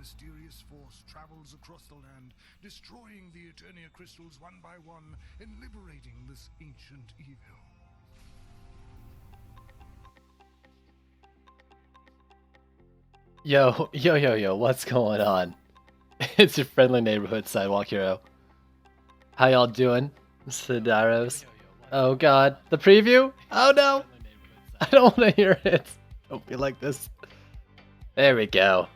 mysterious force travels across the land, destroying the Eternia crystals one by one and liberating this ancient evil. Yo, what's going on? It's your friendly neighborhood sidewalk hero. How y'all doing, Sidaros? Oh god, the preview? Oh no! I don't want to hear it. Don't be like this. There we go.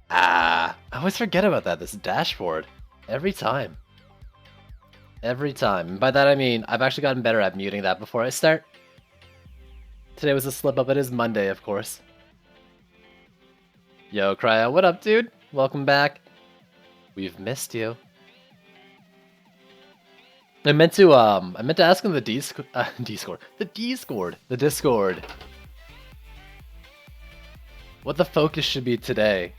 I always forget about that, this dashboard. Every time. Every time. And by that I mean, I've actually gotten better at muting that before I start. Today was a slip up, it is Monday, of course. Yo, Cryo, what up, dude? Welcome back. We've missed you. I meant to ask him the Discord. What the focus should be today.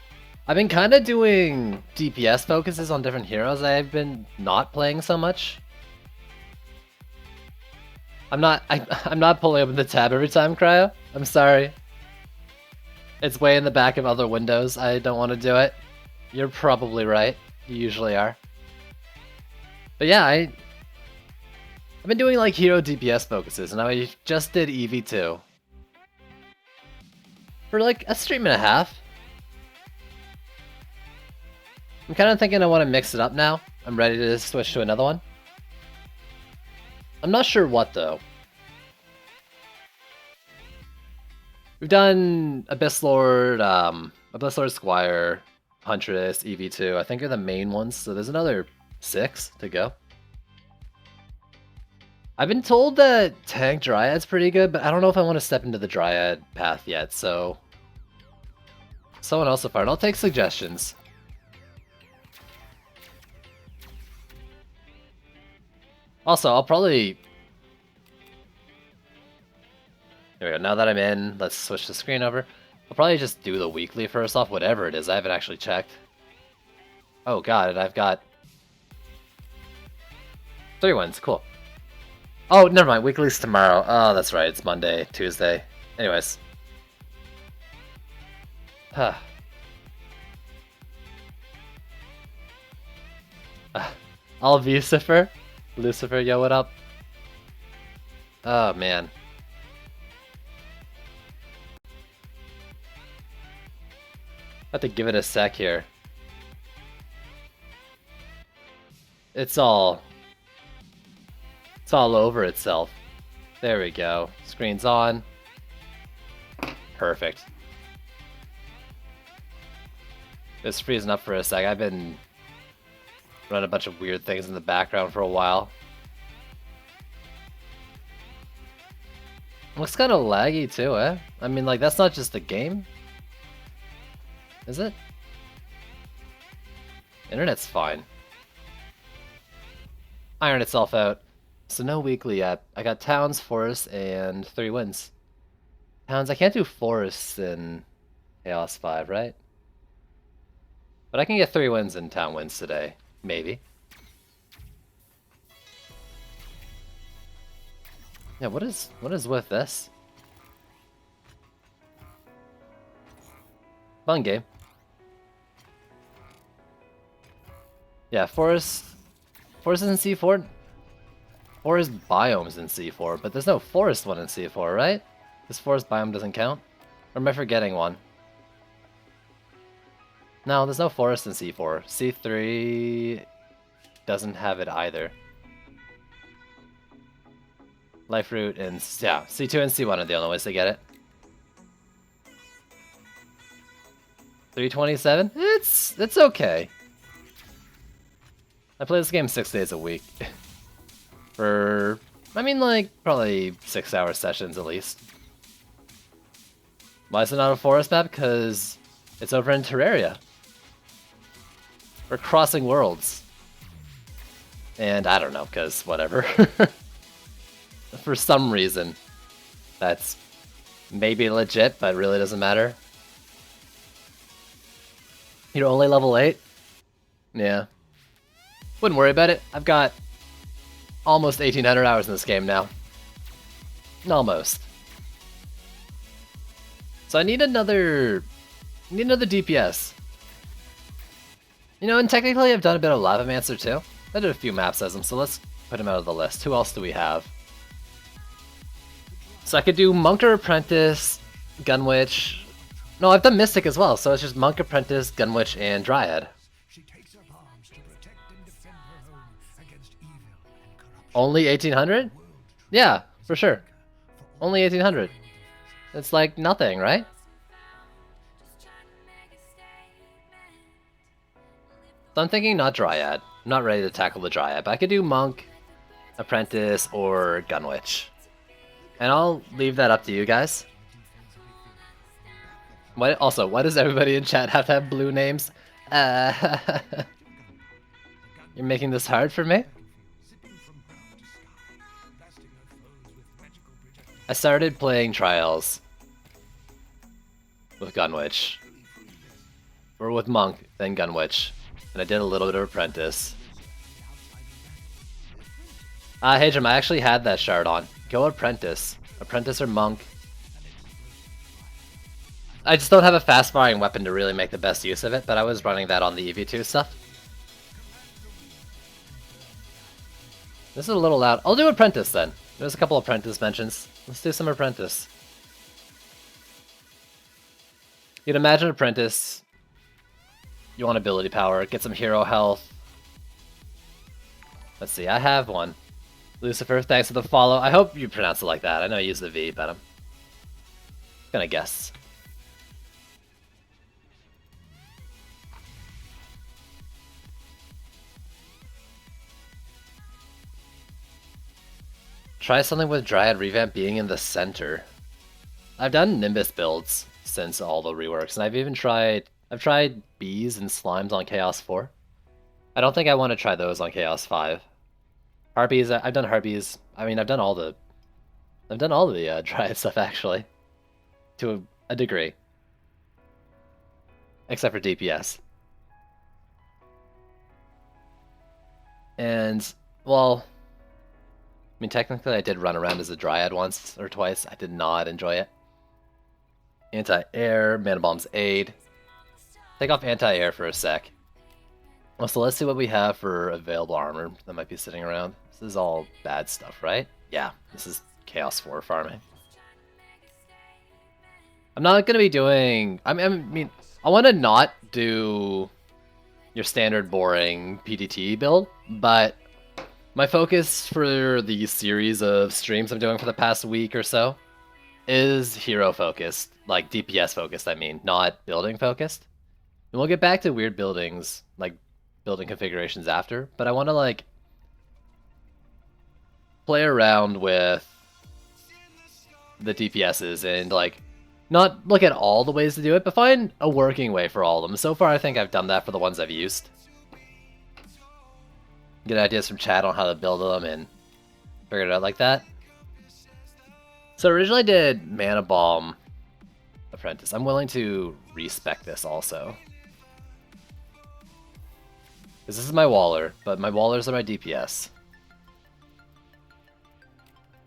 I've been kind of doing DPS focuses on different heroes I've been not playing so much. I'm not pulling open the tab every time, Cryo. I'm sorry. It's way in the back of other windows. I don't want to do it. You're probably right. You usually are. But yeah, I've been doing like hero DPS focuses, and I just did EV2. For like a stream and a half. I'm kind of thinking I want to mix it up now. I'm ready to switch to another one. I'm not sure what though. We've done Abyss Lord, Squire, Huntress, EV2. I think are the main ones, so there's another 6 to go. I've been told that Tank Dryad's pretty good, but I don't know if I want to step into the Dryad path yet, so... Someone else so far, and I'll take suggestions. Also, I'll probably... There we go, now that I'm in, let's switch the screen over. I'll probably just do the weekly first off, whatever it is. I haven't actually checked. Oh god, and I've got 3 wins, cool. Oh, never mind, weekly's tomorrow. Oh, that's right, it's Monday, Tuesday. Anyways. Huh. All Lucifer? Lucifer, yo, what up? Oh, man. I have to give it a sec here. It's all over itself. There we go. Screen's on. Perfect. It's freezing up for a sec. I've been running a bunch of weird things in the background for a while. Looks kind of laggy too, eh? I mean, like, that's not just the game. Is it? Internet's fine. Iron itself out. So no weekly yet. I got Towns, Forests, and 3 wins. Towns, I can't do Forests in Chaos 5, right? But I can get 3 wins in Town wins today. Maybe. Yeah, what is with this? Fun game. Yeah, Forest is in C4. Forest biomes in C4, but there's no forest one in C4, right? This forest biome doesn't count? Or am I forgetting one? No, there's no forest in C4. C3 doesn't have it either. Life root and yeah, C2 and C1 are the only ways to get it. 327? It's okay. I play this game 6 days a week. For, I mean, like, probably 6-hour sessions at least. Why is it not a forest map? Because it's over in Terraria. We're crossing worlds. And I don't know, because whatever. For some reason. That's maybe legit, but really doesn't matter. You're only level 8? Yeah. Wouldn't worry about it. I've got almost 1,800 hours in this game now. Almost. So I need another DPS. You know, and technically I've done a bit of Lavamancer too. I did a few maps as him, so let's put him out of the list. Who else do we have? So I could do Monk or Apprentice, Gunwitch. No, I've done Mystic as well, so it's just Monk, Apprentice, Gunwitch, and Dryad. She takes up arms to protect and defend her home against evil and corruption. Only 1800? Yeah, for sure. Only 1800. It's like nothing, right? So I'm thinking not Dryad. I'm not ready to tackle the Dryad, but I could do Monk, Apprentice, or Gunwitch. And I'll leave that up to you guys. Why does everybody in chat have to have blue names? You're making this hard for me? I started playing Trials with Gunwitch. Or with Monk, then Gunwitch. And I did a little bit of Apprentice. Hey Jim, I actually had that shard on. Go Apprentice. Apprentice or Monk. I just don't have a fast firing weapon to really make the best use of it, but I was running that on the EV2 stuff. This is a little loud. I'll do Apprentice then. There's a couple Apprentice mentions. Let's do some Apprentice. You'd imagine Apprentice. You want ability power, get some hero health. Let's see, I have one. Lucifer, thanks for the follow. I hope you pronounce it like that. I know you use the V, but I'm gonna guess. Try something with Dryad Revamp being in the center. I've done Nimbus builds since all the reworks, and I've tried bees and slimes on Chaos 4. I don't think I want to try those on Chaos 5. Harpies, I've done Harpies. I mean, I've done all the Dryad stuff actually, to a degree, except for DPS. And well, I mean, technically, I did run around as a Dryad once or twice. I did not enjoy it. Anti-air, Mana Bomb's Aid. Take off anti-air for a sec. Well, so let's see what we have for available armor that might be sitting around. This is all bad stuff, right? Yeah, this is Chaos 4 farming. I'm not going to be doing... I mean, I want to not do your standard boring PDT build, but my focus for the series of streams I'm doing for the past week or so is hero focused, like DPS focused, I mean, not building focused. And we'll get back to weird buildings, like building configurations after, but I want to like play around with the DPSs and like not look at all the ways to do it, but find a working way for all of them. So far I think I've done that for the ones I've used. Get ideas from chat on how to build them and figure it out like that. So originally I did Mana Bomb Apprentice. I'm willing to respec this also. This is my Waller, but my Wallers are my DPS.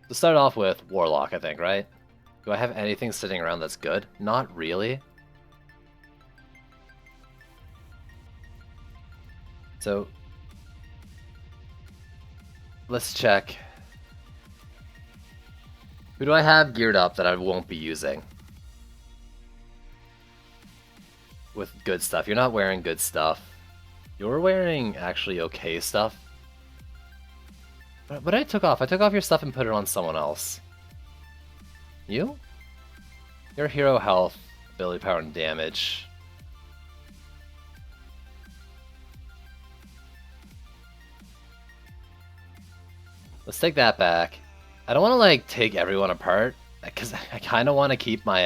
To start off with Warlock, I think, right? Do I have anything sitting around that's good? Not really. So let's check. Who do I have geared up that I won't be using? With good stuff. You're not wearing good stuff. You're wearing actually okay stuff. But I took off your stuff and put it on someone else. You? Your hero health, ability power, and damage. Let's take that back. I don't want to like take everyone apart because I kind of want to keep my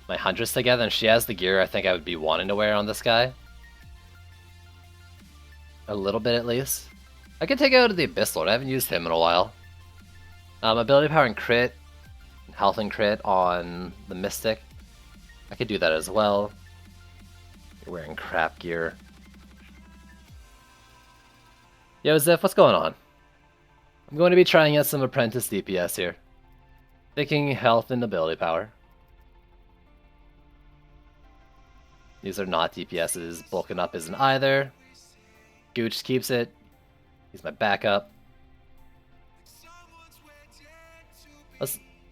my Huntress together, and she has the gear I think I would be wanting to wear on this guy. A little bit at least. I could take out the Abyss Lord. I haven't used him in a while. Ability power and crit, health and crit on the Mystic. I could do that as well. You're wearing crap gear. Yo, Ziff, what's going on? I'm going to be trying out some Apprentice DPS here. Picking health and ability power. These are not DPSs. Bulking up isn't either. Gooch keeps it. He's my backup.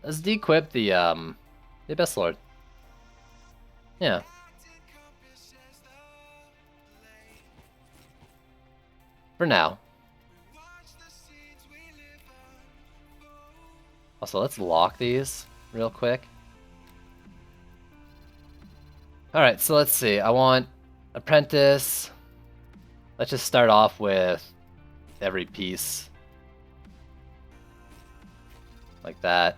Let's de-equip the Abyss Lord. Yeah. For now. Also, let's lock these real quick. Alright, so let's see. I want Apprentice. Let's just start off with every piece. Like that.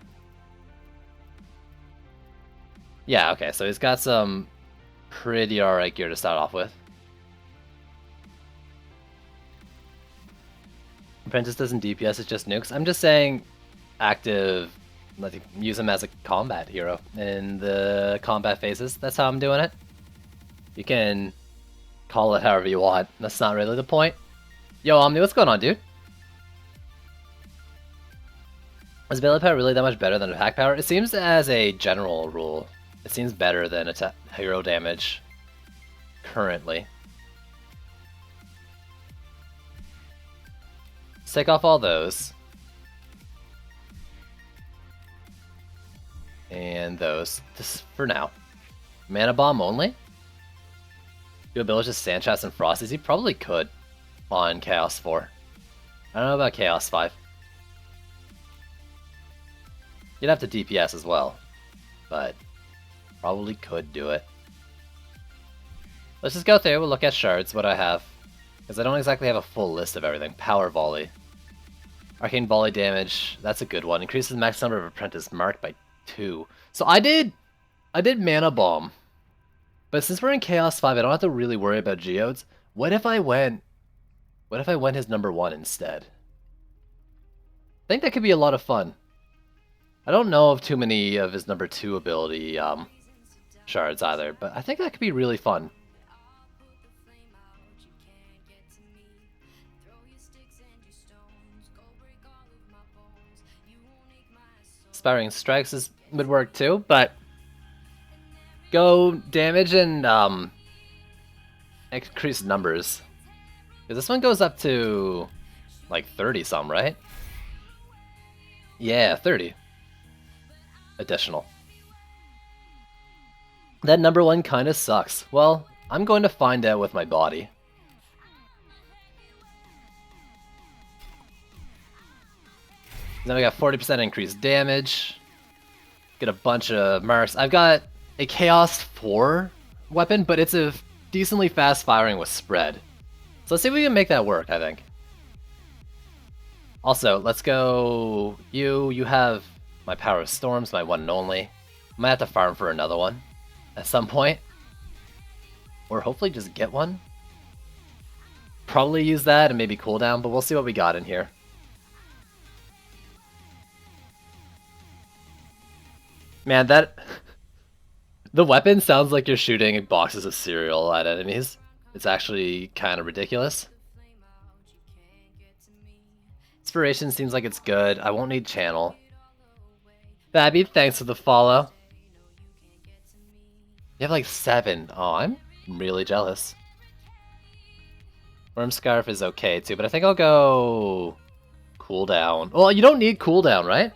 Yeah, okay, so he's got some pretty alright gear to start off with. Apprentice doesn't DPS, it's just nukes. I'm just saying active, let's use him as a combat hero in the combat phases. That's how I'm doing it. You can call it however you want. That's not really the point. Yo, Omni, what's going on, dude? Is melee power really that much better than attack power? It seems as a general rule, it seems better than attack hero damage currently. Let's take off all those. And those, just for now. Mana Bomb only? Do ability just Sandchats and Frosties? He probably could on Chaos 4. I don't know about Chaos 5. You'd have to DPS as well, but probably could do it. Let's just go through, we'll look at shards, what I have. Because I don't exactly have a full list of everything. Power Volley. Arcane Volley damage, that's a good one. Increases max number of Apprentice marked by 2. So I did Mana Bomb. But since we're in Chaos 5, I don't have to really worry about Geodes. What if I went his number 1 instead? I think that could be a lot of fun. I don't know of too many of his number 2 ability shards either, but I think that could be really fun. Inspiring Strikes would work too, but go damage and increase numbers. Because this one goes up to like 30 some, right? Yeah, 30. Additional. That number 1 kind of sucks. Well, I'm going to find out with my body. Then we got 40% increased damage. Get a bunch of marks. I've got a Chaos 4 weapon, but it's a decently fast firing with spread. So let's see if we can make that work, I think. Also, let's go... You have my Power of Storms, my one and only. I might have to farm for another one at some point. Or hopefully just get one. Probably use that and maybe cooldown, but we'll see what we got in here. Man, that... The weapon sounds like you're shooting boxes of cereal at enemies. It's actually kind of ridiculous. Inspiration seems like it's good. I won't need channel. Babby, thanks for the follow. You have like 7. Oh, I'm really jealous. Worm Scarf is okay too, but I think I'll go... cooldown. Well, you don't need cooldown, right?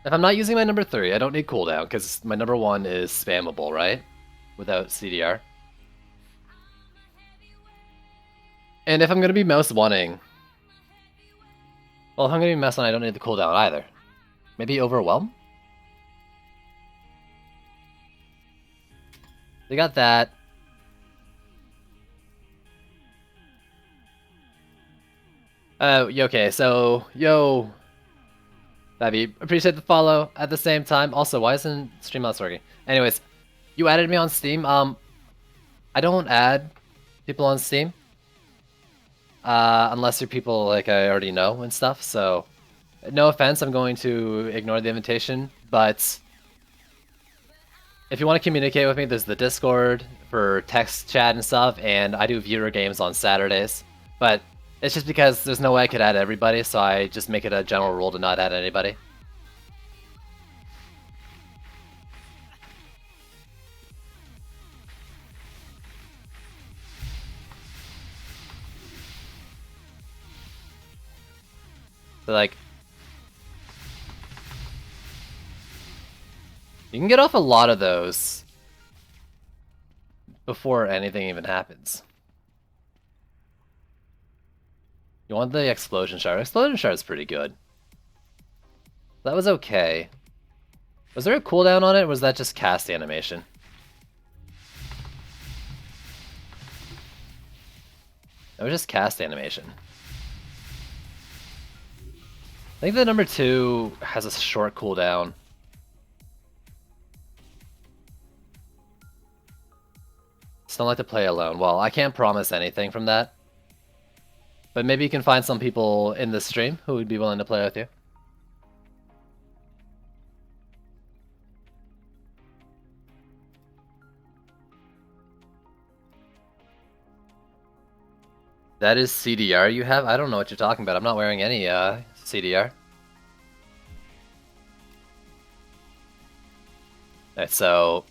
If I'm not using my number 3, I don't need cooldown, because my number 1 is spammable, right? Without CDR. And if I'm going to be mouse wanting... Well, if I'm going to be mouse one, I don't need the cooldown either. Maybe Overwhelm? They got that. Okay, so, yo... Babby, appreciate the follow at the same time. Also, why isn't Streamlabs working? Anyways, you added me on Steam. I don't add people on Steam. Unless you're people like I already know and stuff, so... No offense, I'm going to ignore the invitation, but... If you want to communicate with me, there's the Discord for text chat and stuff, and I do viewer games on Saturdays. But it's just because there's no way I could add everybody, so I just make it a general rule to not add anybody. So like, you can get off a lot of those before anything even happens. You want the Explosion Shard. Explosion Shard is pretty good. That was okay. Was there a cooldown on it, or was that just cast animation? That was just cast animation. I think the number 2 has a short cooldown. Just don't like to play alone. Well, I can't promise anything from that. But maybe you can find some people in this stream who would be willing to play with you. That is CDR you have? I don't know what you're talking about. I'm not wearing any CDR. Alright, so...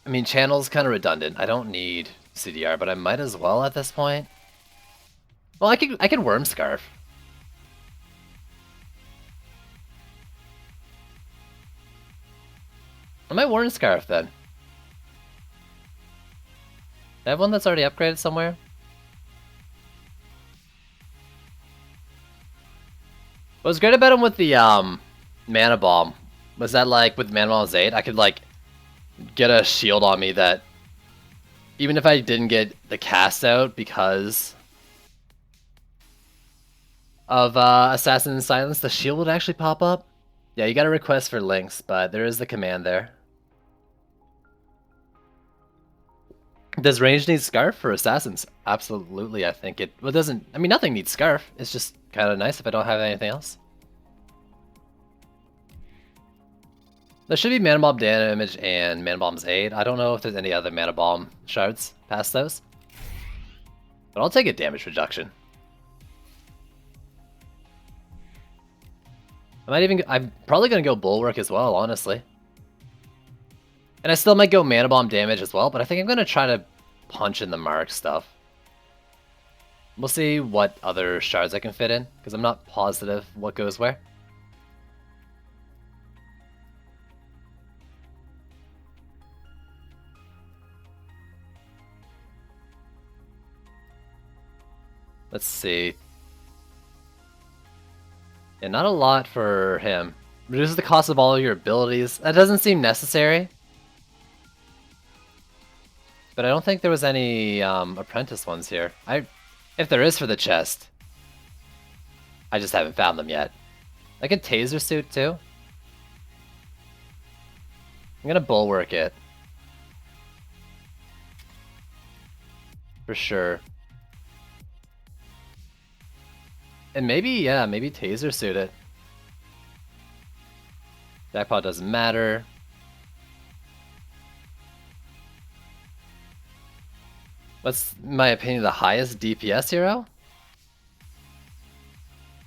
I mean, channel's kind of redundant. I don't need CDR, but I might as well at this point. Well, I could Worm Scarf. I might Worm Scarf then. I have one that's already upgraded somewhere. What was great about him with the Mana Bomb was that, like, with Mana Bomb's 8, I could, like, get a shield on me that, even if I didn't get the cast out because of Assassin's Silence, the shield would actually pop up. Yeah, you gotta request for links, but there is the command there. Does range need Scarf for Assassins? Absolutely, I think it... Well, it doesn't... I mean, nothing needs Scarf. It's just kind of nice if I don't have anything else. There should be Mana Bomb damage and Mana Bomb's aid. I don't know if there's any other Mana Bomb shards past those. But I'll take a damage reduction. I'm probably going to go Bulwark as well, honestly. And I still might go Mana Bomb damage as well, but I think I'm going to try to punch in the Mark stuff. We'll see what other shards I can fit in, because I'm not positive what goes where. Let's see. Yeah, not a lot for him. Reduces the cost of all of your abilities. That doesn't seem necessary. But I don't think there was any apprentice ones here. If there is for the chest, I just haven't found them yet. I could taser suit too. I'm gonna bulwark it. For sure. And maybe, yeah, maybe taser suit it. Jackpot doesn't matter. What's, in my opinion, the highest DPS hero?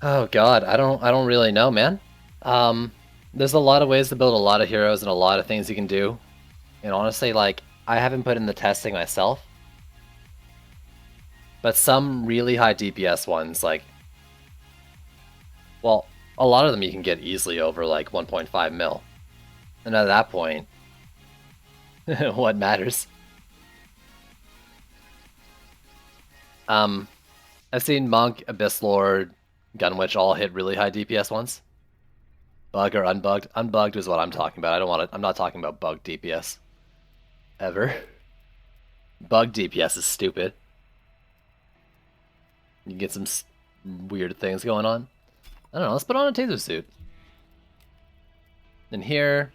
Oh god, I don't really know, man. There's a lot of ways to build a lot of heroes and a lot of things you can do. And honestly, like, I haven't put in the testing myself. But some really high DPS ones, like, well, a lot of them you can get easily over like 1.5 mil. And at that point, what matters? I've seen Monk, Abyss Lord, Gunwitch all hit really high DPS ones. Bug or unbugged? Unbugged is what I'm talking about. I'm not talking about bugged DPS. Ever. Bugged DPS is stupid. You get some weird things going on. I don't know, let's put on a taser suit. And here...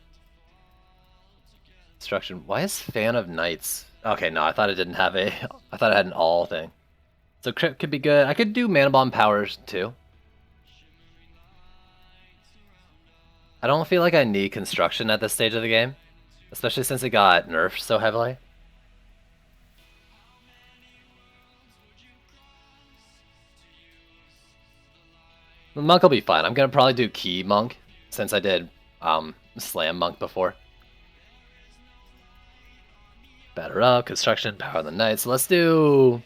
Destruction. Why is Fan of Knights? Okay, no, I thought it didn't have a... I thought it had an all thing. So Crypt could be good. I could do Mana Bomb powers too. I don't feel like I need construction at this stage of the game. Especially since it got nerfed so heavily. The Monk will be fine. I'm gonna probably do Key Monk, since I did Slam Monk before. Batter up, Construction, Power of the Knight. So let's do...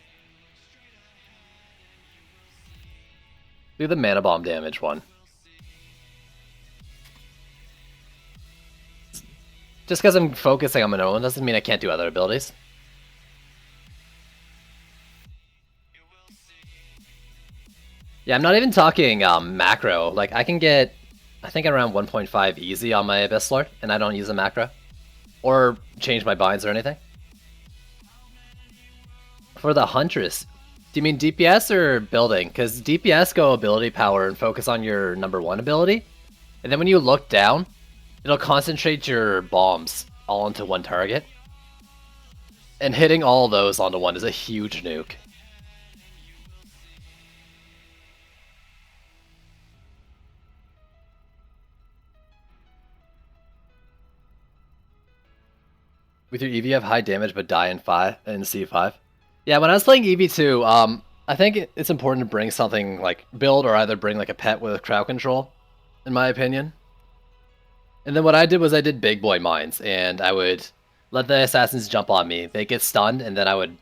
Do the mana bomb damage one. Just because I'm focusing on Minoan doesn't mean I can't do other abilities. Yeah, I'm not even talking macro. Like, I can get, I think, around 1.5 easy on my Abyss Lord, and I don't use a macro. Or change my binds or anything. For the Huntress, do you mean DPS or building? Because DPS go ability power and focus on your #1 ability. And then when you look down, it'll concentrate your bombs all into one target. And hitting all those onto one is a huge nuke. With your EV, you have high damage but die in C5. Yeah, when I was playing EV2, I think it's important to bring something like build or either bring like a pet with crowd control, in my opinion. And then what I did was I did big boy mines, and I would let the assassins jump on me. They get stunned, and then I would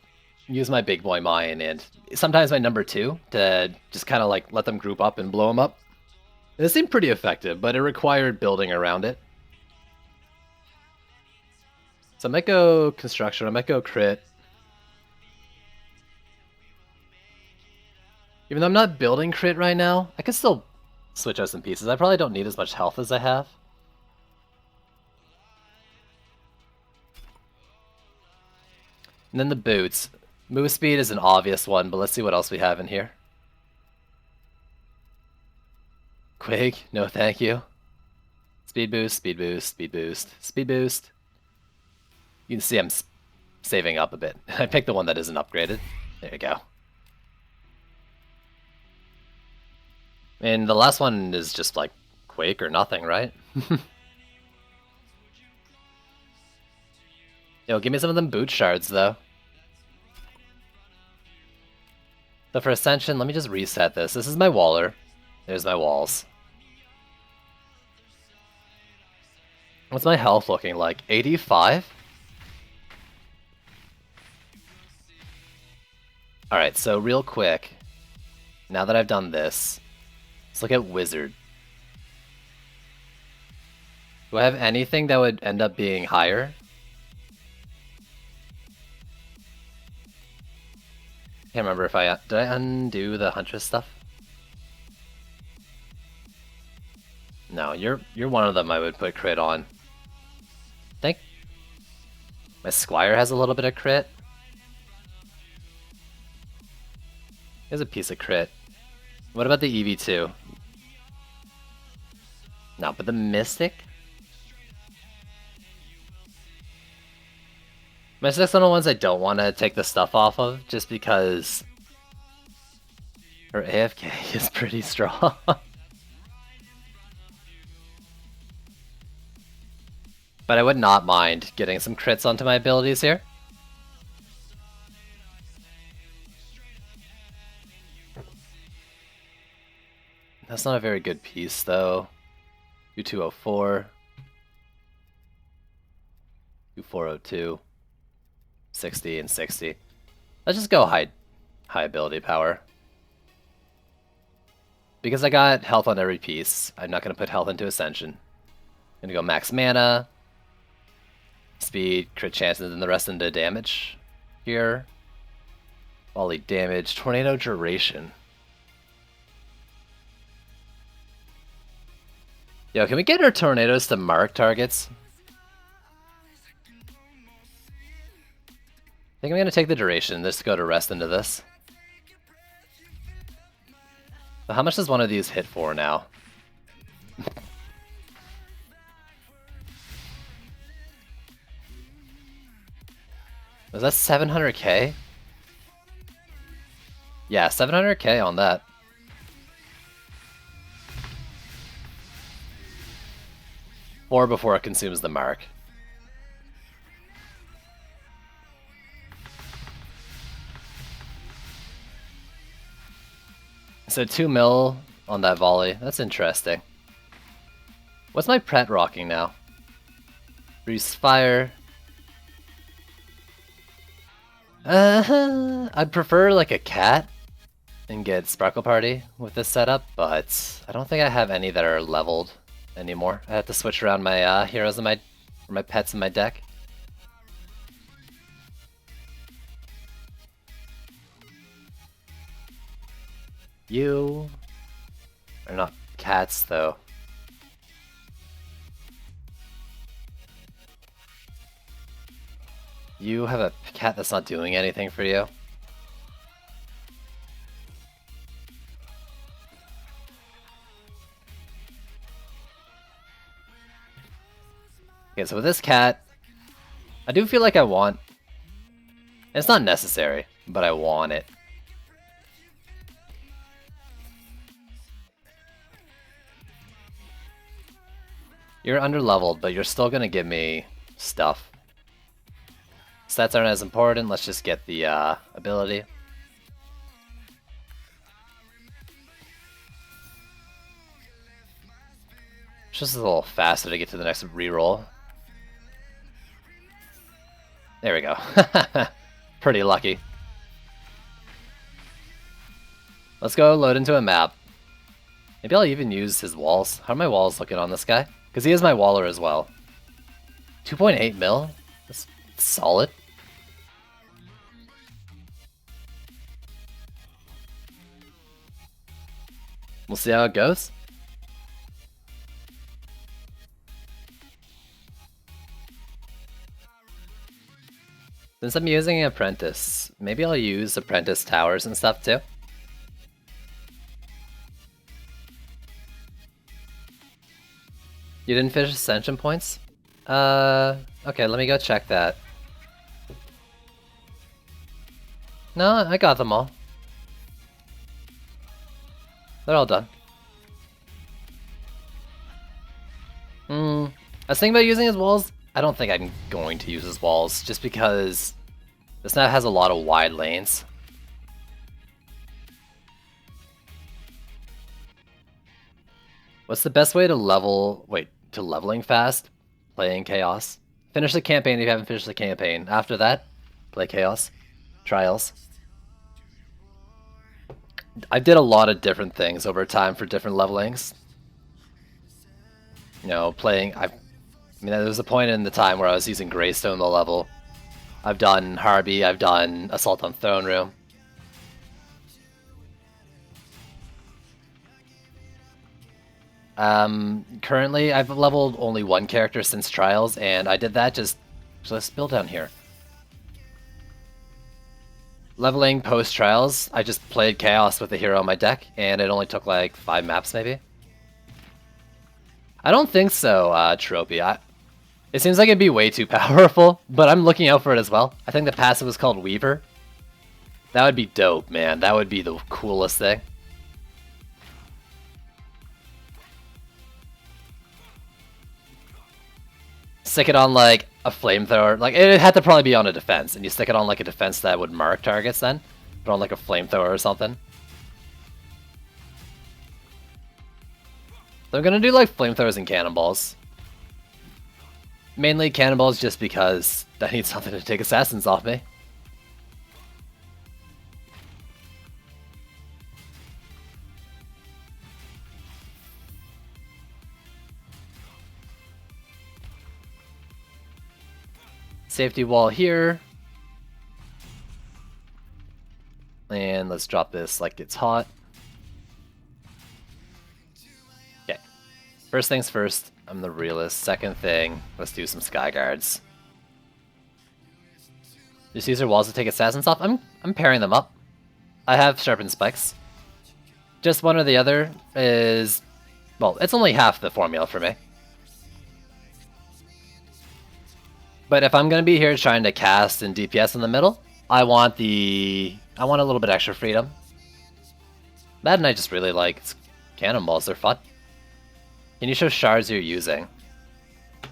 use my big boy mine and sometimes my #2 to just kind of like let them group up and blow them up. It seemed pretty effective, but it required building around it. So I might go construction, I might go crit. Even though I'm not building crit right now, I could still switch out some pieces. I probably don't need as much health as I have. And then the boots. Move speed is an obvious one, but let's see what else we have in here. Quake, no thank you. Speed boost, speed boost, speed boost, speed boost. You can see I'm saving up a bit. I picked the one that isn't upgraded. There you go. And the last one is just like Quake or nothing, right? Yo, give me some of them boot shards though. So for Ascension, let me just reset this. This is my Waller. There's my walls. What's my health looking like? 85? Alright, so real quick, now that I've done this, let's look at Wizard. Do I have anything that would end up being higher? Can't remember if did I undo the Huntress stuff? No, you're one of them I would put crit on. I think my Squire has a little bit of crit. Here's a piece of crit. What about the EV2? No, but the Mystic? Mystic's one of the ones I don't want to take the stuff off of, just because her AFK is pretty strong. But I would not mind getting some crits onto my abilities here. That's not a very good piece, though. U204. U402. 60 and 60. Let's just go high ability power. Because I got health on every piece, I'm not going to put health into Ascension. I'm going to go max mana, speed, crit chance, and then the rest into damage here. Volley damage, tornado duration. Yo, can we get our tornadoes to mark targets? I think I'm going to take the duration, just go to rest into this. So how much does one of these hit for now? Was that 700k? Yeah, 700k on that. Or before it consumes the mark. So 2 mil on that volley. That's interesting. What's my pret rocking now? Breeze fire. I'd prefer like a cat. and get Sparkle Party with this setup, but I don't think I have any that are leveled anymore. I have to switch around my heroes and my pets in my deck. You are not cats, though. You have a cat that's not doing anything for you. Okay, so with this cat, I do feel like I want... It's not necessary, but I want it. You're underleveled, but you're still gonna give me stuff. Stats aren't as important, let's just get the ability. It's just a little faster to get to the next reroll. There we go. Pretty lucky. Let's go load into a map. Maybe I'll even use his walls. How are my walls looking on this guy? Because he is my waller as well. 2.8 mil? That's solid. We'll see how it goes. Since I'm using an Apprentice, maybe I'll use Apprentice towers and stuff too. You didn't finish Ascension points? Okay, let me go check that. No, I got them all. They're all done. I was thinking about using his walls. I don't think I'm going to use his walls, just because this now has a lot of wide lanes. What's the best way to leveling fast? Playing Chaos. Finish the campaign if you haven't finished the campaign. After that, play Chaos. Trials. I did a lot of different things over time for different levelings. You know, there was a point in the time where I was using Greystone to level. I've done Harby, I've done Assault on Throne Room. Currently, I've leveled only one character since Trials, and I did that just... So let's build down here. Leveling post-Trials, I just played Chaos with the hero on my deck, and it only took like 5 maps maybe. I don't think so, Tropy. It seems like it'd be way too powerful, but I'm looking out for it as well. I think the passive was called Weaver. That would be dope, man. That would be the coolest thing. Stick it on like a flamethrower. Like it had to probably be on a defense, and you stick it on like a defense that would mark targets then. Put on like a flamethrower or something. So I'm gonna do like flamethrowers and cannonballs. Mainly cannonballs just because I need something to take assassins off me. Safety wall here. And let's drop this like it's hot. Okay. First things first, I'm the realist. Second thing, let's do some Sky Guards. Just use your walls to take assassins off. I'm pairing them up. I have sharpened spikes. Just one or the other is... Well, it's only half the formula for me. But if I'm going to be here trying to cast and DPS in the middle, I want a little bit extra freedom. Mad and I just really like cannonballs, they're fun. Can you show shards you're using?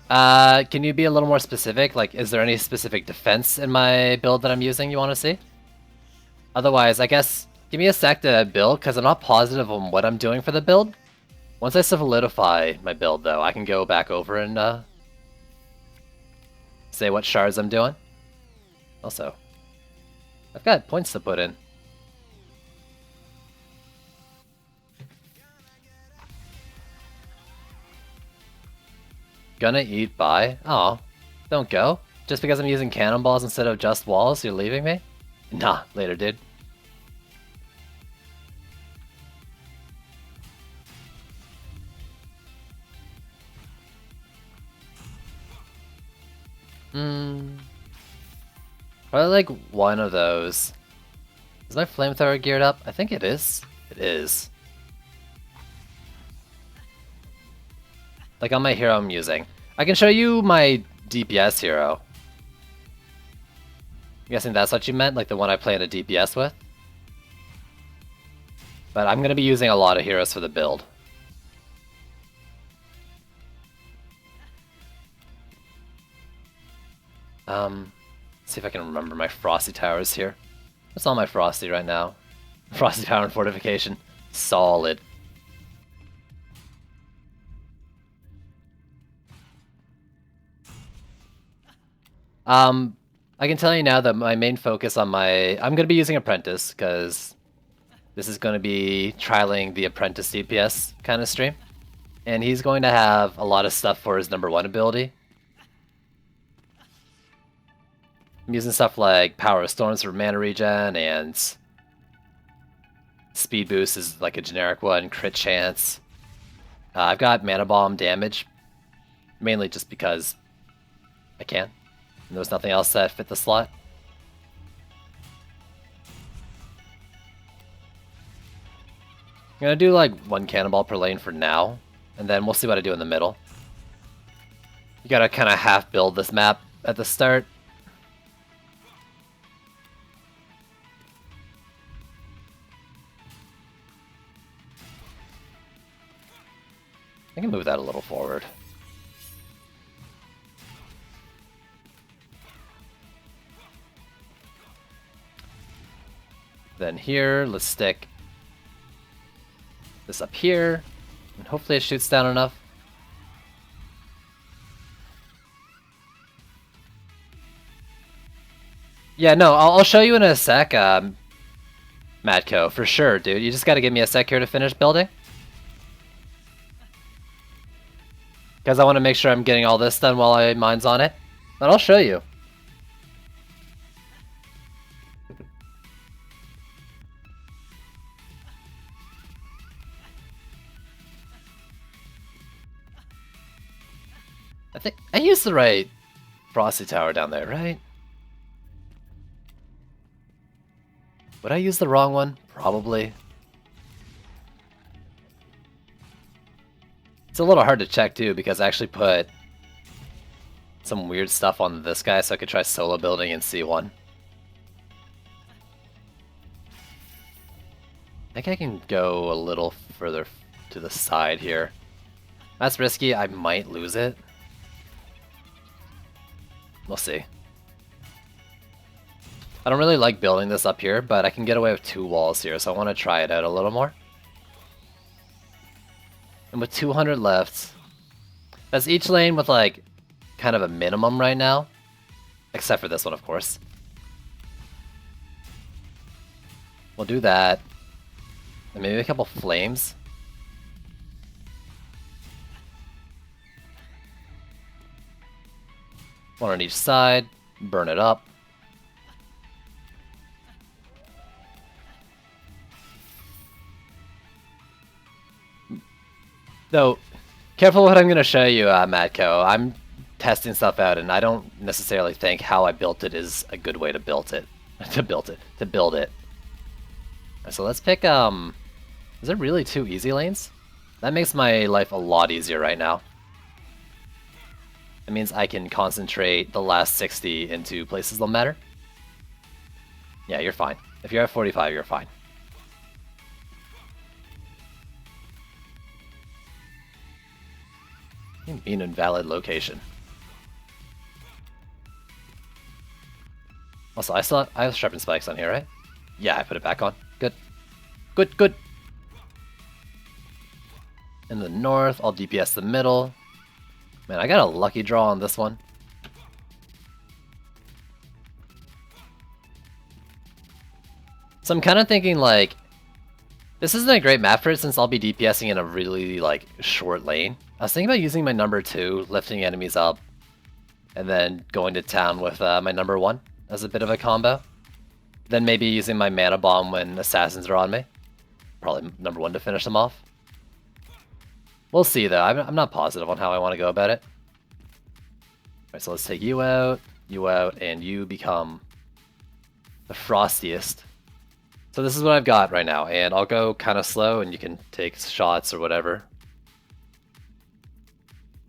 Can you be a little more specific? Like, is there any specific defense in my build that I'm using you want to see? Otherwise, I guess, give me a sec to build, because I'm not positive on what I'm doing for the build. Once I solidify my build, though, I can go back over and, say what shards I'm doing. Also, I've got points to put in. Gonna eat bye? Oh, don't go. Just because I'm using cannonballs instead of just walls, you're leaving me? Nah, later, dude. Probably like one of those. Is my flamethrower geared up? I think it is. It is. Like on my hero I'm using. I can show you my DPS hero. I'm guessing that's what you meant, like the one I play in a DPS with? But I'm gonna be using a lot of heroes for the build. See if I can remember my Frosty Towers here. What's on my Frosty right now? Frosty Tower and Fortification. Solid. I can tell you now that my main focus on I'm going to be using Apprentice, because this is going to be trialing the Apprentice DPS kind of stream. And he's going to have a lot of stuff for his #1 ability. I'm using stuff like Power of Storms for mana regen, and Speed Boost is like a generic one, Crit Chance. I've got Mana Bomb damage, mainly just because I can. And there was nothing else that fit the slot. I'm gonna do like 1 cannonball per lane for now, and then we'll see what I do in the middle. You gotta kind of half build this map at the start. I can move that a little forward. Then here, let's stick this up here, and hopefully it shoots down enough. Yeah, no, I'll show you in a sec, Matco, for sure, dude. You just gotta give me a sec here to finish building. Because I want to make sure I'm getting all this done while mine's on it. But I'll show you. I think I used the right Frosty Tower down there, right? Would I use the wrong one? Probably. It's a little hard to check too, because I actually put some weird stuff on this guy so I could try solo building in C1. I think I can go a little further to the side here. That's risky, I might lose it. We'll see. I don't really like building this up here, but I can get away with 2 walls here, so I want to try it out a little more. And with 200 left, that's each lane with like kind of a minimum right now, except for this one, of course. We'll do that, and maybe a couple flames. One on each side, burn it up. Though, careful what I'm going to show you, Matco. I'm testing stuff out, and I don't necessarily think how I built it is a good way to build it. to build it. So let's pick, is there really 2 easy lanes? That makes my life a lot easier right now. It means I can concentrate the last 60 into places that matter. Yeah, you're fine. If you're at 45, you're fine. An invalid location. Also, I have sharpened spikes on here, right? Yeah, I put it back on. Good. Good. In the north, I'll DPS the middle. Man, I got a lucky draw on this one. So I'm kind of thinking like, this isn't a great map for it since I'll be DPSing in a really like short lane. was thinking about using my number 2, lifting enemies up, and then going to town with my number 1 as a bit of a combo. Then maybe using my mana bomb when assassins are on me. Probably number 1 to finish them off. We'll see though, I'm not positive on how I want to go about it. Alright, so let's take you out, and you become the frostiest. So this is what I've got right now, and I'll go kind of slow and you can take shots or whatever.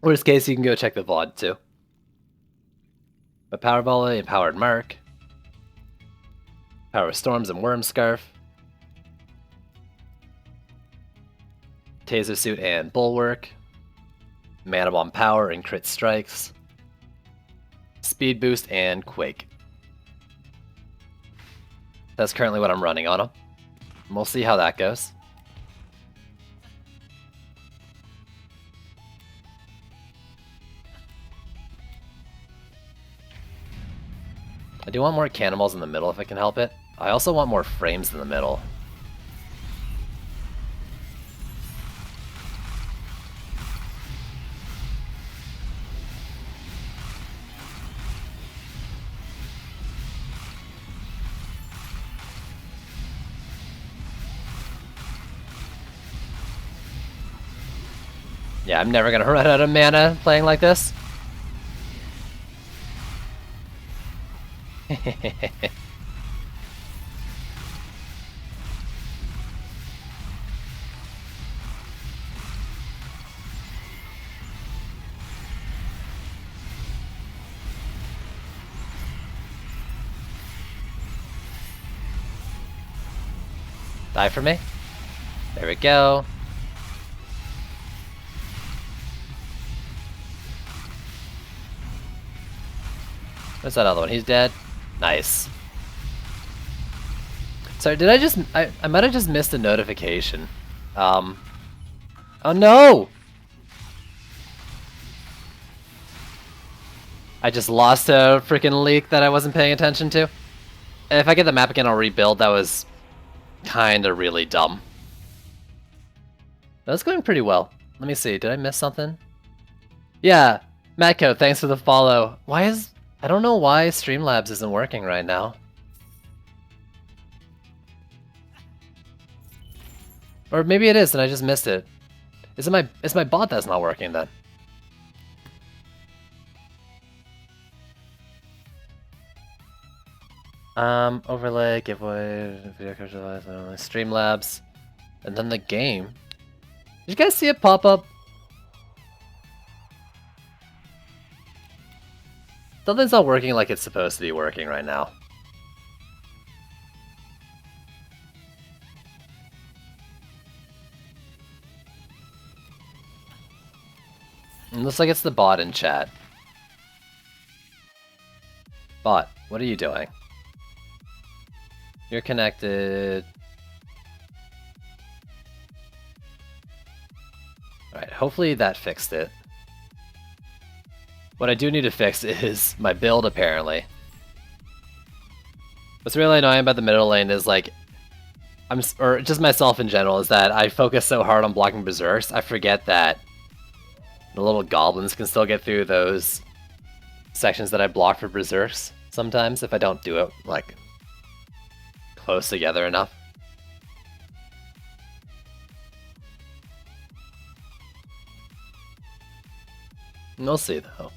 Worst case, you can go check the VOD too. But Power Volley, Empowered Mark, Power Storms and Worm Scarf, Taser Suit and Bulwark, Mana Bomb Power and Crit Strikes, Speed Boost and Quake. That's currently what I'm running on him. And we'll see how that goes. I do want more cannonballs in the middle if I can help it. I also want more frames in the middle. Yeah, I'm never gonna run out of mana playing like this. Die for me. There we go. Where's that other one? He's dead. Nice. Sorry, did I just... I might have just missed a notification. Oh no! I just lost a freaking leak that I wasn't paying attention to. If I get the map again, I'll rebuild. That was kinda really dumb. That's going pretty well. Let me see, did I miss something? Yeah, Matco, thanks for the follow. Why is... I don't know why Streamlabs isn't working right now. Or maybe it is and I just missed it. Is my bot that's not working then? Overlay, giveaway, video capture device, Streamlabs, and then the game. Did you guys see it pop up? Something's not working like it's supposed to be working right now. It looks like it's the bot in chat. Bot, what are you doing? You're connected. Alright, hopefully that fixed it. What I do need to fix is my build, apparently. What's really annoying about the middle lane is, like, or just myself in general, is that I focus so hard on blocking berserks, I forget that the little goblins can still get through those sections that I block for berserks sometimes if I don't do it, like, close together enough. We'll see, though.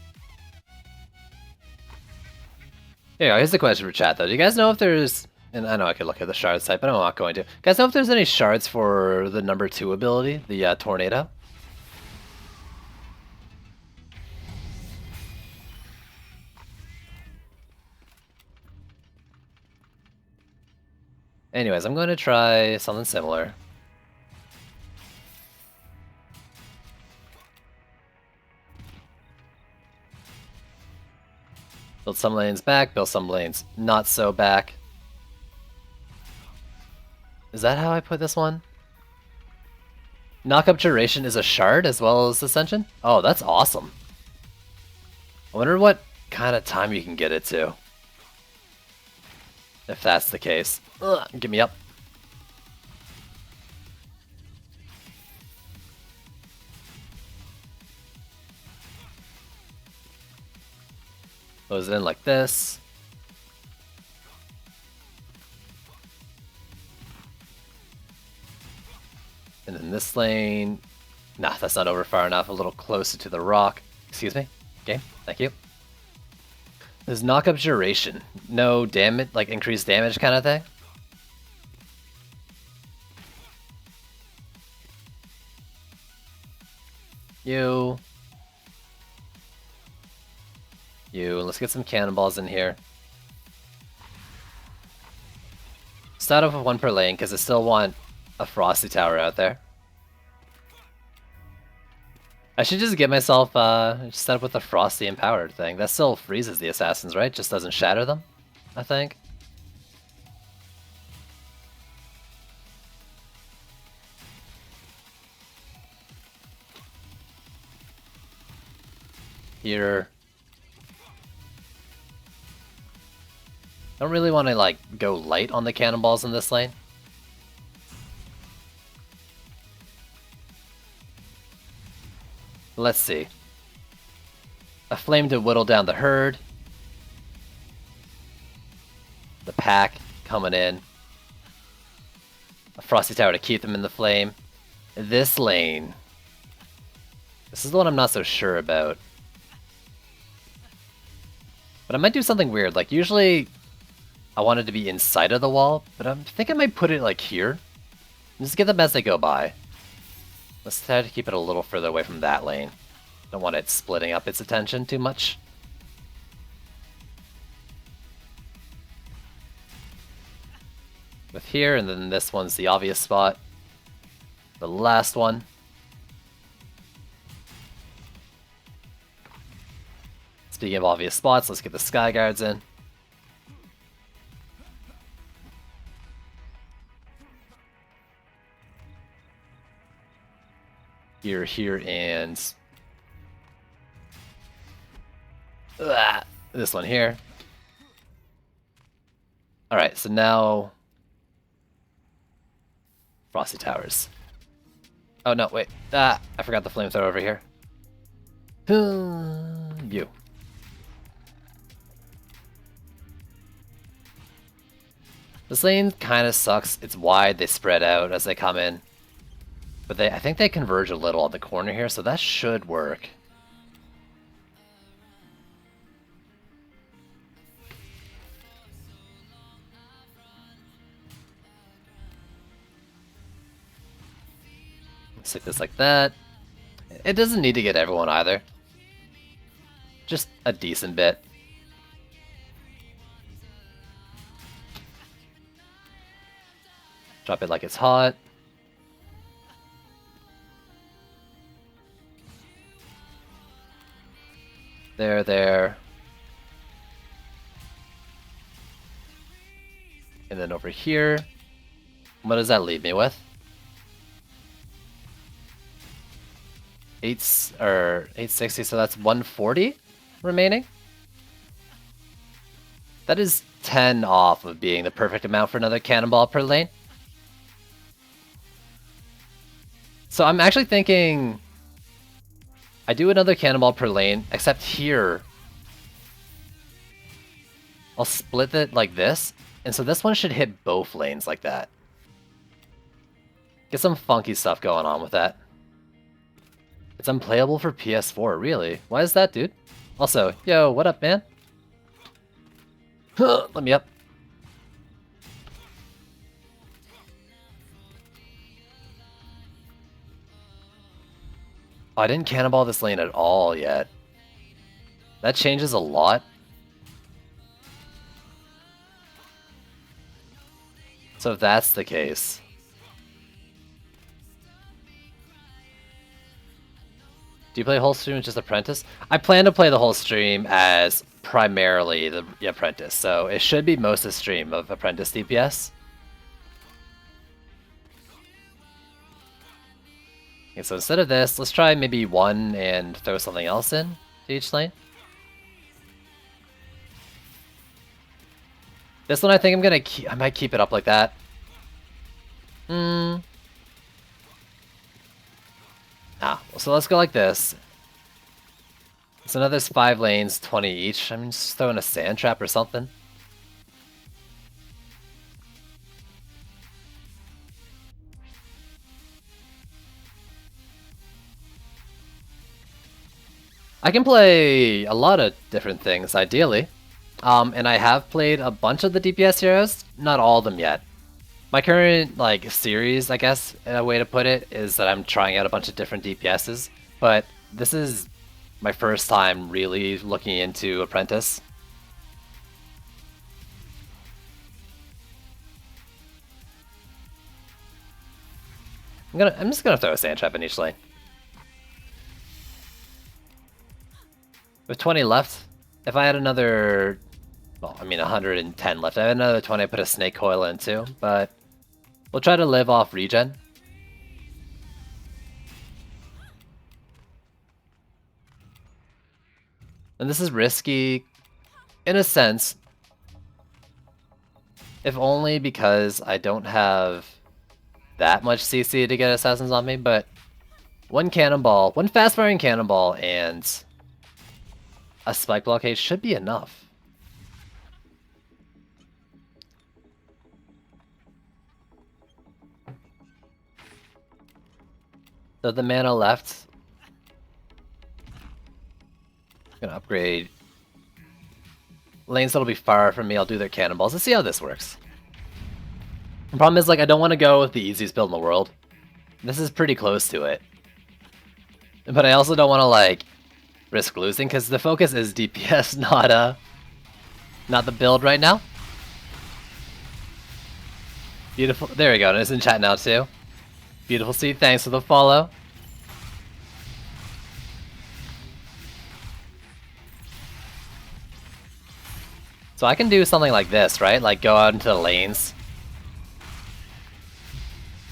Yeah, here's the question for chat, though. Do you guys know if there's... And I know I could look at the shards type, but I'm not going to. You guys know if there's any shards for the number 2 ability, the Tornado? Anyways, I'm going to try something similar. Build some lanes back, build some lanes not so back. Is that how I put this one? Knock-up duration is a shard as well as Ascension? Oh, that's awesome. I wonder what kind of time you can get it to. If that's the case. Ugh, get me up. Goes in like this. And then this lane. Nah, that's not over far enough. A little closer to the rock. Excuse me. Game. Thank you. There's knock-up duration. No damage, like increased damage kind of thing. You. Let's get some cannonballs in here. Start off with one per lane because I still want a Frosty Tower out there. I should just get myself set up with the Frosty Empowered thing. That still freezes the assassins, right? Just doesn't shatter them, I think. Here. Don't really want to like go light on the cannonballs in this lane. Let's see. A flame to whittle down the herd. The pack coming in. A Frosty Tower to keep them in the flame. This lane. This is the one I'm not so sure about. But I might do something weird. Like usually I want it to be inside of the wall, but I think I might put it like here. Just get them as they go by. Let's try to keep it a little further away from that lane. Don't want it splitting up its attention too much. With here, and then this one's the obvious spot. The last one. Speaking of obvious spots, let's get the Sky Guards in. Here, and this one here. Alright, so now Frosty Towers. Oh no, wait. I forgot the flamethrower over here. You. This lane kind of sucks. It's wide, they spread out as they come in. But I think they converge a little on the corner here, so that should work. Stick this like that. It doesn't need to get everyone either. Just a decent bit. Drop it like it's hot. There. And then over here, what does that leave me with? 860, so that's 140 remaining? That is 10 off of being the perfect amount for another cannonball per lane. So I'm actually thinking I do another cannonball per lane, except here I'll split it like this, and so this one should hit both lanes like that. Get some funky stuff going on with that. It's unplayable for PS4, really? Why is that, dude? Also, yo, what up, man? Let me up. Oh, I didn't cannonball this lane at all yet. That changes a lot. So if that's the case... Do you play the whole stream as just Apprentice? I plan to play the whole stream as primarily the Apprentice, so it should be most of the stream of Apprentice DPS. Okay, so instead of this, let's try maybe one and throw something else in to each lane. This one I think I'm gonna I might keep it up like that. So let's go like this. So now there's 5 lanes, 20 each. I'm just throwing a sand trap or something. I can play a lot of different things, ideally. And I have played a bunch of the DPS heroes, not all of them yet. My current series, I guess, a way to put it, is that I'm trying out a bunch of different DPSs, but this is my first time really looking into Apprentice. I'm just gonna throw a sand trap in each lane. With 20 left, if I had another, well, I mean 110 left, I had another 20, I put a snake coil in too, but we'll try to live off regen. And this is risky, in a sense, if only because I don't have that much CC to get assassins on me, but one cannonball, one fast-firing cannonball, and a spike blockade should be enough. So the mana left. I'm gonna upgrade lanes that'll be far from me. I'll do their cannonballs. Let's see how this works. The problem is, I don't want to go with the easiest build in the world. This is pretty close to it. But I also don't want to, risk losing, because the focus is DPS, not the build right now. Beautiful. There we go. And it's in chat now, too. Beautiful Seed, thanks for the follow. So I can do something like this, right? Go out into the lanes.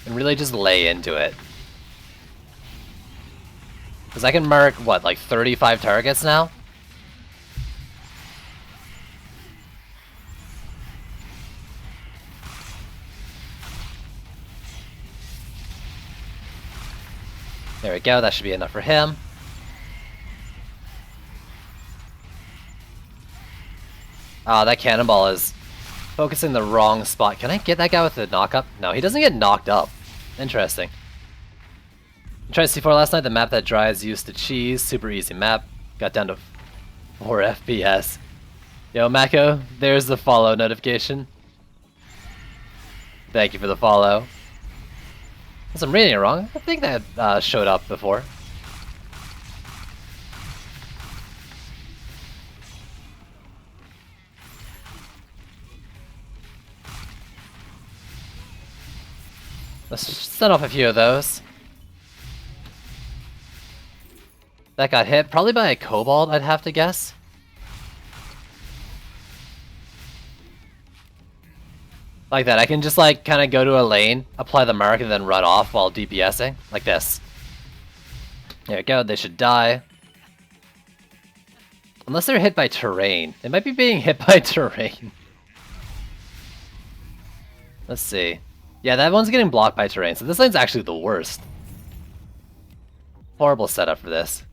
And really just lay into it. Because I can mark, what, 35 targets now? There we go, that should be enough for him. Ah, that cannonball is focusing the wrong spot. Can I get that guy with the knock-up? No, he doesn't get knocked up. Interesting. I tried C4 last night, the map that Dryas used to cheese. Super easy map. Got down to 4 FPS. Yo, Mako, there's the follow notification. Thank you for the follow. Unless I'm reading it wrong. I think that showed up before. Let's just set off a few of those. That got hit, probably by a Kobold, I'd have to guess. Like that, I can just kind of go to a lane, apply the mark, and then run off while DPSing, like this. There we go, they should die. Unless they're hit by terrain. They might be being hit by terrain. Let's see. Yeah, that one's getting blocked by terrain, so this lane's actually the worst. Horrible setup for this.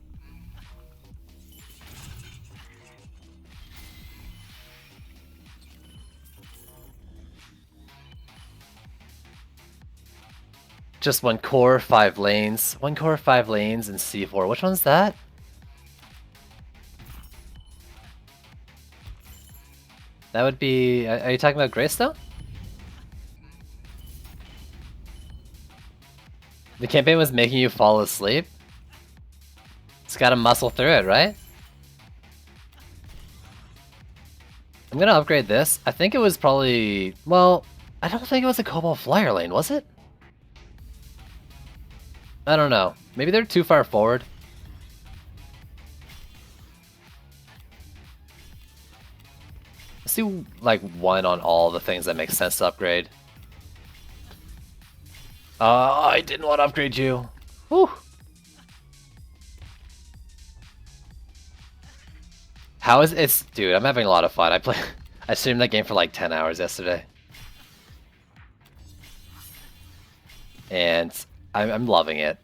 Just 1 core, 5 lanes. 1 core, 5 lanes, and C4. Which one's that? That would be... Are you talking about Greystone? The campaign was making you fall asleep? It's gotta muscle through it, right? I'm gonna upgrade this. I think it was probably... Well, I don't think it was a Cobalt Flyer lane, was it? I don't know. Maybe they're too far forward. Let's do 1 on all the things that make sense to upgrade. I didn't want to upgrade you. Whew. How is it? Dude, I'm having a lot of fun. I streamed that game for 10 hours yesterday. And I'm loving it.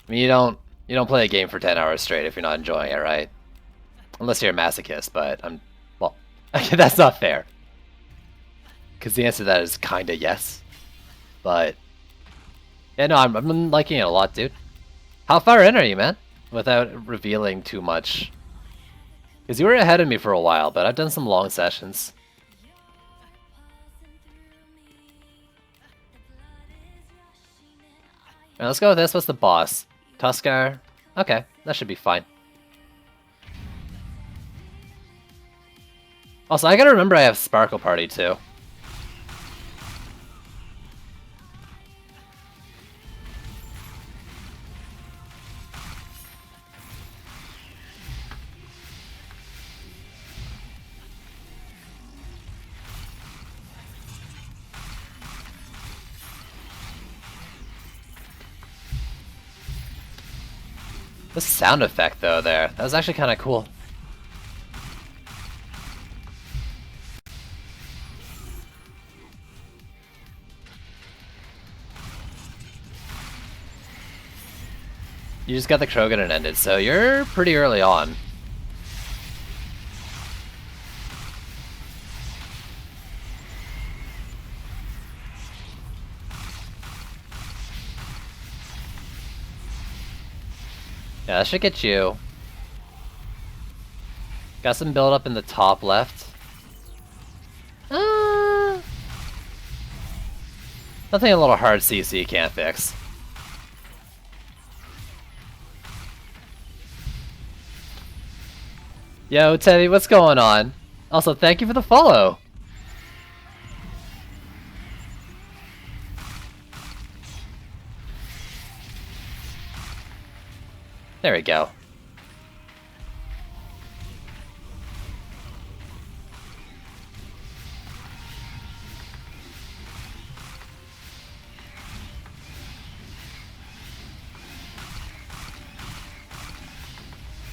I mean, you don't You don't play a game for 10 hours straight if you're not enjoying it, right? Unless you're a masochist, but well, that's not fair. Because the answer to that is kinda yes. But yeah, no, I'm liking it a lot, dude. How far in are you, man? Without revealing too much. Because you were ahead of me for a while, but I've done some long sessions. Alright, let's go with this. What's the boss? Tuskar? Okay, that should be fine. Also, I gotta remember I have Sparkle Party too. The sound effect though there, that was actually kind of cool. You just got the Krogan and ended, so you're pretty early on. Yeah, that should get you. Got some build up in the top left. Nothing a little hard CC can't fix. Yo, Teddy, what's going on? Also, thank you for the follow. There we go.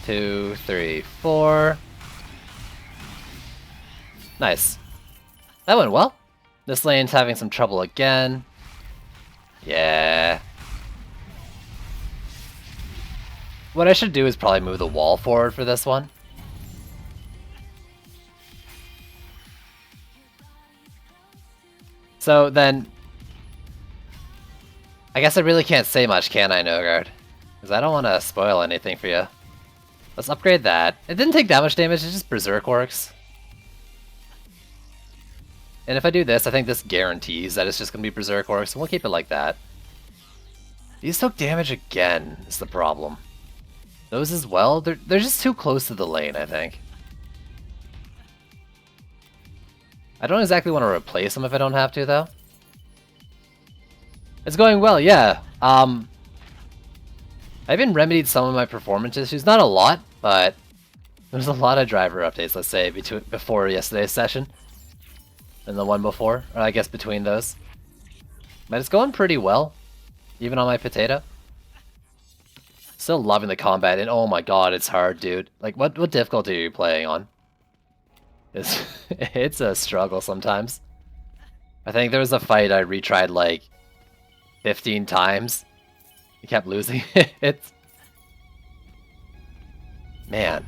Two, three, four. Nice. That went well. This lane's having some trouble again. Yeah. What I should do is probably move the wall forward for this one. So then, I guess I really can't say much, can I, Nogard? Because I don't want to spoil anything for you. Let's upgrade that. It didn't take that much damage, it's just Berserk Works. And if I do this, I think this guarantees that it's just going to be Berserk Works, and we'll keep it like that. These took damage again, is the problem. Those as well, they're just too close to the lane, I think. I don't exactly want to replace them if I don't have to, though. It's going well, yeah. I even remedied some of my performance issues. Not a lot, but there's a lot of driver updates, let's say, before yesterday's session. And the one before, or I guess between those. But it's going pretty well, even on my potato. Still loving the combat, and oh my god, it's hard, dude. Like, what difficulty are you playing on? It's a struggle sometimes. I think there was a fight I retried like 15 times. I kept losing it. Man.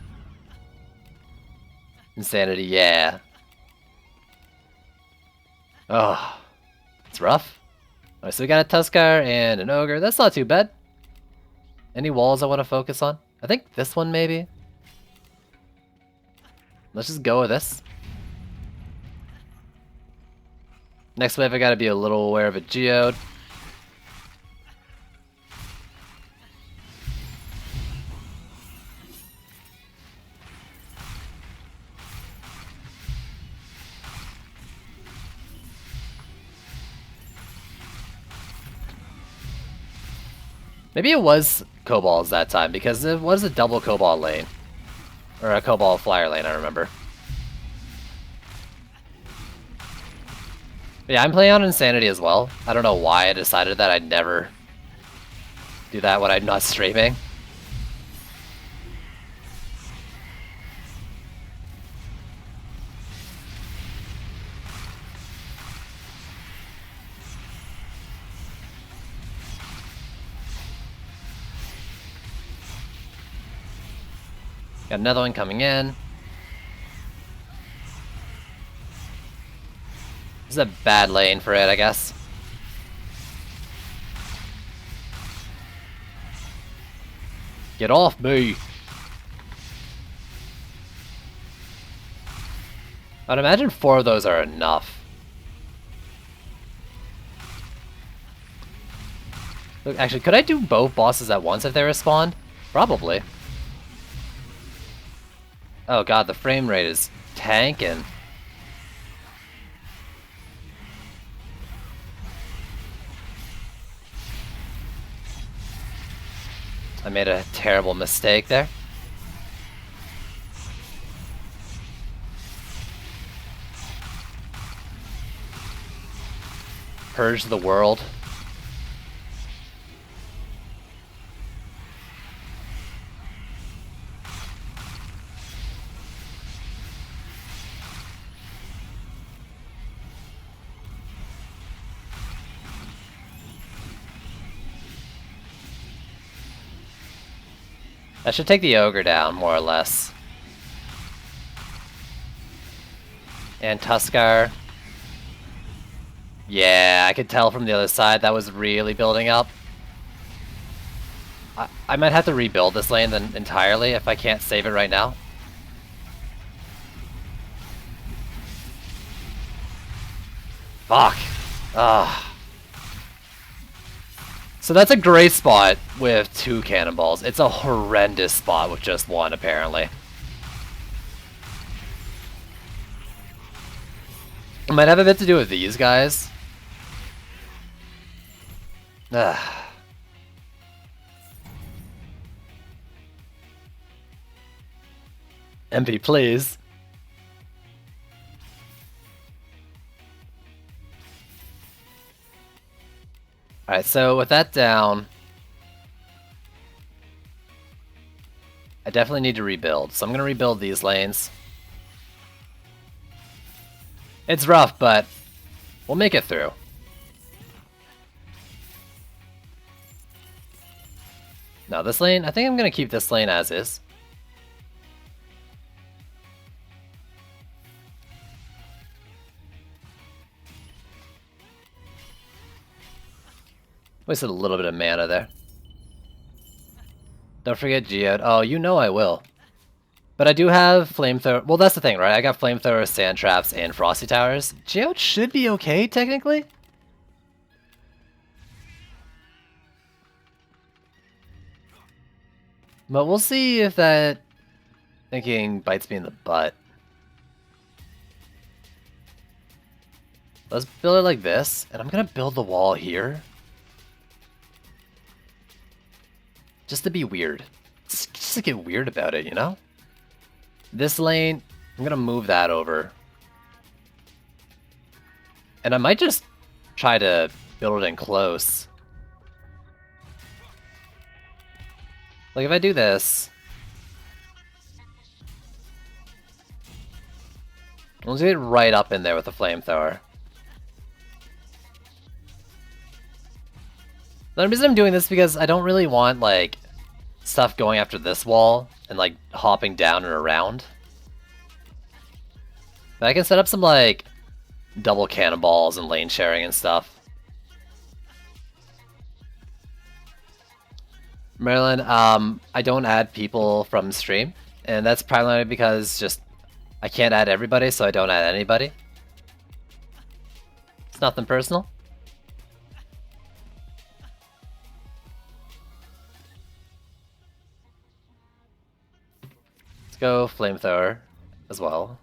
Insanity, yeah. Oh, it's rough. Alright, so we got a Tuskar and an Ogre. That's not too bad. Any walls I want to focus on? I think this one maybe. Let's just go with this. Next wave I gotta be a little aware of a Geode. Maybe it was Kobolds that time, because it was a double Cobalt lane. Or a Cobalt Flyer lane, I remember. But yeah, I'm playing on Insanity as well. I don't know why I decided that I'd never do that when I'm not streaming. Got another one coming in. This is a bad lane for it, I guess. Get off me! I'd imagine 4 of those are enough. Look, actually, could I do both bosses at once if they respawn? Probably. Oh god, the frame rate is tanking. I made a terrible mistake there. Purge the world. I should take the ogre down, more or less. And Tuskar. Yeah, I could tell from the other side that was really building up. I might have to rebuild this lane then entirely if I can't save it right now. Fuck. Ah. So that's a great spot with 2 cannonballs. It's a horrendous spot with just 1, apparently. It might have a bit to do with these guys. Ugh. MP, please. Alright, so with that down, I definitely need to rebuild. So I'm going to rebuild these lanes. It's rough, but we'll make it through. Now this lane, I think I'm going to keep this lane as is. Wasted a little bit of mana there. Don't forget Geode. Oh, you know I will. But I do have Flamethrower. Well, that's the thing, right? I got Flamethrower, Sand Traps, and Frosty Towers. Geode should be okay, technically. But we'll see if that thinking bites me in the butt. Let's build it like this, and I'm gonna build the wall here. Just to be weird. Just to get weird about it, you know? This lane, I'm gonna move that over. And I might just try to build it in close. Like if I do this, let's get right up in there with the flamethrower. The reason I'm doing this is because I don't really want like stuff going after this wall and like hopping down and around. But I can set up some like double cannonballs and lane sharing and stuff. Marilyn, I don't add people from stream, and that's primarily because just I can't add everybody, so I don't add anybody. It's nothing personal. Let's go flamethrower as well.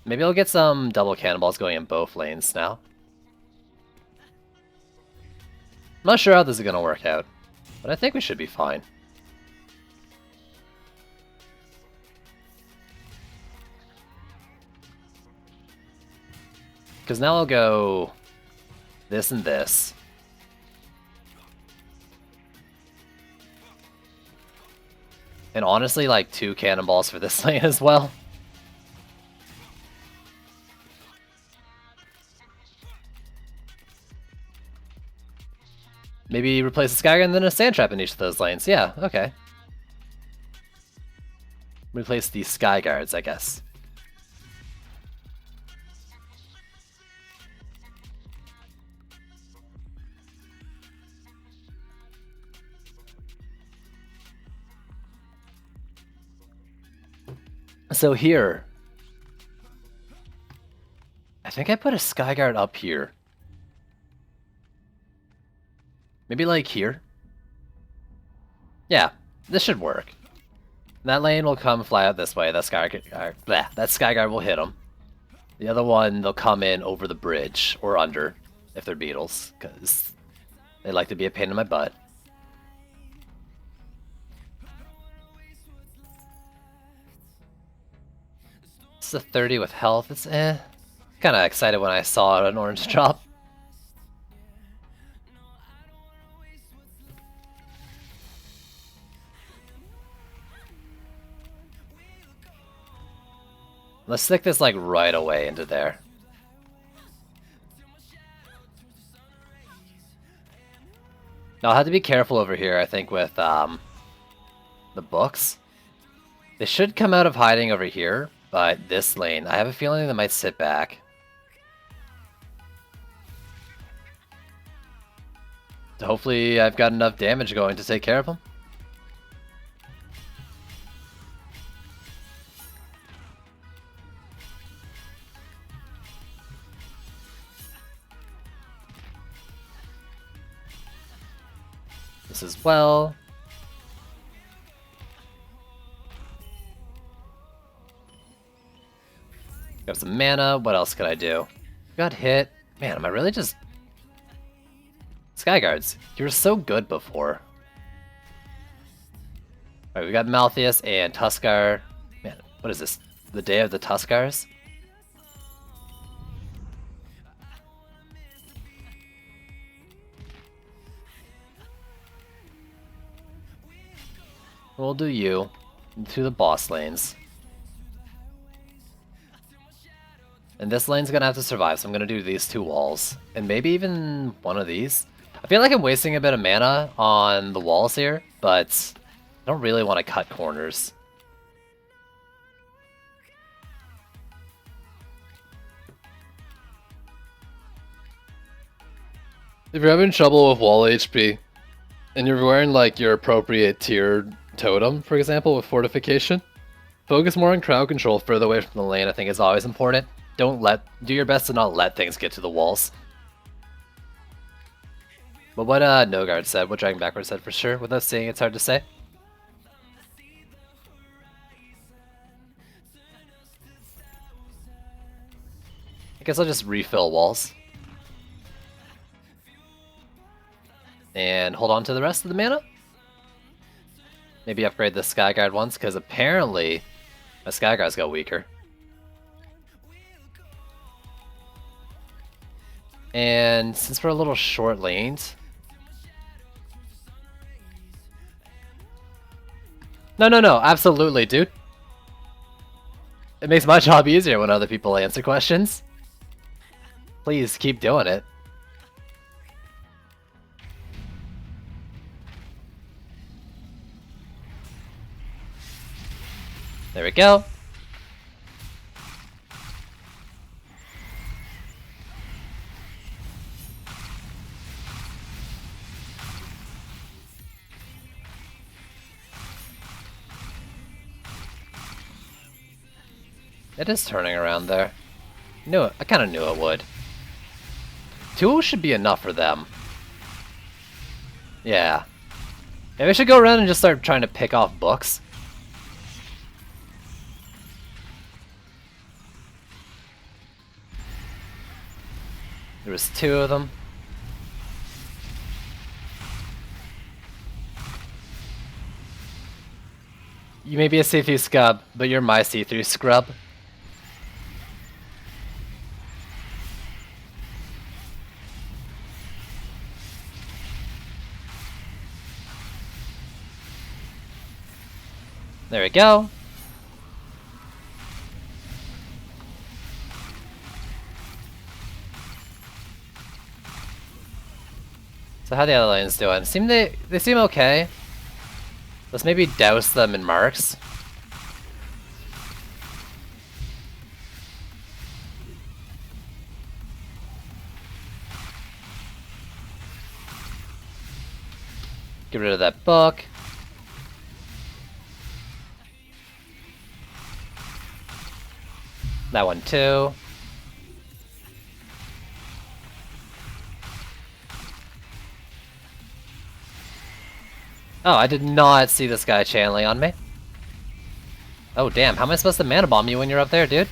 Maybe I'll get some double cannonballs going in both lanes now. I'm not sure how this is going to work out, but I think we should be fine. Because now I'll go this and this. And honestly, like 2 cannonballs for this lane as well. Maybe replace a Skygger and then a Sand Trap in each of those lanes. Yeah, okay. Replace the Sky Guards, I guess. So here, I think I put a Sky Guard up here. Maybe like here? Yeah, this should work. That lane will come fly out this way. That Sky Guard will hit them. The other one, they'll come in over the bridge or under if they're beetles, because they like to be a pain in my butt. This is a 30 with health. It's eh. Kind of excited when I saw an orange drop. Let's stick this like right away into there. Now I'll have to be careful over here, I think, with the books. They should come out of hiding over here, but this lane, I have a feeling they might sit back. So hopefully I've got enough damage going to take care of them. This as well. Got some mana. What else could I do? Got hit. Man, am I really just... Sky Guards, you were so good before. Alright, we got Malthius and Tuskar. Man, what is this? The Day of the Tuskars? We'll do you into the boss lanes. And this lane's gonna have to survive, so I'm gonna do these two walls. And maybe even one of these. I feel like I'm wasting a bit of mana on the walls here, but I don't really want to cut corners. If you're having trouble with wall HP, and you're wearing like your appropriate tiered totem, for example, with fortification, focus more on crowd control further away from the lane. I think is always important. Do your best to not let things get to the walls. But what Nogard said, what Dragon Backward said for sure, without seeing it's hard to say. I guess I'll just refill walls. And hold on to the rest of the mana. Maybe upgrade the Skyguard once, because apparently my Skyguards got weaker. And since we're a little short laned, no, absolutely, dude. It makes my job easier when other people answer questions. Please keep doing it. There we go. It is turning around there. I kind of knew it would. 2 should be enough for them. Yeah. Maybe I should go around and just start trying to pick off books. There was 2 of them. You may be a see-through scrub, but you're my see-through scrub. There we go. So how the other lanes doing? They seem okay. Let's maybe douse them in marks. Get rid of that book. That one too. Oh, I did not see this guy channeling on me. Oh damn, how am I supposed to mana bomb you when you're up there, dude?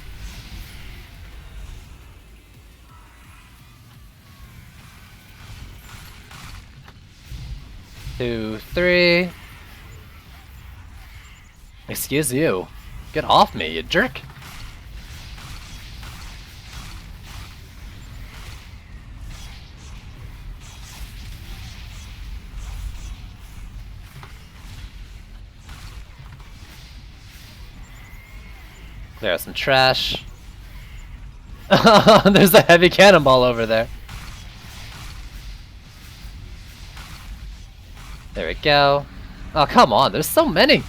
Two, three. Excuse you. Get off me, you jerk. Clear out some trash. There's a heavy cannonball over there. There we go. Oh, come on, there's so many.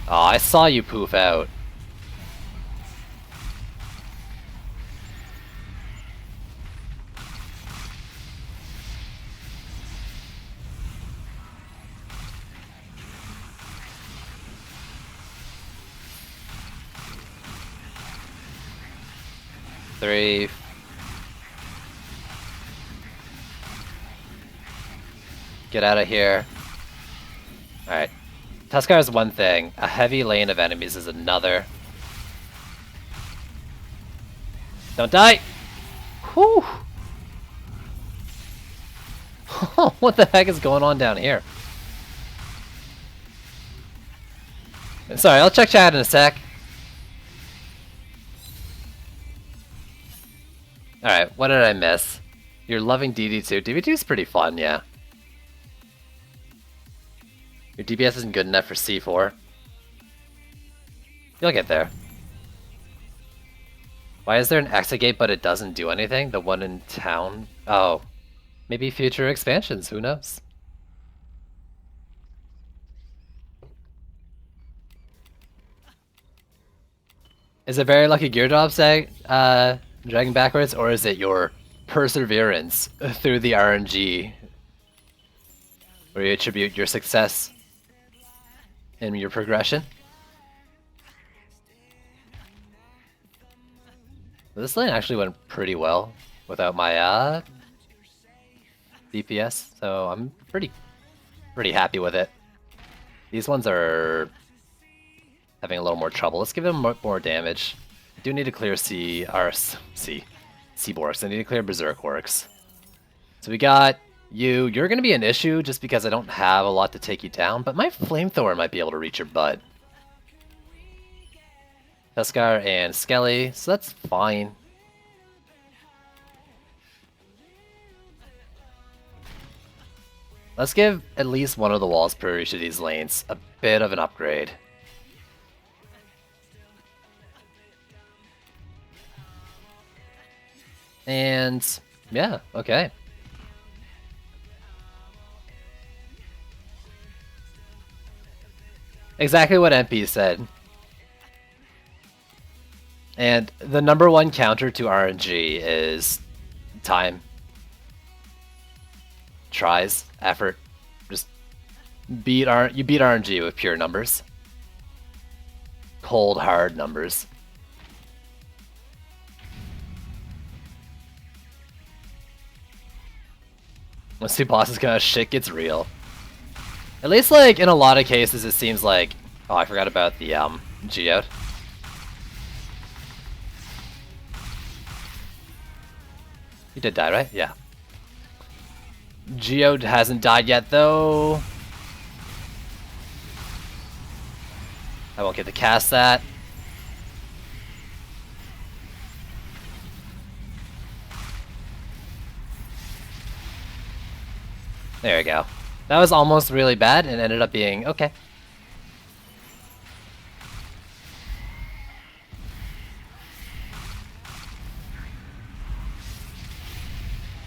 Oh, I saw you poof out. Three. Get out of here. Alright. Tuskar is one thing. A heavy lane of enemies is another. Don't die! Whew! What the heck is going on down here? Sorry, I'll check chat in a sec. Alright, what did I miss? You're loving DD2. DD2 is pretty fun, yeah. Your DPS isn't good enough for C4. You'll get there. Why is there an Exegate but it doesn't do anything? The one in town? Oh. Maybe future expansions, who knows? Is it very lucky gear drops, dragging backwards, or is it your perseverance through the RNG where you attribute your success in your progression? This lane actually went pretty well without my DPS, so I'm pretty happy with it. These ones are having a little more trouble. Let's give them more damage. I do need to clear Seaborgs. I need to clear Berserk Works. So we got you. You're going to be an issue just because I don't have a lot to take you down, but my Flamethrower might be able to reach your butt. Tuskar and Skelly, so that's fine. Let's give at least one of the walls per each of these lanes a bit of an upgrade. And yeah, okay. Exactly what MP said. And the #1 counter to RNG is time. Tries, effort. Just you beat RNG with pure numbers. Cold, hard numbers. Once two bosses kind of shit gets real. At least, like, in a lot of cases, it seems like... Oh, I forgot about the, Geode. You did die, right? Yeah. Geode hasn't died yet, though. I won't get to cast that. There we go. That was almost really bad and ended up being okay.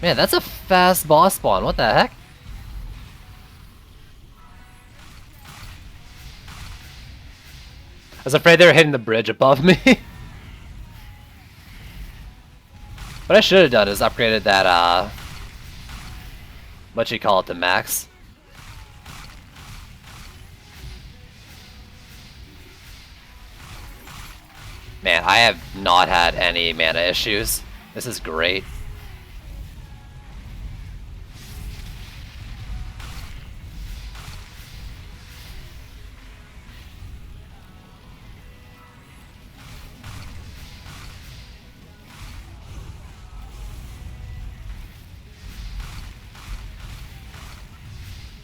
Man, that's a fast boss spawn. What the heck? I was afraid they were hitting the bridge above me. What I should have done is upgraded that, what you call it, to max. Man, I have not had any mana issues. This is great.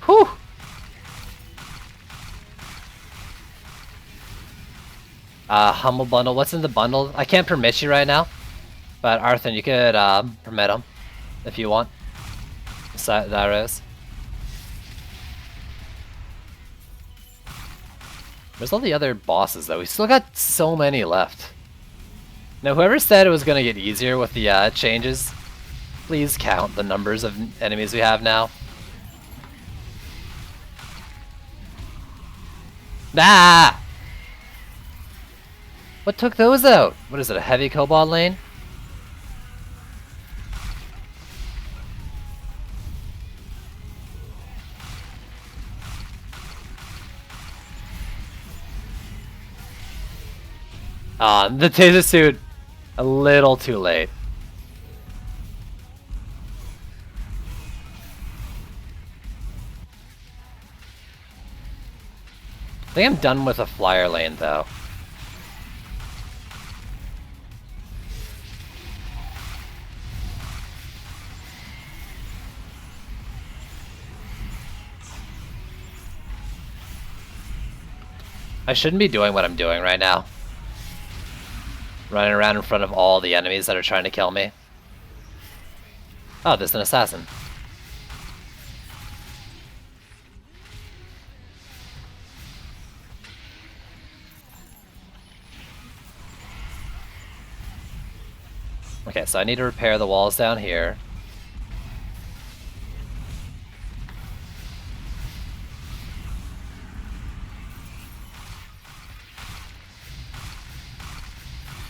Whew! Humble bundle. What's in the bundle? I can't permit you right now, but Arthur, you could permit him if you want. Cyrus. Where's all the other bosses though? We still got so many left. Now, whoever said it was gonna get easier with the changes, please count the numbers of enemies we have now. Ah! What took those out? What is it, a heavy Cobalt lane? The taser suit, a little too late. I think I'm done with a flyer lane though. I shouldn't be doing what I'm doing right now. Running around in front of all the enemies that are trying to kill me. Oh, there's an assassin. Okay, so I need to repair the walls down here.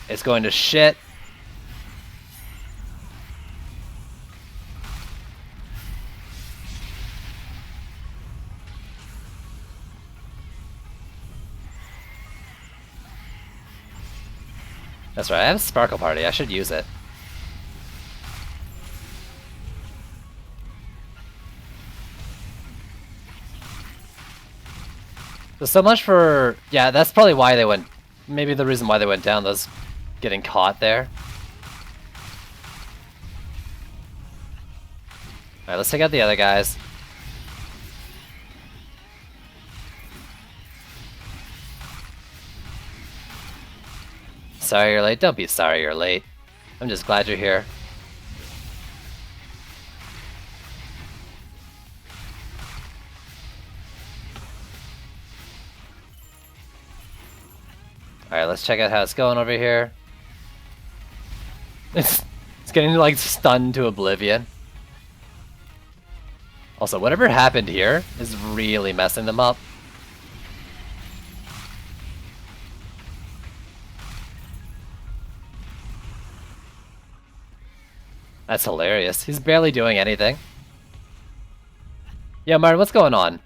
It's going to shit. That's right, I have a Sparkle Party, I should use it. So much for... yeah, that's probably why they went... maybe the reason why they went down, those getting caught there. Alright, let's take out the other guys. Sorry you're late? Don't be sorry you're late. I'm just glad you're here. Alright, let's check out how it's going over here. It's getting like stunned to oblivion. Also, whatever happened here is really messing them up. That's hilarious. He's barely doing anything. Yeah, Martin, what's going on?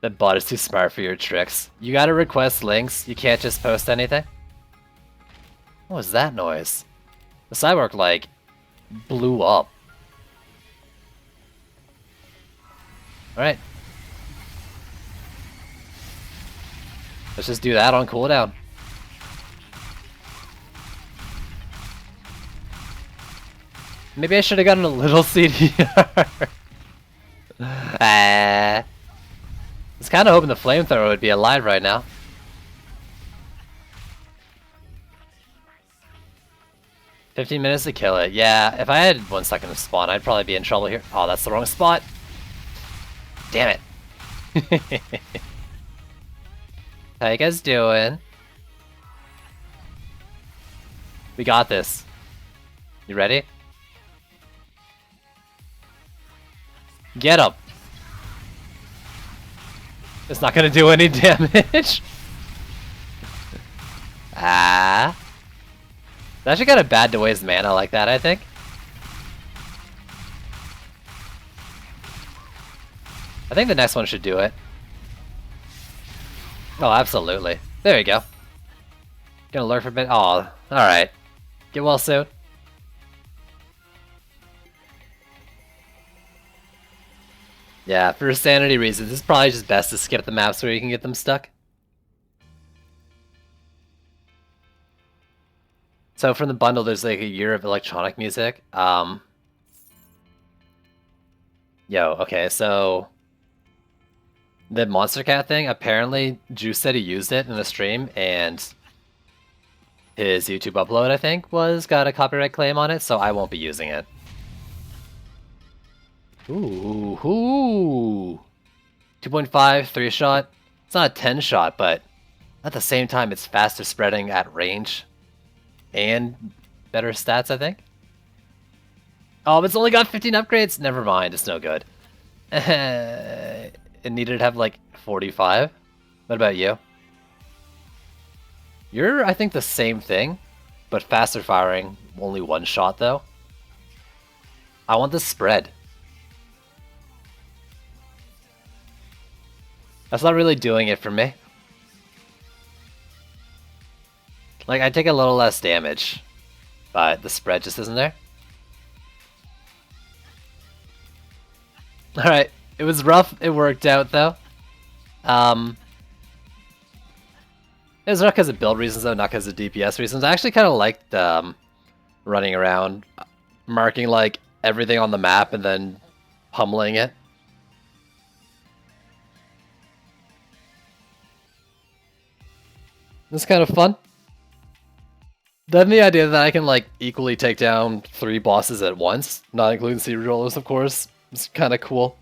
That bot is too smart for your tricks. You gotta request links, you can't just post anything. What was that noise? The Cyborg, like, blew up. Alright. Let's just do that on cooldown. Maybe I should have gotten a little CDR. I was kind of hoping the flamethrower would be alive right now. $15 minutes to kill it. Yeah, if I had 1 second to spawn, I'd probably be in trouble here. Oh, that's the wrong spot. Damn it. How you guys doing? We got this. You ready? Get up. It's not gonna do any damage. Ah. It's actually kind of bad to waste mana like that, I think. I think the next one should do it. Oh, absolutely. There you go. Gonna lurk for a bit. Oh, alright. Get well soon. Yeah, for sanity reasons, it's probably just best to skip the maps where you can get them stuck. So from the bundle, there's like a year of electronic music. Okay, so the Monster Cat thing, apparently Juice said he used it in the stream, and his YouTube upload, I think, got a copyright claim on it, so I won't be using it. Ooh. 2.5, 3-shot. It's not a 10-shot, but at the same time, it's faster spreading at range. And better stats, I think. Oh, it's only got 15 upgrades? Never mind, it's no good. It needed to have like 45. What about you? You're, I think, the same thing, but faster firing. Only 1 shot, though. I want the spread. That's not really doing it for me. Like, I take a little less damage, but the spread just isn't there. Alright, it was rough, it worked out though. It was not because of build reasons though, not because of DPS reasons. I actually kind of liked running around, marking like everything on the map and then pummeling it. It's kind of fun. Then the idea that I can like equally take down 3 bosses at once, not including sea rollers of course, is kind of cool.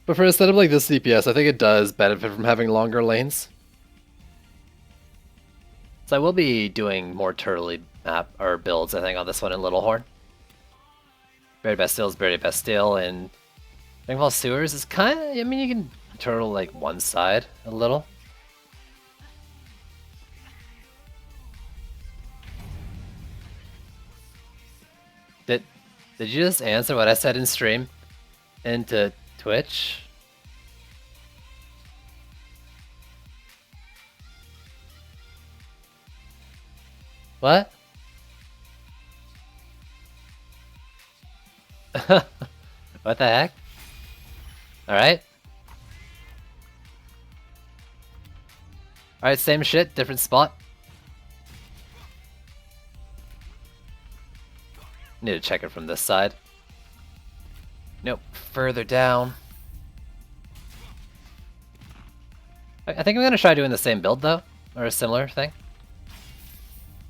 But for a setup like this DPS, I think it does benefit from having longer lanes. So I will be doing more turtley map or builds, I think, on this one in Littlehorn. Buried Bastille is Buried Bastille, and Ringfall Sewers is kind of, I mean, you can turtle like one side a little. Did you just answer what I said in stream into Twitch? What? What the heck? Alright. Alright, same shit, different spot. Need to check it from this side. Nope, further down. I think I'm gonna try doing the same build though, or a similar thing.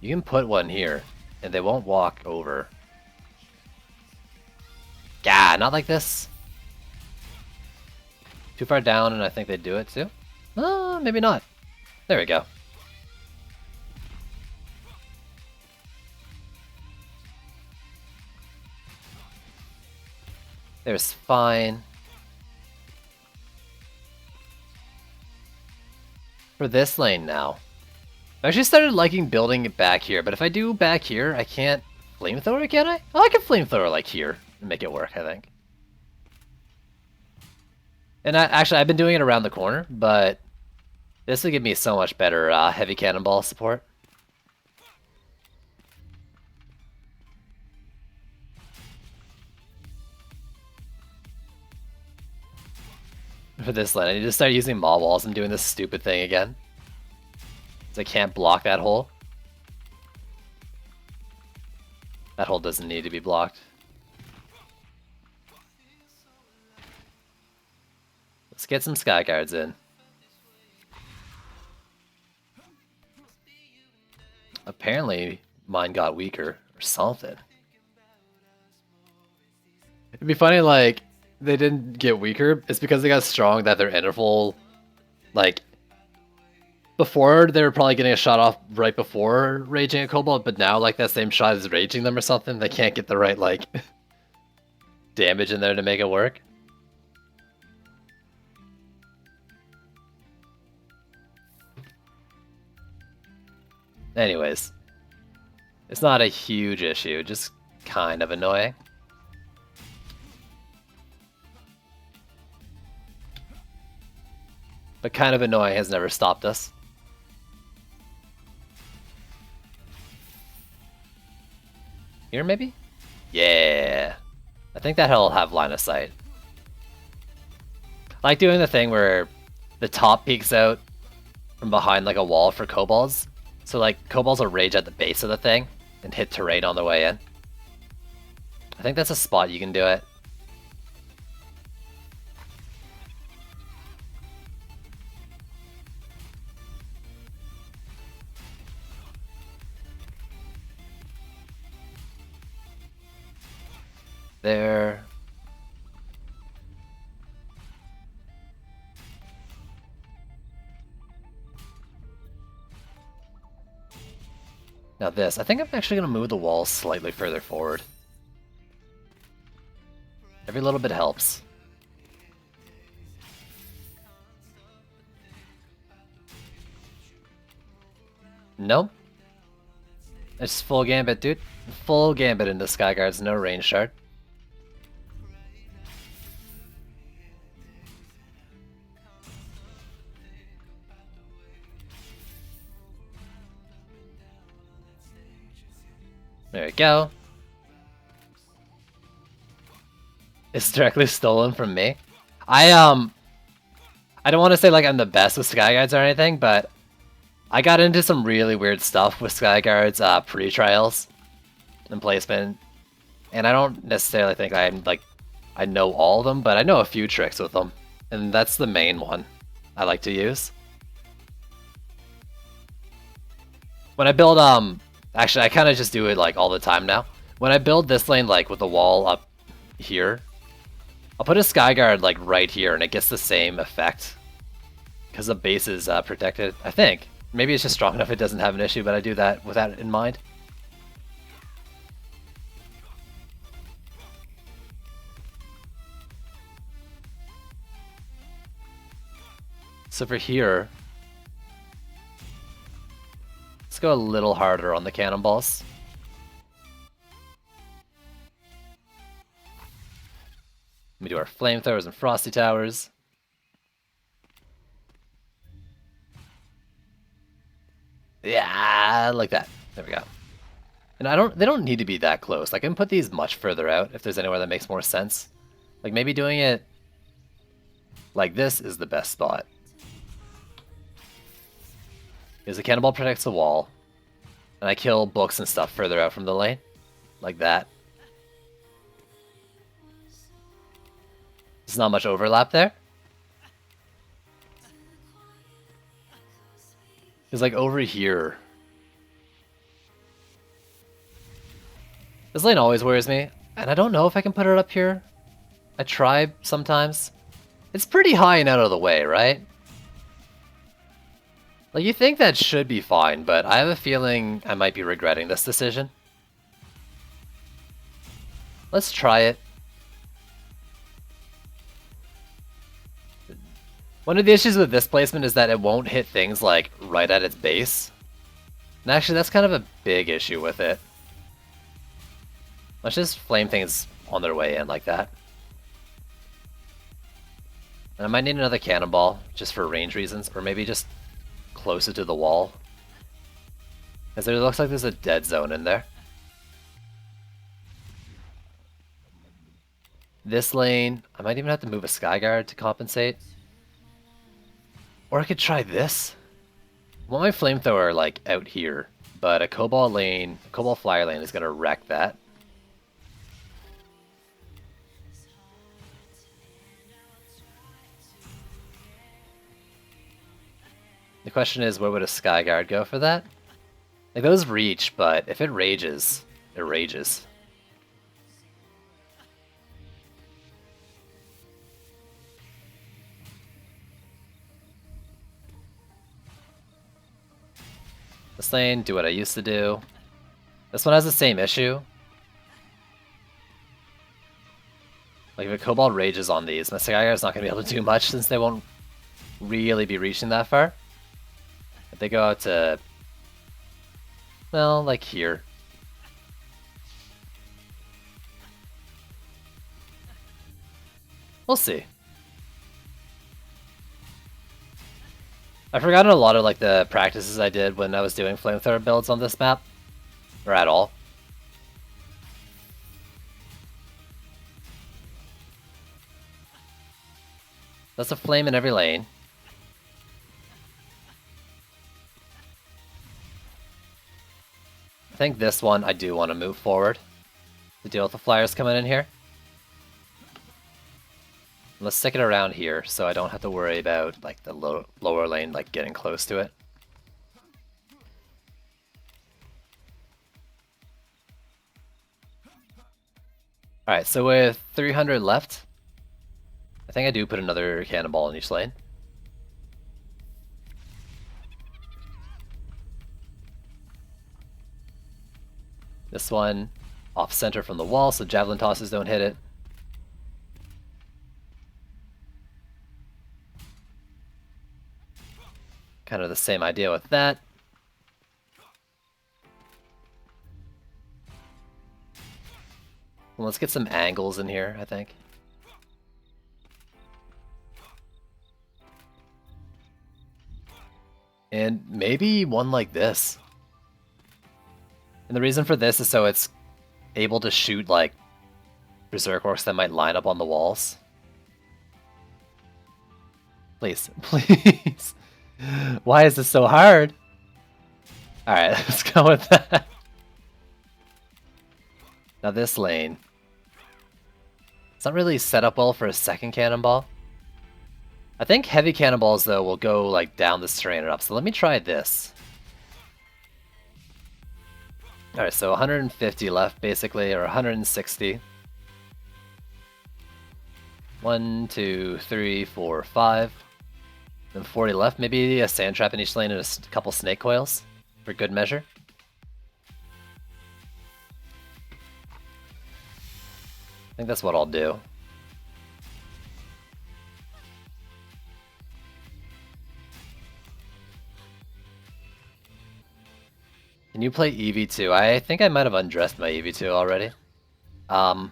You can put one here, and they won't walk over. Gah, not like this. Too far down, and I think they do it too. Maybe not. There we go. There's fine. For this lane now. I actually started liking building it back here, but if I do back here, I can't flamethrower, can I? Oh, I can flamethrower like here and make it work, I think. And actually, I've been doing it around the corner, but this will give me so much better heavy cannonball support. For this lane, I need to start using mob walls and doing this stupid thing again. So I can't block that hole. That hole doesn't need to be blocked. Let's get some sky guards in. Apparently, mine got weaker or something. It'd be funny, like, they didn't get weaker. It's because they got strong that their interval, like, before they were probably getting a shot off right before raging a Cobalt, but now, like, that same shot is raging them or something. They can't get the right, like, damage in there to make it work. Anyways. It's not a huge issue, just kind of annoying. But kind of annoying has never stopped us. Here, maybe? Yeah. I think that'll have line of sight. I like doing the thing where the top peeks out from behind like a wall for kobolds. So like kobolds will rage at the base of the thing and hit terrain on the way in. I think that's a spot you can do it. There. Now this, I think I'm actually going to move the wall slightly further forward. Every little bit helps. Nope. It's full gambit, dude. Full gambit into Skyguards, no range shard. There we go. It's directly stolen from me. I don't want to say like I'm the best with Skyguards or anything, but I got into some really weird stuff with Skyguards pre-trials and placement, and I don't necessarily think I know all of them, but I know a few tricks with them, and that's the main one I like to use. When I build actually I kind of just do it like all the time now. When I build this lane like with the wall up here, I'll put a Skyguard like right here and it gets the same effect because the base is protected, I think. Maybe it's just strong enough it doesn't have an issue, but I do that with that in mind. So for here, let's go a little harder on the cannonballs. Let me do our flamethrowers and frosty towers. Yeah, like that. There we go. And they don't need to be that close. I can put these much further out if there's anywhere that makes more sense. Like maybe doing it like this is the best spot. Because the cannonball protects the wall, and I kill books and stuff further out from the lane, like that. There's not much overlap there. Because like over here, this lane always worries me, and I don't know if I can put it up here. I try sometimes. It's pretty high and out of the way, right? Like, you think that should be fine, but I have a feeling I might be regretting this decision. Let's try it. One of the issues with this placement is that it won't hit things, like, right at its base. And actually, that's kind of a big issue with it. Let's just flame things on their way in like that. And I might need another cannonball, just for range reasons, or maybe just closer to the wall. Because there looks like there's a dead zone in there. This lane, I might even have to move a Skyguard to compensate. Or I could try this. I want my flamethrower like out here, but a Cobalt lane, a Cobalt Flyer lane is gonna wreck that. The question is, where would a Skyguard go for that? Like, those reach, but if it rages, it rages. This lane, do what I used to do. This one has the same issue. Like, if a Cobalt rages on these, my Skyguard's not going to be able to do much since they won't really be reaching that far. If they go out to Well, like here. We'll see. I've forgotten a lot of like the practices I did when I was doing flamethrower builds on this map. Or at all. That's a flame in every lane. I think this one I do want to move forward to deal with the flyers coming in here. Let's stick it around here so I don't have to worry about like the lower lane like getting close to it. Alright, so with 300 left, I think I do put another cannonball in each lane. This one off center from the wall so javelin tosses don't hit it. Kind of the same idea with that. Well, let's get some angles in here, I think. And maybe one like this. And the reason for this is so it's able to shoot like berserk orcs that might line up on the walls. Please, please. Why is this so hard? Alright, let's go with that. Now this lane. It's not really set up well for a second cannonball. I think heavy cannonballs though will go like down this terrain and up. So let me try this. Alright, so 150 left basically, or 160. 1, 2, 3, 4, 5. Then 40 left. Maybe a sand trap in each lane and a couple snake coils for good measure. I think that's what I'll do. Can you play EV2? I think I might have undressed my EV2 already. I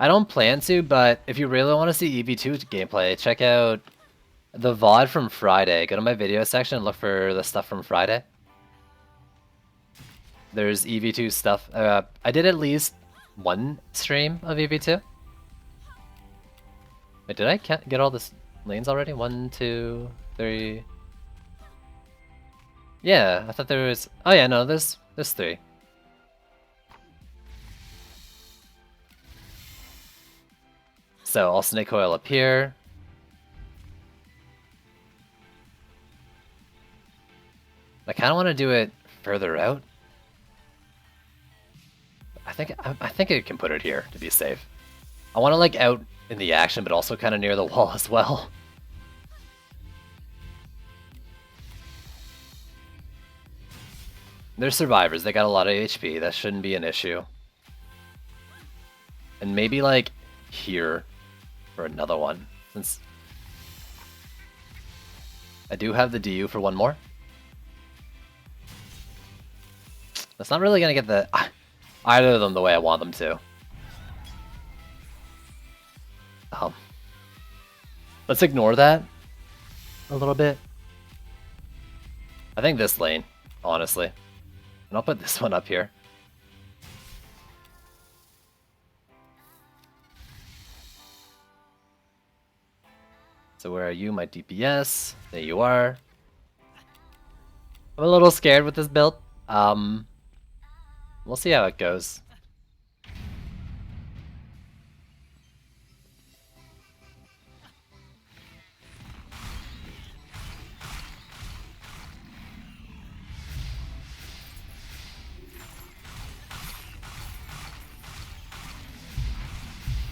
don't plan to, but if you really want to see EV2 gameplay, check out the VOD from Friday. Go to my video section and look for the stuff from Friday. There's EV2 stuff. I did at least one stream of EV2. Wait, did I get all the lanes already? 1, 2, 3... Yeah, I thought there was... Oh yeah, no, there's 3. So I'll snake coil up here. I kind of want to do it further out. I think I can put it here to be safe. I want to like out in the action, but also kind of near the wall as well. They're survivors, they got a lot of HP, that shouldn't be an issue. And maybe like here for another one, since I do have the DU for one more. That's not really gonna get the either of them the way I want them to. Let's ignore that a little bit. I think this lane, honestly. And I'll put this one up here. So where are you, my DPS? There you are. I'm a little scared with this build. We'll see how it goes.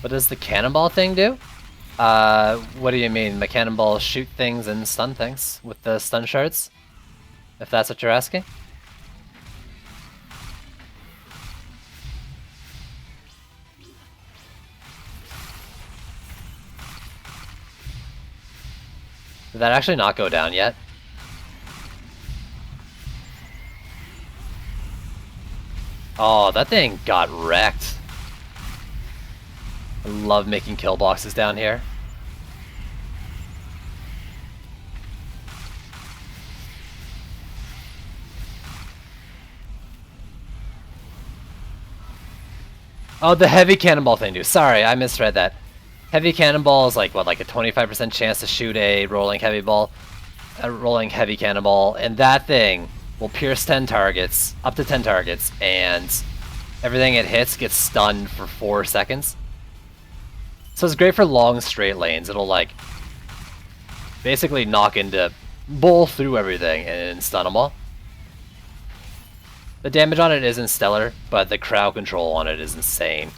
What does the cannonball thing do? What do you mean? My cannonballs shoot things and stun things with the stun shards? If that's what you're asking? Did that actually not go down yet? Oh, that thing got wrecked. I love making kill boxes down here. Oh, the heavy cannonball thing, dude. Sorry, I misread that. Heavy cannonball is like, what, like a 25% chance to shoot a rolling heavy ball? A rolling heavy cannonball, and that thing will pierce 10 targets, up to 10 targets, and everything it hits gets stunned for 4 seconds. So it's great for long straight lanes. It'll like basically bowl through everything and stun them all. The damage on it isn't stellar, but the crowd control on it is insane.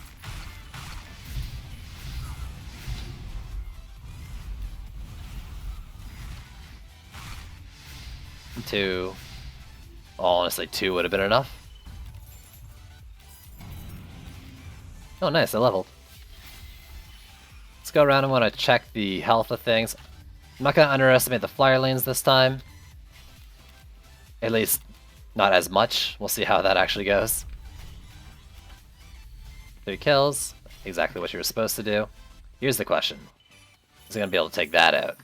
Two. Honestly, 2 would have been enough. Oh, nice, I leveled. Let's go around and want to check the health of things. I'm not going to underestimate the flyer lanes this time. At least, not as much. We'll see how that actually goes. 3 kills. Exactly what you were supposed to do. Here's the question. Is he going to be able to take that out?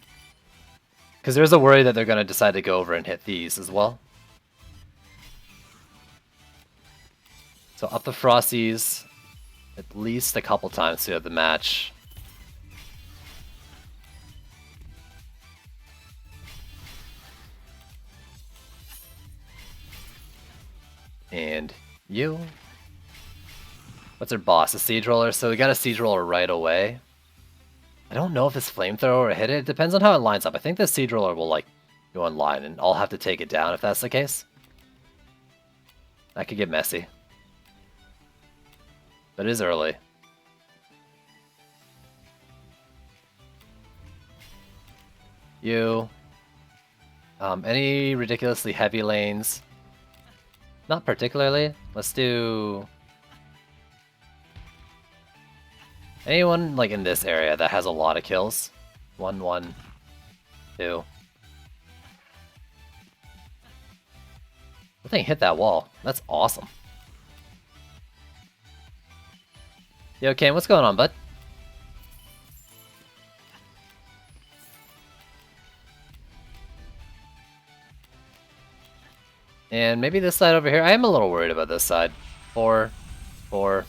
Because there's a worry that they're going to decide to go over and hit these as well. So up the Frosties at least a couple times throughout the match. And you. What's our boss? A siege roller? So we got a siege roller right away. I don't know if this flamethrower will hit it. It depends on how it lines up. I think the siege roller will like go in line and I'll have to take it down if that's the case. That could get messy. But it is early. You. Any ridiculously heavy lanes? Not particularly. Let's do... anyone like in this area that has a lot of kills? 1, 1, 2. The thing hit that wall. That's awesome. Yo, Kane, what's going on, bud? And maybe this side over here. I am a little worried about this side. 4, 4.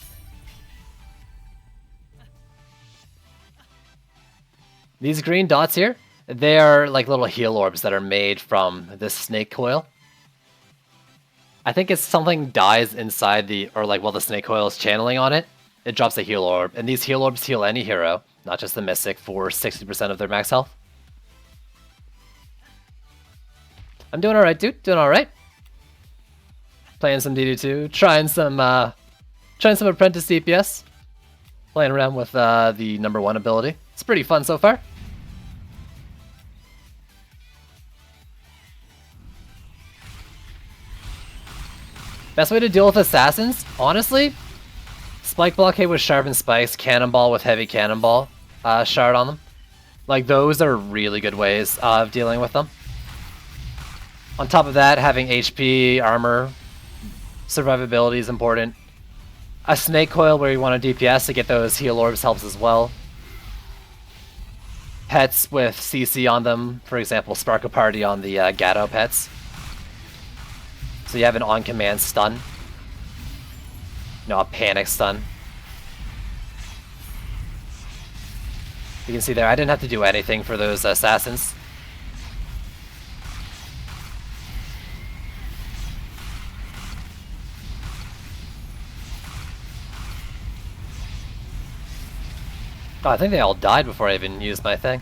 These green dots here, they are like little heal orbs that are made from this snake coil. I think it's something dies inside the, or like while the snake coil is channeling on it, it drops a heal orb. And these heal orbs heal any hero, not just the Mystic, for 60% of their max health. I'm doing alright, dude. Doing alright. Playing some DD2, trying some Apprentice DPS. Playing around with the #1 ability. It's pretty fun so far. Best way to deal with assassins? Honestly, Spike Blockade with sharpened spikes, Cannonball with heavy cannonball shard on them. Like, those are really good ways of dealing with them. On top of that, having HP, armor, survivability is important. A snake coil where you want a DPS to get those heal orbs helps as well. Pets with CC on them, for example, Spark a Party on the Gato pets. So you have an on-command stun. No, a panic stun. You can see there, I didn't have to do anything for those assassins. Oh, I think they all died before I even used my thing.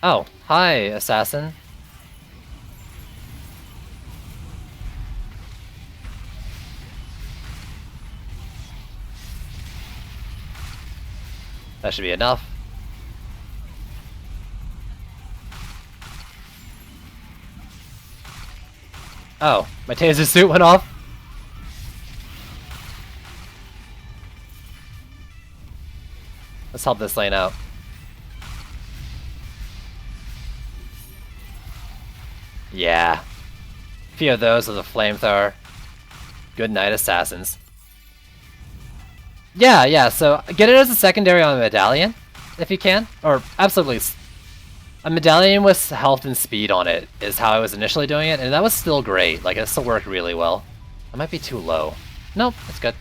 Oh, hi, assassin. That should be enough. Oh, my taser suit went off. Let's help this lane out. Yeah. A few of those with a flamethrower. Good night, assassins. Yeah, so get it as a secondary on a medallion, if you can. Or absolutely. A medallion with health and speed on it is how I was initially doing it, and that was still great. Like, it still worked really well. I might be too low. Nope, that's good.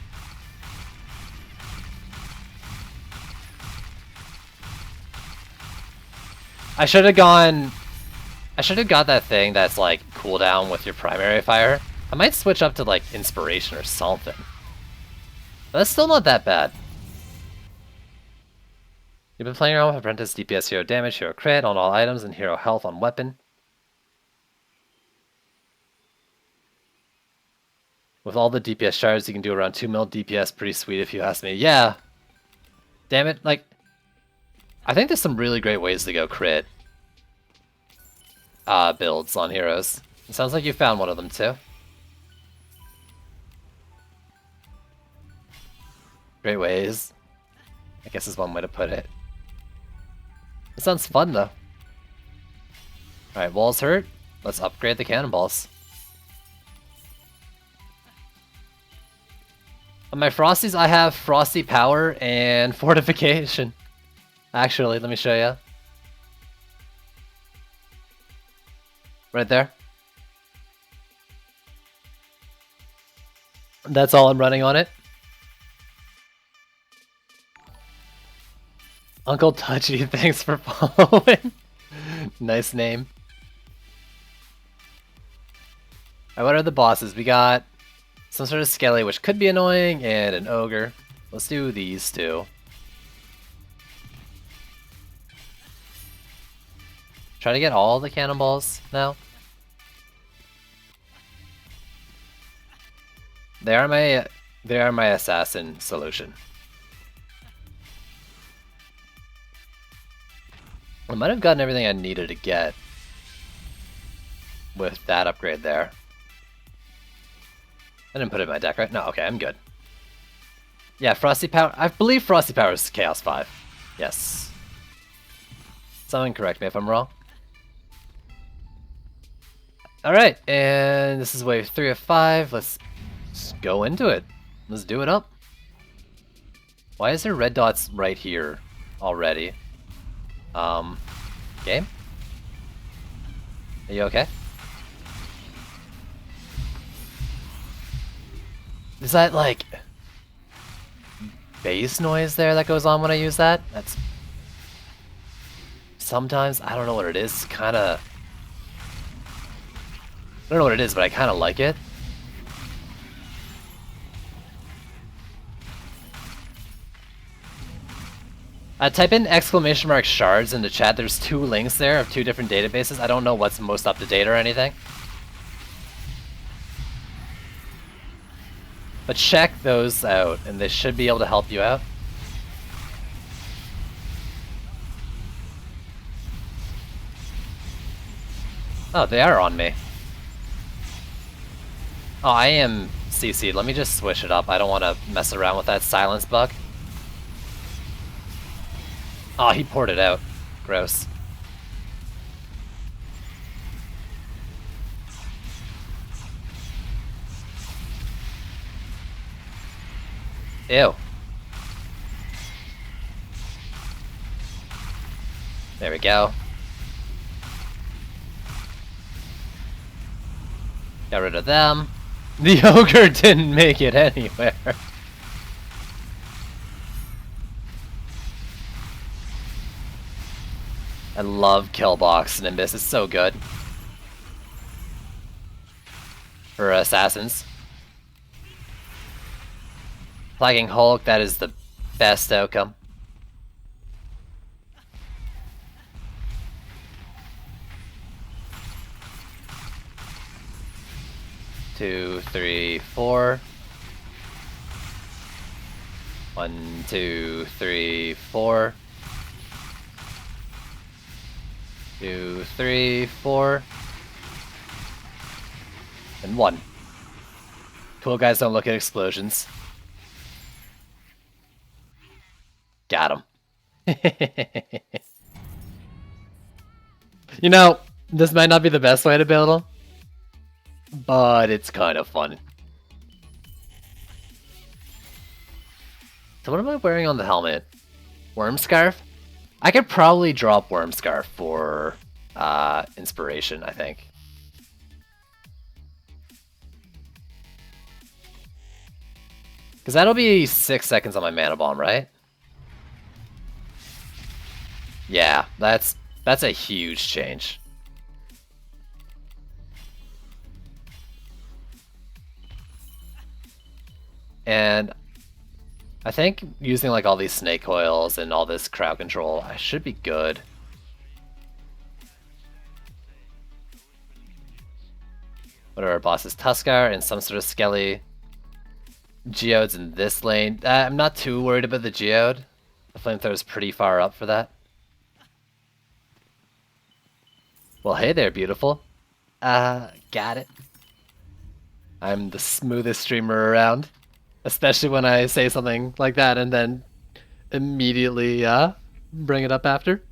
I should have got that thing that's like cooldown with your primary fire. I might switch up to like inspiration or something. But that's still not that bad. You've been playing around with Apprentice DPS hero damage, hero crit on all items, and hero health on weapon. With all the DPS shards, you can do around 2 mil DPS. Pretty sweet if you ask me. Yeah. Damn it, like... I think there's some really great ways to go crit builds on heroes. It sounds like you found one of them too. Great ways, I guess is one way to put it. It sounds fun though. Alright, walls hurt. Let's upgrade the cannonballs. On my Frosties, I have Frosty Power and Fortification. Actually, let me show you. Right there. That's all I'm running on it. Uncle Touchy, thanks for following. Nice name. Alright, what are the bosses? We got some sort of skelly, which could be annoying, and an ogre. Let's do these two. Try to get all the cannonballs now. They are my assassin solution. I might have gotten everything I needed to get with that upgrade there. I didn't put it in my deck, right? No, okay, I'm good. Yeah, Frosty Power. I believe Frosty Power is Chaos 5. Yes. Someone correct me if I'm wrong. Alright, and this is wave 3 of 5. Let's go into it. Let's do it up. Why is there red dots right here already? Game? Are you okay? Is that like bass noise there that goes on when I use that? That's sometimes, I don't know what it is, kinda, I don't know what it is, but I kinda like it. Type in ! shards into chat. There's 2 links there of 2 different databases. I don't know what's most up to date or anything. But check those out, and they should be able to help you out. Oh, they are on me. Oh, I am CC'd. Let me just switch it up. I don't want to mess around with that silence bug. Oh, he poured it out. Gross. Ew. There we go. Got rid of them. The ogre didn't make it anywhere. I love Killbox Nimbus, it's so good. For assassins. Flagging Hulk, that is the best outcome. Two, three, four. 1, 2, 3, 4. 2, 3, 4. And 1. Cool guys don't look at explosions. Got him. You know, this might not be the best way to build them, but it's kind of fun. So what am I wearing on the helmet? Worm Scarf? I could probably drop Worm Scarf for inspiration, I think. Because that'll be 6 seconds on my Mana Bomb, right? Yeah, that's a huge change. And I think using like all these snake coils and all this crowd control, I should be good. What are our bosses? Tuskar and some sort of Skelly. Geodes in this lane. I'm not too worried about the Geode. The Flamethrower's pretty far up for that. Well, hey there, beautiful. Got it. I'm the smoothest streamer around. Especially when I say something like that and then immediately bring it up after.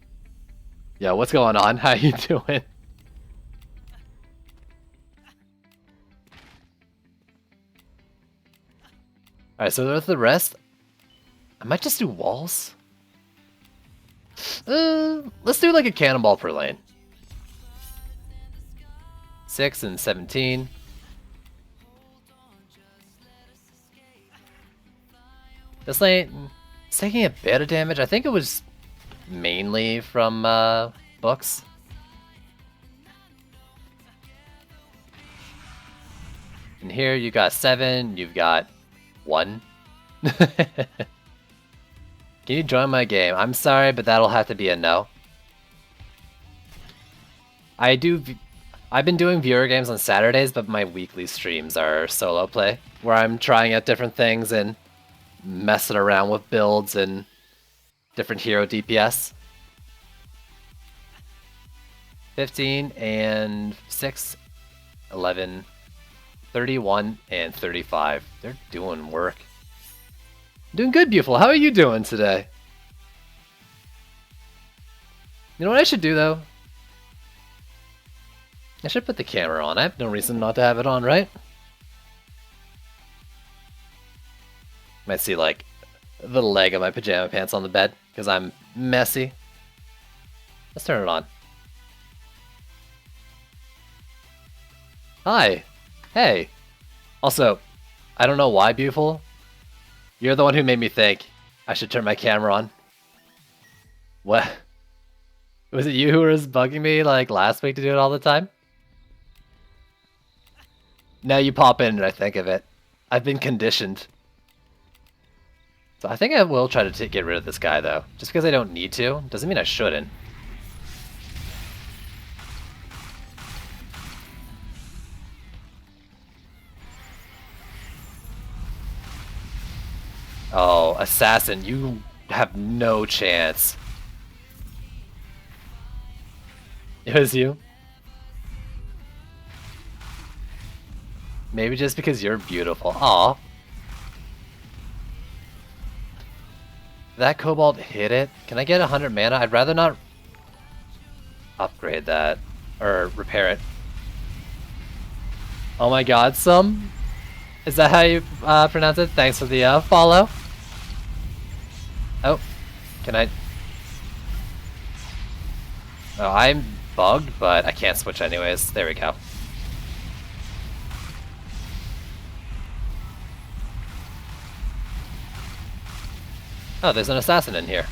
Yeah, what's going on? How you doing? Alright, so with the rest, I might just do walls. Let's do like a cannonball per lane. 6 and 17. This lane, it's taking a bit of damage. I think it was mainly from books. And here you got 7, you've got 1. Can you join my game? I'm sorry, but that'll have to be a no. I've been doing viewer games on Saturdays, but my weekly streams are solo play, where I'm trying out different things and messing around with builds and different hero DPS. 15 and 6, 11, 31 and 35. They're doing work. Doing good, beautiful. How are you doing today? You know what I should do though? I should put the camera on. I have no reason not to have it on, right? Might see like the leg of my pajama pants on the bed because I'm messy. Let's turn it on. Hi. Hey. Also, I don't know why, beautiful. You're the one who made me think I should turn my camera on. What? Was it you who was bugging me like last week to do it all the time? Now you pop in and I think of it. I've been conditioned. So I think I will try to get rid of this guy though. Just because I don't need to, doesn't mean I shouldn't. Oh, Assassin, you have no chance. It was you? Maybe just because you're beautiful. Aw. That Cobalt hit it. Can I get 100 mana? I'd rather not upgrade that. Or repair it. Oh my god, some? Is that how you pronounce it? Thanks for the follow. Oh. Can I... Oh, I'm bugged, but I can't switch anyways. There we go. Oh, there's an assassin in here.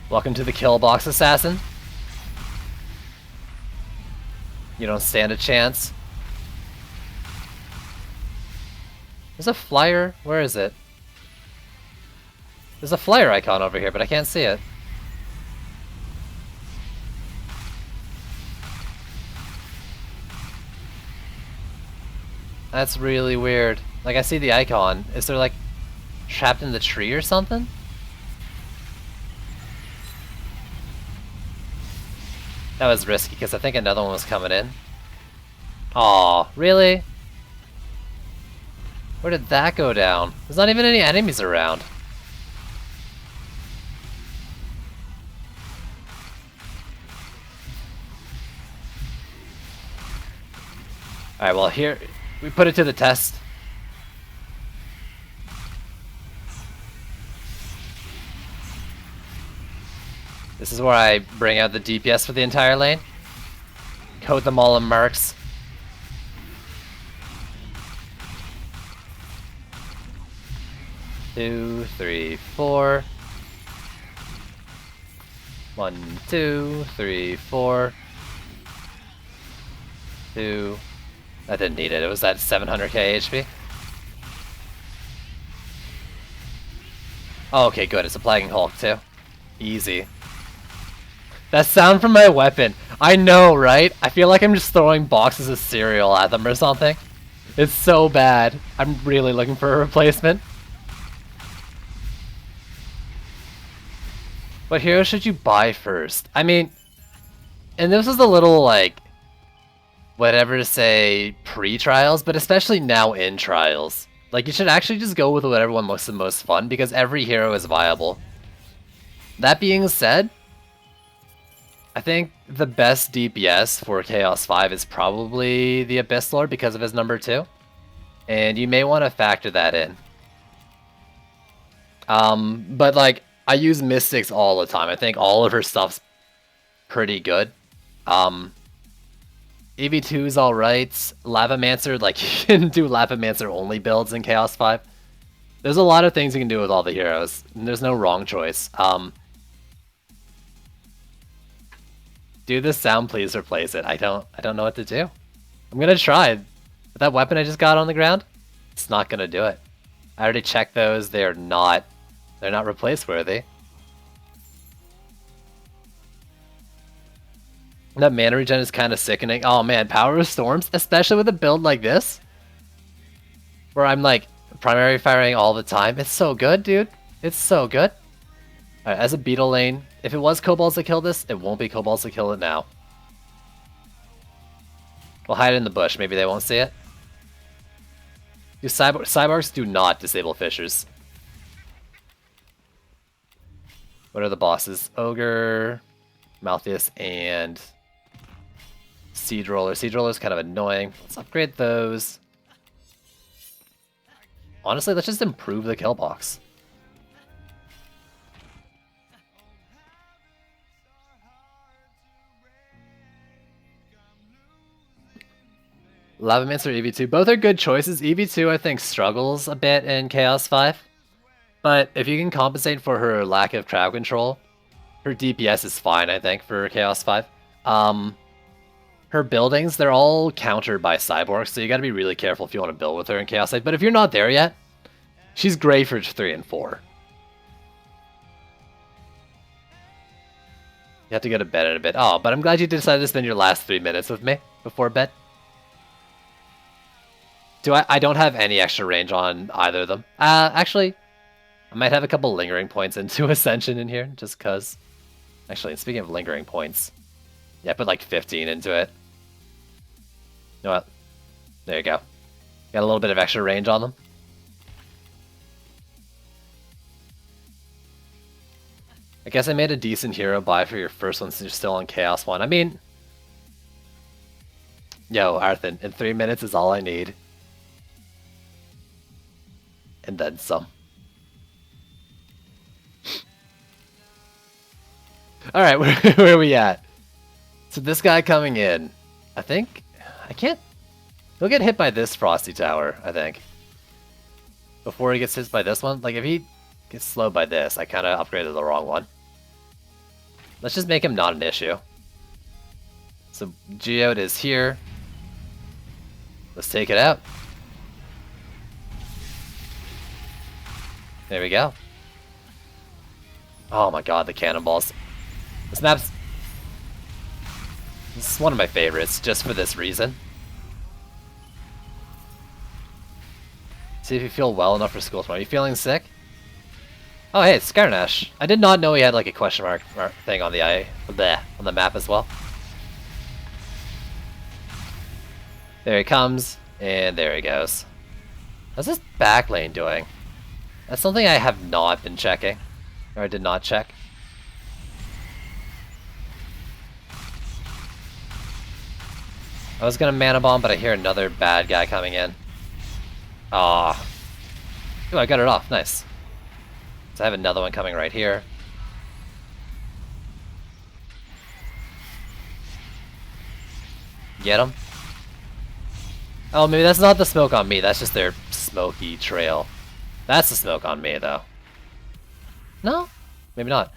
Welcome to the kill box, assassin. You don't stand a chance. There's a flyer. Where is it? There's a flyer icon over here, but I can't see it. That's really weird. Like, I see the icon. Is there, like, trapped in the tree or something? That was risky because I think another one was coming in. Aw, really? Where did that go down? There's not even any enemies around. Alright, well here, we put it to the test. This is where I bring out the DPS for the entire lane. Coat them all in marks. Two, three, four. 1, 2, 3, 4. 2. That didn't need it. It was that 700k HP. Oh, okay, good. It's a Plaguing Hulk too. Easy. That sound from my weapon. I know, right? I feel like I'm just throwing boxes of cereal at them or something. It's so bad. I'm really looking for a replacement. What hero should you buy first? I mean, and this is a little like, whatever to say pre-trials, but especially now in trials. Like, you should actually just go with whatever one looks the most fun, because every hero is viable. That being said, I think the best DPS for Chaos 5 is probably the Abyss Lord because of his number 2. And you may want to factor that in. But like, I use Mystics all the time. I think all of her stuff's pretty good. EV2 is alright. Lavamancer, like, you can do Lavamancer only builds in Chaos 5. There's a lot of things you can do with all the heroes. And there's no wrong choice. Do the sound, please replace it. I don't know what to do. I'm gonna try. But that weapon I just got on the ground, it's not gonna do it. I already checked those. They're not replace worthy. That mana regen is kind of sickening. Oh man, Power of Storms, especially with a build like this, where I'm like primary firing all the time. It's so good, dude. It's so good. Alright, as a beetle lane, if it was kobolds that killed this, it won't be kobolds that kill it now. We'll hide it in the bush. Maybe they won't see it. Cyborgs do not disable fissures. What are the bosses? Ogre, Malthus, and Siege Roller. Siege Roller is kind of annoying. Let's upgrade those. Honestly, let's just improve the kill box. Lavamancer, EV2. Both are good choices. EV2, I think, struggles a bit in Chaos 5. But if you can compensate for her lack of crowd control, her DPS is fine, I think, for Chaos 5. Her buildings, they're all countered by Cyborgs, so you gotta be really careful if you want to build with her in Chaos 5. But if you're not there yet, she's great for 3 and 4. You have to go to bed in a bit. Oh, but I'm glad you decided to spend your last 3 minutes with me before bed. I don't have any extra range on either of them. Actually, I might have a couple lingering points into Ascension in here, just cause. Actually, speaking of lingering points, yeah, I put like 15 into it. You know what? There you go. Got a little bit of extra range on them. I guess I made a decent hero buy for your first one since you're still on Chaos 1. I mean, yo, Arthur, in 3 minutes is all I need. And then some. Alright, where are we at? So this guy coming in, I think, he'll get hit by this Frosty Tower, I think. Before he gets hit by this one. Like, if he gets slowed by this, I kind of upgraded the wrong one. Let's just make him not an issue. So, Geode is here. Let's take it out. There we go. Oh my god, the cannonballs. This map's... This is one of my favorites, just for this reason. See if you feel well enough for school tomorrow. Are you feeling sick? Oh hey, it's Skarnash. I did not know he had like a question mark thing on the on the map as well. There he comes, and there he goes. How's this back lane doing? That's something I have not been checking. Or I did not check. I was gonna mana bomb, but I hear another bad guy coming in. Ah. Ooh, I got it off. Nice. So I have another one coming right here. Get him. Oh, maybe that's not the smoke on me. That's just their smoky trail. That's the smoke on me, though. No? Maybe not.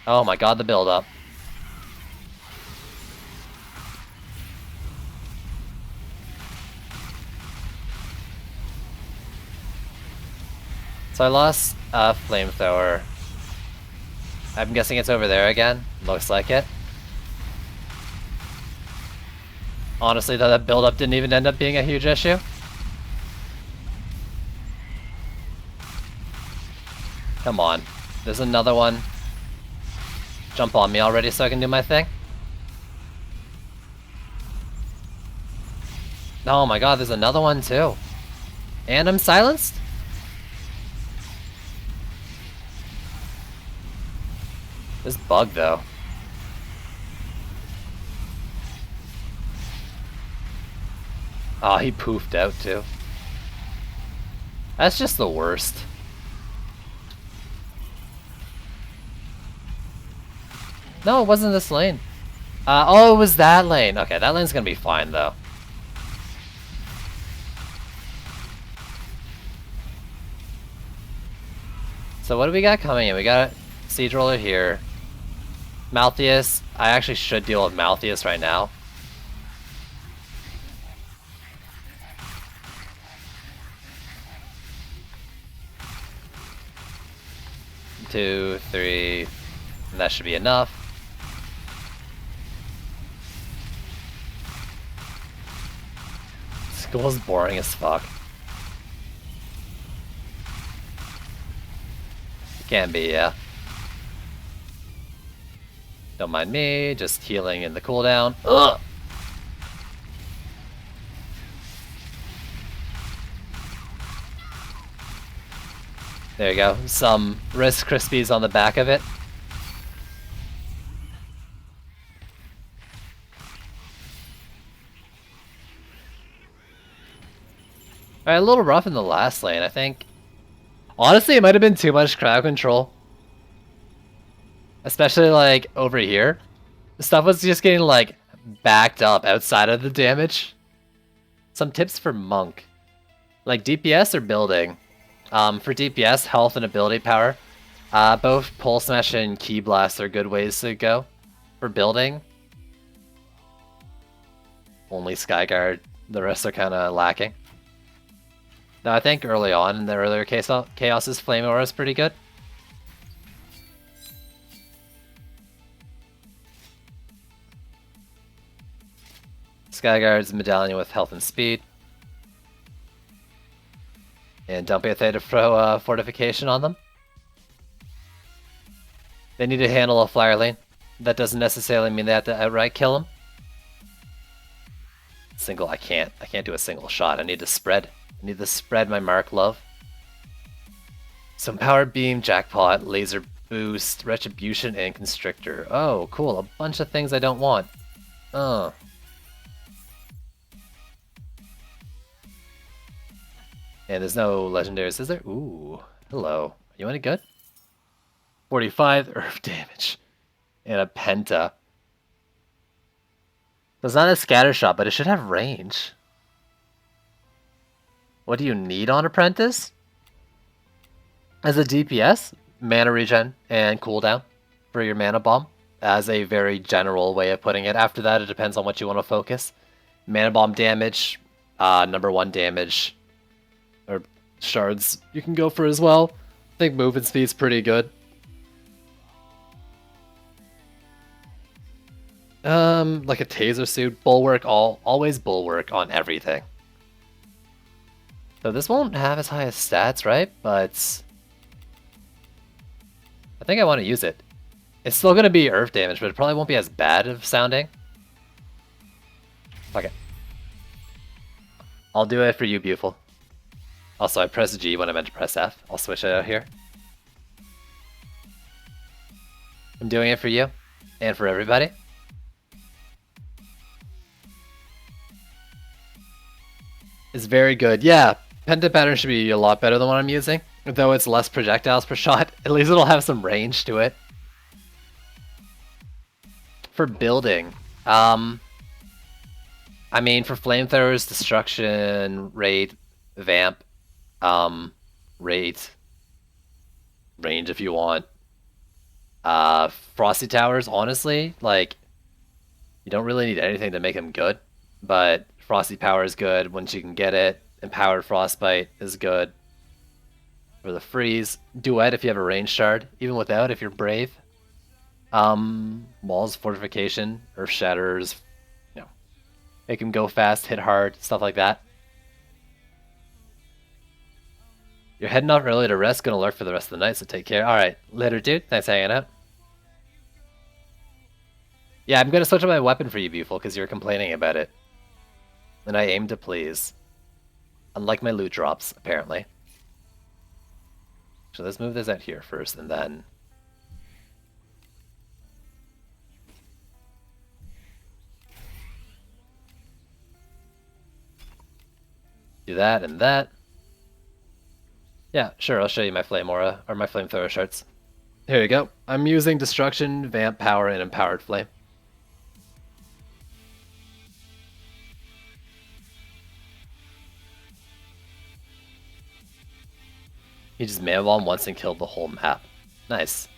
Oh my god, the build-up. So I lost a flamethrower. I'm guessing it's over there again. Looks like it. Honestly, though, that build-up didn't even end up being a huge issue. Come on. There's another one. Jump on me already so I can do my thing. Oh my god, there's another one too. And I'm silenced? This bug though. Oh, he poofed out too. That's just the worst. No, it wasn't this lane. Oh, it was that lane. Okay, that lane's gonna be fine though. So what do we got coming in? We got Siege Roller here. Malthius. I actually should deal with Malthius right now. Two, three, and that should be enough. School's boring as fuck. It can be, yeah. Don't mind me, just healing in the cooldown. Ugh! There you go. Some Rice Krispies on the back of it. Alright, a little rough in the last lane, I think. Honestly, it might have been too much crowd control. Especially, like, over here. The stuff was just getting, like, backed up outside of the damage. Some tips for Monk. Like, DPS or building? For DPS, health and ability power. Both Pulse Smash and Ki Blast are good ways to go. For building, only Skyguard. The rest are kind of lacking. Now, I think early on in the earlier Chaos's Flame Aura is pretty good. Skyguard's Medallion with health and speed. And don't be afraid to throw Fortification on them. They need to handle a flyer lane. That doesn't necessarily mean they have to outright kill them. Single, I can't do a single shot. I need to spread. I need to spread my mark, love. Some Power Beam, Jackpot, Laser Boost, Retribution, and Constrictor. Oh, cool. A bunch of things I don't want. And there's no legendaries, is there? Ooh, hello. You any good? 45 Earth damage. And a Penta. So it's not a scatter shot, but it should have range. What do you need on Apprentice? As a DPS, mana regen and cooldown for your mana bomb. As a very general way of putting it. After that, it depends on what you want to focus. Mana bomb damage, number 1 damage, or shards you can go for as well. I think movement speed's pretty good. Like a taser suit, bulwark, always bulwark on everything. So this won't have as high as stats, right? But I think I want to use it. It's still going to be earth damage, but it probably won't be as bad of sounding. Fuck it. I'll do it for you, beautiful. Also, I pressed G when I meant to press F. I'll switch it out here. I'm doing it for you and for everybody. It's very good. Yeah, Penta pattern should be a lot better than what I'm using. Though it's less projectiles per shot, at least it'll have some range to it. For building, I mean, for flamethrowers, destruction, rate, vamp, rate, range if you want. Frosty Towers, honestly, like, you don't really need anything to make them good, but Frosty Power is good once you can get it. Empowered Frostbite is good. For the freeze, Duet if you have a range shard, even without if you're brave. Walls, Fortification, Earth Shatters, you know, make him go fast, hit hard, stuff like that. You're heading off early to rest, gonna lurk for the rest of the night, so take care. Alright, later dude, thanks for hanging out. Yeah, I'm gonna switch up my weapon for you, beautiful, because you're complaining about it. And I aim to please. Unlike my loot drops, apparently. So let's move this out here first, and then... do that and that. Yeah, sure, I'll show you my Flame Aura, or my Flamethrower shards. Here you go. I'm using Destruction, Vamp Power, and Empowered Flame. He just mana bomb once and killed the whole map. Nice.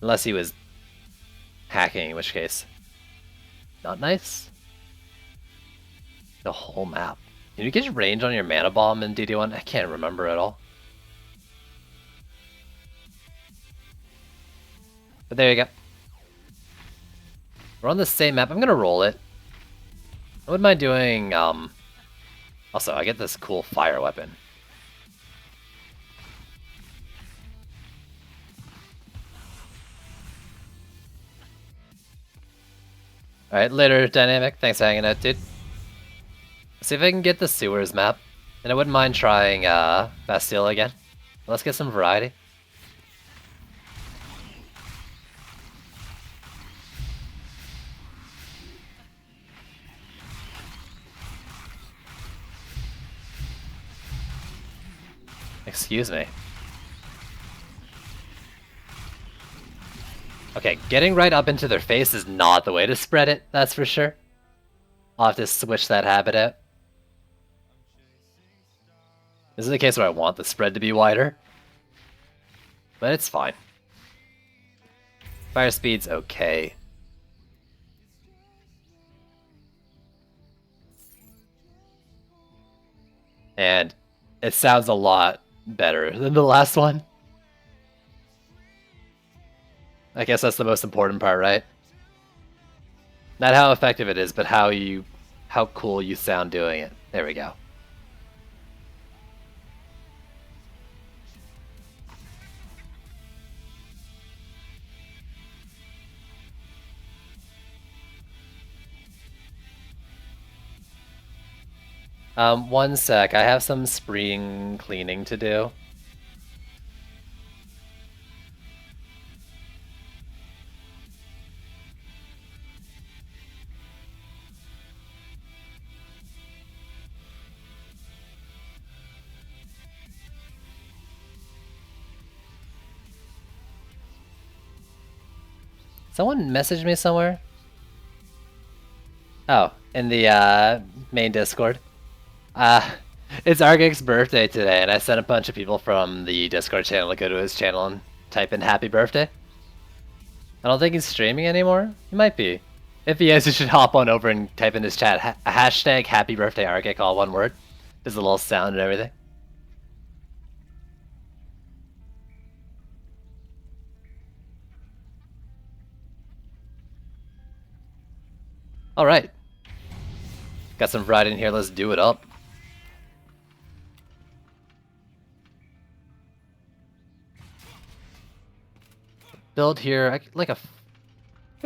Unless he was hacking, in which case, not nice. The whole map. Can you get your range on your mana bomb in DD1? I can't remember at all. But there you go. We're on the same map. I'm gonna roll it. I wouldn't mind doing, also, I get this cool fire weapon. Alright, later, Dynamic. Thanks for hanging out, dude. See if I can get the sewers map. And I wouldn't mind trying Bastille again. Let's get some variety. Excuse me. Okay, getting right up into their face is not the way to spread it, that's for sure. I'll have to switch that habit out. This is the case where I want the spread to be wider. But it's fine. Fire speed's okay. And it sounds a lot better than the last one. I guess that's the most important part, right? Not how effective it is, but how cool you sound doing it. There we go. One sec. I have some spring cleaning to do. Someone messaged me somewhere? Oh, in the main Discord. It's Argic's birthday today, and I sent a bunch of people from the Discord channel to go to his channel and type in happy birthday. I don't think he's streaming anymore. He might be. If he is, you should hop on over and type in his chat, hashtag happy birthday Argic, all one word. There's a little sound and everything. Alright. Got some variety in here, let's do it up. Build here, I could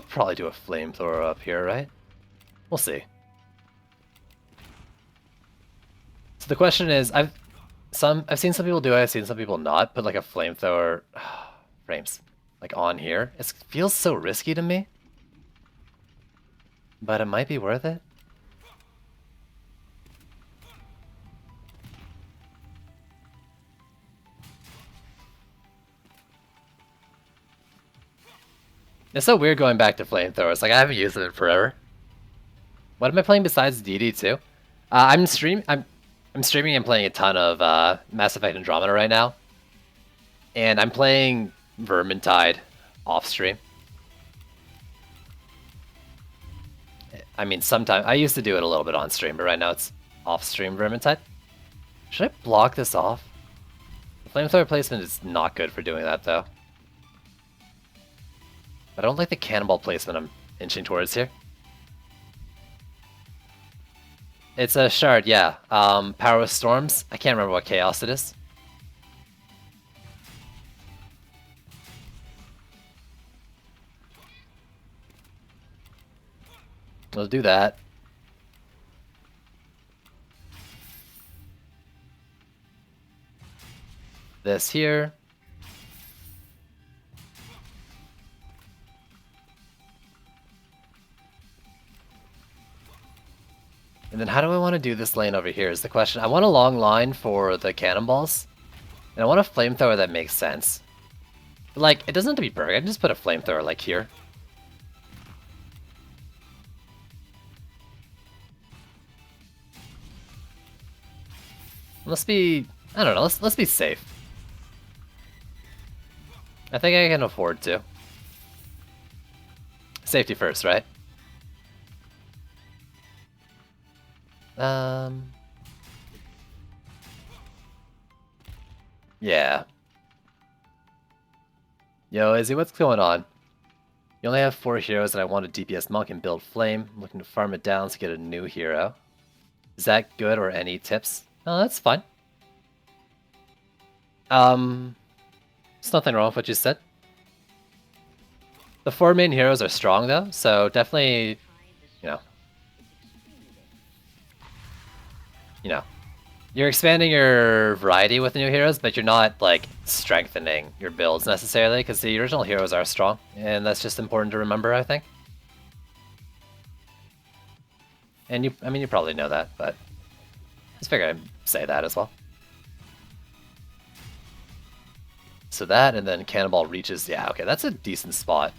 probably do a flamethrower up here, right? We'll see. So the question is, I've seen some people do it, I've seen some people not put like a flamethrower frames like on here. It feels so risky to me, but it might be worth it. It's so weird going back to flamethrowers. Like I haven't used it in forever. What am I playing besides DD2? I'm streaming and playing a ton of Mass Effect Andromeda right now, and I'm playing Vermintide off stream. I mean, sometimes I used to do it a little bit on stream, but right now it's off stream Vermintide. Should I block this off? The flamethrower placement is not good for doing that though. I don't like the cannonball placement I'm inching towards here. It's a shard, yeah. Power with Storms. I can't remember what chaos it is. Let's do that. This here. And then how do I want to do this lane over here is the question. I want a long line for the cannonballs. And I want a flamethrower that makes sense. But like, it doesn't have to be perfect. I can just put a flamethrower like here. Let's be, I don't know, let's be safe. I think I can afford to. Safety first, right? Yeah. Yo, Izzy, what's going on? You only have 4 heroes and I want a DPS monk and build flame. I'm looking to farm it down to get a new hero. Is that good or any tips? No, that's fine. There's nothing wrong with what you said. The 4 main heroes are strong though, so definitely, you know, you're expanding your variety with new heroes, but you're not like strengthening your builds necessarily, because the original heroes are strong, and that's just important to remember, I think. And I mean, you probably know that, but just figure I'd say that as well. So that, and then Cannonball reaches, yeah, okay, that's a decent spot.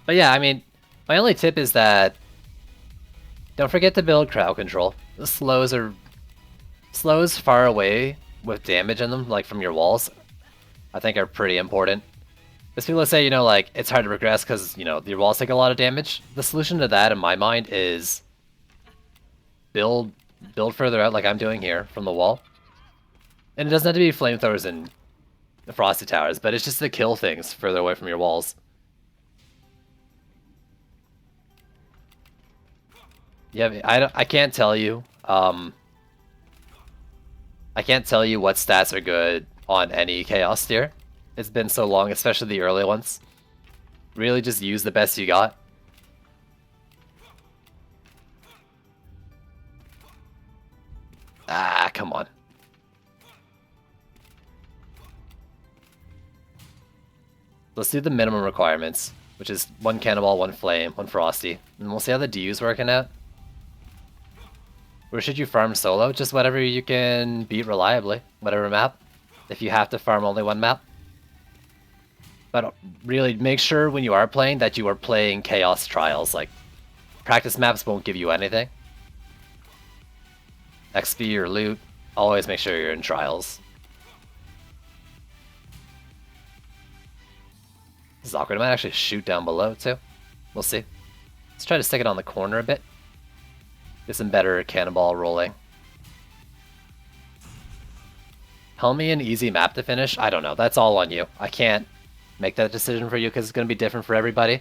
But yeah, I mean, my only tip is that don't forget to build crowd control. The slows far away with damage in them, like from your walls, I think are pretty important. Because people say, you know, like, it's hard to progress because, you know, your walls take a lot of damage. The solution to that, in my mind, is build further out like I'm doing here from the wall. And it doesn't have to be flamethrowers and the Frosty Towers, but it's just to kill things further away from your walls. Yeah, I can't tell you. I can't tell you what stats are good on any Chaos tier. It's been so long, especially the early ones. Really just use the best you got. Ah, come on. Let's do the minimum requirements, which is 1 Cannonball, 1 Flame, 1 Frosty. And we'll see how the DU's working out. Where should you farm solo? Just whatever you can beat reliably. Whatever map. If you have to farm only 1 map. But really, make sure when you are playing that you are playing Chaos Trials. Like, practice maps won't give you anything. XP or loot, always make sure you're in Trials. This is awkward. I might actually shoot down below, too. We'll see. Let's try to stick it on the corner a bit. Get some better cannonball rolling. Tell me an easy map to finish? I don't know. That's all on you. I can't make that decision for you because it's going to be different for everybody.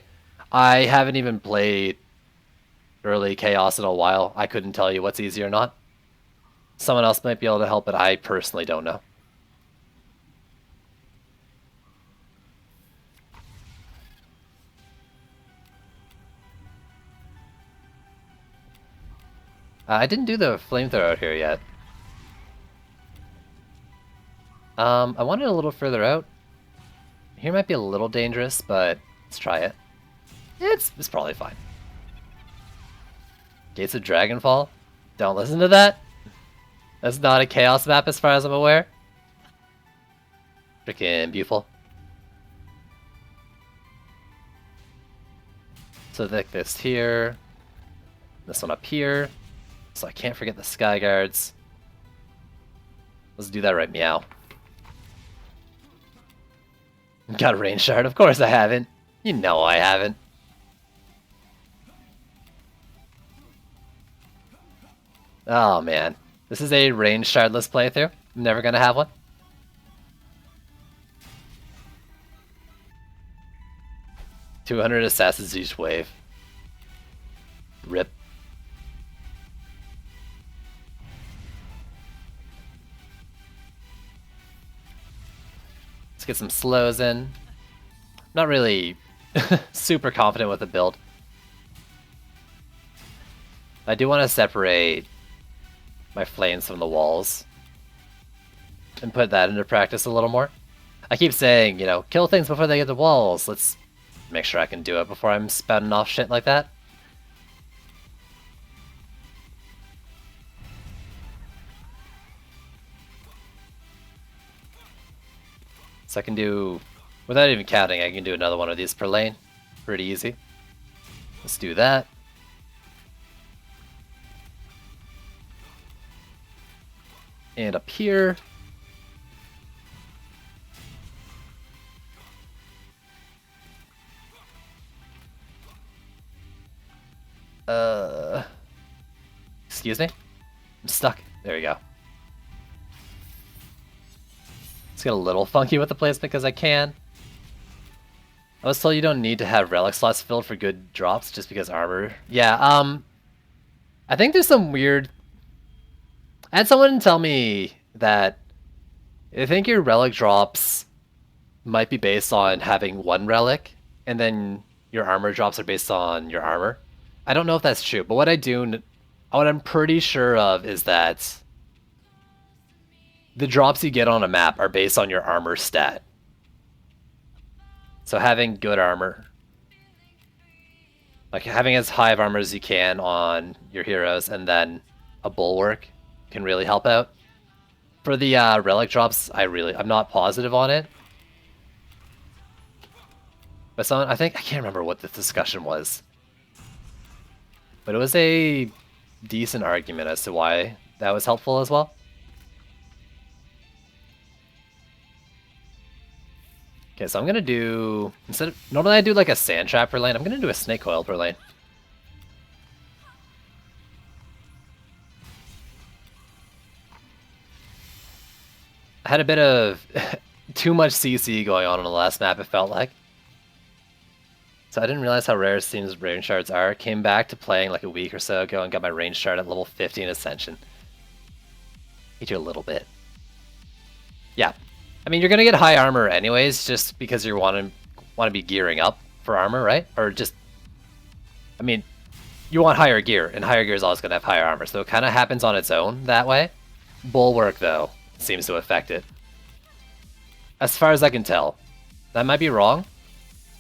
I haven't even played early Chaos in a while. I couldn't tell you what's easy or not. Someone else might be able to help, but I personally don't know. I didn't do the flamethrower out here yet. I wanted a little further out. Here might be a little dangerous, but let's try it. It's probably fine. Gates of Dragonfall? Don't listen to that. That's not a Chaos map as far as I'm aware. Freaking beautiful. So like this here. This one up here. So I can't forget the Sky Guards. Let's do that right, meow. Got a Rain Shard? Of course I haven't. You know I haven't. Oh man. This is a Rain Shardless playthrough. I'm never gonna have one. $200 assassins each wave. Rip. Let's get some slows in. Not really super confident with the build. I do want to separate my flames from the walls and put that into practice a little more. I keep saying, you know, kill things before they get the walls. Let's make sure I can do it before I'm spouting off shit like that. So I can do, without even counting, I can do another one of these per lane. Pretty easy. Let's do that. And up here. Excuse me? I'm stuck. There we go. Let's get a little funky with the placement because I can. I was told you don't need to have relic slots filled for good drops just because armor. Yeah, I think there's some weird... I had someone tell me that I think your relic drops might be based on having one relic, and then your armor drops are based on your armor. I don't know if that's true, but what I'm pretty sure of is that the drops you get on a map are based on your armor stat. So having good armor, like having as high of armor as you can on your heroes and then a bulwark can really help out. For the relic drops, I'm not positive on it. But I can't remember what the discussion was. But it was a decent argument as to why that was helpful as well. Okay, so I'm gonna do, normally I do like a sand trap per lane, I'm gonna do a snake coil per lane. I had a bit of too much CC going on the last map, it felt like. So I didn't realize how rare it seems Rain Shards are. Came back to playing like a week or so ago and got my Rain Shard at level 50 in Ascension. Hate you a little bit. Yeah. I mean, you're gonna get high armor anyways, just because you want to be gearing up for armor, right? Or just, I mean, you want higher gear, and higher gear is always gonna have higher armor, so it kind of happens on its own that way. Bulwark, though, seems to affect it. As far as I can tell, that might be wrong,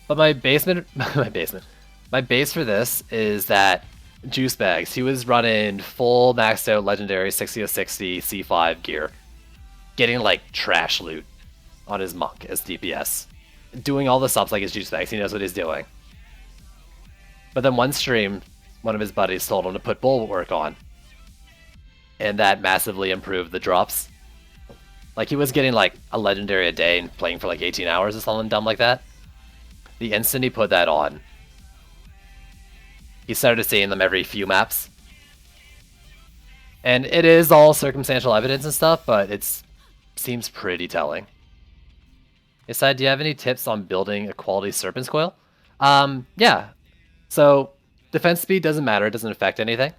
but my base for this is that Juice Bags, he was running full maxed out legendary 60/60 C5 gear, getting like trash loot on his monk as DPS, doing all the subs like his Juice Bags. He knows what he's doing. But then one stream, one of his buddies told him to put Bulwark on, and that massively improved the drops. Like, he was getting like a legendary a day and playing for like 18 hours or something dumb like that. The instant he put that on, he started seeing them every few maps. And it is all circumstantial evidence and stuff, but it seems pretty telling. Aside, do you have any tips on building a quality Serpent's Coil? Yeah. So, Defense speed doesn't matter, it doesn't affect anything.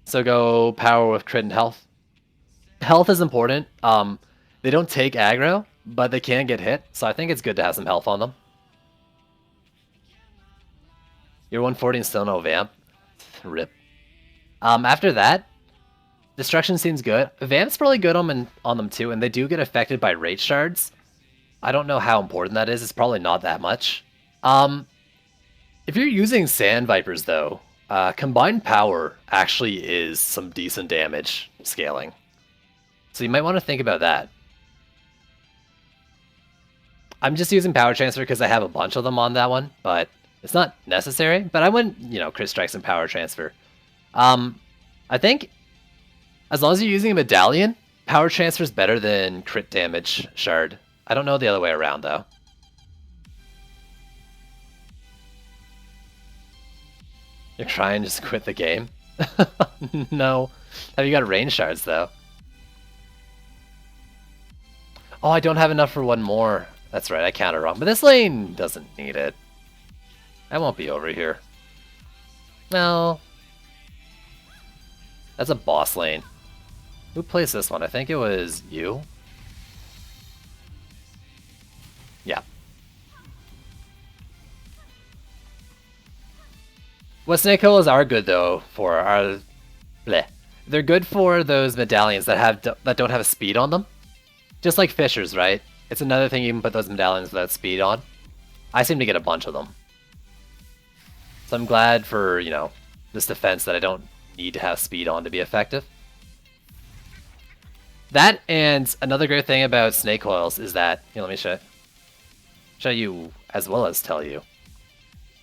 So go power with crit and health. Health is important. They don't take aggro, but they can get hit, so I think it's good to have some health on them. You're 140 and still no Vamp. Rip. After that, Destruction seems good. Vamp's probably good on them too, and they do get affected by Rage Shards. I don't know how important that is. It's probably not that much. If you're using Sand Vipers, though, Combined Power actually is some decent damage scaling. So you might want to think about that. I'm just using Power Transfer because I have a bunch of them on that one, but it's not necessary. But I wouldn't, Crit Strikes and Power Transfer. I think as long as you're using a Medallion, Power Transfer is better than Crit Damage Shard. I don't know the other way around, though. You're trying to just quit the game? No. Have you got range shards, though? Oh, I don't have enough for one more. That's right, I counted wrong. But this lane doesn't need it. I won't be over here. No. That's a boss lane. Who plays this one? I think it was you? Yeah. What snake coils are good though for are, bleh. They're good for those medallions that don't have a speed on them. Just like fishers, right? It's another thing you can put those medallions without speed on. I seem to get a bunch of them. So I'm glad for, this defense that I don't need to have speed on to be effective. That, and another great thing about snake coils is that, let me show you as well as tell you.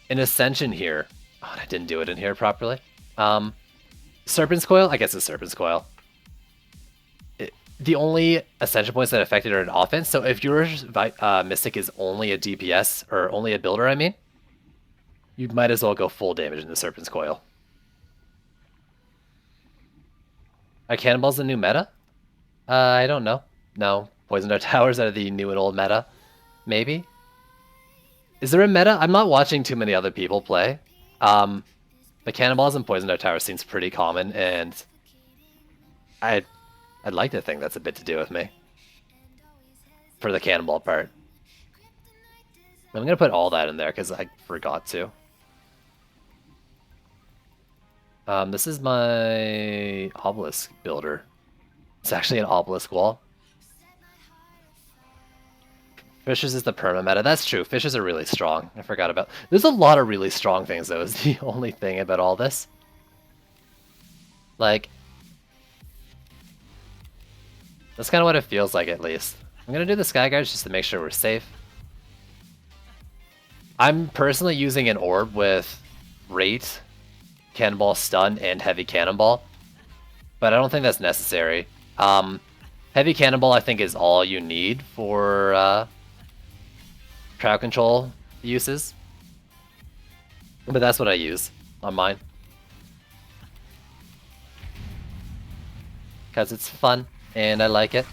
In Ascension here, oh, I didn't do it in here properly. Serpent's Coil, I guess it's Serpent's Coil. The only Ascension points that affected are in offense, so if your Mystic is only a DPS, or only a builder, I mean, you might as well go full damage in the Serpent's Coil. Are Cannonballs the new meta? I don't know. No. Poison Dart Towers are the new and old meta. Maybe? Is there a meta? I'm not watching too many other people play. But Cannonballs and Poison Dart Towers seems pretty common, and I'd like to think that's a bit to do with me. For the Cannonball part. I'm gonna put all that in there because I forgot to. This is my obelisk builder. It's actually an obelisk wall. Fishers is the perma meta. That's true. Fishers are really strong. I forgot about. There's a lot of really strong things though. Is the only thing about all this. Like, that's kind of what it feels like, at least. I'm gonna do the Sky Guards just to make sure we're safe. I'm personally using an orb with Rate, Cannonball, Stun, and Heavy Cannonball, but I don't think that's necessary. Heavy Cannonball, I think, is all you need for crowd control uses, but that's what I use on mine because it's fun and I like it.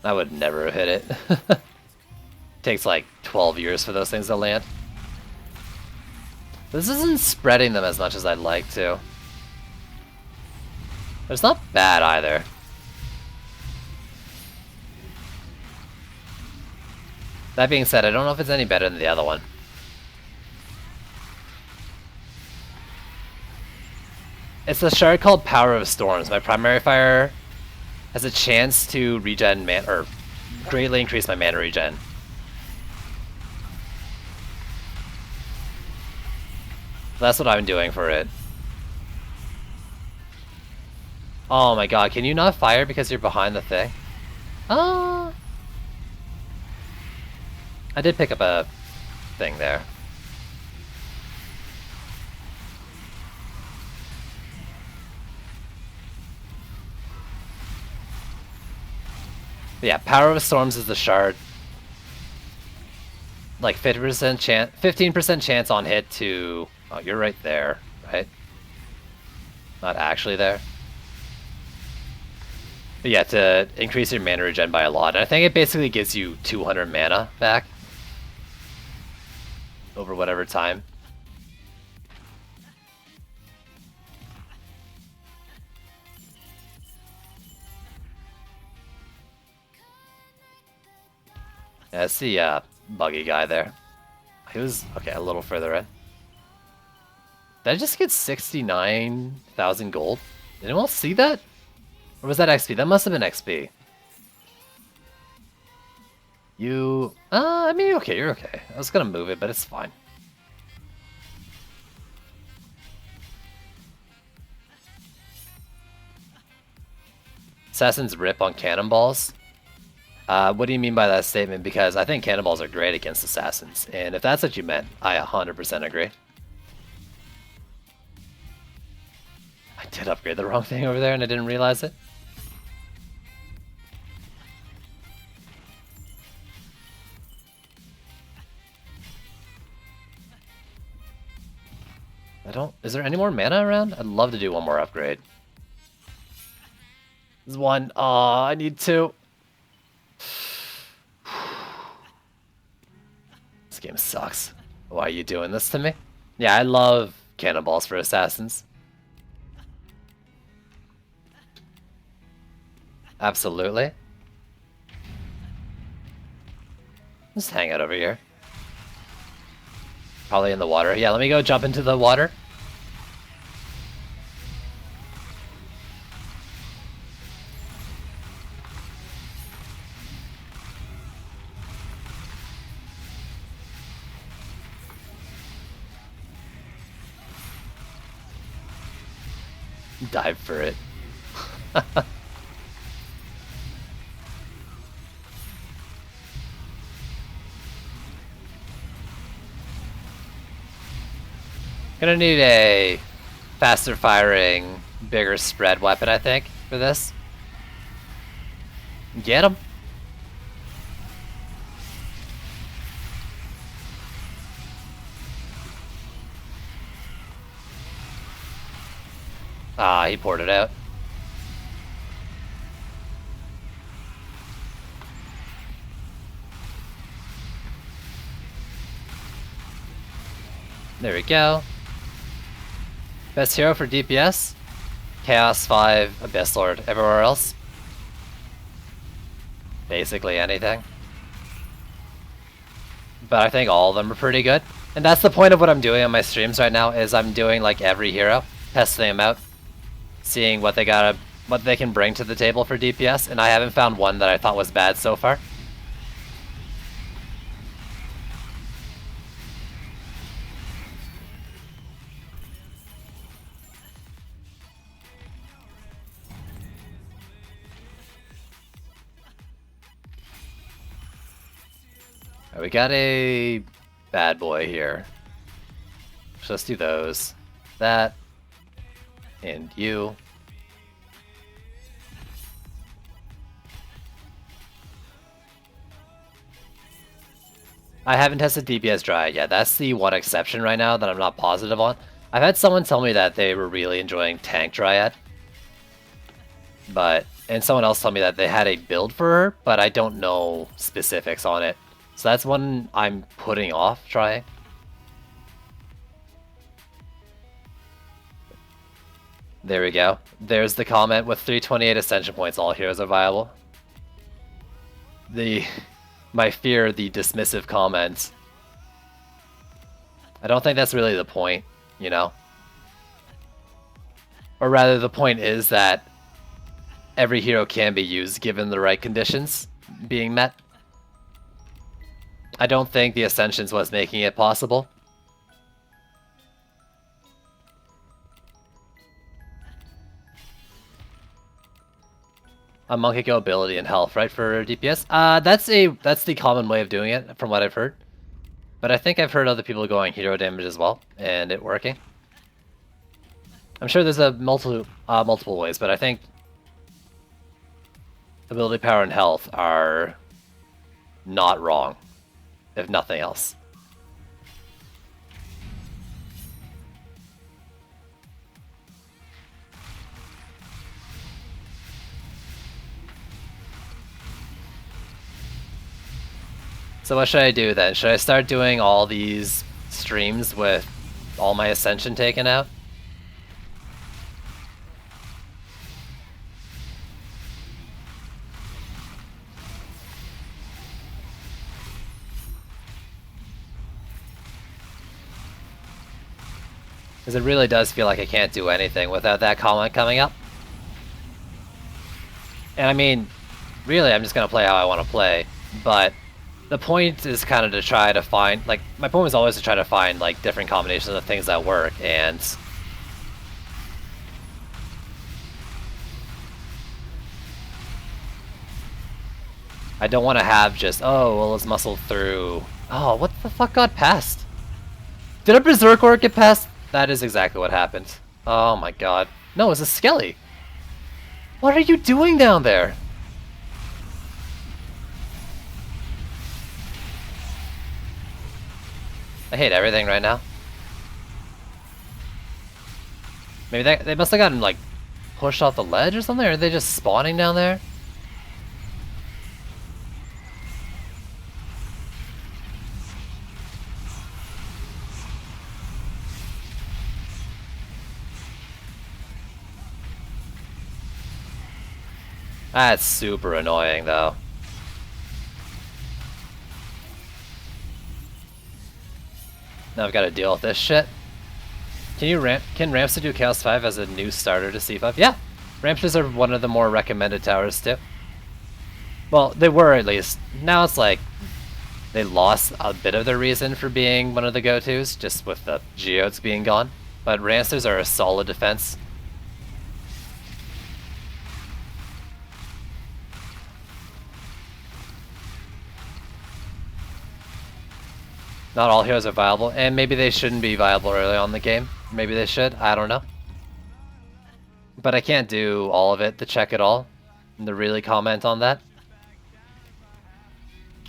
I would never hit it. Takes like 12 years for those things to land. This isn't spreading them as much as I'd like to. But it's not bad either. That being said, I don't know if it's any better than the other one. It's a shard called Power of Storms. My primary fire has a chance to regen mana, or greatly increase my mana regen. That's what I'm doing for it. Oh my god, can you not fire because you're behind the thing? Oh! I did pick up a thing there. Yeah, Power of Storms is the shard. Like 50% chance, 15% chance on hit to. Oh, you're right there, right? not actually there. But yeah, to increase your mana regen by a lot. And I think it basically gives you 200 mana back over whatever time. Yeah, that's the buggy guy there. He was, okay, a little further in. Did I just get 69,000 gold? Did anyone else see that? Or was that XP? That must have been XP. You... I mean, okay, you're okay. I was gonna move it, but it's fine. Assassins rip on cannonballs. What do you mean by that statement? Because I think cannonballs are great against assassins. And if that's what you meant, I 100% agree. I did upgrade the wrong thing over there and I didn't realize it. Is there any more mana around? I'd love to do one more upgrade. There's one. Aw, I need two. This game sucks. Why are you doing this to me? Yeah, I love cannonballs for assassins. Absolutely. Just hang out over here. Probably in the water. Yeah, let me go jump into the water. Dive for it. Gonna need a faster firing, bigger spread weapon, I think, for this. Get him. Ah, he poured it out. There we go. Best hero for DPS? Chaos 5, Abyss Lord. Everywhere else? Basically anything. But I think all of them are pretty good. And that's the point of what I'm doing on my streams right now, is I'm doing like every hero, testing them out, seeing what they can bring to the table for DPS, and I haven't found one that I thought was bad so far. We got a bad boy here. So let's do those. That. And you. I haven't tested DPS Dryad yet. That's the one exception right now that I'm not positive on. I've had someone tell me that they were really enjoying Tank Dryad. And someone else told me that they had a build for her, but I don't know specifics on it. So that's one I'm putting off trying. There we go. There's the comment with 328 ascension points, all heroes are viable. My fear, the dismissive comments. I don't think that's really the point, you know? Or rather, the point is that every hero can be used given the right conditions being met. I don't think the Ascension's was making it possible. A Monkey Go ability and health, right, for DPS? That's the common way of doing it, from what I've heard. But I think I've heard other people going hero damage as well, and it working. I'm sure there's multiple ways, but I think ability power and health are not wrong, if nothing else. So what should I do then? Should I start doing all these streams with all my Ascension taken out? Because it really does feel like I can't do anything without that comment coming up. And I mean, really, I'm just going to play how I want to play, but the point is kind of to try to find, like, my point was always to try to find, like, different combinations of things that work, and I don't want to have just, oh, well, let's muscle through. Oh, what the fuck got past? Did a Berserk Orc get past? That is exactly what happened. Oh my god. No, it's a Skelly. What are you doing down there? I hate everything right now. Maybe they must have gotten, like, pushed off the ledge or something, or are they just spawning down there? That's super annoying, though. Now I've got to deal with this shit. Can Ramster do Chaos 5 as a new starter to C5? Yeah! Ramsters are one of the more recommended towers, too. Well, they were at least. Now it's like they lost a bit of their reason for being one of the go-tos, just with the Geodes being gone. But Ramsters are a solid defense. Not all heroes are viable, and maybe they shouldn't be viable early on in the game. Maybe they should, I don't know. But I can't do all of it to check it all, and to really comment on that.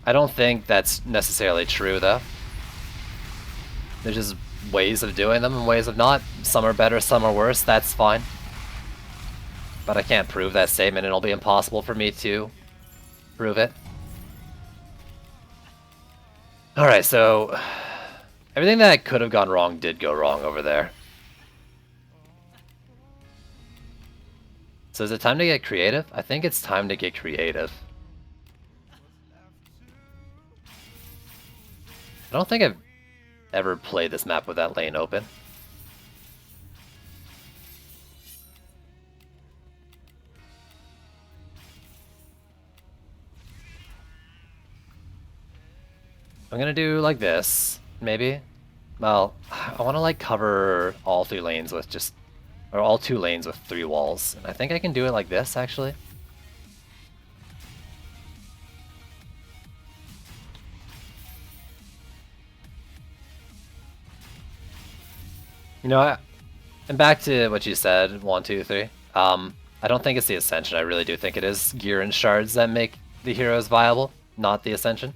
I don't think that's necessarily true, though. There's just ways of doing them and ways of not. Some are better, some are worse, that's fine. But I can't prove that statement, and it'll be impossible for me to prove it. Alright, so everything that could have gone wrong did go wrong over there. So is it time to get creative? I think it's time to get creative. I don't think I've ever played this map with that lane open. I'm gonna do like this, maybe. Well, I want to like cover all 3 lanes with just, or all 2 lanes with 3 walls. And I think I can do it like this, actually. You know, and back to what you said, 1, 2, 3. I don't think it's the Ascension. I really do think it is gear and shards that make the heroes viable, not the Ascension.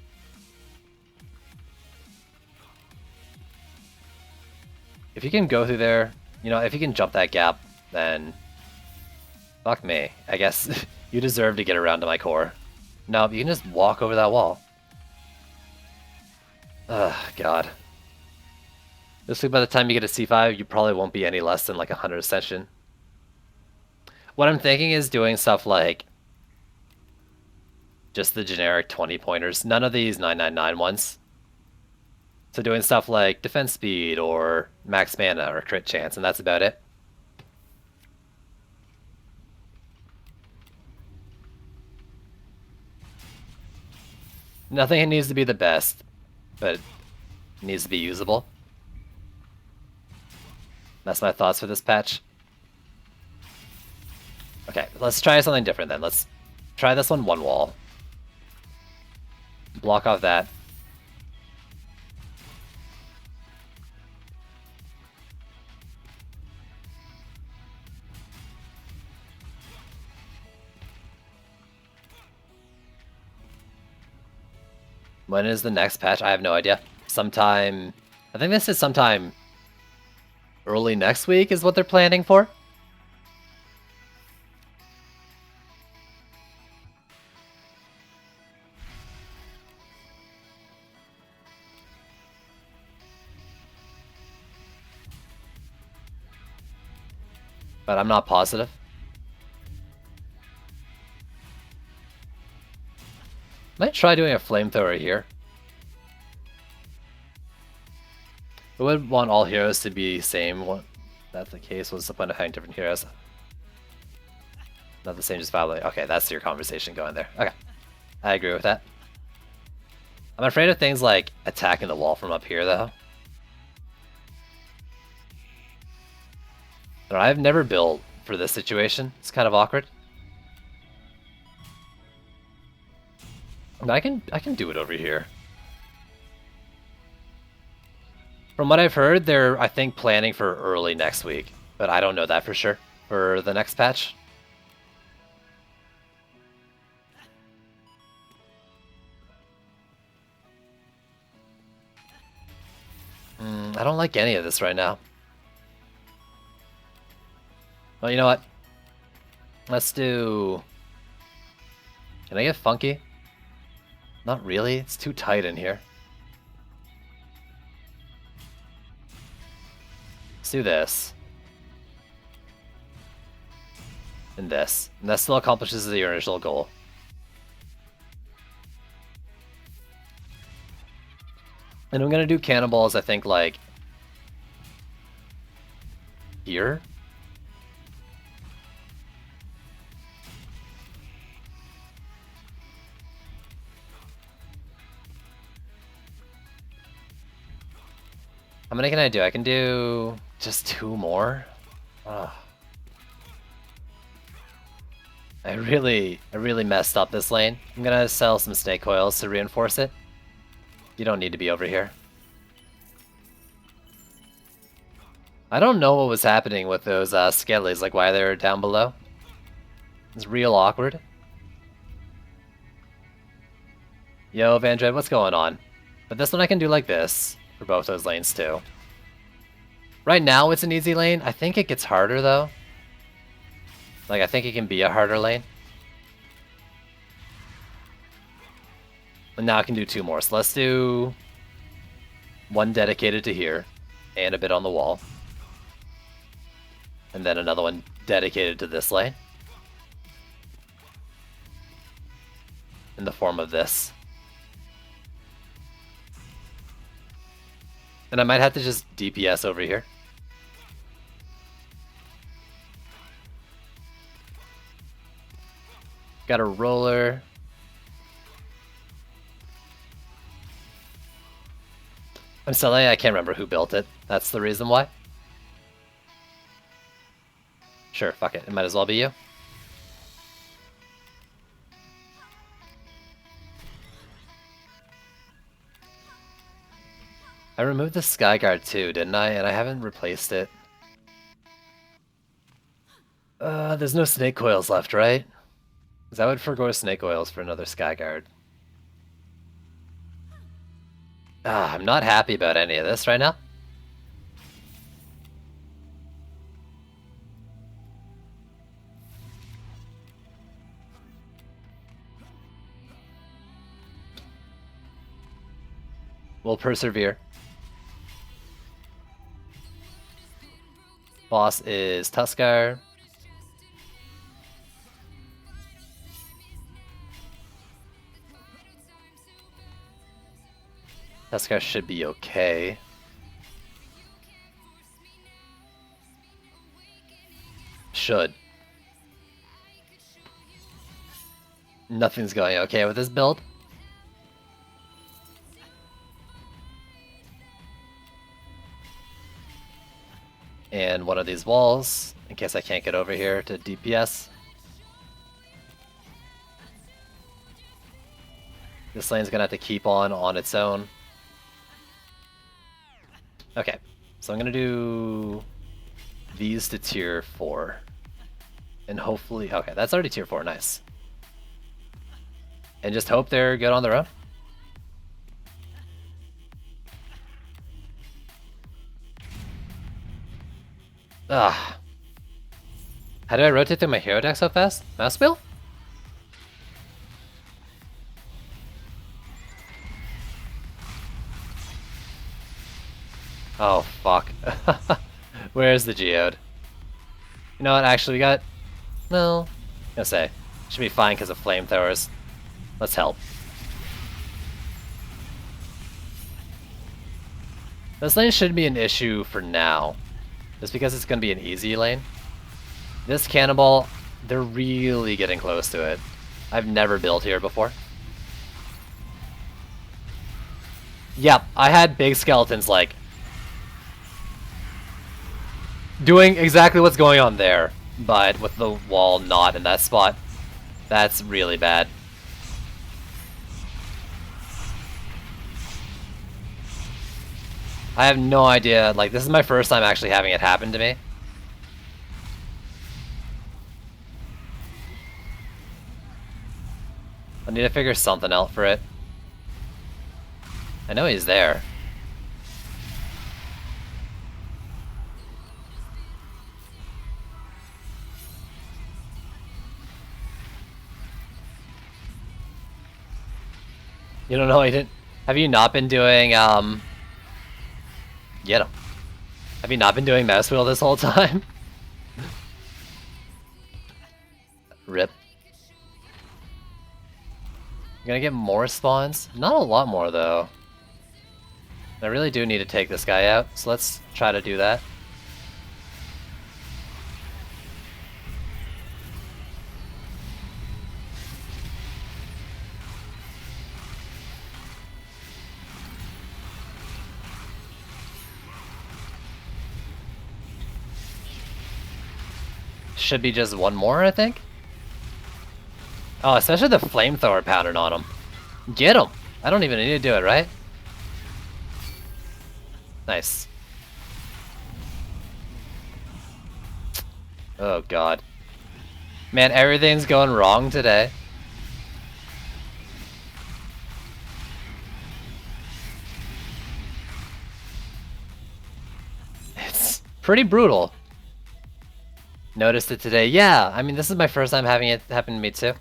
If you can go through there, you know, if you can jump that gap, then fuck me. I guess you deserve to get around to my core. No, you can just walk over that wall. Ugh, God. This week, by the time you get to C5, you probably won't be any less than like 100 Ascension. What I'm thinking is doing stuff like just the generic 20 pointers. None of these 999 ones. So doing stuff like defense speed or max mana or crit chance, and that's about it. Nothing needs to be the best, but it needs to be usable. That's my thoughts for this patch. Okay, let's try something different then. Let's try this one wall. Block off that. When is the next patch? I have no idea. Sometime, I think this is sometime early next week is what they're planning for. but I'm not positive. Might try doing a flamethrower here. I would want all heroes to be same. If that's the case, what's the point of having different heroes? Not the same, just violate. Okay, that's your conversation going there. Okay, I agree with that. I'm afraid of things like attacking the wall from up here, though. I've never built for this situation. It's kind of awkward. I can do it over here. From what I've heard, they're, I think, planning for early next week, but I don't know that for sure for the next patch. I don't like any of this right now. Well, you know what? Let's do... Can I get funky? Not really. It's too tight in here. Let's do this. And this. And that still accomplishes the original goal. And I'm gonna do cannonballs, I think, like... here? How many can I do? I can do just 2 more? Ugh. I really messed up this lane. I'm gonna sell some snake coils to reinforce it. You don't need to be over here. I don't know what was happening with those skellies, like why they were down below. It's real awkward. Yo, Vandred, what's going on? But this one I can do like this. For both those lanes too. Right now it's an easy lane. I think it gets harder though. Like I think it can be a harder lane. And now I can do 2 more. So let's do 1 dedicated to here and a bit on the wall. And then another one dedicated to this lane. In the form of this. And I might have to just DPS over here. Got a roller. I'm selling. I can't remember who built it. That's the reason why. Sure, fuck it. It might as well be you. I removed the Skyguard too, didn't I? And I haven't replaced it. There's no snake coils left, right? Because I would forgo snake oils for another Skyguard. I'm not happy about any of this right now. We'll persevere. Boss is Tuskar. Tuskar should be okay. Should. Nothing's going okay with this build. And one of these walls, in case I can't get over here to DPS. This lane's gonna have to keep on its own. Okay, so I'm gonna do these to tier 4. And hopefully, okay, that's already tier 4, nice. And just hope they're good on their own. Ah. How do I rotate through my hero deck so fast? Mouse wheel? Oh, fuck. Where's the geode? You know what, actually we got... No. I'm gonna say. Should be fine because of flamethrowers. Let's help. This lane shouldn't be an issue for now. Just because it's gonna be an easy lane. This cannonball, they're really getting close to it. I've never built here before. Yep, I had big skeletons like doing exactly what's going on there, but with the wall not in that spot. That's really bad. I have no idea, like this is my first time actually having it happen to me. I need to figure something out for it. I know he's there. You don't know, I didn't. Have you not been doing, get him. Have you not been doing mouse wheel this whole time? Rip. I'm gonna get more spawns? Not a lot more, though. I really do need to take this guy out, so let's try to do that. Should be just one more, I think. Oh, especially the flamethrower pattern on him. Get him! I don't even need to do it, right? Nice. Oh god. Man, everything's going wrong today. It's pretty brutal. Noticed it today. Yeah, I mean, this is my first time having it happen to me too.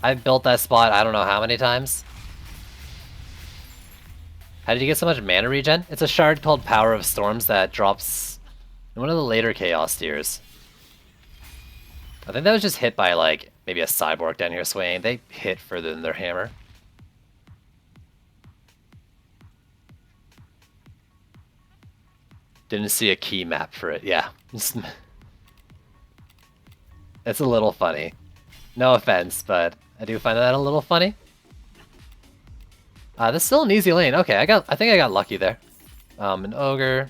I've built that spot I don't know how many times. How did you get so much mana regen? It's a shard called Power of Storms that drops in one of the later Chaos tiers. I think that was just hit by like maybe a cyborg down here swaying. They hit further than their hammer. Didn't see a key map for it. Yeah. It's a little funny. No offense, but I do find that a little funny. This is still an easy lane. Okay, I think I got lucky there. An ogre.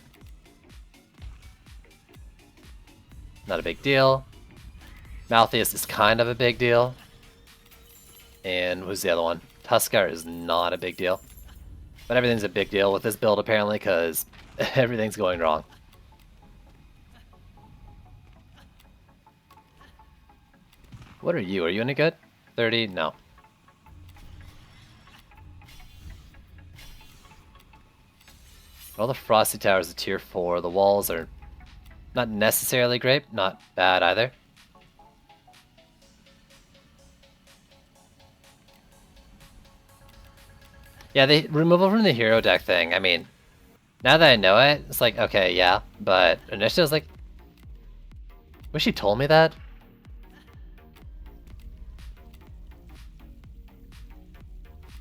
Not a big deal. Malthius is kind of a big deal. And who's the other one? Tuskar is not a big deal. But everything's a big deal with this build apparently because everything's going wrong. What are you? Are you any good? 30? No. All the Frosty Towers are tier 4. The walls are not necessarily great, not bad either. Yeah, the removal from the hero deck thing, I mean, now that I know it, it's like, okay, yeah, but initially I was like, wish he told me that?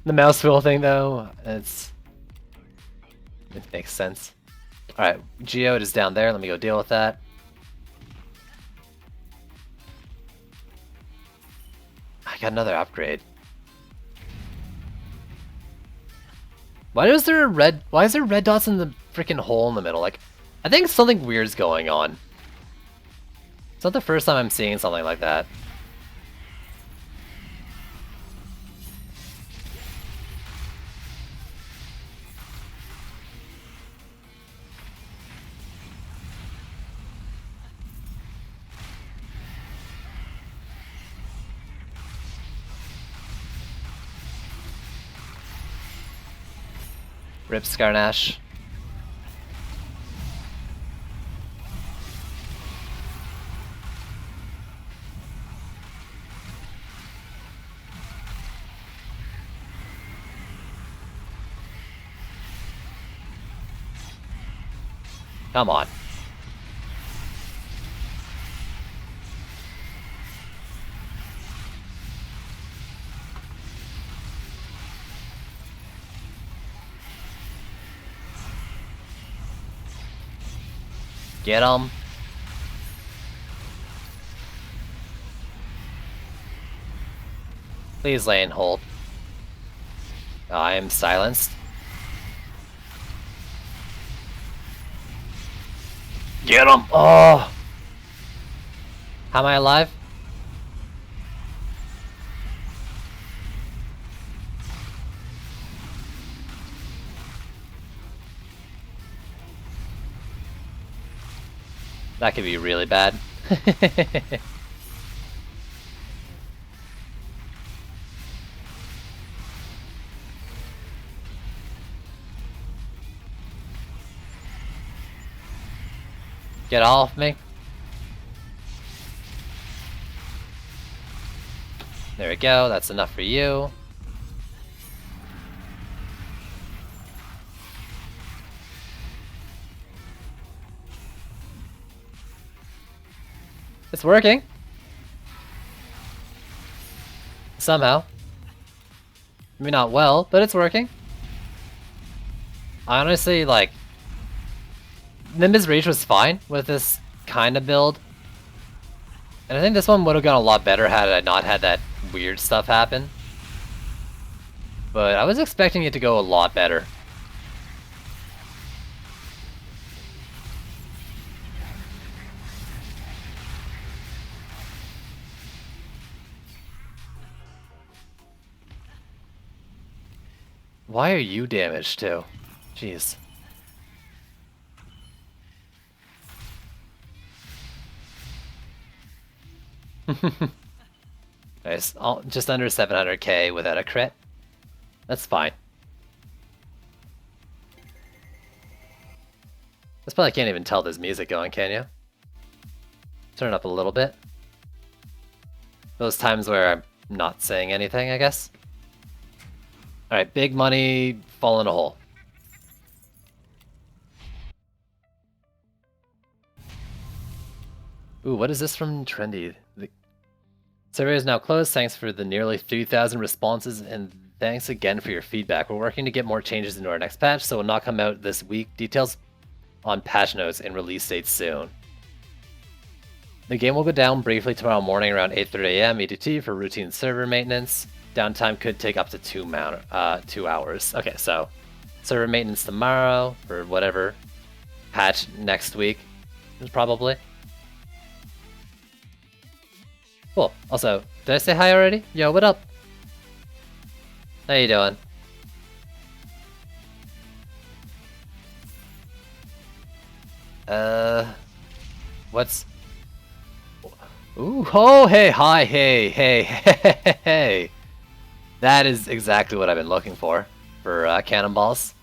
The mouse wheel thing, though, it makes sense. Alright, Geode is down there. Let me go deal with that. I got another upgrade. Why is there red dots in the freaking hole in the middle? Like, I think something weird's going on. It's not the first time I'm seeing something like that. Rip Skarnash. Come on. Get him. Please lane hold. I am silenced. Get him! Oh! How am I alive? That could be really bad. Get off me. There we go, that's enough for you. It's working. Somehow. Maybe not well, but it's working. I honestly, like... Nimbus Reach was fine with this kind of build. And I think this one would have gone a lot better had I not had that weird stuff happen. But I was expecting it to go a lot better. Why are you damaged too? Jeez. Nice. Just under 700k without a crit. That's fine. This probably can't even tell there's music going, can you? Turn it up a little bit. Those times where I'm not saying anything, I guess. Alright, big money, fall in a hole. Ooh, what is this from Trendy? The survey is now closed. Thanks for the nearly 3,000 responses, and thanks again for your feedback. We're working to get more changes into our next patch, so it will not come out this week. Details on patch notes and release dates soon. The game will go down briefly tomorrow morning around 8:30 AM EDT for routine server maintenance. Downtime could take up to 2 hours. Okay, so server maintenance tomorrow for whatever. Patch next week, probably. Cool. Also, did I say hi already? Yo, what up? How you doing? What's... Ooh, oh, hey, hi, hey, hey, hey, hey. That is exactly what I've been looking for cannonballs.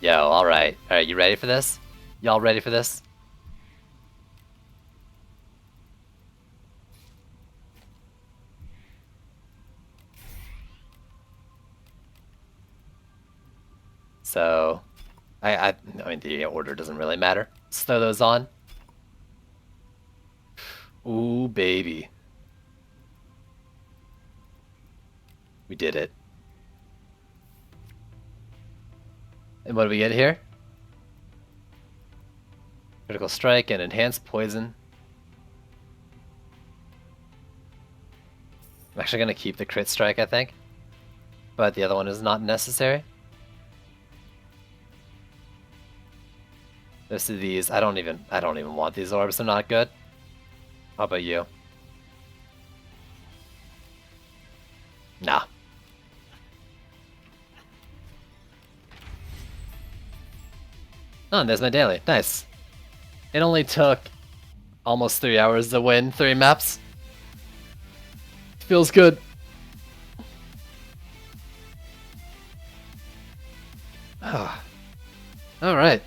Yo, alright. Alright, you ready for this? Y'all ready for this? So, I mean, the order doesn't really matter. Let's throw those on. Ooh, baby. We did it. And what do we get here? Critical strike and enhanced poison. I'm actually going to keep the crit strike, I think. But the other one is not necessary. Most of these, I don't even want these orbs, they're not good. How about you? Nah. Oh, and there's my daily. Nice. It only took almost 3 hours to win 3 maps. Feels good. Oh. Alright.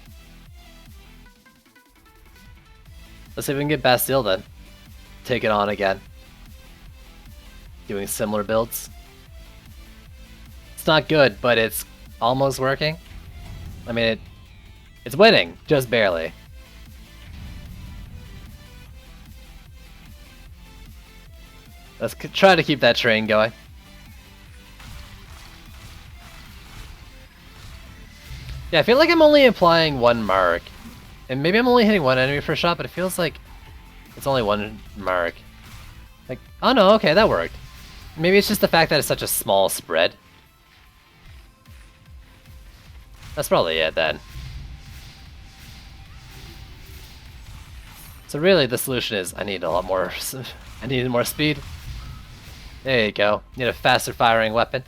Let's see if we can get Bastille then. Take it on again. Doing similar builds. It's not good, but it's almost working. I mean, it's winning, just barely. Let's try to keep that train going. Yeah, I feel like I'm only applying 1 mark And maybe I'm only hitting one enemy per shot, but it feels like it's only one mark. Like, oh no, okay, that worked. Maybe it's just the fact that it's such a small spread. That's probably it then. So really the solution is I need a lot more, I need more speed. There you go, need a faster firing weapon.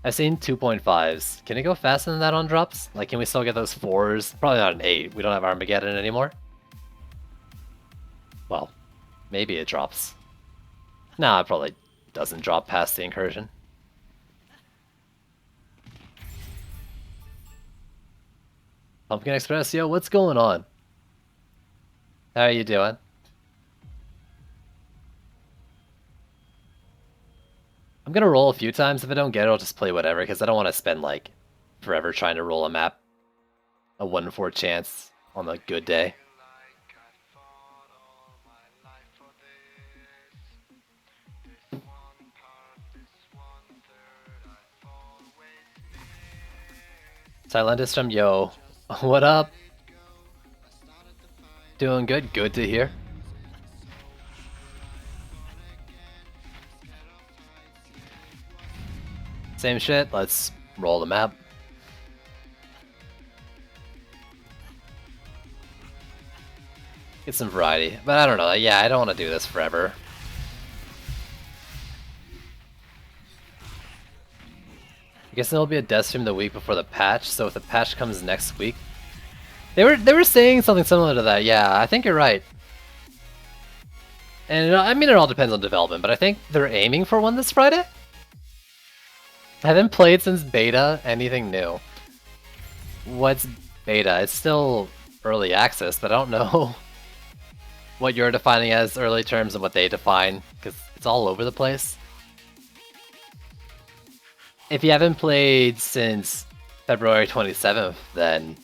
I've seen 2.5s. Can it go faster than that on drops? Like, can we still get those 4s? Probably not an 8. We don't have Armageddon anymore. Well, maybe it drops. Nah, it probably doesn't drop past the incursion. Pumpkin Express, yo, what's going on? How are you doing? I'm gonna roll a few times. If I don't get it, I'll just play whatever, because I don't want to spend, like, forever trying to roll a map. A 1 in 4 chance on a good day. Silentist from yo, what up? Doing good, good to hear. Same shit, let's roll the map. Get some variety, but I don't know, yeah, I don't want to do this forever. I guess there'll be a death stream the week before the patch, so if the patch comes next week... They were saying something similar to that, yeah, I think you're right. And I mean, it all depends on development, but I think they're aiming for one this Friday? I haven't played since beta anything new. What's beta? It's still early access, but I don't know what you're defining as early terms and what they define, because it's all over the place. If you haven't played since February 27th, then...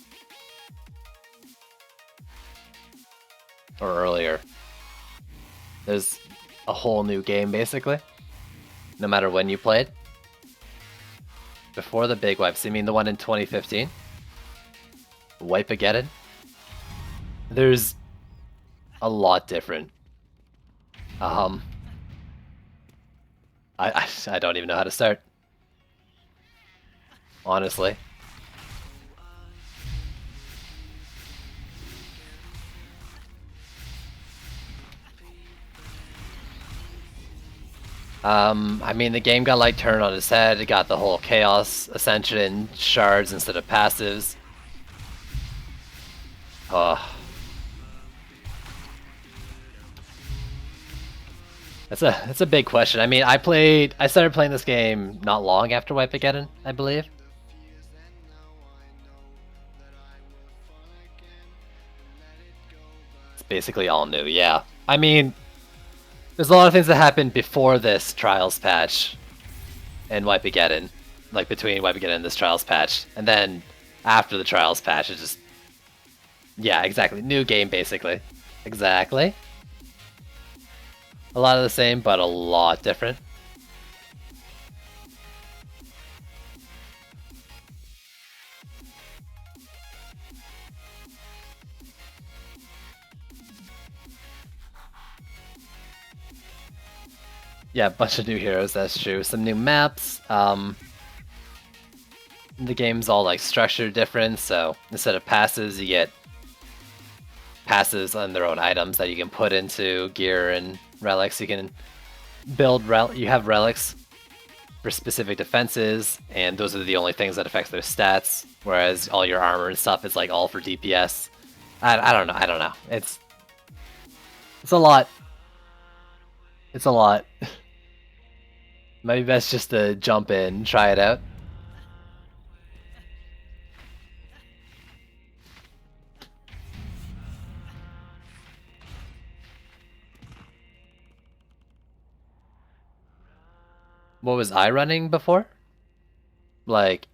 or earlier. There's a whole new game, basically. No matter when you played. Before the big wipes, you mean the one in 2015? Wipe-ageddon? There's a lot different. I don't even know how to start. Honestly. I mean, the game got like turned on its head. It got the whole Chaos Ascension shards instead of passives. That's a big question. I mean, I started playing this game not long after Wipe-ageddon, I believe. It's basically all new, yeah. I mean, there's a lot of things that happened before this Trials patch and Wipe-ageddon. Like, between Wipe-ageddon and this Trials patch. And then, after the Trials patch, it's just... yeah, exactly. New game, basically. Exactly. A lot of the same, but a lot different. Yeah, a bunch of new heroes, that's true. Some new maps. The game's all like structured different, so instead of passes, you get passes on their own items that you can put into gear and relics. You can build you have relics for specific defenses, and those are the only things that affect their stats, whereas all your armor and stuff is like all for DPS. I don't know. It's a lot. It's a lot. Maybe best just to jump in and try it out. What was I running before? Like,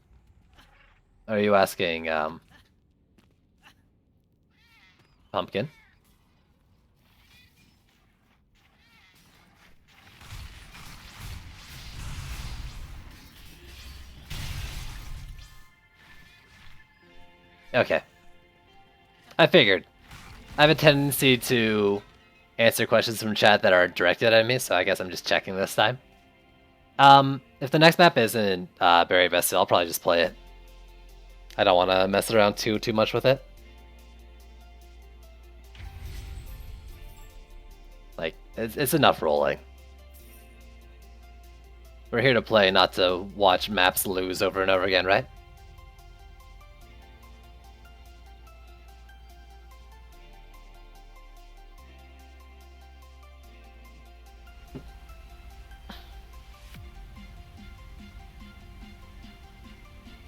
are you asking, Pumpkin? Okay. I figured. I have a tendency to answer questions from chat that are directed at me, so I guess I'm just checking this time. If the next map isn't Barry Bastille, I'll probably just play it. I don't want to mess around too much with it. Like, it's enough rolling. We're here to play, not to watch maps lose over and over again, right?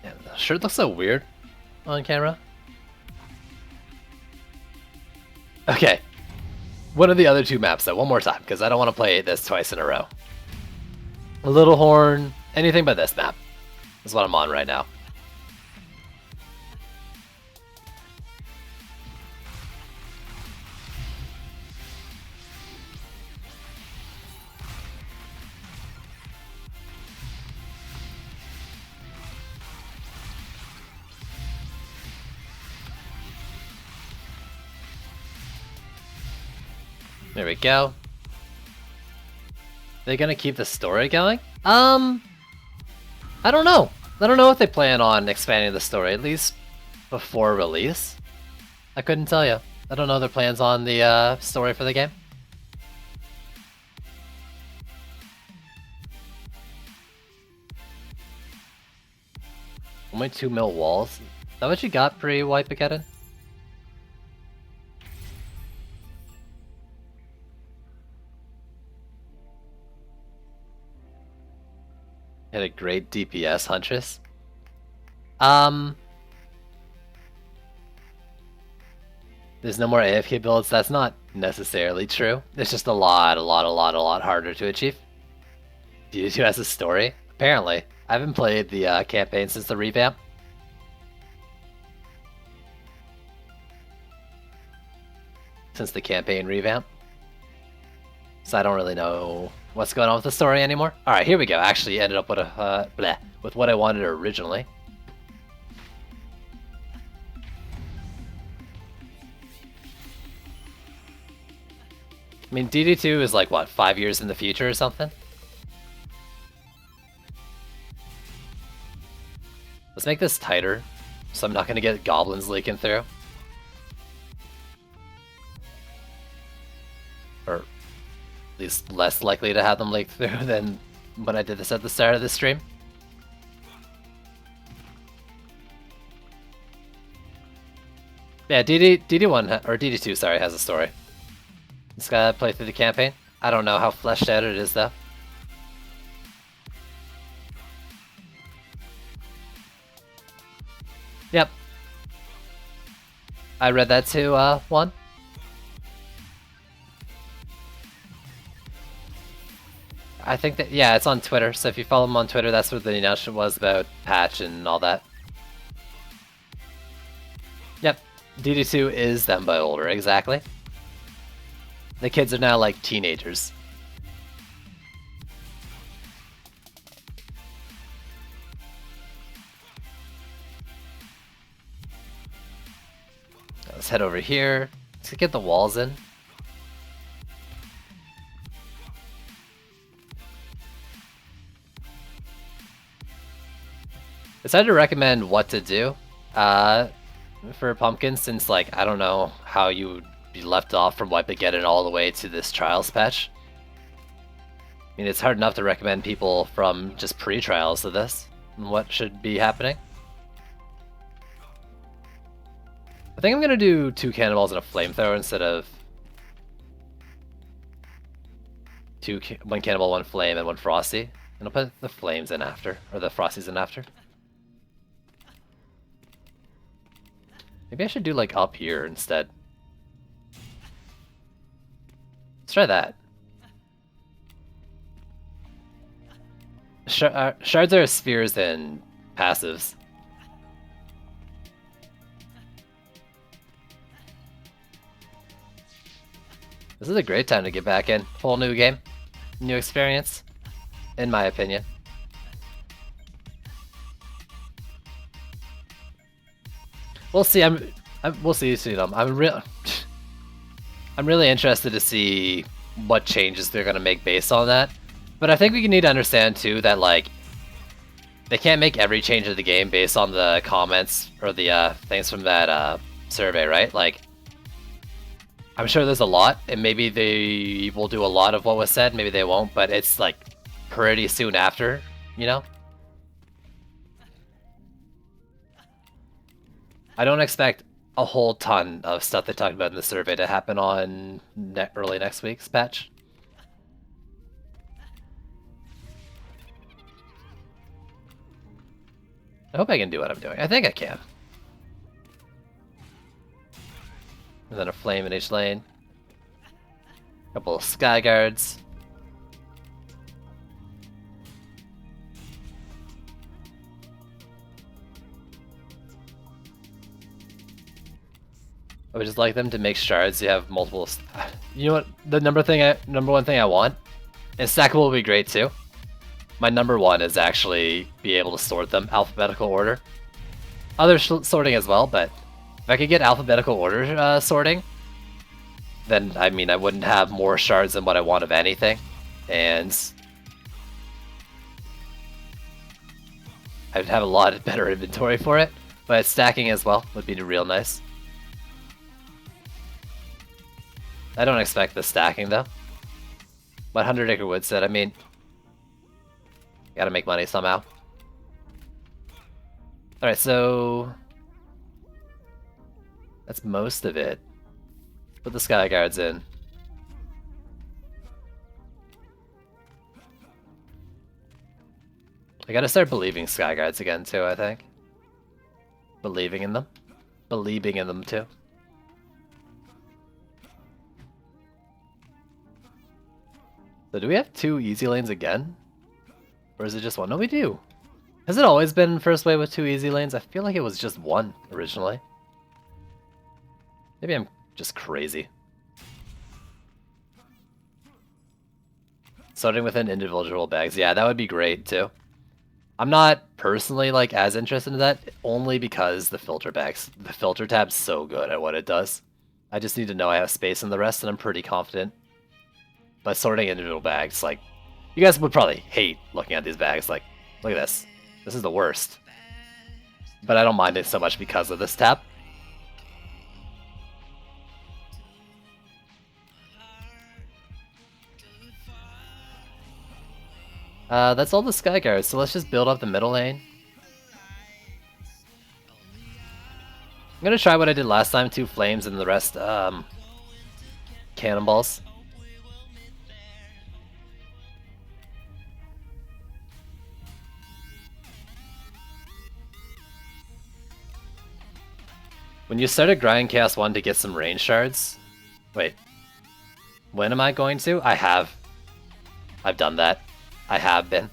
Yeah, the shirt looks so weird on camera. Okay. What are the other two maps, though? One more time, because I don't want to play this twice in a row. Little Horn, anything but this map is what I'm on right now. There we go. They gonna keep the story going? I don't know. I don't know if they plan on expanding the story, at least before release. I couldn't tell you. I don't know their plans on the story for the game. Only 2 mil walls. Is that what you got pre-Wipeageddon? Had a great DPS, Huntress. There's no more AFK builds. That's not necessarily true. It's just a lot harder to achieve. DD2 has a story? Apparently. I haven't played the campaign since the revamp. Since the campaign revamp. So I don't really know what's going on with the story anymore. Alright, here we go. Actually ended up with a with what I wanted originally. I mean, DD2 is like, what, 5 years in the future or something? Let's make this tighter, so I'm not going to get goblins leaking through. Or at least less likely to have them leak through than when I did this at the start of the stream. Yeah, DD1, or DD2, sorry, has a story. Just gotta play through the campaign. I don't know how fleshed out it is, though. Yep. I read that too, Juan. I think that, yeah, it's on Twitter, so if you follow him on Twitter, that's what the announcement was about patch and all that. Yep, DD2 is them but older, exactly. The kids are now like teenagers. Let's head over here. Let's get the walls in. It's hard to recommend what to do for Pumpkin, since, like, I don't know how you would be left off from Wipeageddon all the way to this Trials patch. I mean, it's hard enough to recommend people from just pre-trials to this and what should be happening. I think I'm gonna do 2 cannonballs and a flamethrower instead of 1 cannonball, 1 flame, and 1 frosty. And I'll put the flames in after, or the frosties in after. Maybe I should do like up here instead. Let's try that. Shards are spheres and passives. This is a great time to get back in. Whole new game. New experience. In my opinion. We'll see. We'll see soon. I'm really interested to see what changes they're gonna make based on that. But I think we need to understand too that like they can't make every change of the game based on the comments or the things from that survey, right? Like, I'm sure there's a lot, and maybe they will do a lot of what was said, maybe they won't, but it's like pretty soon after, you know? I don't expect a whole ton of stuff they talked about in the survey to happen on early next week's patch. I hope I can do what I'm doing. I think I can. And then a flame in each lane. Couple of sky guards. I would just like them to make shards. You have multiple. You know what? The number one thing I want, and stackable would be great too. My number one is actually be able to sort them alphabetical order. Other sorting as well, but if I could get alphabetical order sorting, then I mean I wouldn't have more shards than what I want of anything, and I'd have a lot better inventory for it. But stacking as well would be real nice. I don't expect the stacking though. But 100 Acre Woods said, I mean, gotta make money somehow. Alright, so that's most of it. Put the sky guards in. I gotta start believing sky guards again too, I think. Believing in them. Believing in them too. So do we have 2 easy lanes again? Or is it just 1? No, we do. Has it always been first wave with 2 easy lanes? I feel like it was just 1 originally. Maybe I'm just crazy. Starting within individual bags. Yeah, that would be great too. I'm not personally like as interested in that, only because the filter bags. The filter tab's so good at what it does. I just need to know I have space in the rest and I'm pretty confident. But sorting individual bags, like, you guys would probably hate looking at these bags. Like, look at this. This is the worst. But I don't mind it so much because of this tab. That's all the sky guards, so let's just build up the middle lane. I'm gonna try what I did last time, 2 flames and the rest, cannonballs. When you started grind Chaos 1 to get some range shards... Wait. When am I going to? I have. I've done that. I have been.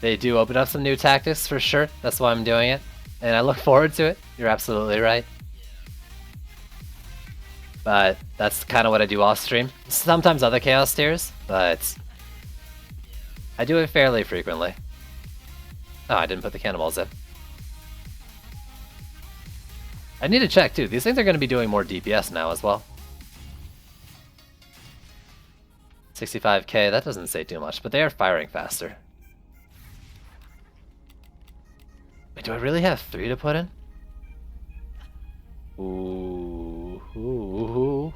They do open up some new tactics for sure. That's why I'm doing it. And I look forward to it. You're absolutely right. But that's kind of what I do off stream. Sometimes other Chaos tiers, but I do it fairly frequently. Oh, I didn't put the cannonballs in. I need to check too. These things are going to be doing more DPS now as well. 65k, that doesn't say too much, but they are firing faster. Wait, do I really have 3 to put in? Ooh. Ooh.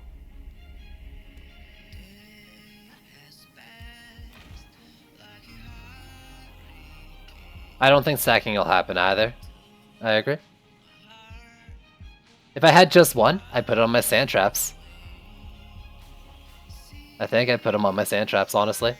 I don't think stacking will happen either. I agree. If I had just 1, I'd put it on my sand traps. I think I'd put them on my sand traps, honestly.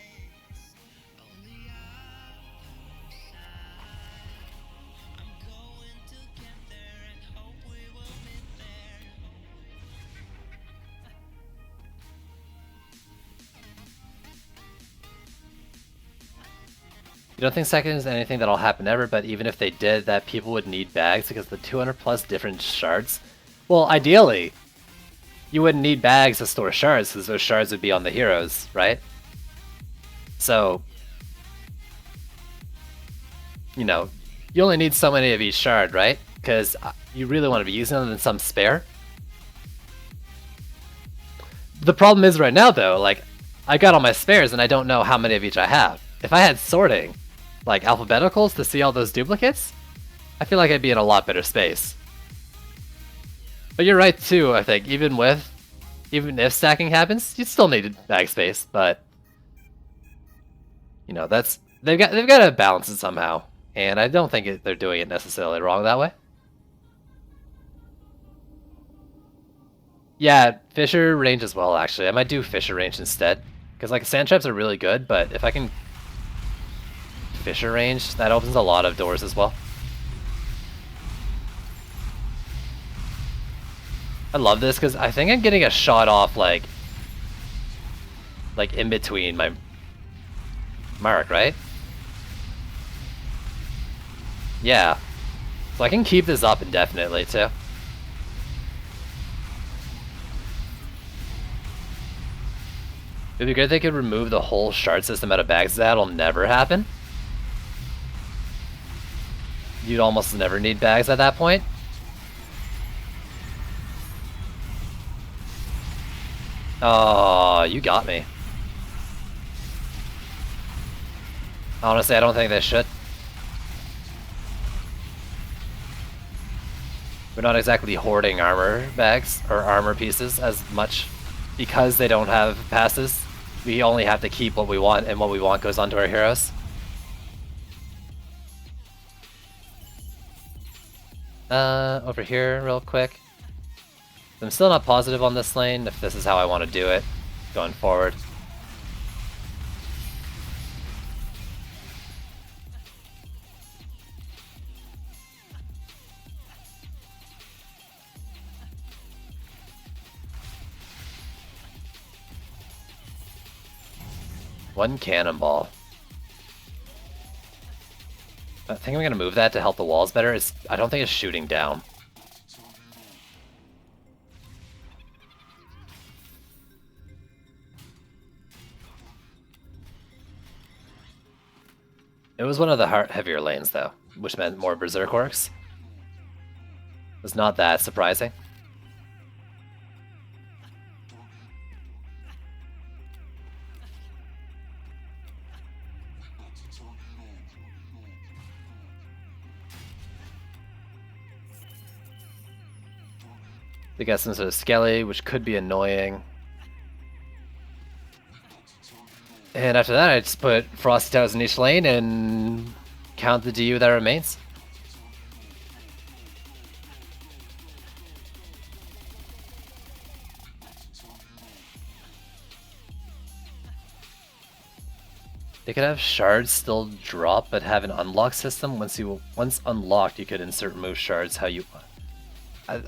You don't think second is anything that'll happen ever, but even if they did, that people would need bags because the 200 plus different shards. Well, ideally, you wouldn't need bags to store shards because those shards would be on the heroes, right? So, you know, you only need so many of each shard, right? Because you really want to be using them than some spare. The problem is right now, though, like, I got all my spares and I don't know how many of each I have. If I had sorting, like alphabeticals to see all those duplicates, I feel like I'd be in a lot better space. But you're right too, I think, even if stacking happens, you still need bag space, but you know, they've got to balance it somehow. And I don't think they're doing it necessarily wrong that way. Yeah, Fissure range as well, actually. I might do Fissure range instead. Because, like, sand traps are really good, but if I can Fissure range, that opens a lot of doors as well. I love this because I think I'm getting a shot off, like in between my mark, right? Yeah. So I can keep this up indefinitely, too. It'd be great if they could remove the whole shard system out of bags. That'll never happen. You'd almost never need bags at that point. Oh, you got me. Honestly, I don't think they should. We're not exactly hoarding armor bags or armor pieces as much because they don't have passes. We only have to keep what we want, and what we want goes onto our heroes. Over here real quick. I'm still not positive on this lane, if this is how I want to do it going forward. One cannonball. I think I'm gonna move that to help the walls better. I don't think it's shooting down. It was one of the heavier lanes though, which meant more berserk orcs. It was not that surprising. They got some sort of skelly, which could be annoying. And after that, I just put Frosty Towers in each lane and count the DU that remains. They could have shards still drop, but have an unlock system. Once unlocked, you could insert move shards how you want.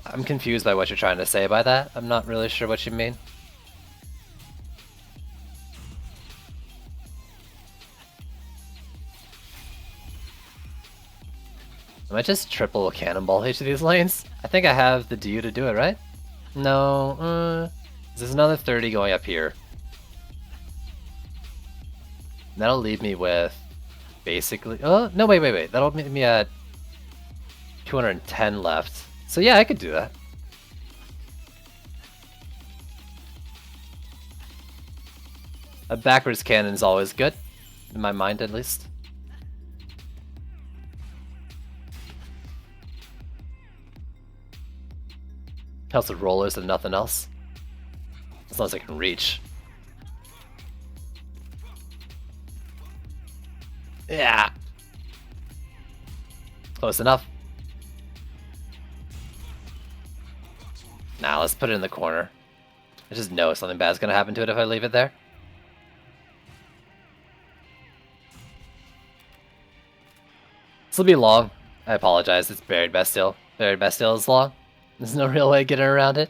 I'm confused by what you're trying to say by that. I'm not really sure what you mean. I might just triple cannonball each of these lanes. I think I have the DU to do it, right? No, there's another 30 going up here. And that'll leave me with basically, oh, no, wait. That'll leave me at 210 left. So yeah, I could do that. A backwards cannon is always good, in my mind at least. Helps with rollers and nothing else. As long as I can reach. Yeah. Close enough. Nah, let's put it in the corner. I just know something bad's gonna happen to it if I leave it there. This will be long. I apologize, it's Buried Bastille. Buried Bastille is long. There's no real way of getting around it.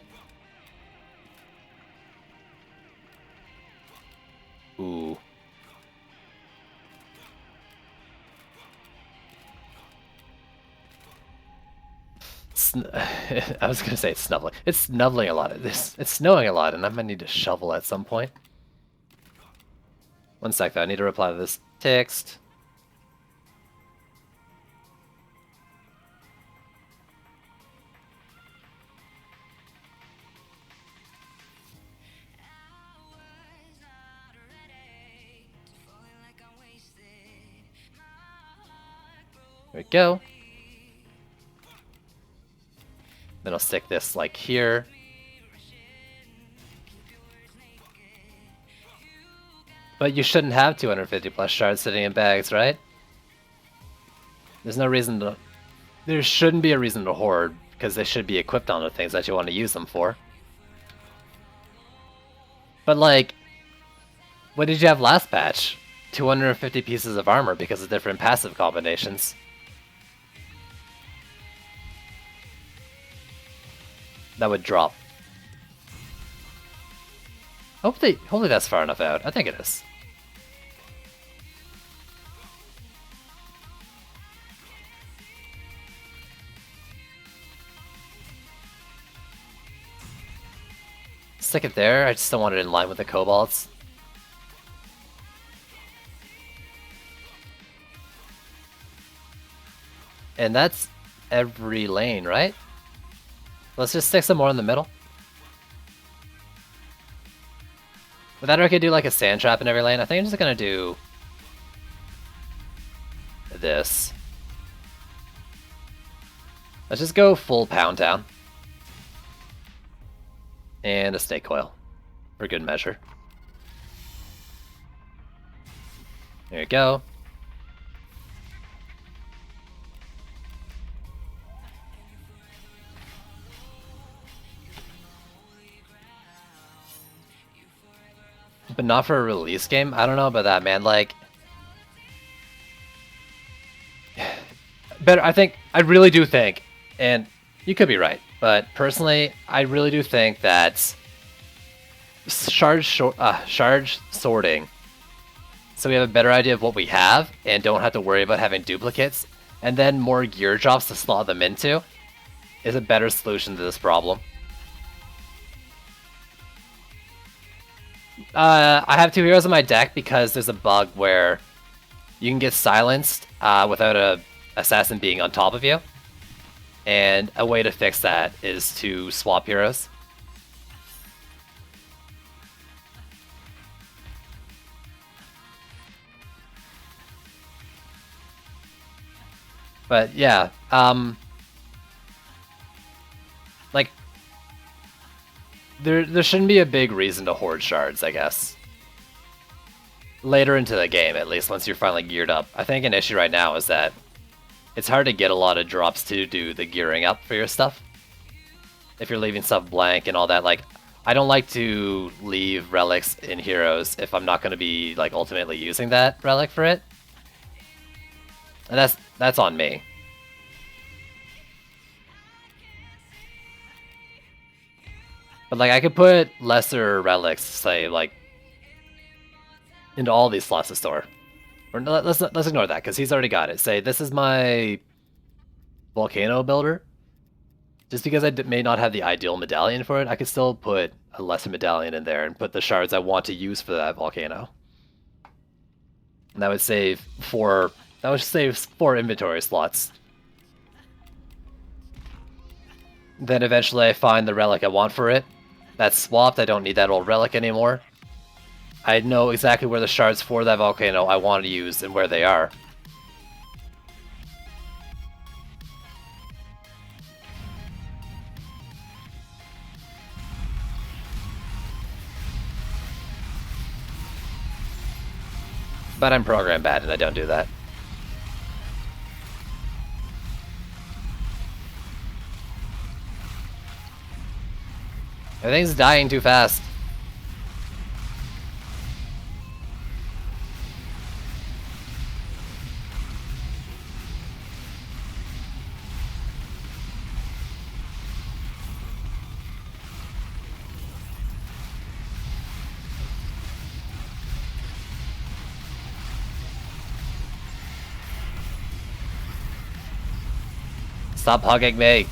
Ooh. I was gonna say it's snuffling. It's snuffling a lot. It's snowing a lot, and I might need to shovel at some point. One sec, though. I need to reply to this text. There we go. Then I'll stick this like here. But you shouldn't have 250 plus shards sitting in bags, right? There's no reason to... There shouldn't be a reason to hoard, because they should be equipped on the things that you want to use them for. But like, what did you have last patch? 250 pieces of armor because of different passive combinations. That would drop. Hopefully that's far enough out. I think it is. Stick it there, I just don't want it in line with the kobolds. And that's every lane, right? Let's just stick some more in the middle. With that, I could do like a sand trap in every lane. I think I'm just gonna do this. Let's just go full Pound Town. And a snake coil, for good measure. There you go. But not for a release game? I don't know about that, man. Like, better. I really do think, and you could be right, but personally, I really do think that shard sorting, so we have a better idea of what we have and don't have to worry about having duplicates, and then more gear drops to slot them into, is a better solution to this problem. I have 2 heroes in my deck because there's a bug where you can get silenced without a assassin being on top of you. And a way to fix that is to swap heroes. But yeah, like, there shouldn't be a big reason to hoard shards, I guess. Later into the game, at least, once you're finally geared up. I think an issue right now is that it's hard to get a lot of drops to do the gearing up for your stuff. If you're leaving stuff blank and all that, like, I don't like to leave relics in heroes if I'm not going to be, like, ultimately using that relic for it. And that's on me. But, like, I could put lesser relics, say, like, into all these slots to store. Or let's ignore that, because he's already got it. Say, this is my volcano builder. Just because I may not have the ideal medallion for it, I could still put a lesser medallion in there and put the shards I want to use for that volcano. And that would save 4 inventory slots. Then eventually I find the relic I want for it. That's swapped, I don't need that old relic anymore. I know exactly where the shards for that volcano I want to use and where they are. But I'm program bad and I don't do that. Everything's dying too fast. Stop hugging me.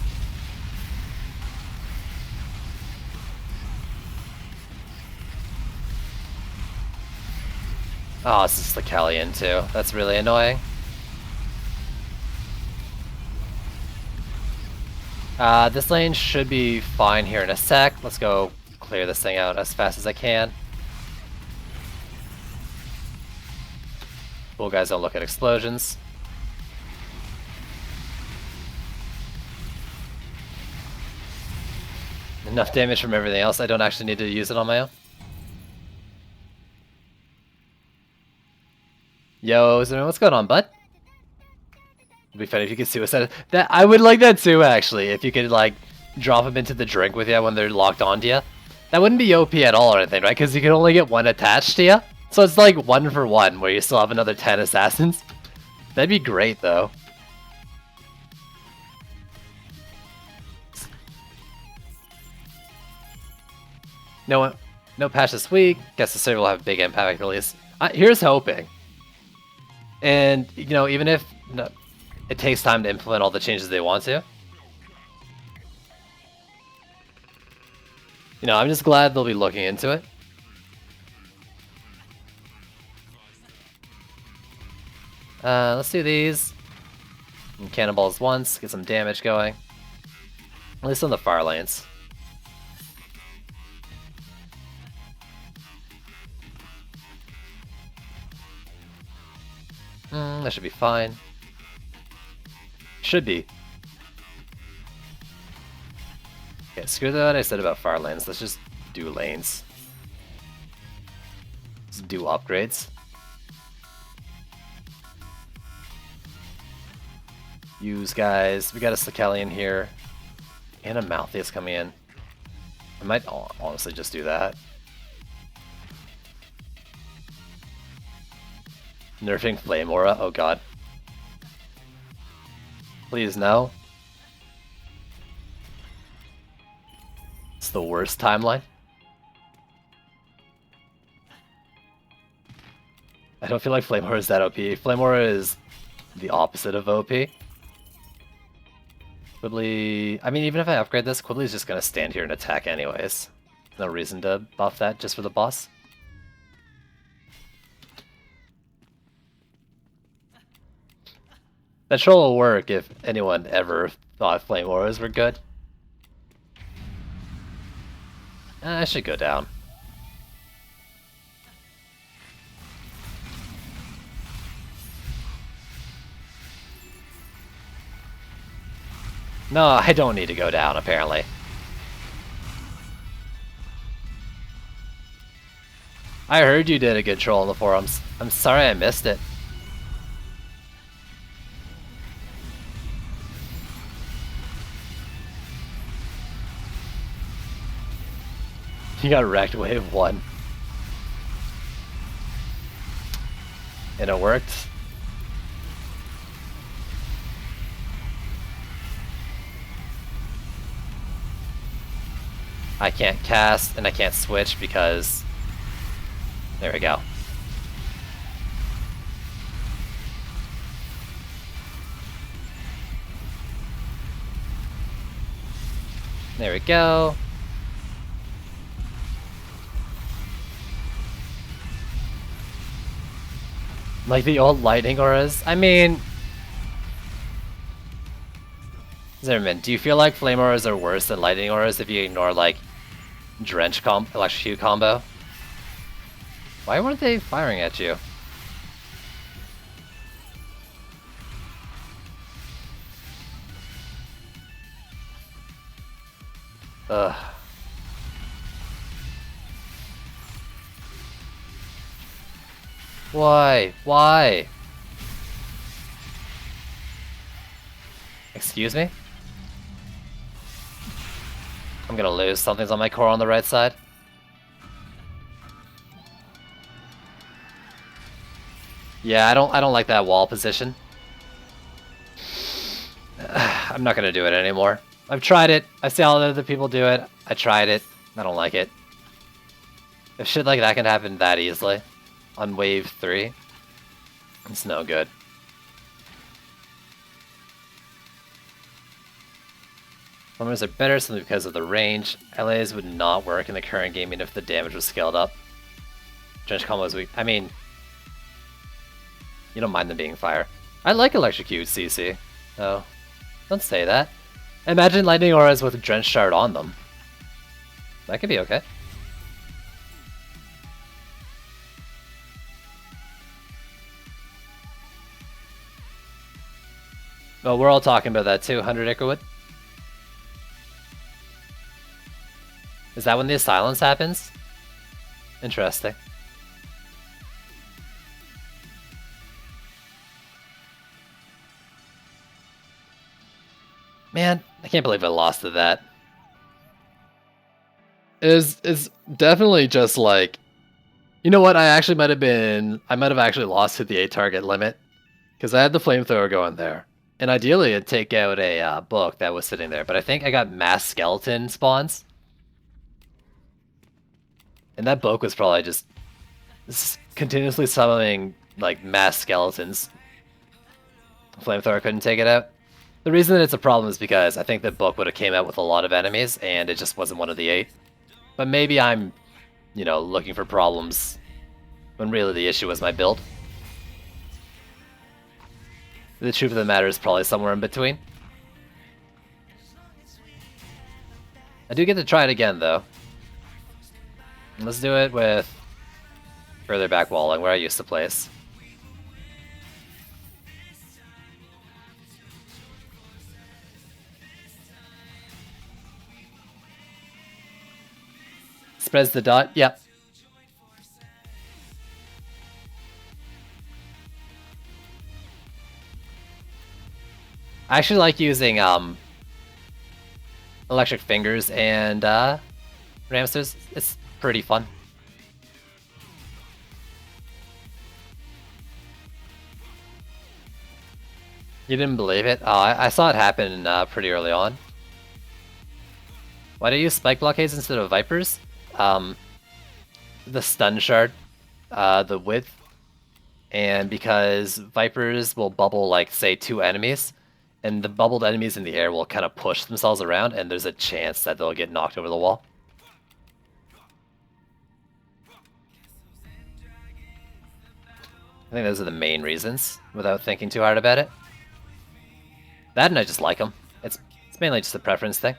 Oh, this is the Callian too. That's really annoying. This lane should be fine here in a sec. Let's go clear this thing out as fast as I can. Cool guys don't look at explosions. Enough damage from everything else. I don't actually need to use it on my own. Yo, Zimmerman, what's going on, bud? It'd be funny if you could suicide. That I would like that too, actually. If you could like drop them into the drink with you when they're locked onto you. That wouldn't be OP at all or anything, right? Because you can only get one attached to you. So it's like 1 for 1, where you still have another 10 assassins. That'd be great, though. No patch this week. Guess the server will have a big impact release. Here's hoping. And, you know, even if it takes time to implement all the changes they want to. You know, I'm just glad they'll be looking into it. Let's do these. And cannonballs once, get some damage going. At least on the far lanes. That should be fine. Should be. Okay, screw that I said about far lanes. Let's just do lanes. Let's do upgrades. Use guys. We got a Sakelian here. And a Malthaeus coming in. I might honestly just do that. Nerfing Flame Aura. Oh god. Please no. It's the worst timeline. I don't feel like Flame Aura is that OP. Flame Aura is the opposite of OP. Quibbly... I mean, even if I upgrade this, Quibbly's just gonna stand here and attack anyways. No reason to buff that just for the boss. That troll will work if anyone ever thought Flame Auras were good. I should go down. No, I don't need to go down, apparently. I heard you did a good troll in the forums. I'm sorry I missed it. You got wrecked wave 1. And it worked. I can't cast and I can't switch because... There we go. There we go. Like the old lightning auras. I mean... Zimmerman, do you feel like flame auras are worse than lightning auras if you ignore like drench electrocute combo? Why weren't they firing at you? Ugh. Why? Why? Excuse me? I'm gonna lose. Something's on my core on the right side. Yeah, I don't like that wall position. I'm not gonna do it anymore. I've tried it. I see all the other people do it. I tried it. I don't like it. If shit like that can happen that easily on wave 3, it's no good. Flammers are better simply because of the range. LAs would not work in the current game even if the damage was scaled up. Drench combo is weak. I mean, you don't mind them being fire. I like electrocute CC. Oh, don't say that. Imagine lightning auras with Drench Shard on them. That could be okay. Oh, we're all talking about that too, 100 Ickerwood. Is that when the silence happens? Interesting. Man, I can't believe I lost to that. It's definitely just like, you know what? I might have actually lost to the 8 target limit because I had the flamethrower going there, and ideally it'd take out a book that was sitting there. But I think I got mass skeleton spawns, and that book was probably just continuously summoning like mass skeletons. Flamethrower couldn't take it out. The reason that it's a problem is because I think the book would have came out with a lot of enemies, and it just wasn't one of the 8. But maybe I'm, you know, looking for problems when really the issue was my build. The truth of the matter is probably somewhere in between. I do get to try it again, though. Let's do it with further back walling, where I used to place. Spreads the dot, yep. I actually like using electric fingers and ramsters. It's pretty fun. You didn't believe it? Oh, I saw it happen pretty early on. Why do you use spike blockades instead of vipers? The stun shard, the width, and because vipers will bubble like say 2 enemies, and the bubbled enemies in the air will kind of push themselves around, and there's a chance that they'll get knocked over the wall. I think those are the main reasons, without thinking too hard about it. That and I just like them. It's mainly just a preference thing.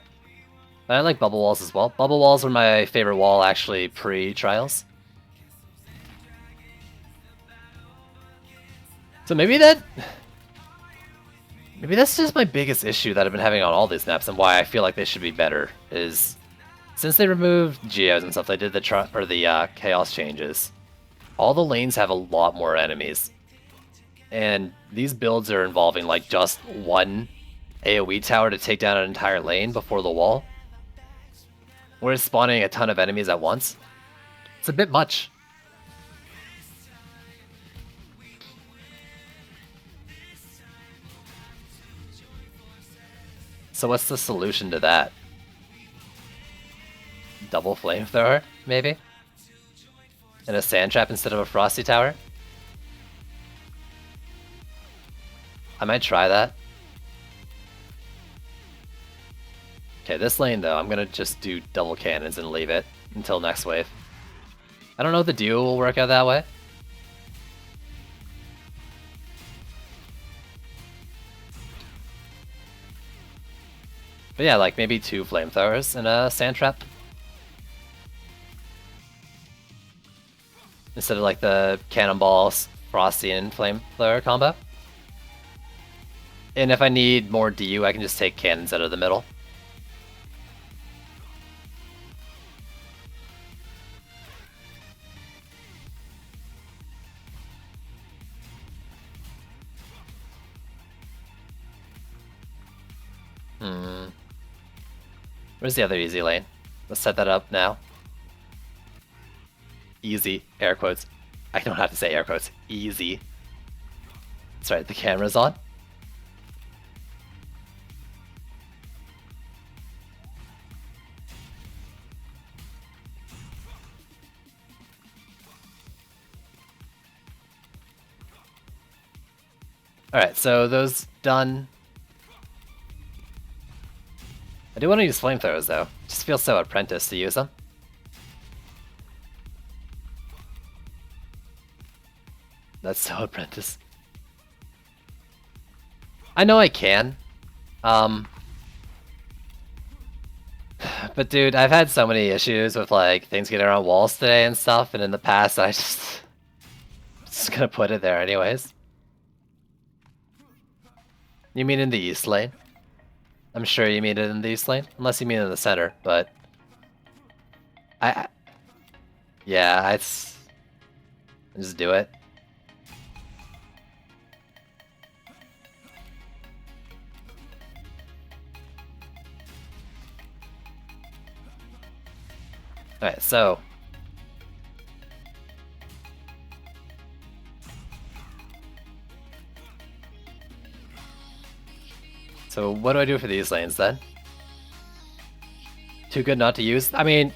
But I like bubble walls as well. Bubble walls were my favorite wall actually pre-trials. So maybe that's just my biggest issue that I've been having on all these maps, and why I feel like they should be better, is since they removed geos and stuff, they did the chaos changes. All the lanes have a lot more enemies. And these builds are involving like just one AoE tower to take down an entire lane before the wall. Whereas spawning a ton of enemies at once, it's a bit much. So what's the solution to that? Double flamethrower, maybe? And a sand trap instead of a frosty tower? I might try that. Okay, this lane though, I'm gonna just do double cannons and leave it until next wave. I don't know if the duo will work out that way. But yeah, like maybe 2 flamethrowers and a sand trap. Instead of like the cannonball, frosty, and flamethrower combo. And if I need more DU, I can just take cannons out of the middle. Where's the other easy lane? Let's set that up now. Easy, air quotes. I don't have to say air quotes. Easy. That's right, the camera's on. Alright, so those done. I do want to use flamethrowers though. Just feels so apprentice to use them. That's so apprentice. I know I can. But dude, I've had so many issues with like things getting around walls today and stuff, and in the past I'm just gonna put it there anyways. You mean in the east lane? I'm sure you mean it in the east lane, unless you mean in the center, but Yeah, it's... Just do it. Alright, so... So what do I do for these lanes then? Too good not to use? I mean,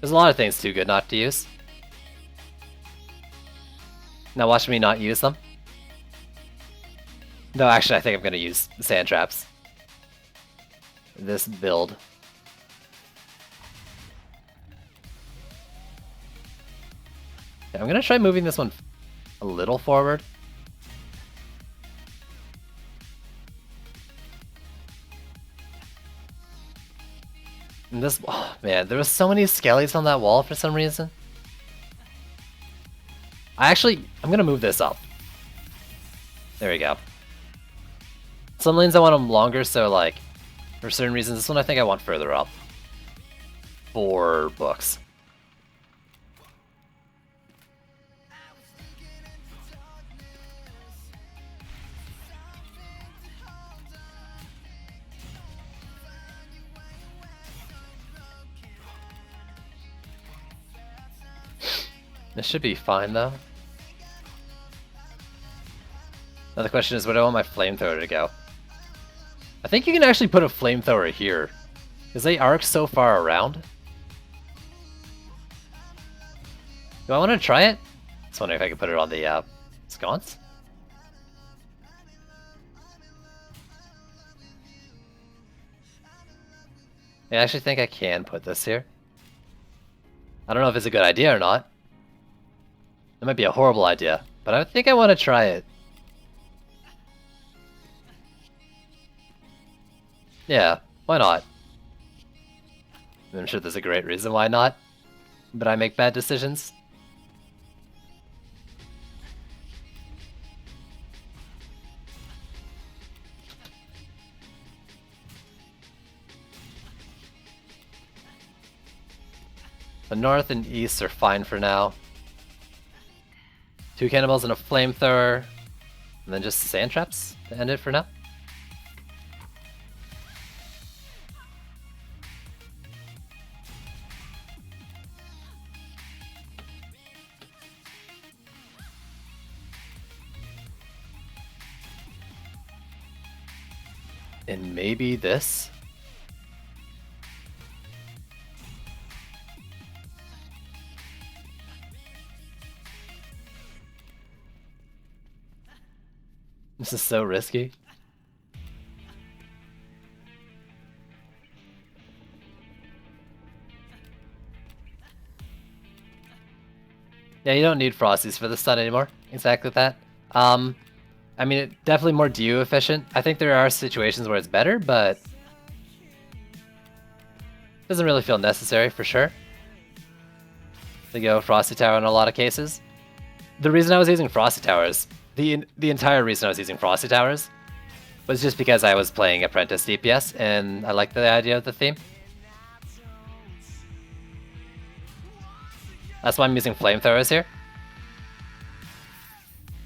there's a lot of things too good not to use. Now watch me not use them. No, actually I think I'm gonna use sand traps. This build. Yeah, I'm gonna try moving this one a little forward. And this, oh man, there was so many skellies on that wall for some reason. I'm gonna move this up. There we go. Some lanes I want them longer, so like, for certain reasons, this one I think I want further up. 4 books. This should be fine though. Now the question is, where do I want my flamethrower to go? I think you can actually put a flamethrower here, because they arc so far around. Do I want to try it? Just wondering if I can put it on the sconce. I actually think I can put this here. I don't know if it's a good idea or not. It might be a horrible idea, but I think I want to try it. Yeah, why not? I'm sure there's a great reason why not, but I make bad decisions. The north and east are fine for now. 2 cannonballs and a flamethrower, and then just sand traps to end it for now. And maybe this? This is so risky. Yeah, you don't need Frosties for the stun anymore. Exactly that. I mean, it definitely more DU efficient. I think there are situations where it's better, but doesn't really feel necessary for sure to go Frosty Tower in a lot of cases. The reason I was using Frosty Towers, the entire reason I was using Frosty Towers, was just because I was playing Apprentice DPS and I liked the idea of the theme. That's why I'm using flamethrowers here.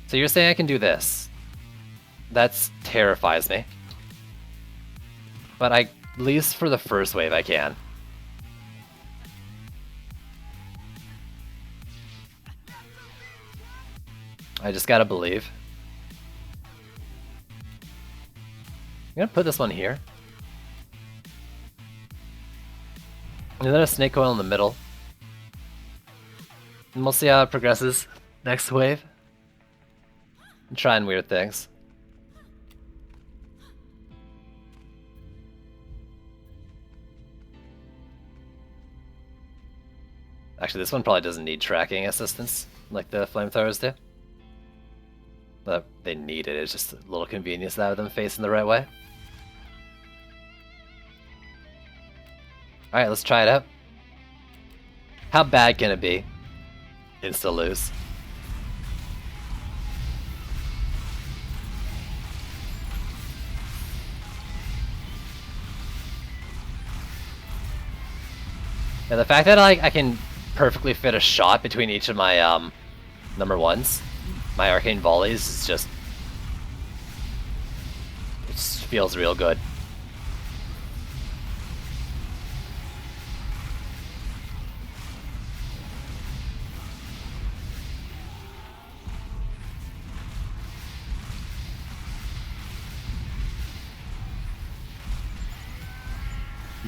So you're saying I can do this? That terrifies me. But at least for the first wave I can. I just gotta believe. I'm gonna put this one here. And then a snake coil in the middle. And we'll see how it progresses next wave. I'm trying weird things. Actually, this one probably doesn't need tracking assistance like the flamethrowers do. But they need it, it's just a little convenience out of them facing the right way. Alright, let's try it out. How bad can it be? Insta lose. And the fact that I can perfectly fit a shot between each of my number ones, my arcane volleys, is just, it just feels real good.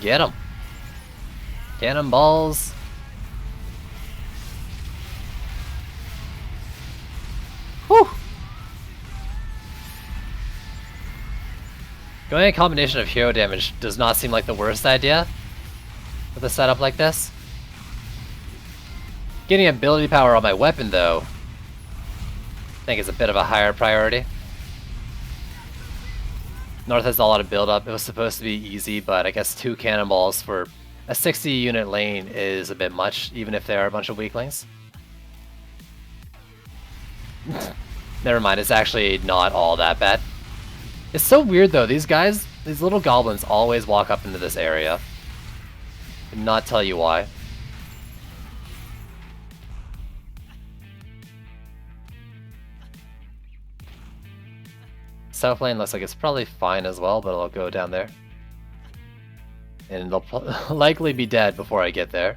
Get him. Cannonballs. Whew. Going a combination of hero damage does not seem like the worst idea with a setup like this. Getting ability power on my weapon, though, I think is a bit of a higher priority. North has a lot of build up. It was supposed to be easy, but I guess 2 cannonballs for a 60 unit lane is a bit much, even if there are a bunch of weaklings. Never mind, it's actually not all that bad. It's so weird though, these guys, these little goblins always walk up into this area. I cannot tell you why. South lane looks like it's probably fine as well, but I'll go down there. And they'll likely be dead before I get there.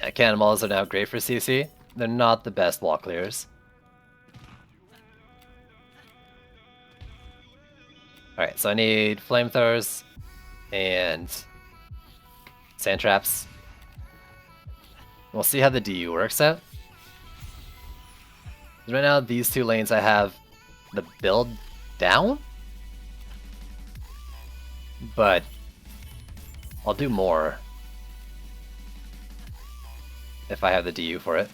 Yeah, cannonballs are now great for CC. They're not the best wall clears. Alright, so I need flamethrowers and sand traps. We'll see how the DU works out. Right now, these 2 lanes I have the build down, but I'll do more if I have the DU for it.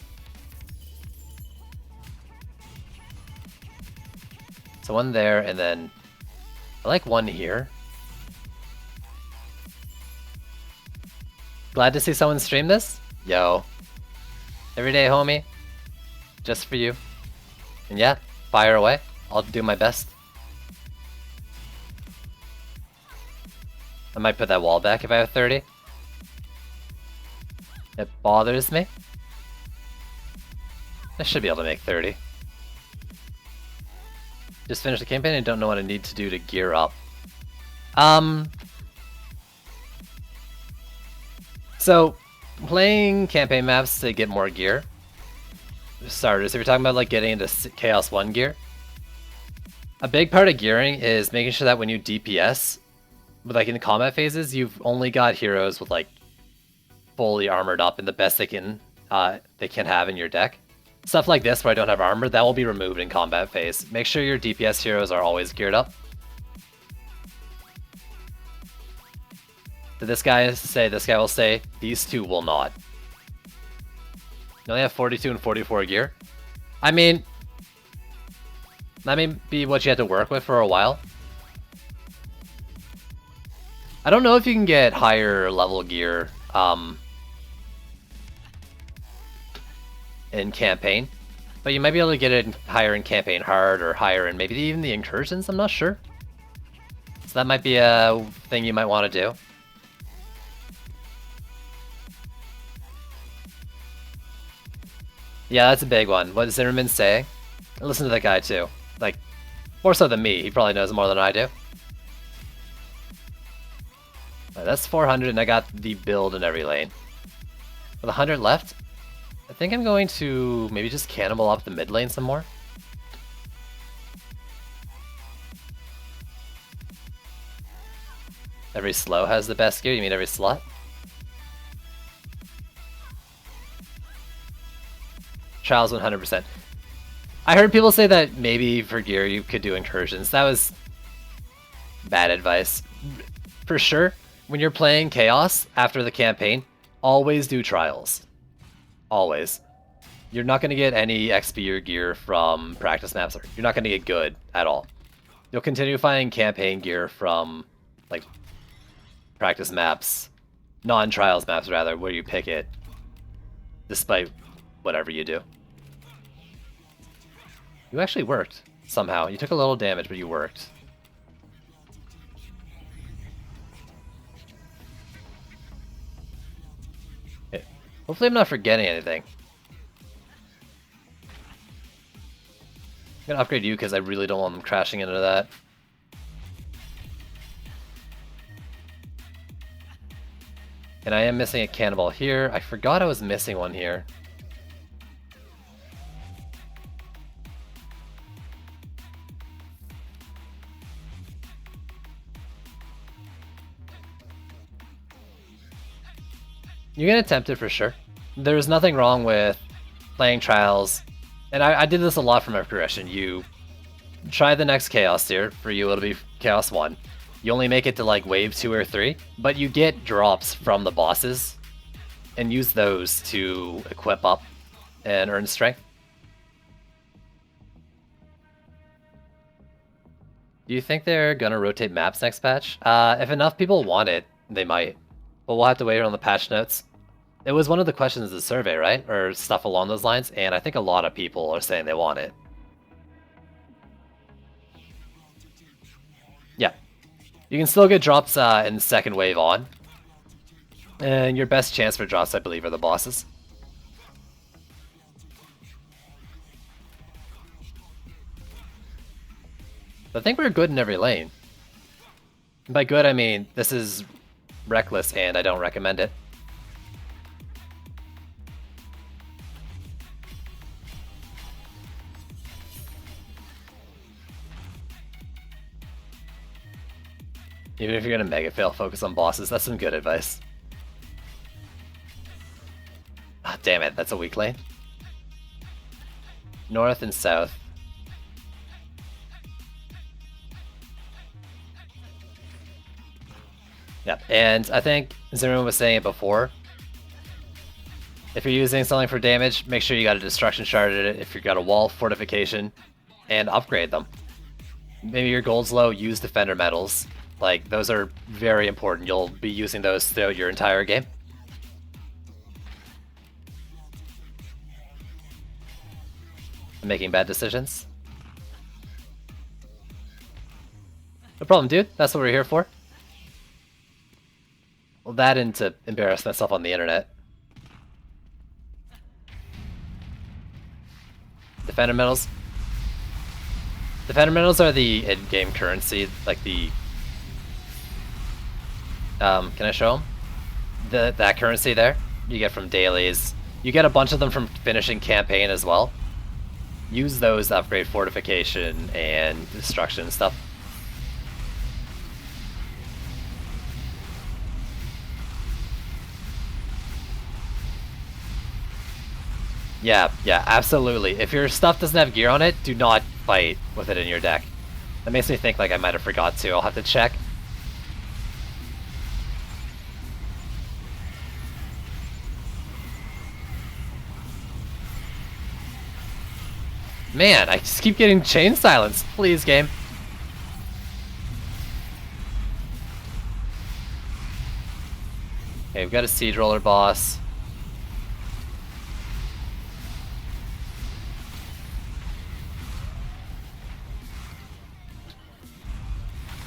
So 1 there, and then I like 1 here. Glad to see someone stream this. Yo. Every day, homie. Just for you. And yeah, fire away. I'll do my best. I might put that wall back if I have 30. It bothers me. I should be able to make 30. Just finished the campaign and don't know what I need to do to gear up. So, playing campaign maps to get more gear. Starters, if you're talking about like getting into Chaos 1 gear, a big part of gearing is making sure that when you DPS, with like in the combat phases, you've only got heroes with like fully armored up and the best they can have in your deck. Stuff like this where I don't have armor, that will be removed in combat phase. Make sure your DPS heroes are always geared up. Did this guy say, this guy will say, these 2 will not. You only have 42 and 44 gear. I mean, that may be what you have to work with for a while. I don't know if you can get higher level gear in campaign, but you might be able to get it higher in campaign hard or higher in maybe even the incursions, I'm not sure. So that might be a thing you might want to do. Yeah, that's a big one. What is Zimmerman saying? Listen to that guy too. Like, more so than me. He probably knows more than I do. Right, that's 400 and I got the build in every lane. With 100 left, I think I'm going to maybe just cannibal up the mid lane some more. Every slow has the best gear? You mean every slot? Trials 100%. I heard people say that maybe for gear you could do incursions. That was bad advice. For sure, when you're playing Chaos after the campaign, always do trials. Always. You're not going to get any XP or gear from practice maps. You're not going to get good at all. You'll continue finding campaign gear from like practice maps, non-trials maps rather, where you pick it despite whatever you do. You actually worked. Somehow. You took a little damage, but you worked. Okay. Hopefully I'm not forgetting anything. I'm gonna upgrade you because I really don't want them crashing into that. And I am missing a cannonball here. I forgot I was missing one here. You can attempt it for sure. There's nothing wrong with playing trials, and I did this a lot from my progression. You try the next Chaos tier. For you, it'll be Chaos 1. You only make it to like wave 2 or 3, but you get drops from the bosses, and use those to equip up and earn strength. Do you think they're gonna rotate maps next patch? If enough people want it, they might. But we'll have to wait on the patch notes. It was one of the questions of the survey, right? Or stuff along those lines, and I think a lot of people are saying they want it. Yeah. You can still get drops in the second wave on. And your best chance for drops, I believe, are the bosses. I think we're good in every lane. By good, I mean this is reckless and I don't recommend it. Even if you're gonna mega fail, focus on bosses. That's some good advice. Ah, damn it, that's a weak lane. North and south. Yep, and I think Zimmerman was saying it before. If you're using something for damage, make sure you got a destruction shard in it. If you got a wall, fortification, and upgrade them. Maybe your gold's low, use defender medals. Like, those are very important. You'll be using those throughout your entire game. Making bad decisions. No problem, dude. That's what we're here for. Well, that and to embarrass myself on the internet. Defender medals. Defender medals are the in-game currency, like the... can I show them? That currency there, you get from dailies. You get a bunch of them from finishing campaign as well. Use those to upgrade fortification and destruction and stuff. Yeah, absolutely. If your stuff doesn't have gear on it, do not fight with it in your deck. That makes me think like I might have forgot to. I'll have to check. Man, I just keep getting chain silenced. Please, game. Okay, we've got a siege roller boss.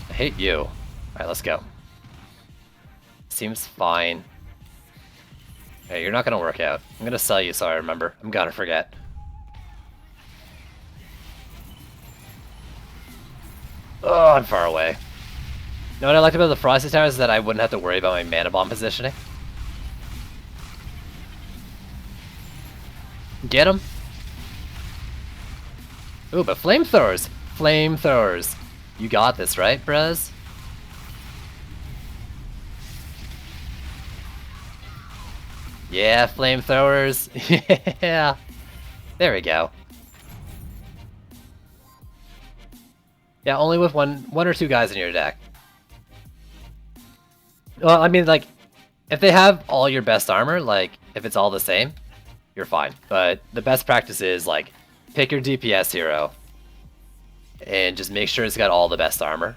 I hate you. Alright, let's go. Seems fine. Hey, you're not gonna work out. I'm gonna sell you so I remember. I'm gonna forget. Oh, I'm far away. You know what I liked about the Frosty Towers is that I wouldn't have to worry about my mana bomb positioning. Get him. Ooh, but flamethrowers! Flamethrowers! You got this, right, Brez? Yeah, flamethrowers. Yeah. There we go. Yeah, only with one or two guys in your deck. Well, I mean, like, if they have all your best armor, like, if it's all the same, you're fine. But the best practice is, like, pick your DPS hero and just make sure it's got all the best armor.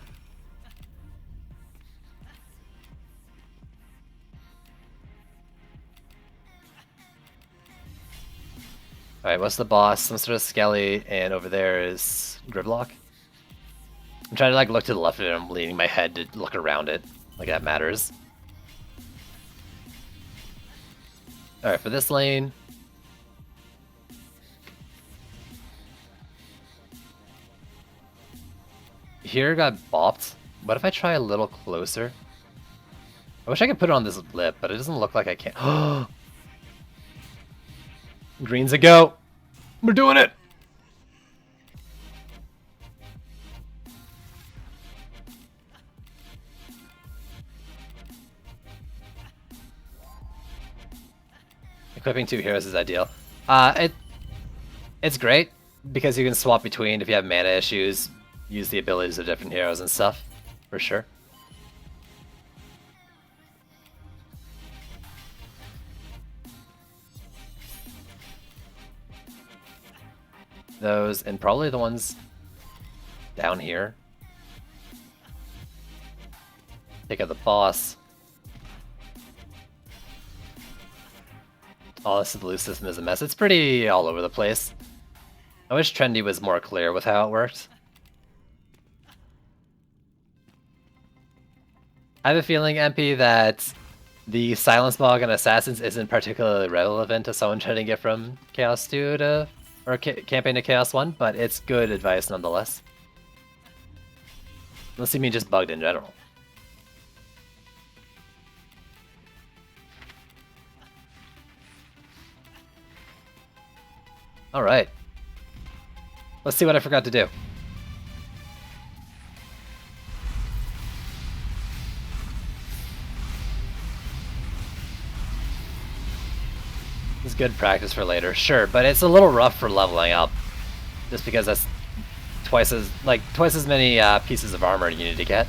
Alright, what's the boss? Some sort of skelly, and over there is Gridlock. I'm trying to like look to the left of it. I'm leaning my head to look around it. Like that matters. Alright, for this lane. Here got bopped. What if I try a little closer? I wish I could put it on this lip, but it doesn't look like I can. Green's a go. We're doing it. Equipping 2 heroes is ideal. It's great because you can swap between if you have mana issues, use the abilities of different heroes and stuff, for sure. Those, and probably the ones down here. Take out the boss. Oh, this blue system is a mess. It's pretty all over the place. I wish Trendy was more clear with how it works. I have a feeling, MP, that the Silence Bog on Assassins isn't particularly relevant to someone trying to get from Chaos 2 to... or Campaign to Chaos 1, but it's good advice nonetheless. Unless you mean just bugged in general. Alright. Let's see what I forgot to do. This is good practice for later, sure, but it's a little rough for leveling up. Just because that's twice as many pieces of armor you need to get.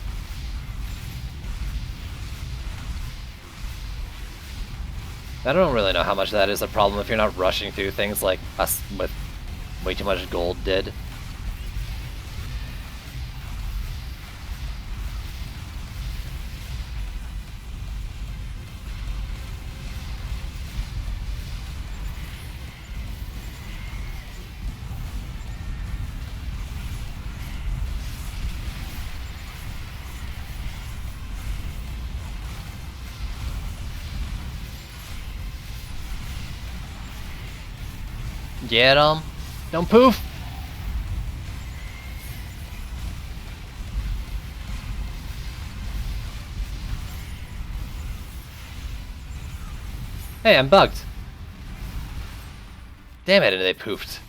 I don't really know how much that is a problem if you're not rushing through things like us with way too much gold did. Get him! Don't poof! Hey, I'm bugged. Damn it, and they poofed.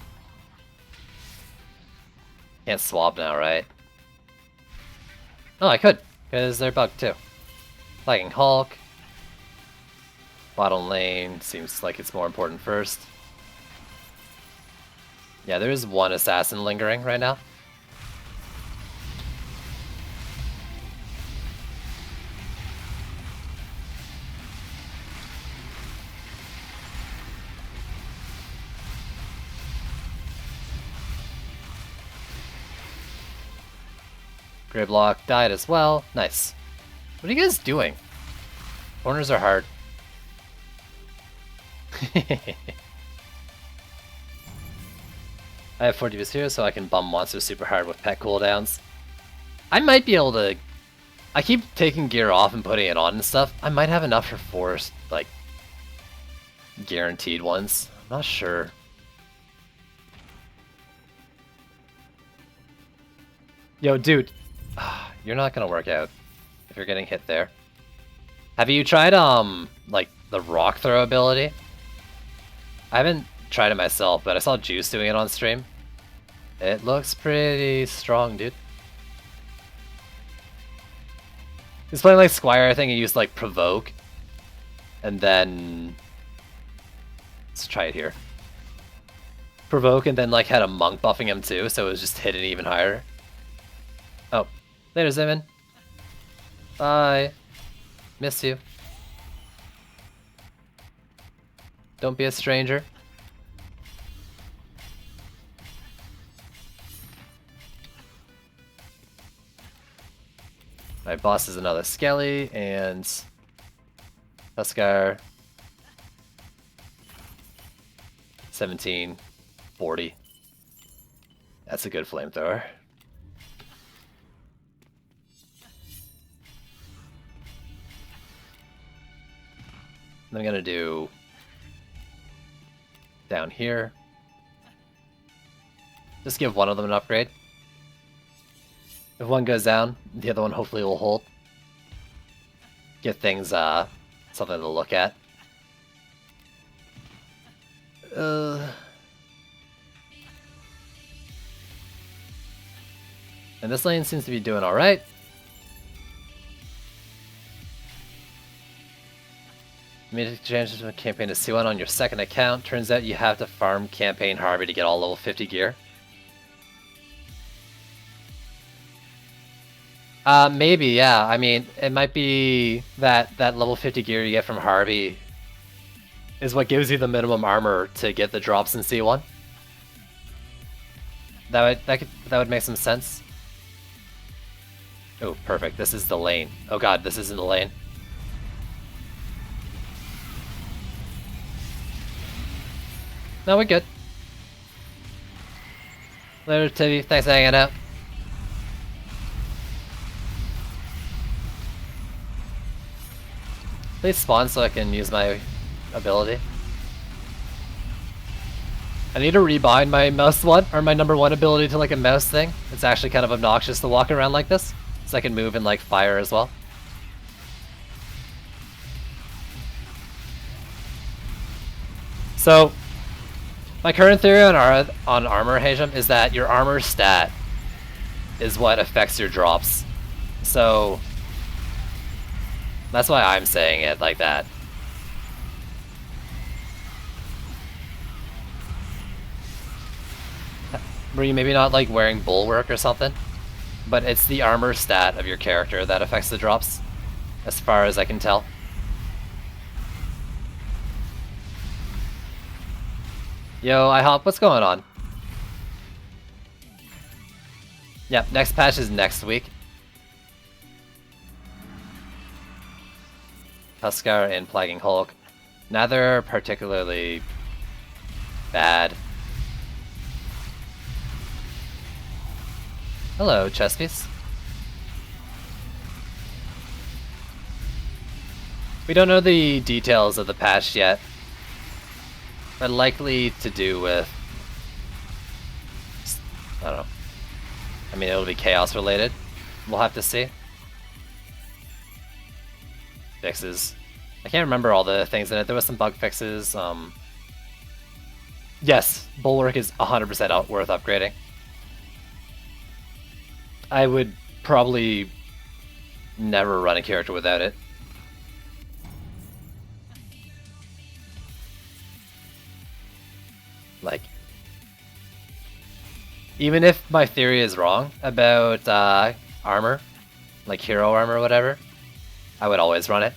Can't swap now, right? Oh, I could, because they're bugged too. Flagging Hulk. Bottom lane seems like it's more important first. Yeah, there is one assassin lingering right now. Gridlock died as well. Nice. What are you guys doing? Corners are hard. I have 40 here, so I can bum monsters super hard with pet cooldowns. I might be able to... I keep taking gear off and putting it on and stuff. I might have enough for 4, like, guaranteed ones. I'm not sure. Yo, dude. You're not gonna work out if you're getting hit there. Have you tried, like, the rock throw ability? I haven't tried it myself, but I saw Juice doing it on stream. It looks pretty strong, dude. He's playing like Squire, I think he used like Provoke. And then... let's try it here. Provoke and then like had a monk buffing him too, so it was just hitting even higher. Oh, later Zimin. Bye. Miss you. Don't be a stranger. My boss is another Skelly, and Tuskar 1740. That's a good flamethrower. I'm gonna do down here. Just give one of them an upgrade. If one goes down, the other one hopefully will hold. Get things something to look at. And this lane seems to be doing alright. Made a change to a campaign to C1 on your second account. Turns out you have to farm campaign Harvey to get all level 50 gear. Maybe, yeah. I mean, it might be that level 50 gear you get from Harvey is what gives you the minimum armor to get the drops in C1. That would make some sense. Oh, perfect. This is the lane. Oh god, this isn't the lane. No, we're good. Later, Tibby. Thanks for hanging out. Please spawn so I can use my ability. I need to rebind my mouse one, or my number one ability to like a mouse thing. It's actually kind of obnoxious to walk around like this, so I can move and like fire as well. So, my current theory on armor, Hajim, is that your armor stat is what affects your drops. So, that's why I'm saying it like that. Were you maybe not like wearing bulwark or something? But it's the armor stat of your character that affects the drops, as far as I can tell. Yo, IHOP, what's going on? Yep, next patch is next week. Huskar and Plaguing Hulk. Neither particularly bad. Hello, Chestpiece. We don't know the details of the patch yet, but likely to do with, I don't know. I mean, it'll be chaos related. We'll have to see. Fixes. I can't remember all the things in it. There was some bug fixes. Yes, Bulwark is 100% worth upgrading. I would probably never run a character without it. Like, even if my theory is wrong about armor, like hero armor or whatever, I would always run it.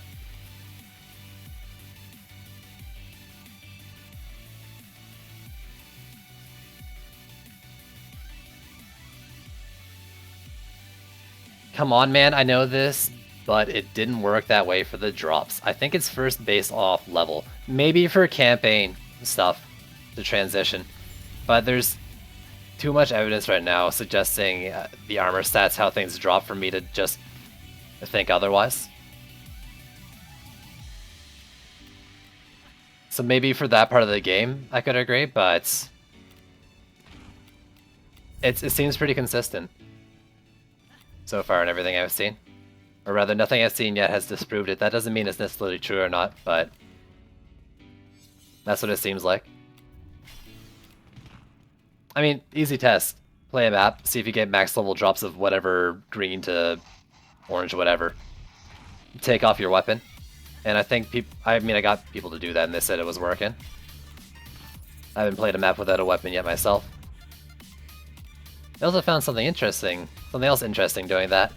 Come on, man, I know this, but it didn't work that way for the drops. I think it's first based off level. Maybe for campaign stuff to transition, but there's too much evidence right now suggesting the armor stats, how things drop, for me to just think otherwise. So maybe for that part of the game I could agree, but it seems pretty consistent so far in everything I've seen. Or rather, nothing I've seen yet has disproved it. That doesn't mean it's necessarily true or not, but that's what it seems like. I mean, easy test. Play a map, see if you get max level drops of whatever green to orange, whatever. Take off your weapon. And I think I got people to do that and they said it was working. I haven't played a map without a weapon yet myself. I also found something else interesting doing that.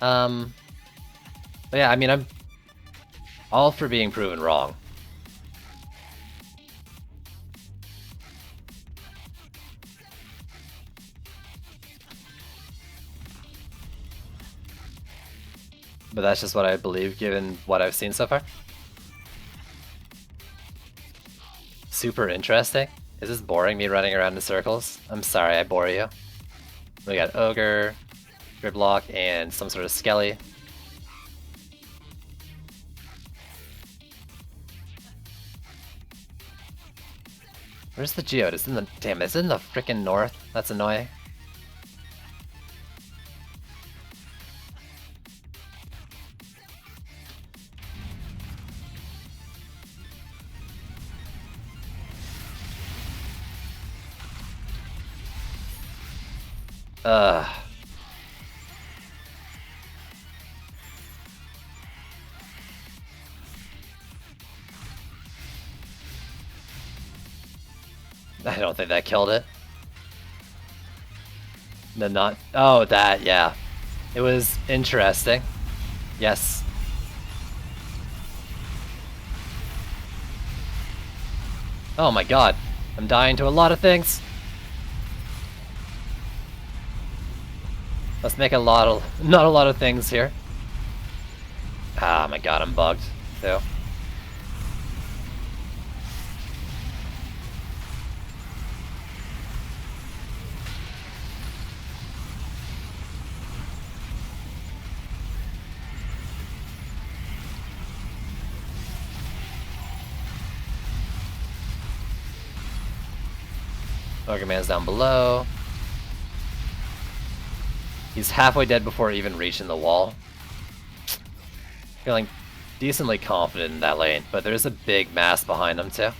But yeah, I mean, I'm all for being proven wrong. But that's just what I believe given what I've seen so far. Super interesting. Is this boring, me running around in circles? I'm sorry, I bore you. We got Ogre, Gridlock, and some sort of Skelly. Where's the Geode? It's in the... Damn, it's in the frickin' north. That's annoying. Ugh. I don't think that killed it. The not... Oh, that, yeah. It was interesting. Yes. Oh my god. I'm dying to a lot of things. Let's make not a lot of things here. Ah, my god, I'm bugged, too. Ogre Man's down below. He's halfway dead before even reaching the wall. Feeling decently confident in that lane, but there's a big mass behind him too.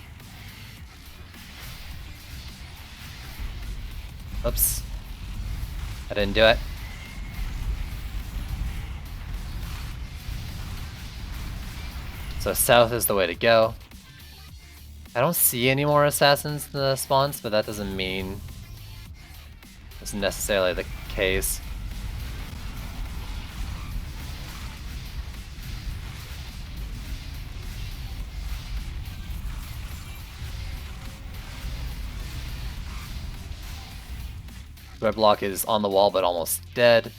Oops. I didn't do it. So south is the way to go. I don't see any more assassins in the spawns, but that doesn't mean it's necessarily the case. Red block is on the wall but almost dead.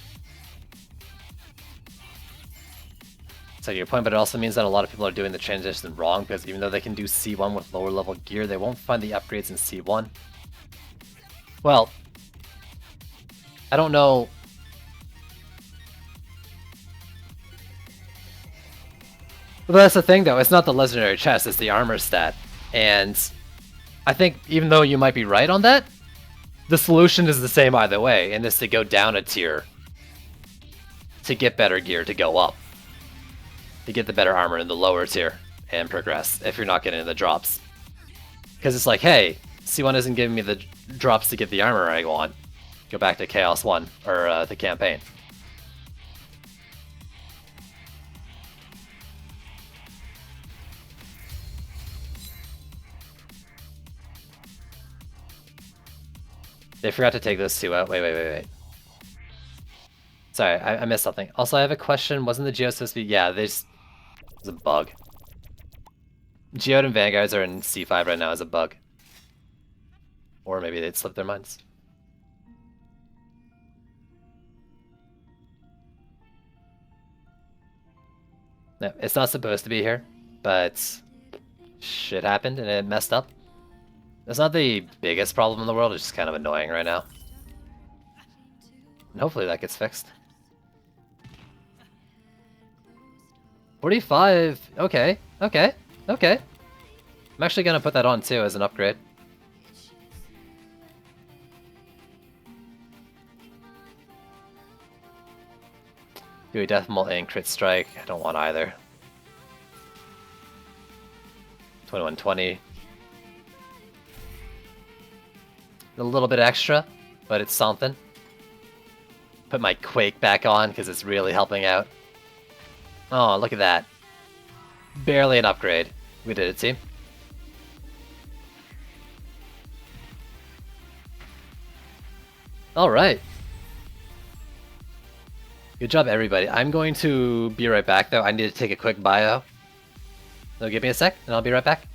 So your point, but it also means that a lot of people are doing the transition wrong, because even though they can do C1 with lower level gear, they won't find the upgrades in C1. Well, I don't know. But that's the thing though, it's not the legendary chest, it's the armor stat. And I think even though you might be right on that, the solution is the same either way, and is to go down a tier to get better gear to go up. To get the better armor in the lower tier and progress if you're not getting the drops. Because it's like, hey, C1 isn't giving me the drops to get the armor I want. Go back to Chaos 1, or the campaign. They forgot to take those two out. Wait. Sorry, I missed something. Also, I have a question. Wasn't the Geode supposed to be... Yeah, there's a bug. Geode and Vanguards are in C5 right now as a bug. Or maybe they'd slipped their minds. No, it's not supposed to be here, but shit happened and it messed up. It's not the biggest problem in the world, it's just kind of annoying right now. And hopefully that gets fixed. 45, okay. I'm actually gonna put that on too as an upgrade. Do a Deathmaul and Crit Strike, I don't want either. 2120. A little bit extra, but it's something. Put my Quake back on because it's really helping out. Oh, look at that. Barely an upgrade. We did it, team. Alright. Good job, everybody. I'm going to be right back, though. I need to take a quick bio. So give me a sec, and I'll be right back.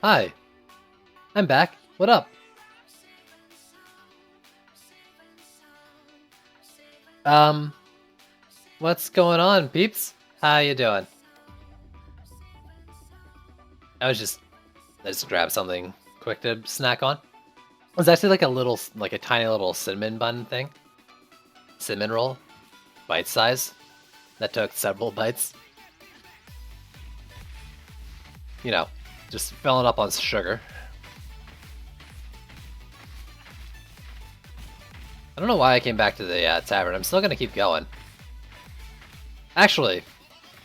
Hi. I'm back. What up? What's going on, peeps? How you doing? I just grabbed something quick to snack on. It was actually like a tiny little cinnamon bun thing. Cinnamon roll. Bite size. That took several bites. You know, just filling up on sugar. I don't know why I came back to the tavern. I'm still gonna keep going. Actually,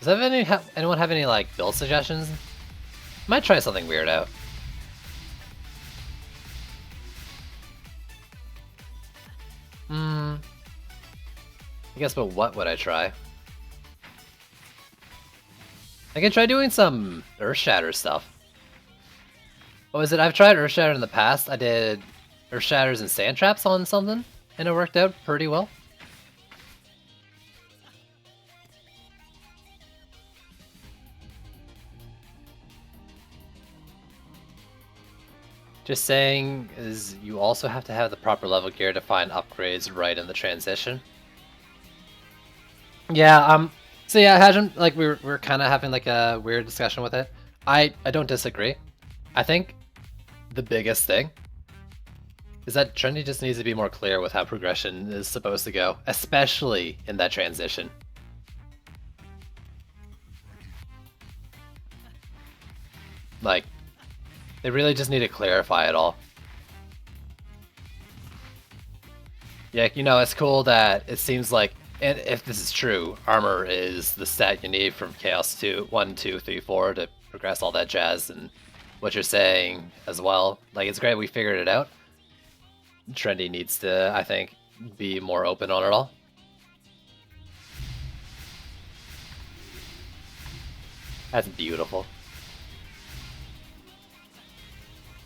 does anyone have any like build suggestions? Might try something weird out. I guess, but what would I try? I can try doing some Earthshatter stuff. What was it? I've tried Earthshatter in the past. I did Earthshatters and Sand Traps on something, and it worked out pretty well. Just saying, is you also have to have the proper level gear to find upgrades right in the transition. Yeah, so yeah, Hajim, like we're kind of having like a weird discussion with it. I don't disagree. I think the biggest thing is that Trendy just needs to be more clear with how progression is supposed to go, especially in that transition. Like, they really just need to clarify it all. Yeah, you know, it's cool that it seems like, and if this is true, armor is the stat you need from Chaos 2, 1, 2, 3, 4 to progress all that jazz, and what you're saying as well. Like, it's great we figured it out. Trendy needs to, I think, be more open on it all. That's beautiful.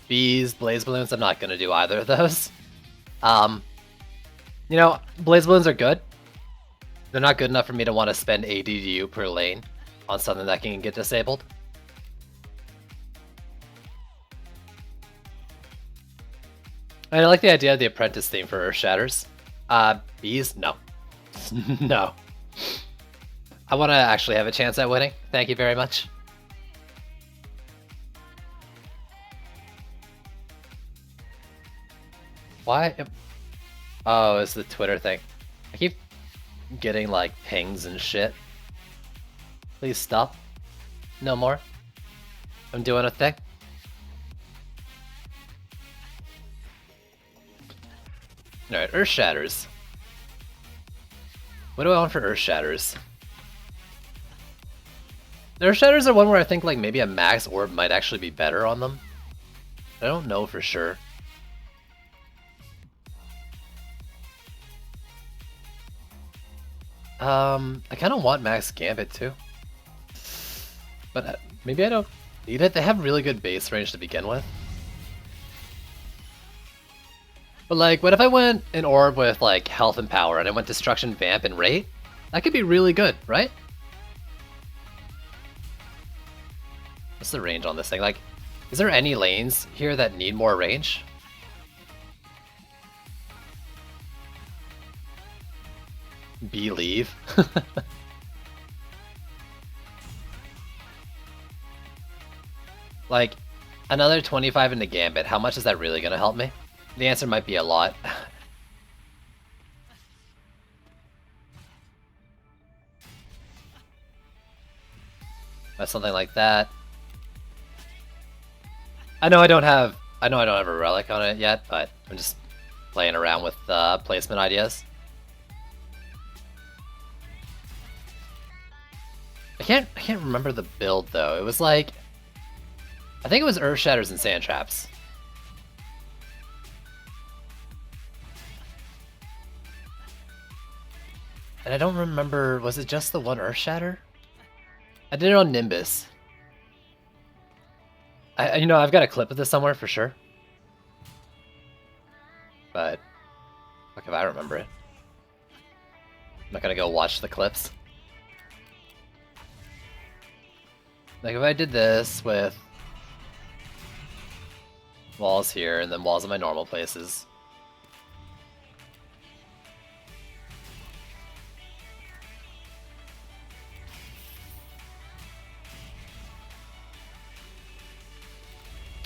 Bees, Blaze Balloons, I'm not going to do either of those. You know, Blaze Balloons are good. They're not good enough for me to want to spend ADDU per lane on something that can get disabled. I like the idea of the Apprentice theme for Earthshatters. Bees? No. No. I want to actually have a chance at winning. Thank you very much. Why? Oh, it's the Twitter thing. I keep getting like pings and shit. Please stop. No more. I'm doing a thing. Alright, Earthshatters. What do I want for Earthshatters? The Earthshatters are one where I think like maybe a max orb might actually be better on them. I don't know for sure. I kind of want Max Gambit too. But maybe I don't need it. They have really good base range to begin with. But like, what if I went an orb with like health and power and I went Destruction, Vamp, and Rate? That could be really good, right? What's the range on this thing? Like, is there any lanes here that need more range? Believe. Like, another 25 into Gambit, how much is that really going to help me? The answer might be a lot. That's something like that. I know I don't have a relic on it yet, but I'm just playing around with placement ideas. I can't remember the build though. It was like, I think it was Earthshatters and Sand Traps. And I don't remember, was it just the one Earthshatter? I did it on Nimbus. You know, I've got a clip of this somewhere for sure. But, fuck if I remember it. I'm not gonna go watch the clips. Like if I did this with Walls here, and then walls in my normal places.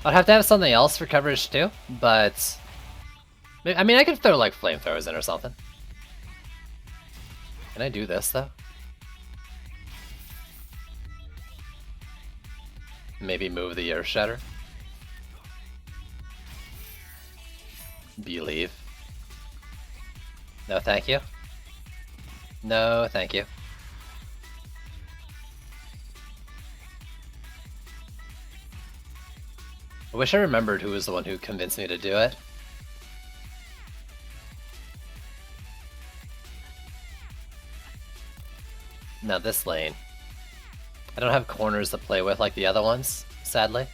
I'd have to have something else for coverage too, but... I mean, I could throw like flamethrowers in or something. Can I do this though? Maybe move the Earth Shatter? Believe. No, thank you. No, thank you. I wish I remembered who was the one who convinced me to do it. Now this lane. I don't have corners to play with like the other ones, sadly.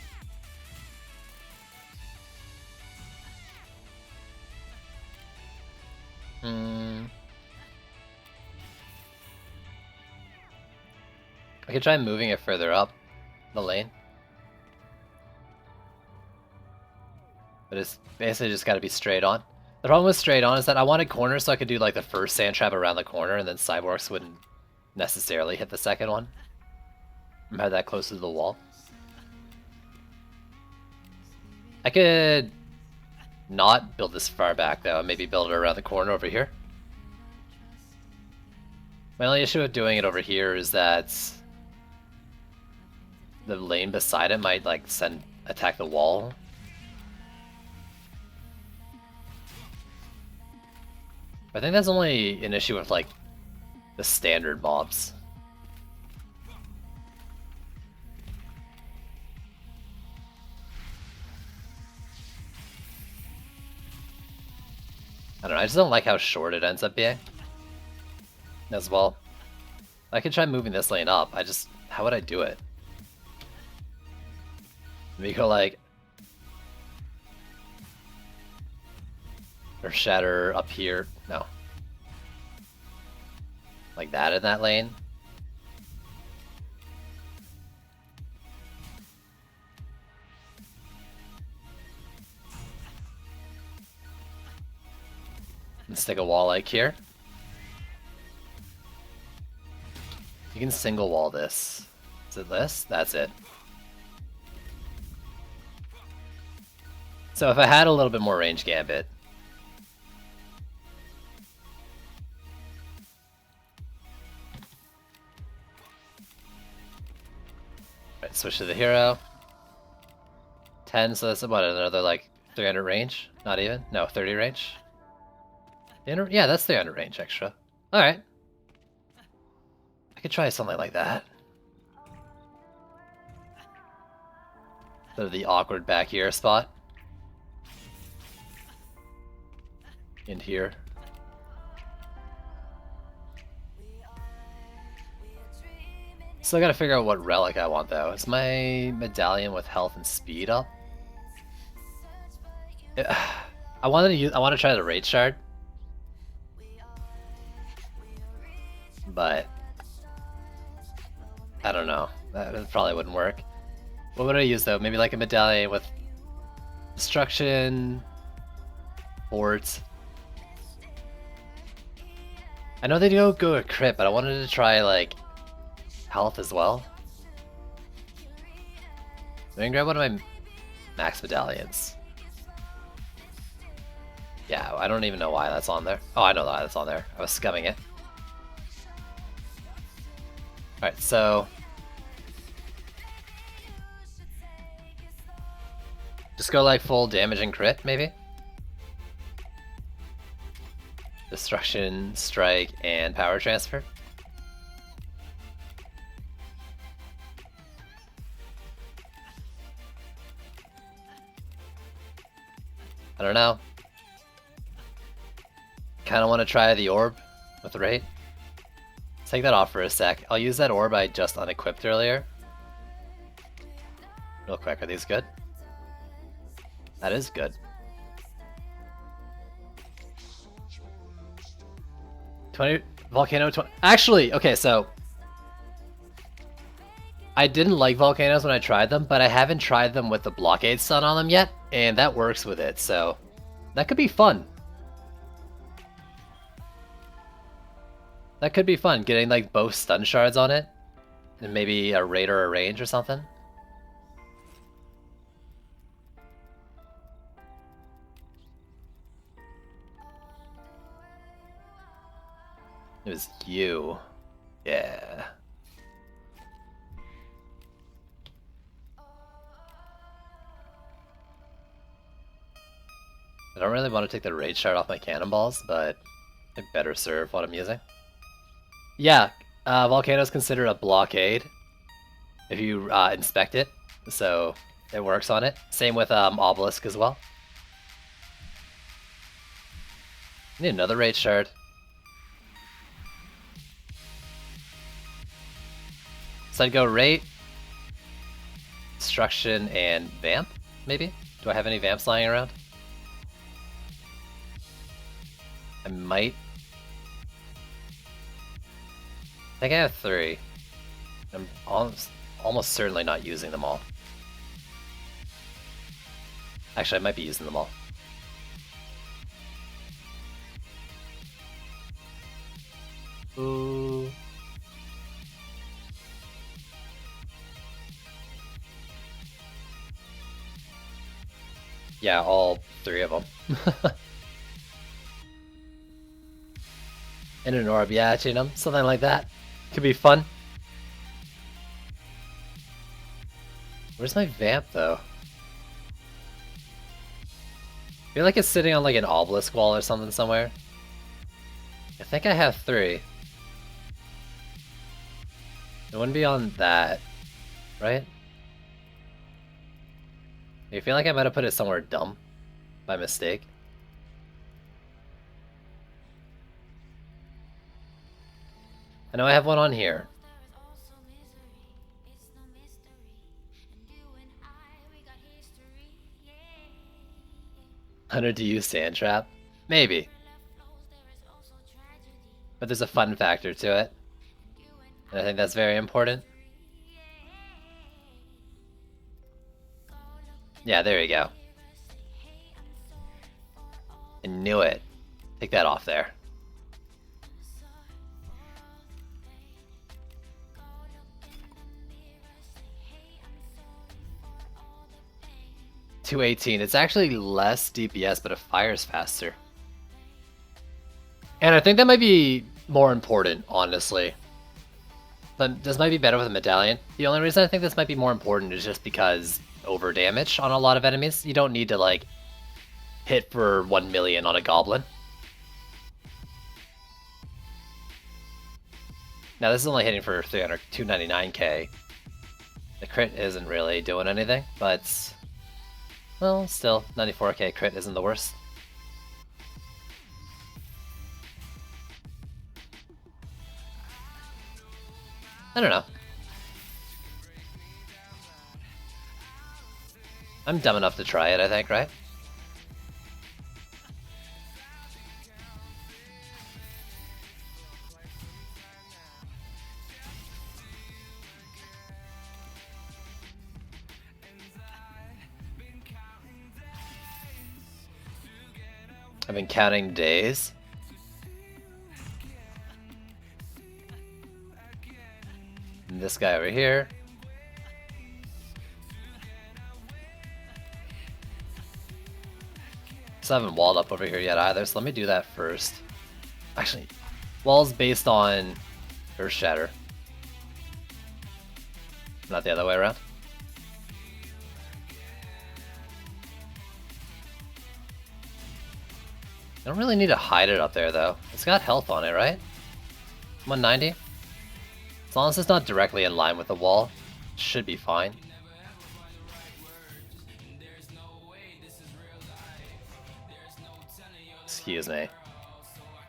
I could try moving it further up the lane. But it's basically just gotta be straight on. The problem with straight on is that I wanted corners so I could do like the first sand trap around the corner and then Cyborgs wouldn't necessarily hit the second one. I'm that close to the wall. I could not build this far back though, and maybe build it around the corner over here. My only issue with doing it over here is that the lane beside it might like attack the wall. I think that's only an issue with like the standard mobs. I don't know, I just don't like how short it ends up being. As well. I could try moving this lane up, how would I do it? Maybe go like... or shatter up here, no. Like that in that lane. And stick a wall like here. You can single wall this. Is it this? That's it. So if I had a little bit more range gambit. Right, switch to the hero. 10, so that's about another like 300 range? Not even? No, 30 range? Yeah, that's 300 range extra. Alright. I could try something like that. So the awkward back here spot. In here. Still gotta figure out what relic I want though. Is my medallion with health and speed up? I want to try the Rage Shard. But I don't know. That probably wouldn't work. What would I use though? Maybe like a medallion with destruction, boards. I know they do go a crit, but I wanted to try like health as well. So I can grab one of my max medallions. Yeah, I don't even know why that's on there. Oh, I know why that's on there. I was scumming it. Alright, so... just go like full damage and crit, maybe? Destruction, strike, and power transfer. I don't know. Kinda wanna try the orb with Raid. Let's take that off for a sec. I'll use that orb I just unequipped earlier. Real quick, are these good? That is good. 20 Volcano 20. Actually, okay, so I didn't like volcanoes when I tried them, but I haven't tried them with the blockade stun on them yet, and that works with it, so that could be fun. That could be fun, getting like both stun shards on it, and maybe a raid or a range or something. It was you. Yeah. I don't really want to take the rage shard off my cannonballs, but it better serve what I'm using. Yeah, Volcano is considered a blockade if you inspect it, so it works on it. Same with Obelisk as well. I need another rage shard. So I'd go rate, destruction, and vamp, maybe? Do I have any vamps lying around? I might. I think I have 3. I'm almost certainly not using them all. Actually, I might be using them all. Ooh. Yeah, all 3 of them. In an orb, yeah, chain them, something like that. Could be fun. Where's my vamp, though? I feel like it's sitting on like an obelisk wall or something somewhere. I think I have 3. It wouldn't be on that, right? I feel like I might have put it somewhere dumb by mistake. I know I have one on here. Hunter, do you use Sand Trap? Maybe. But there's a fun factor to it. And I think that's very important. Yeah, there you go. I knew it. Take that off there. $218. It's actually less DPS, but it fires faster. And I think that might be more important, honestly. But this might be better with a medallion. The only reason I think this might be more important is just because over damage on a lot of enemies. You don't need to like hit for 1 million on a goblin. Now this is only hitting for 299k. The crit isn't really doing anything, but well, still 94k crit isn't the worst. I don't know. I'm dumb enough to try it, I think, right? I've been counting days. And this guy over here. So I haven't walled up over here yet either, so let me do that first. Actually, wall's based on Earth Shatter. Not the other way around. I don't really need to hide it up there though. It's got health on it, right? 190? As long as it's not directly in line with the wall, it should be fine. Excuse me.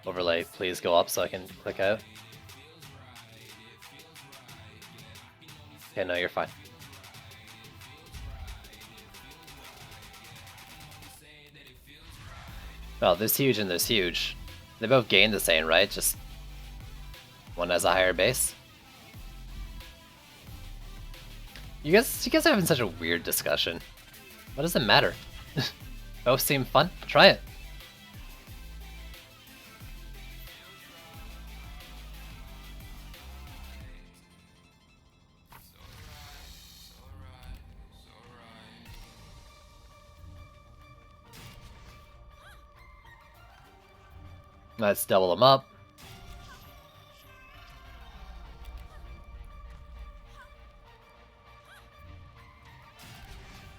Overlay, please go up so I can click out. Okay, no, you're fine. Well, this huge and this huge. They both gain the same, right? Just one has a higher base. You guys are having such a weird discussion. What does it matter? Both seem fun. Try it. Let's double them up.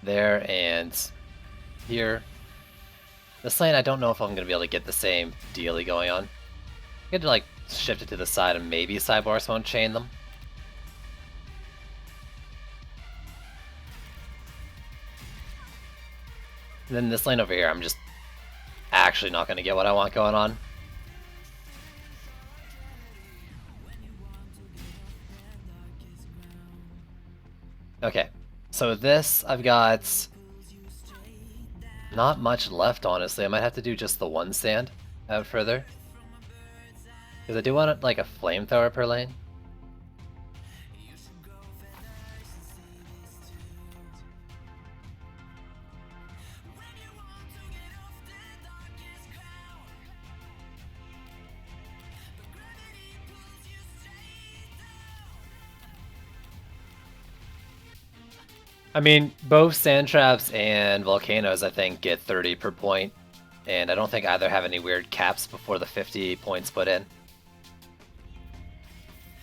There and here. This lane, I don't know if I'm going to be able to get the same dealy going on. I get to like shift it to the side and maybe Cyborgs won't chain them. And then this lane over here, I'm just actually not going to get what I want going on. Okay, so this, I've got not much left, honestly. I might have to do just the one stand out further. Because I do want like a flamethrower per lane. I mean, both Sand Traps and Volcanoes, I think, get 30 per point, and I don't think either have any weird caps before the 50 points put in.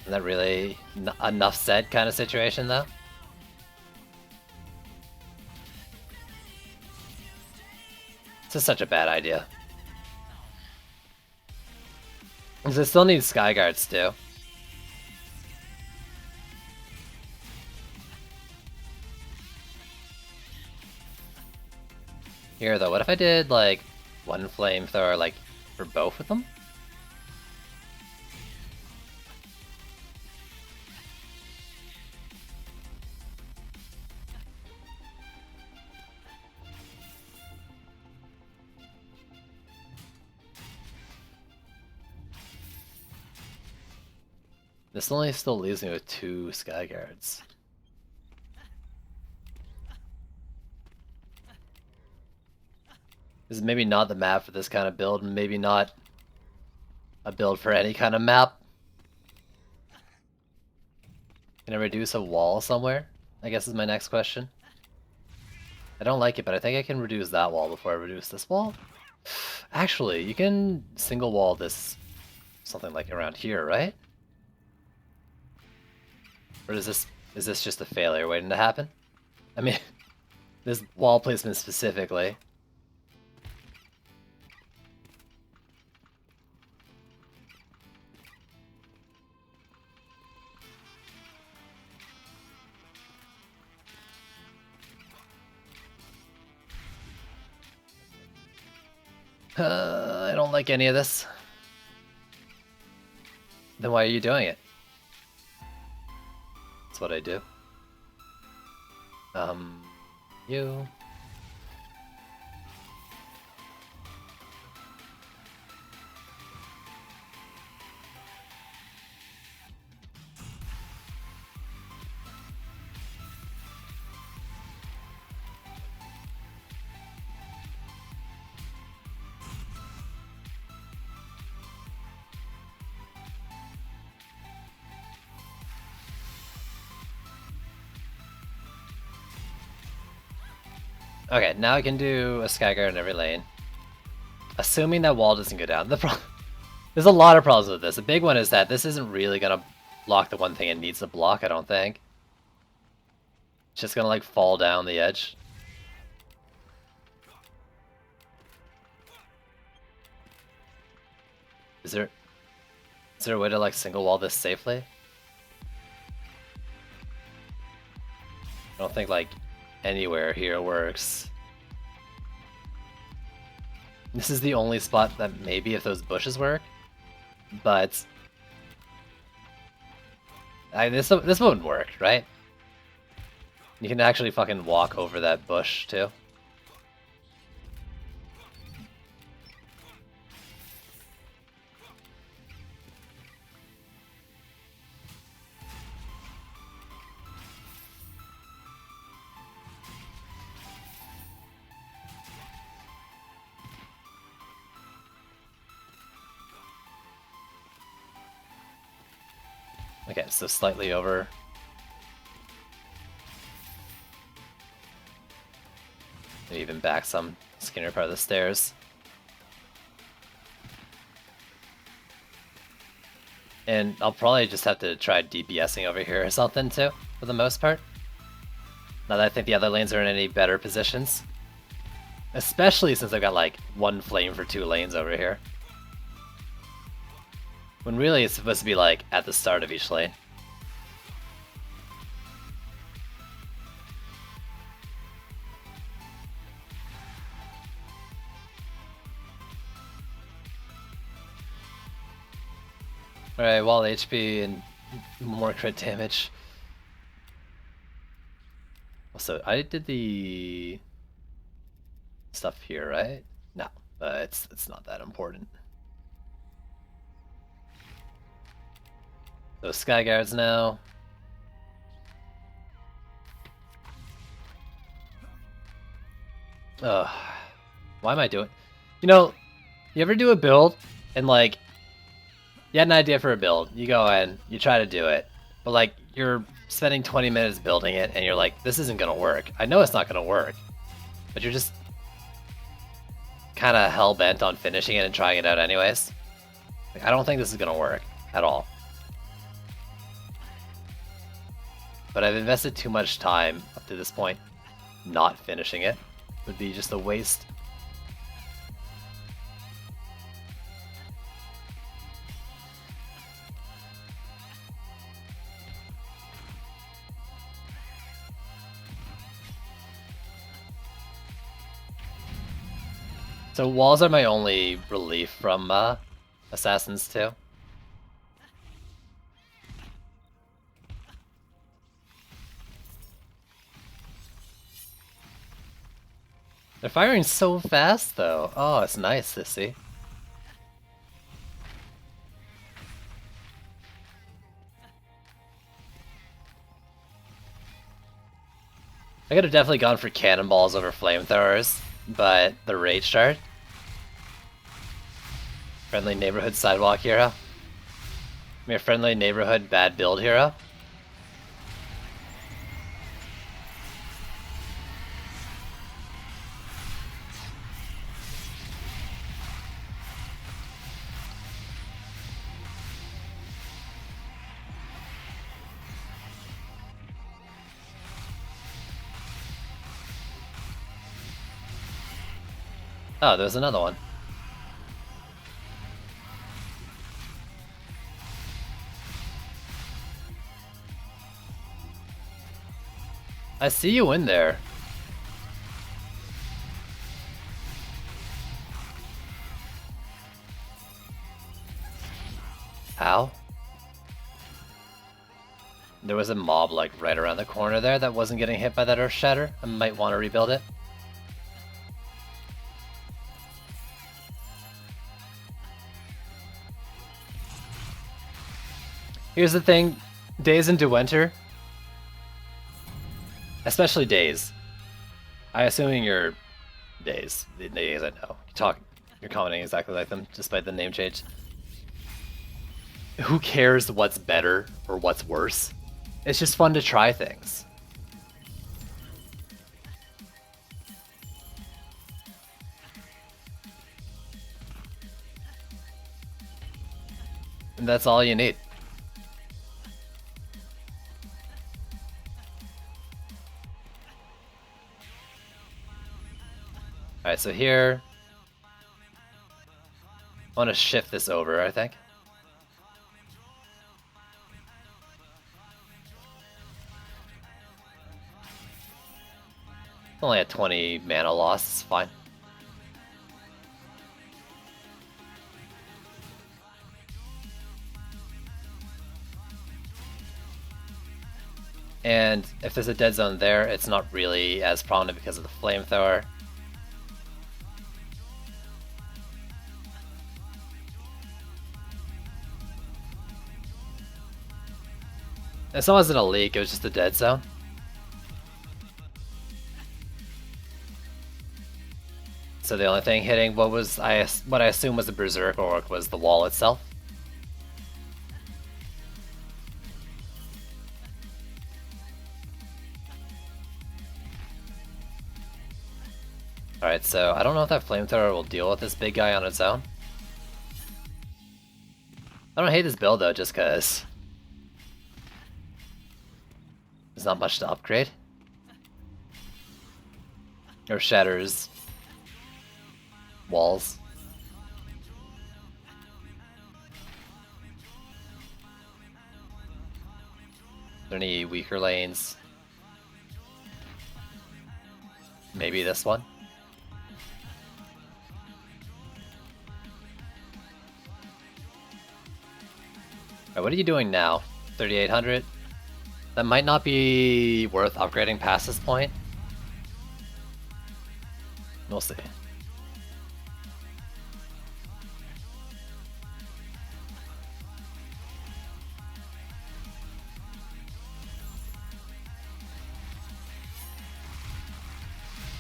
Isn't that really enough said kind of situation, though? This is such a bad idea. Because I still need Skyguards, too. Here though, what if I did like one flamethrower like for both of them? This only still leaves me with 2 Skyguards. This is maybe not the map for this kind of build, and maybe not a build for any kind of map. Can I reduce a wall somewhere? I guess is my next question. I don't like it, but I think I can reduce that wall before I reduce this wall. Actually, you can single wall this something like around here, right? Or is this just a failure waiting to happen? I mean, this wall placement specifically. I don't like any of this. Then why are you doing it? That's what I do. You. Okay, now I can do a Skyguard in every lane. Assuming that wall doesn't go down. There's a lot of problems with this. The big one is that this isn't really gonna block the one thing it needs to block, I don't think. It's just gonna like fall down the edge. Is there a way to like single wall this safely? I don't think like anywhere here works. This is the only spot that maybe if those bushes work, but this wouldn't work, right? You can actually fucking walk over that bush too. Okay, so slightly over. Maybe even back some skinnier part of the stairs. And I'll probably just have to try DPSing over here or something too, for the most part. Now that I think the other lanes are in any better positions. Especially since I've got like one flame for 2 lanes over here. When really it's supposed to be like at the start of each lane. Alright, wall HP and more crit damage. Also, I did the stuff here, right? No, it's not that important. So Sky Guards now. Ugh. Why am I doing? You know, you ever do a build and like you had an idea for a build, you go in, you try to do it, but like you're spending 20 minutes building it and you're like, this isn't gonna work. I know it's not gonna work, but you're just kind of hell-bent on finishing it and trying it out anyways. Like, I don't think this is gonna work at all. But I've invested too much time up to this point. Not finishing it would be just a waste. So walls are my only relief from Assassins 2. They're firing so fast though. Oh, it's nice to see. I could have definitely gone for cannonballs over flamethrowers, but the Rage Shard. Friendly neighborhood sidewalk hero. I'm your friendly neighborhood bad build hero. Oh, there's another one. I see you in there. How? There was a mob like right around the corner there that wasn't getting hit by that Earth Shatter. I might want to rebuild it. Here's the thing, Days into Winter, especially Days. I assuming you're Days, the Days I know. You're commenting exactly like them, despite the name change. Who cares what's better or what's worse? It's just fun to try things. And that's all you need. Alright, so here, I want to shift this over, I think. Only at 20 mana loss, it's fine. And if there's a dead zone there, it's not really as prominent because of the flamethrower. This wasn't a leak, it was just a dead zone. So the only thing hitting what I assume was a Berserk Orc was the wall itself. Alright, so I don't know if that flamethrower will deal with this big guy on its own. I don't hate this build though, just cause there's not much to upgrade. Or shatters walls. Are there any weaker lanes? Maybe this one? Alright, what are you doing now? 3800? That might not be worth upgrading past this point. We'll see.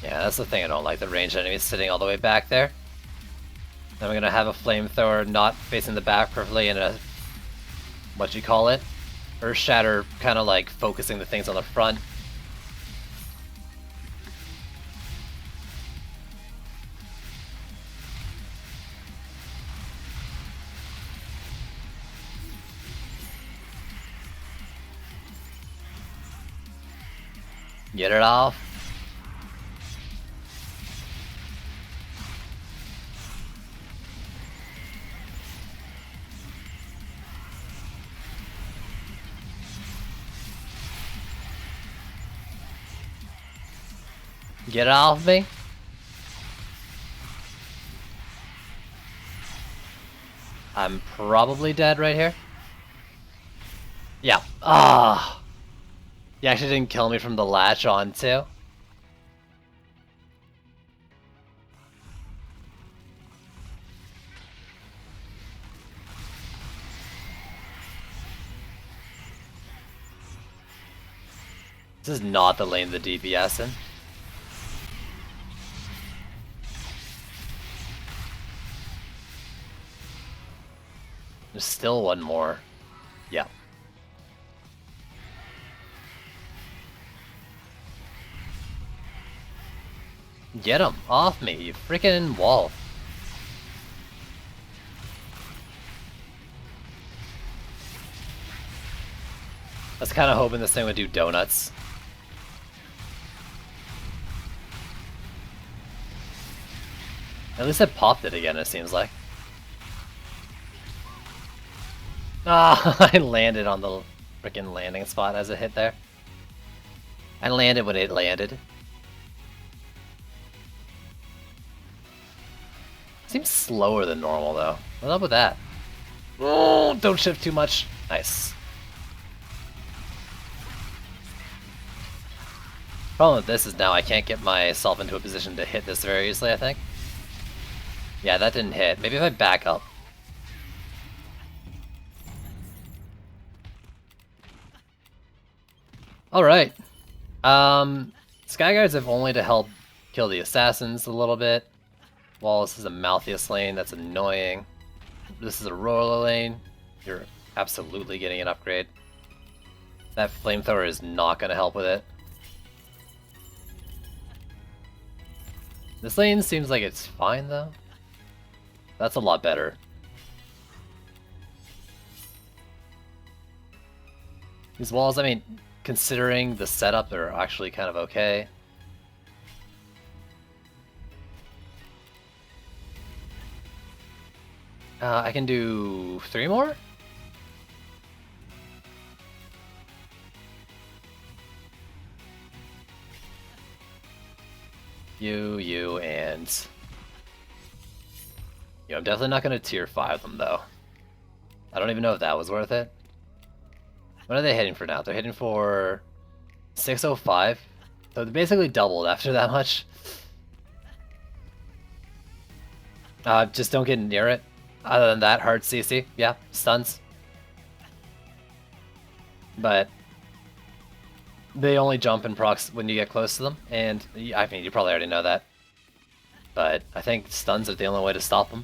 Yeah, that's the thing I don't like, the ranged enemies sitting all the way back there. Then I'm gonna have a flamethrower not facing the back perfectly and a, what you call it? Earth Shatter kind of like focusing the things on the front. Get it off. Get it off me. I'm probably dead right here. Yeah. Ah. You actually didn't kill me from the latch on too. This is not the lane the DPS in. There's still one more. Yeah. Get him off me, you freaking wall. I was kind of hoping this thing would do donuts. At least it popped it again, it seems like. Ah, I landed on the freaking landing spot as it hit there. I landed when it landed. Seems slower than normal though. What's up with that? Oh, don't shift too much. Nice. Problem with this is now I can't get myself into a position to hit this very easily, I think. Yeah, that didn't hit. Maybe if I back up. Alright. Skyguards have only to help kill the assassins a little bit. Wallace is a Malthius lane, that's annoying. This is a Roller lane. You're absolutely getting an upgrade. That flamethrower is not going to help with it. This lane seems like it's fine though. That's a lot better. These walls, I mean, considering the setup, they're actually kind of okay. I can do 3 more? You, and... You know, I'm definitely not going to tier 5 them, though. I don't even know if that was worth it. What are they hitting for now? They're hitting for 605. So they basically doubled after that much. Just don't get near it. Other than that, hard CC. Yeah, stuns. But they only jump in procs when you get close to them. And, I mean, you probably already know that. But I think stuns are the only way to stop them.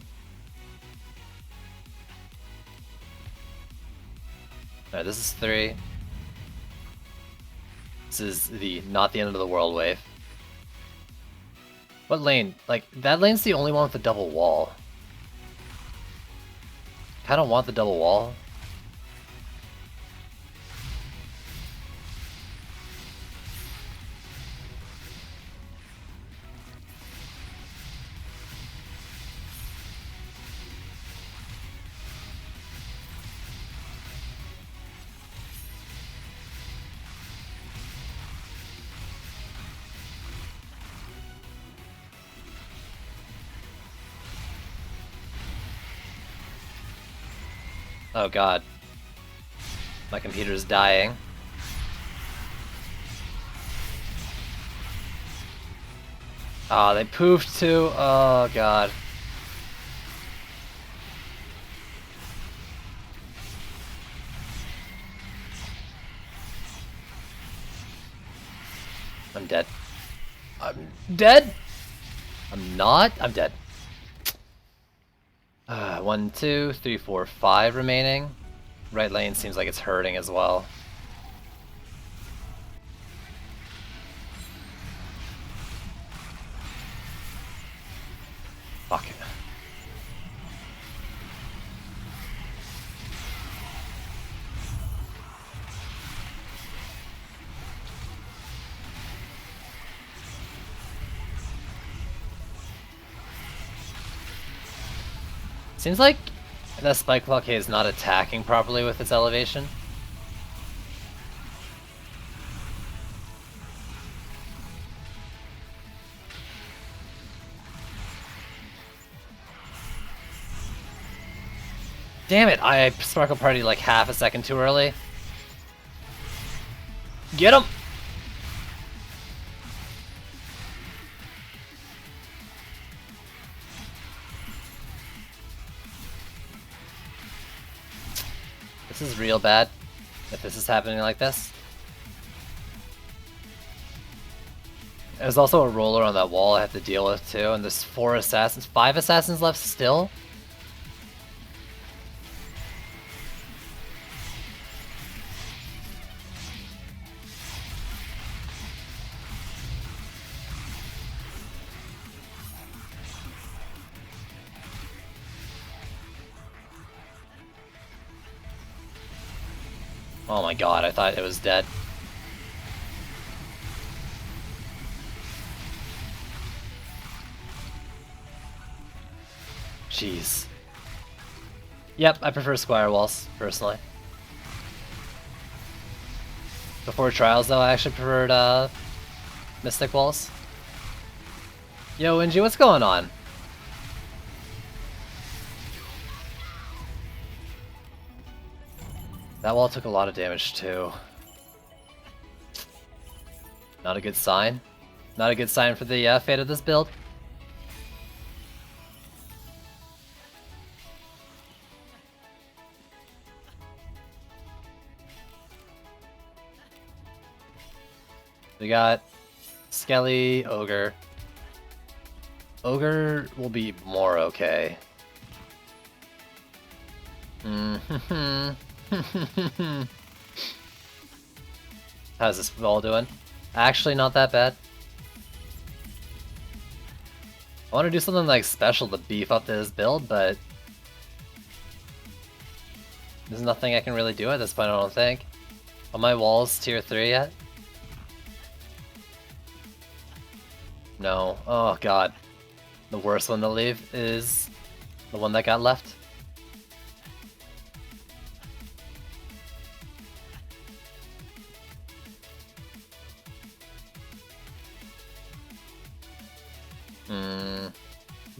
Alright, this is 3. This is the not the end of the world wave. What lane? Like, that lane's the only one with the double wall. Kinda want the double wall. Oh god. My computer's dying. Ah, they poofed too. Oh god. I'm dead. I'm dead? I'm not? I'm dead. 1, 2, 3, 4, 5 remaining. Right lane seems like it's hurting as well. Fuck it. Seems like the Spike Blockade is not attacking properly with its elevation. Damn it, I Sparkle Party like half a second too early. Get him! This is real bad, if this is happening like this. There's also a roller on that wall I have to deal with too, and there's 4 assassins, 5 assassins left still? Oh my god, I thought it was dead. Jeez. Yep, I prefer Squire Walls, personally. Before Trials, though, I actually preferred, Mystic Walls. Yo, Inji, what's going on? That wall took a lot of damage, too. Not a good sign. Not a good sign for the fate of this build. We got Skelly, Ogre. Ogre will be more okay. How's this ball doing? Actually, not that bad. I want to do something like special to beef up this build, but there's nothing I can really do at this point, I don't think. Are my walls tier 3 yet? No. Oh god. The worst one to leave is the one that got left.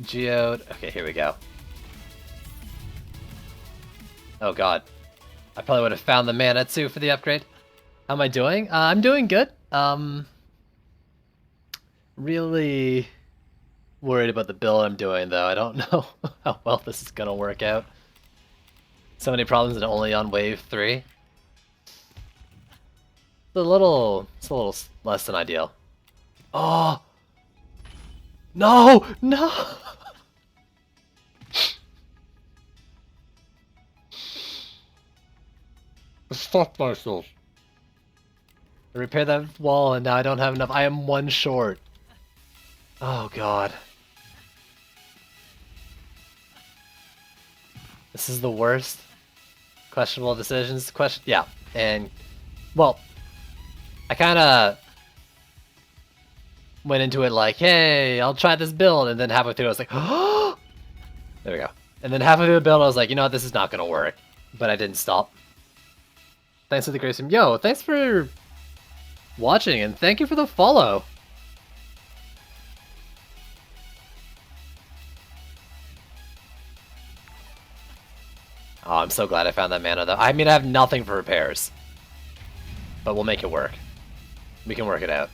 Geode. Okay, here we go. Oh god. I probably would have found the mana too for the upgrade. How am I doing? I'm doing good. Really worried about the build I'm doing though. I don't know how well this is gonna work out. So many problems and only on wave 3. It's a little less than ideal. Oh! No! No! Fuck myself. I repaired that wall and now I don't have enough. I am 1 short. Oh god. This is the worst. Questionable decisions. Yeah. And, well, I kind of went into it like, hey, I'll try this build. And then halfway through, I was like, oh! There we go. And then halfway through the build, I was like, you know what, this is not going to work. But I didn't stop. Thanks for the grace. Yo, thanks for watching, and thank you for the follow. Oh, I'm so glad I found that mana, though. I mean, I have nothing for repairs. But we'll make it work. We can work it out.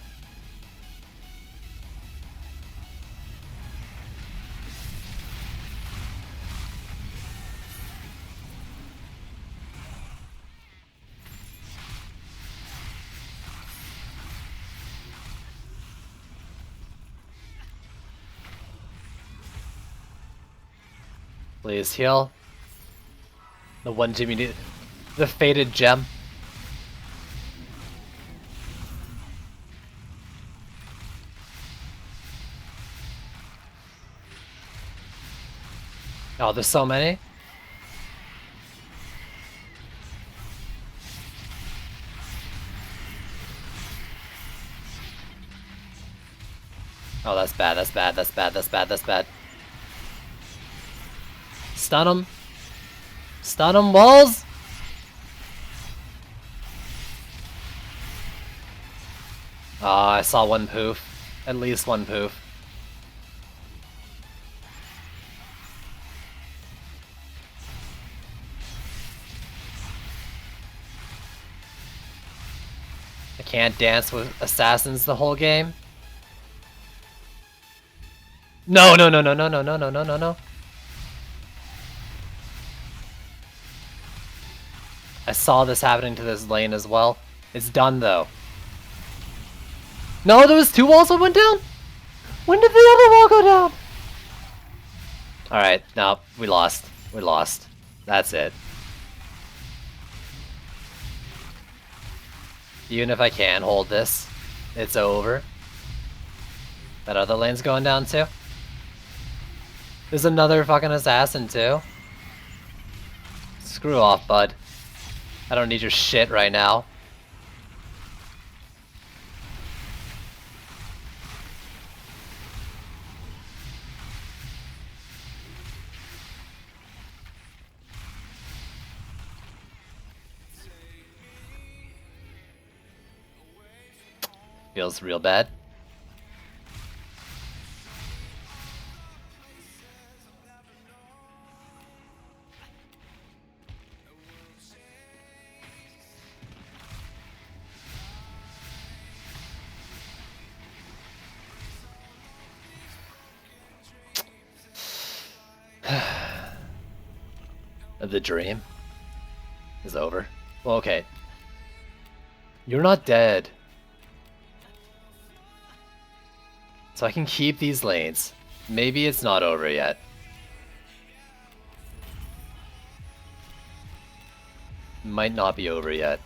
Please heal. The one gem you need. The faded gem. Oh, there's so many. Oh, that's bad, that's bad, that's bad, that's bad, that's bad. Stun him. Stun him, walls! Oh, I saw one poof. At least one poof. I can't dance with assassins the whole game. No, no, no, no, no, no, no, no, no, no, no. I saw this happening to this lane as well. It's done though. No, there was two walls that went down? When did the other wall go down? Alright, no, we lost. We lost. That's it. Even if I can hold this, it's over. That other lane's going down too. There's another fucking assassin too. Screw off, bud. I don't need your shit right now. Feels real bad. The dream is over. Well, okay. You're not dead. So I can keep these lanes. Maybe it's not over yet. Might not be over yet.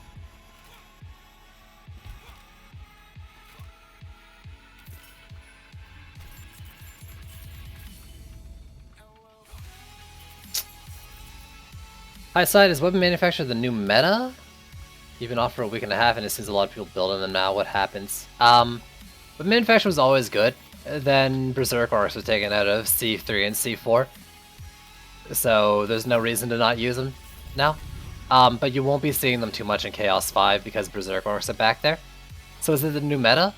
High side, is weapon manufacturer the new meta? You've been off for a week and a half and it seems a lot of people building them now. What happens? Weapon manufacturer was always good. Then Berserk Orcs was taken out of C3 and C4. So there's no reason to not use them now. But you won't be seeing them too much in Chaos 5 because Berserk Orcs are back there. So is it the new meta?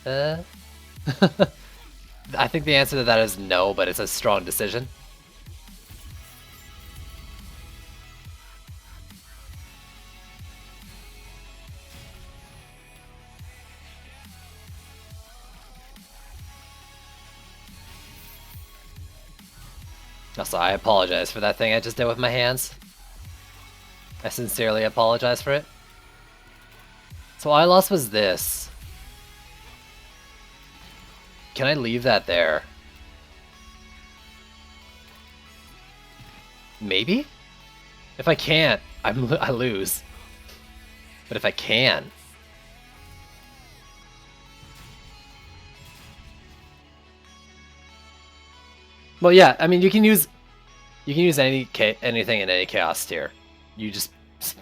I think the answer to that is no, but it's a strong decision. Also, I apologize for that thing I just did with my hands. I sincerely apologize for it. So all I lost was this. Can I leave that there? Maybe? If I can't, I lose. But if I can... Well, yeah, I mean, you can use anything in any chaos tier. You just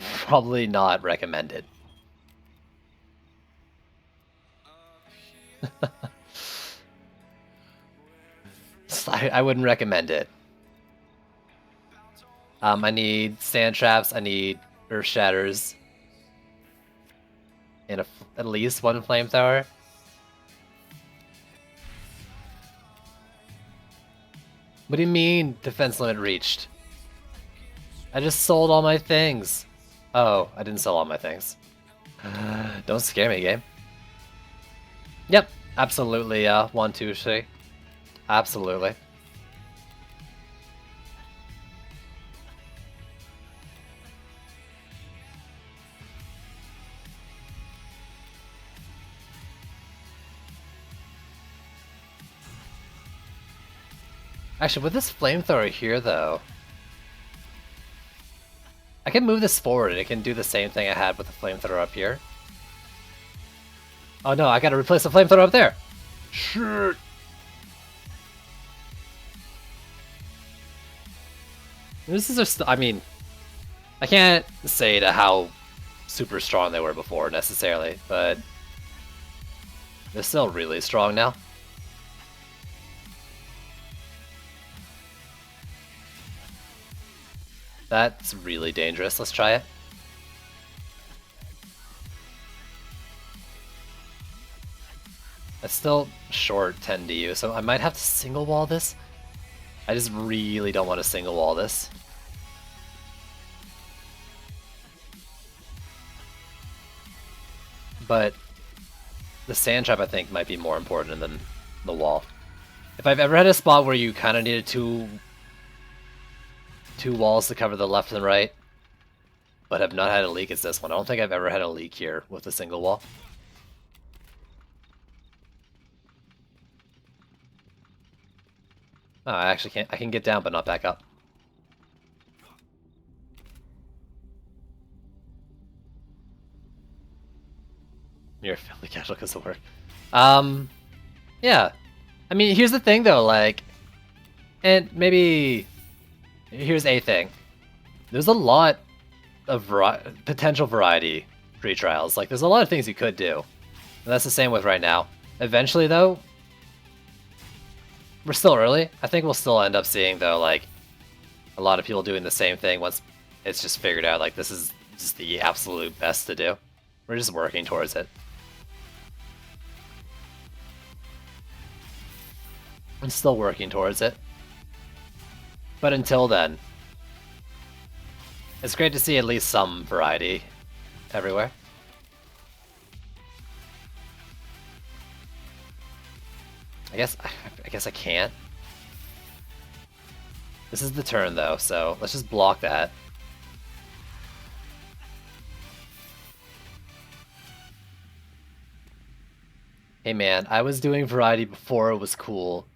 probably not recommend it. I wouldn't recommend it. I need sand traps. I need earth shatters, and at least one flamethrower. What do you mean defense limit reached? I just sold all my things. Oh, I didn't sell all my things. Don't scare me, game. Yep, absolutely. 1, 2, 3. Absolutely. Actually, with this flamethrower here, though, I can move this forward and it can do the same thing I had with the flamethrower up here. Oh no, I gotta replace the flamethrower up there! Shit! This is I mean, I can't say to how super strong they were before, necessarily, but they're still really strong now. That's really dangerous. Let's try it. It's still short 10 DU, so I might have to single wall this. I just really don't want to single wall this. But the sand trap, I think, might be more important than the wall. If I've ever had a spot where you kind of needed two walls to cover the left and right, but have not had a leak, it's this one. I don't think I've ever had a leak here with a single wall. Oh, I actually can't. I can get down, but not back up. You're fairly casual because of work. Yeah. I mean, here's the thing, though. Like, and maybe here's a thing. There's a lot of potential variety pre-trials. Like, there's a lot of things you could do. And that's the same with right now. Eventually, though, we're still early. I think we'll still end up seeing, though, like, a lot of people doing the same thing once it's just figured out, like, this is just the absolute best to do. We're just working towards it. I'm still working towards it. But until then, it's great to see at least some variety everywhere. I guess I can't. This is the turn though, so let's just block that. Hey man, I was doing variety before it was cool.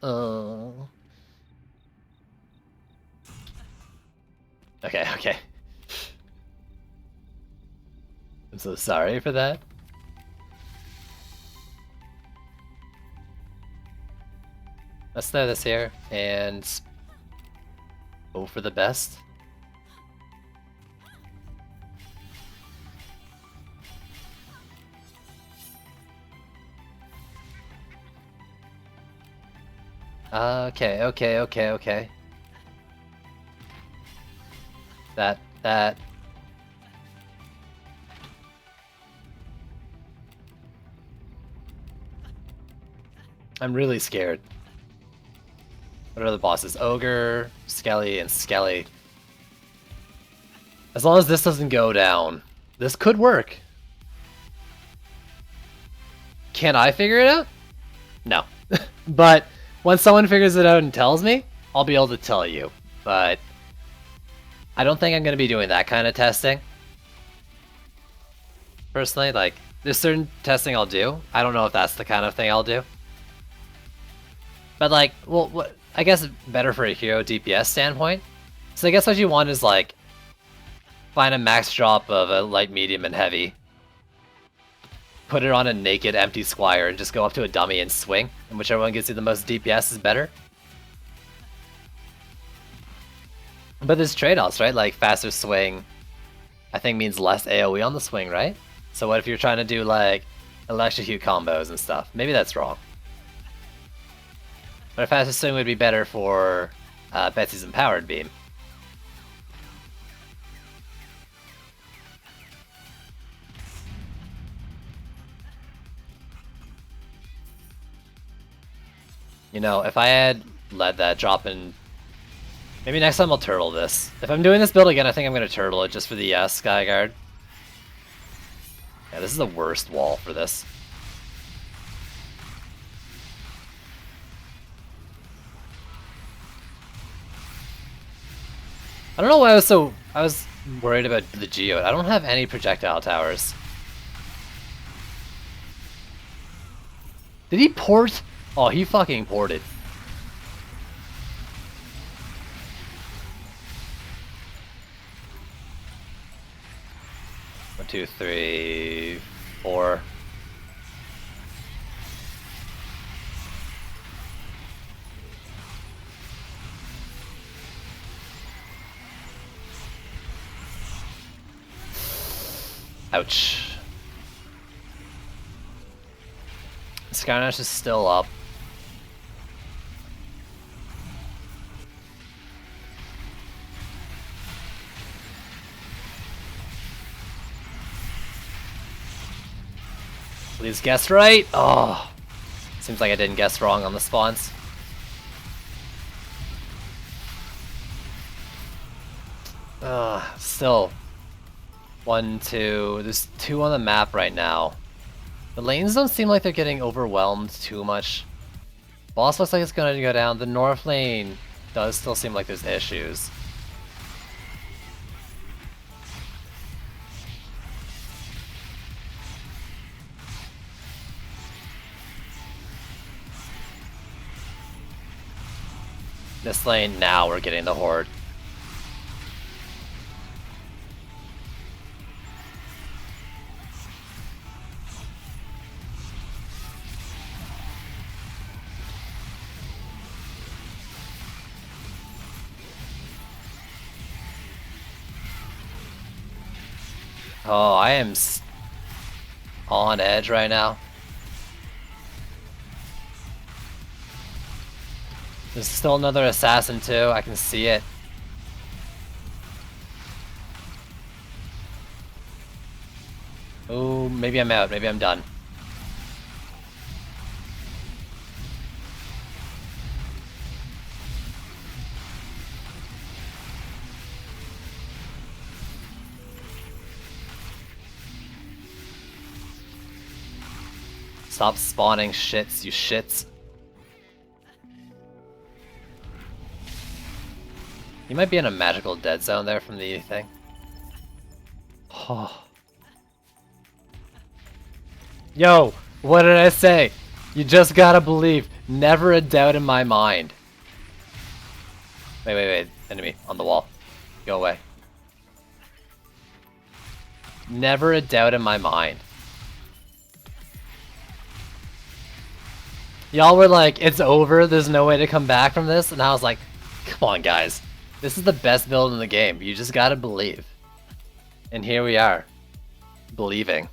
Okay. I'm so sorry for that. Let's throw this here and hope for the best. Okay. That. I'm really scared. What are the bosses? Ogre, Skelly, and Skelly. As long as this doesn't go down, this could work. Can I figure it out? No. But once someone figures it out and tells me, I'll be able to tell you. But I don't think I'm going to be doing that kind of testing. Personally, like, there's certain testing I'll do. I don't know if that's the kind of thing I'll do. But like, well, I guess better for a hero DPS standpoint. So I guess what you want is like, find a max drop of a light, medium, and heavy. Put it on a naked, empty squire and just go up to a dummy and swing. And whichever one gives you the most DPS is better. But there's trade-offs, right? Like faster swing, I think means less AoE on the swing, right? So what if you're trying to do like electrocute combos and stuff? Maybe that's wrong. But a faster swing would be better for Betsy's Empowered Beam. You know, if I had led that drop in... Maybe next time I'll turtle this. If I'm doing this build again, I think I'm going to turtle it just for the Skyguard. Yeah, this is the worst wall for this. I don't know why I was worried about the Geode. I don't have any projectile towers. Did he port? Oh, he fucking ported. One, two, three, four. Ouch. Skynash is still up. Please guess right. Oh, seems like I didn't guess wrong on the spawns. Still. 1, 2. There's 2 on the map right now. The lanes don't seem like they're getting overwhelmed too much. Boss looks like it's gonna go down. The north lane does still seem like there's issues. This lane, now we're getting the Horde. Oh, I am on edge right now. There's still another assassin too, I can see it. Oh, maybe I'm out, maybe I'm done. Stop spawning shits, you shits. You might be in a magical dead zone there from the thing. Oh. Yo, what did I say? You just gotta believe. Never a doubt in my mind. Wait. Enemy on the wall. Go away. Never a doubt in my mind. Y'all were like, it's over, there's no way to come back from this, and I was like, come on guys. This is the best build in the game. You just gotta believe. And here we are. Believing.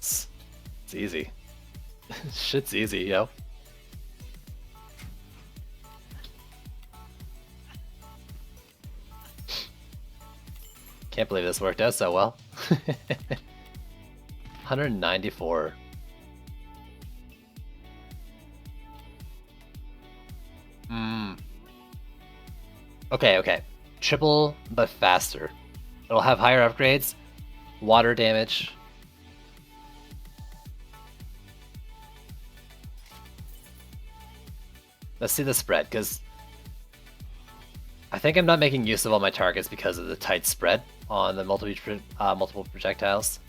It's easy. Shit's easy, yo. Can't believe this worked out so well. 194. Okay. Triple but faster. It'll have higher upgrades, water damage. Let's see the spread, because I think I'm not making use of all my targets because of the tight spread on the multiple projectiles.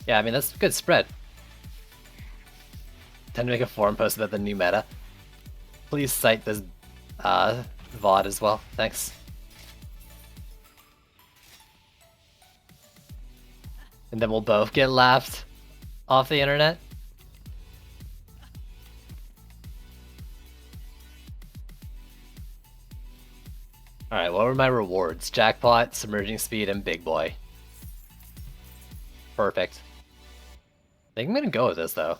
Yeah, I mean, that's a good spread. Time to make a forum post about the new meta. Please cite this VOD as well. Thanks. And then we'll both get laughed off the internet. Alright, what were my rewards? Jackpot, submerging speed, and big boy. Perfect. I think I'm gonna go with this though.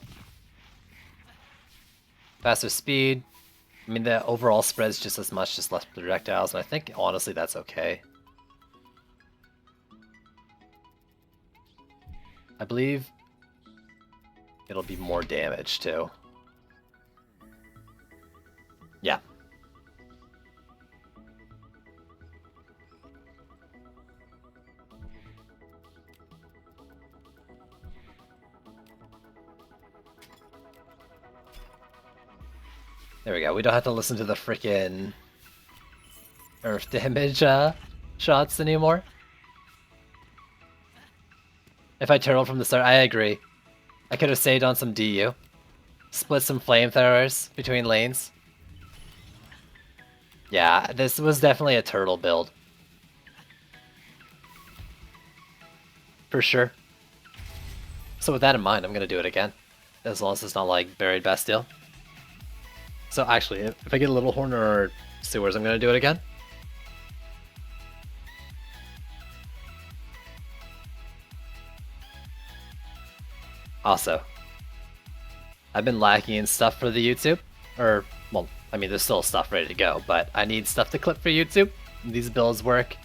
Faster speed. I mean, the overall spread's just as much, just less projectiles, and I think honestly that's okay. I believe it'll be more damage too. Yeah. There we go. We don't have to listen to the frickin' earth damage shots anymore. If I turtle from the start, I agree. I could have saved on some DU. Split some flamethrowers between lanes. Yeah, this was definitely a turtle build. For sure. So with that in mind, I'm gonna do it again. As long as it's not like Buried Bastille. So actually, if I get a Little Horn or Sewers, I'm gonna do it again. Also, I've been lacking in stuff for the YouTube, or, well, I mean, there's still stuff ready to go, but I need stuff to clip for YouTube. These builds work.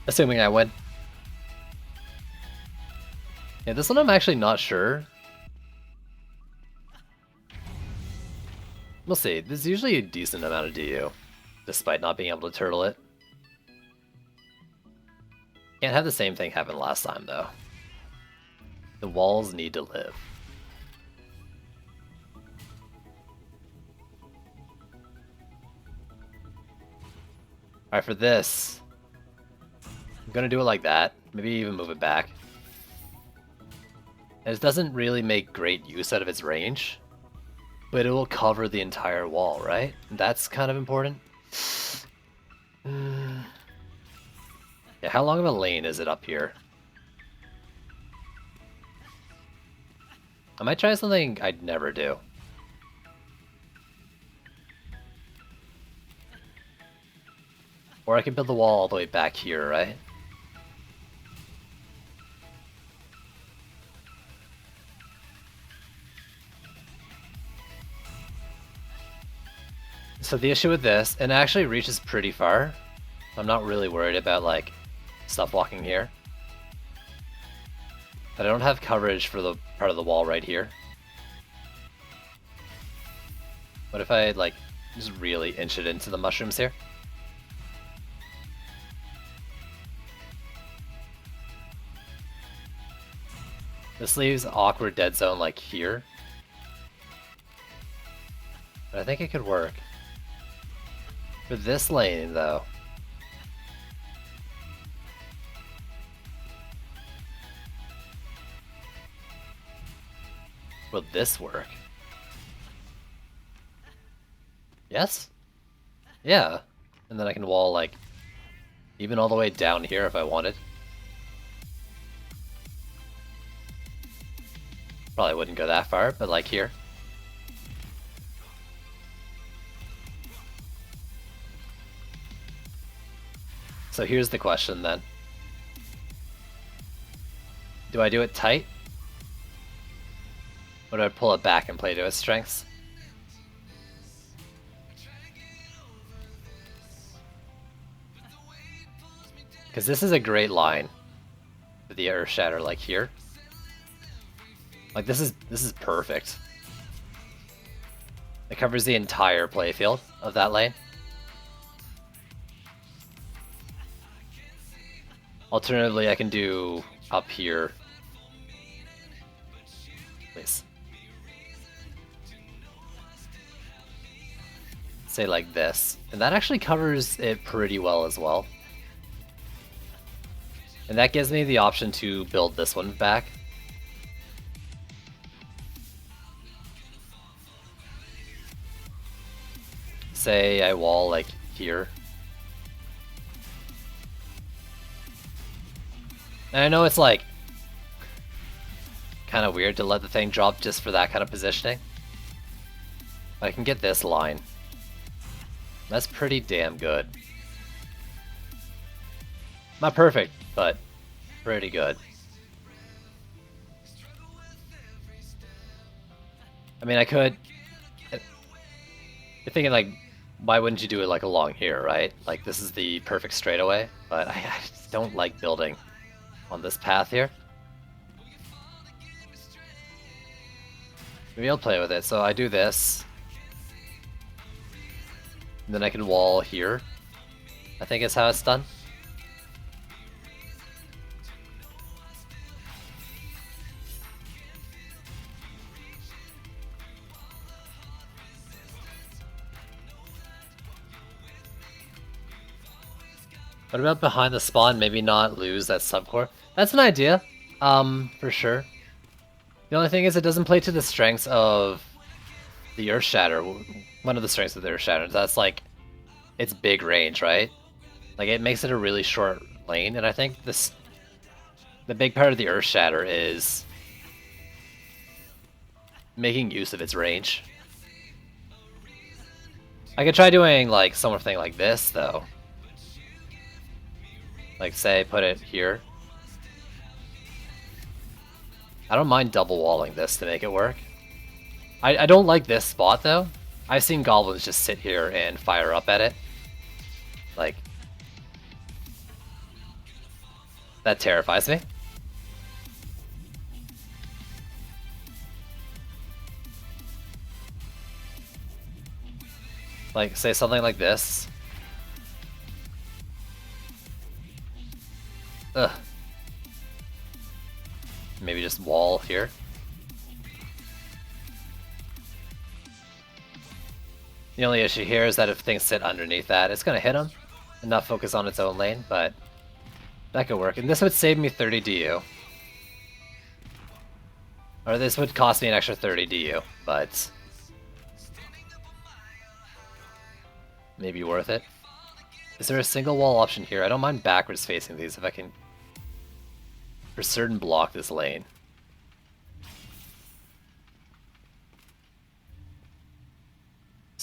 Assuming I win. Yeah, this one I'm actually not sure. We'll see. There's usually a decent amount of DU, despite not being able to turtle it. Can't have the same thing happen last time, though. The walls need to live. Alright, for this, I'm gonna do it like that. Maybe even move it back. And it doesn't really make great use out of its range, but it will cover the entire wall, right? That's kind of important. Yeah, how long of a lane is it up here? I might try something I'd never do. Or I can build the wall all the way back here, right? So the issue with this, and it actually reaches pretty far. I'm not really worried about like stuff walking here. But I don't have coverage for the part of the wall right here. What if I like just really inch it into the mushrooms here? This leaves awkward dead zone like here. But I think it could work. For this lane though, will this work? Yes? Yeah. And then I can wall like even all the way down here if I wanted. Probably wouldn't go that far, but like here. So here's the question then. Do I do it tight? Or do I pull it back and play to its strengths? Because this is a great line for the Earth Shatter like here. Like this is perfect. It covers the entire playfield of that lane. Alternatively, I can do up here. Please. Say like this. And that actually covers it pretty well as well. And that gives me the option to build this one back. say I wall like here. And I know it's like kind of weird to let the thing drop just for that kind of positioning. But I can get this line. That's pretty damn good. Not perfect, but pretty good. I mean, I could... You're thinking, like, why wouldn't you do it, like, along here, right? Like, this is the perfect straightaway, but I just don't like building on this path here. Maybe I'll play with it. So I do this. And then I can wall here. I think is how it's done. What about behind the spawn? Maybe not lose that subcore. That's an idea, for sure. The only thing is it doesn't play to the strengths of the Earth Shatter. One of the strengths of the Earth Shatter. That's like its big range, right? Like it makes it a really short lane, and I think the big part of the Earth Shatter is making use of its range. I could try doing like something like this though. Like say put it here. I don't mind double walling this to make it work. I don't like this spot though. I've seen goblins just sit here and fire up at it. Like, that terrifies me. Like, say something like this. Ugh. Maybe just wall here. The only issue here is that if things sit underneath that, it's gonna hit them and not focus on its own lane, but that could work. And this would save me 30 DU. Or this would cost me an extra 30 DU, but maybe worth it. Is there a single wall option here? I don't mind backwards facing these if I can for certain block this lane.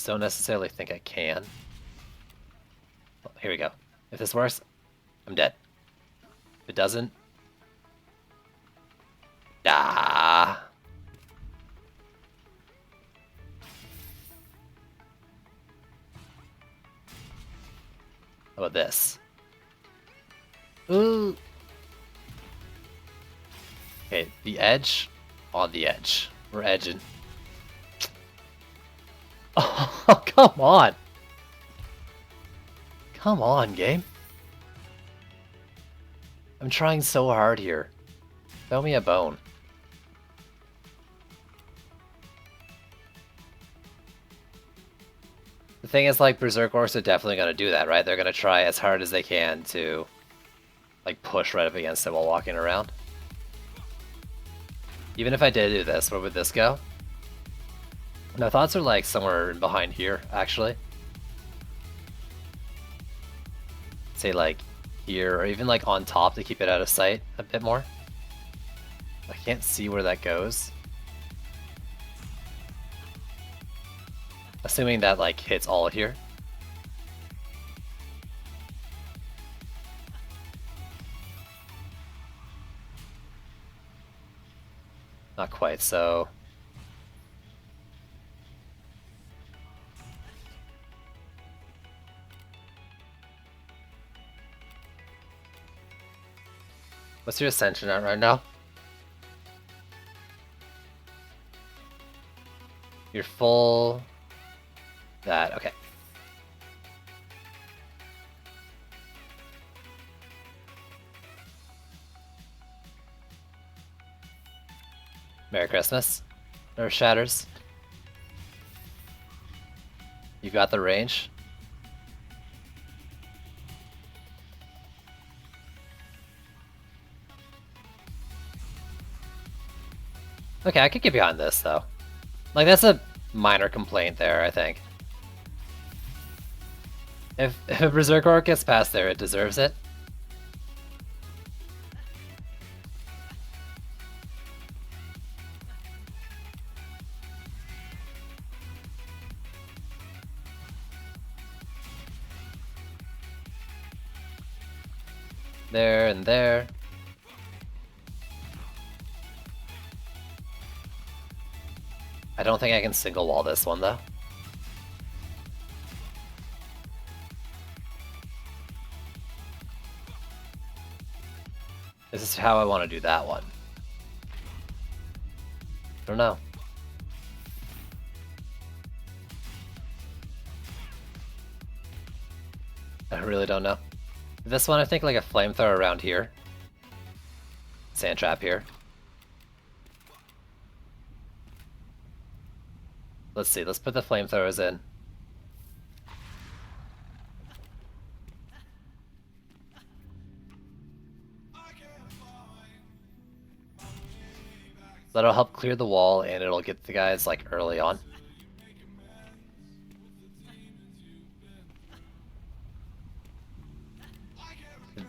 Don't necessarily think I can. Well, here we go. If this works, I'm dead. If it doesn't, ah. How about this? Ooh. Okay, the edge on the edge. We're edging. Oh, come on! Come on, game. I'm trying so hard here. Throw me a bone. The thing is, like, Berserk Orcs are definitely going to do that, right? They're going to try as hard as they can to, like, push right up against it while walking around. Even if I did do this, where would this go? My thoughts are like somewhere behind here, actually. Say like here, or even like on top to keep it out of sight a bit more. I can't see where that goes. Assuming that like hits all here. Not quite, so... What's your ascension at right now? You're full... That, okay. Merry Christmas. Or Shatters. You got the range. Okay, I could get behind this though. Like that's a minor complaint there, I think. If a Berserk Orc gets past there, it deserves it. There and there. I don't think I can single wall this one though. This is how I want to do that one. I don't know. I really don't know. This one, I think like a flamethrower around here. Sand trap here. Let's see, let's put the flamethrowers in. That'll help clear the wall and it'll get the guys like early on.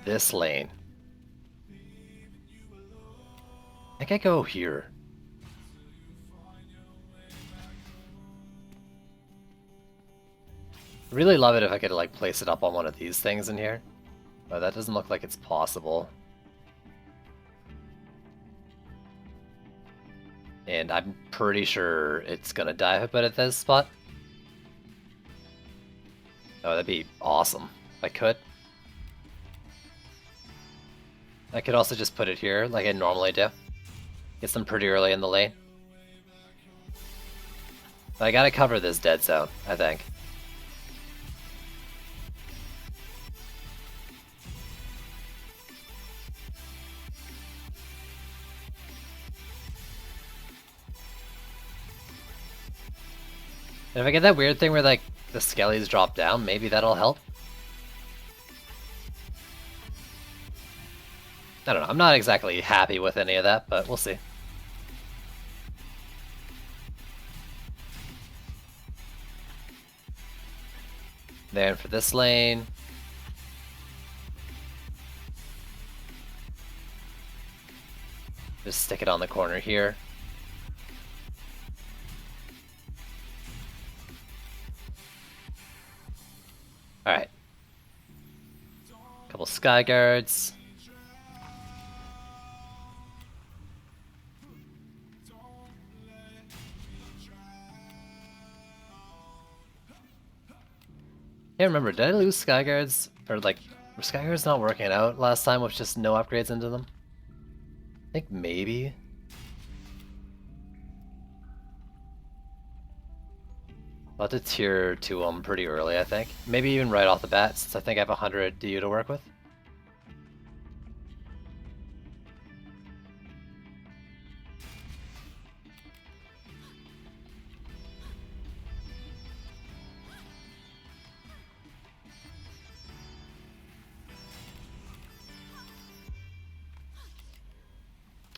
This lane. I think I go here. Really love it if I could like place it up on one of these things in here. But that doesn't look like it's possible. And I'm pretty sure it's gonna die if I put it at this spot. Oh, that'd be awesome if I could. I could also just put it here like I normally do. Gets them pretty early in the lane. But I gotta cover this dead zone, I think. And if I get that weird thing where like the skellies drop down, maybe that'll help. I don't know, I'm not exactly happy with any of that, but we'll see. Then for this lane. Just stick it on the corner here. Alright. Couple sky guards. Can't remember, did I lose sky guards? Or like, were sky guards not working out last time with just no upgrades into them? I think maybe. I'll have to tier 2 them pretty early, I think. Maybe even right off the bat, since I think I have 100 DU to work with.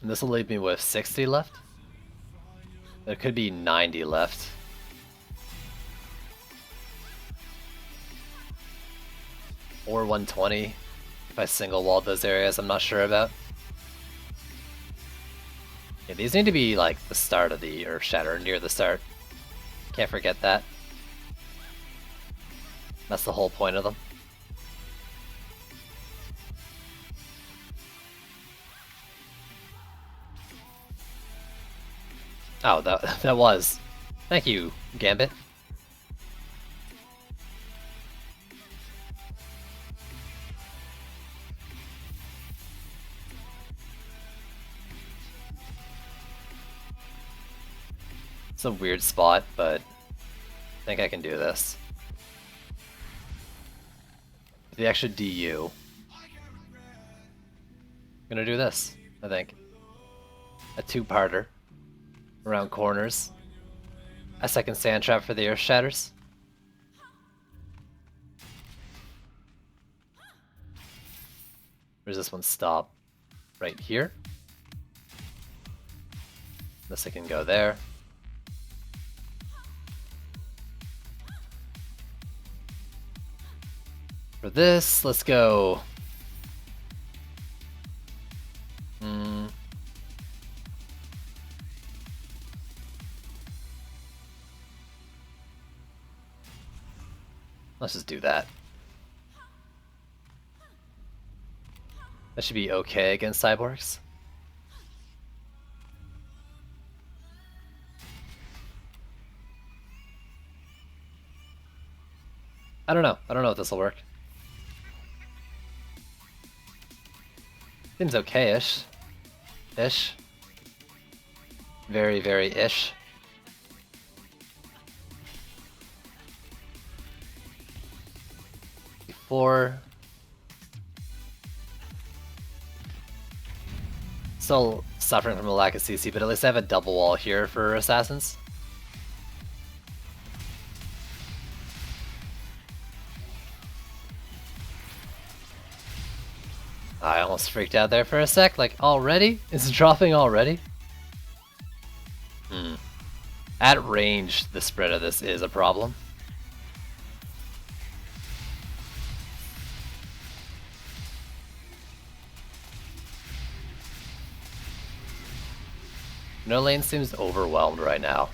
And this will leave me with 60 left. There could be 90 left. Or 120 if I single walled those areas I'm not sure about. Yeah, these need to be like the start of the Earth Shatter, near the start. Can't forget that. That's the whole point of them. Oh, that was. Thank you, Gambit. It's a weird spot, but I think I can do this. With the extra DU, I'm gonna do this, I think. A 2-parter around corners. A second sand trap for the Earth Shatters. Where's this one stop? Right here. This I can go there. For this, let's go. Let's just do that. That should be okay against cyborgs. I don't know. I don't know if this will work. Seems okay-ish. Ish. Very, very ish. Before. Still suffering from a lack of CC, but at least I have a double wall here for assassins. I almost freaked out there for a sec, like, already? It's dropping already? At range, the spread of this is a problem. No lane seems overwhelmed right now.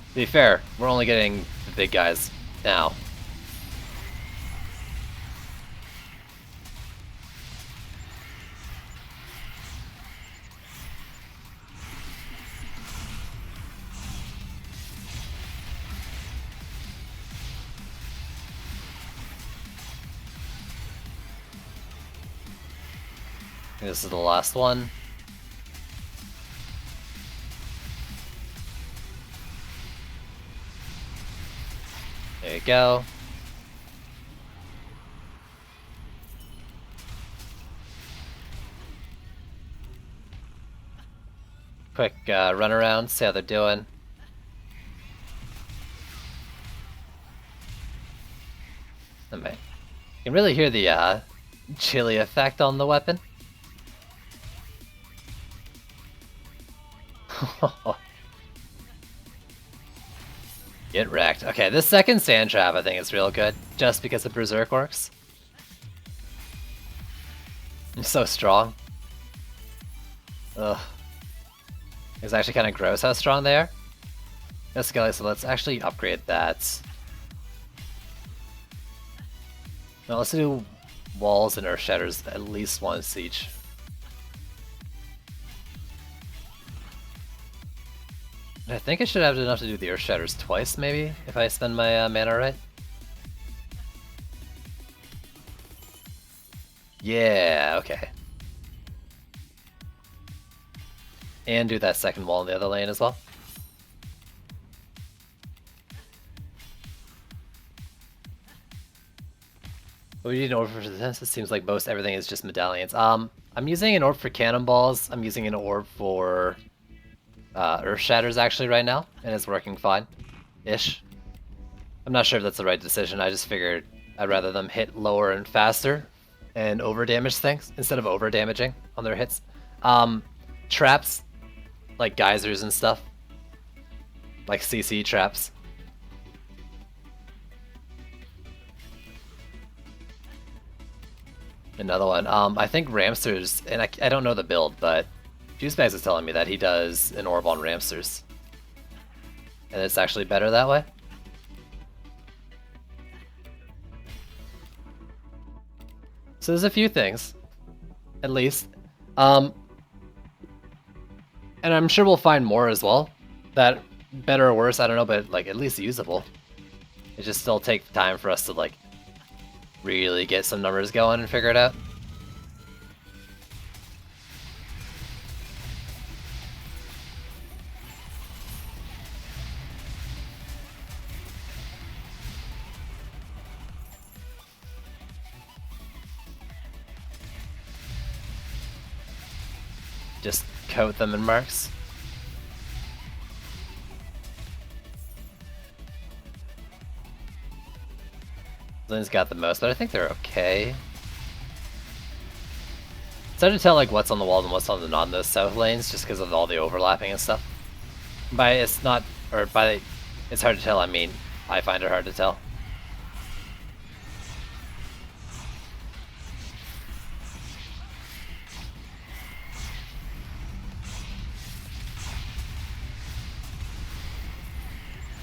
To be fair, we're only getting the big guys now. This is the last one. There you go. Quick run around, see how they're doing. You can really hear the chili effect on the weapon. Get wrecked. Okay, this second sand trap I think is real good, just because of Berserk Orcs. I'm so strong. Ugh. It's actually kind of gross how strong they are. Let's go, so let's actually upgrade that. No, let's do walls and earth shatters at least once each. I think I should have enough to do the earth shatters twice, maybe, if I spend my mana right. Yeah, okay. And do that second wall in the other lane as well. What do you need an orb for this? It seems like most everything is just medallions. I'm using an orb for cannonballs. I'm using an orb for earth shatters actually right now, and it's working fine-ish. I'm not sure if that's the right decision. I just figured I'd rather them hit lower and faster and over-damage things instead of over-damaging on their hits. Traps, like geysers and stuff, like CC traps. Another one. I think Ramsters, and I don't know the build, but Juicebags is telling me that he does an orb on Ramsters. And it's actually better that way. So there's a few things, at least. And I'm sure we'll find more as well. That better or worse, I don't know, but like at least usable. It just still takes time for us to like really get some numbers going and figure it out. Just coat them in marks. Lynn's got the most, but I think they're okay. It's hard to tell like what's on the wall and what's on the non those south lanes, just because of all the overlapping and stuff. It's hard to tell. I mean, I find it hard to tell.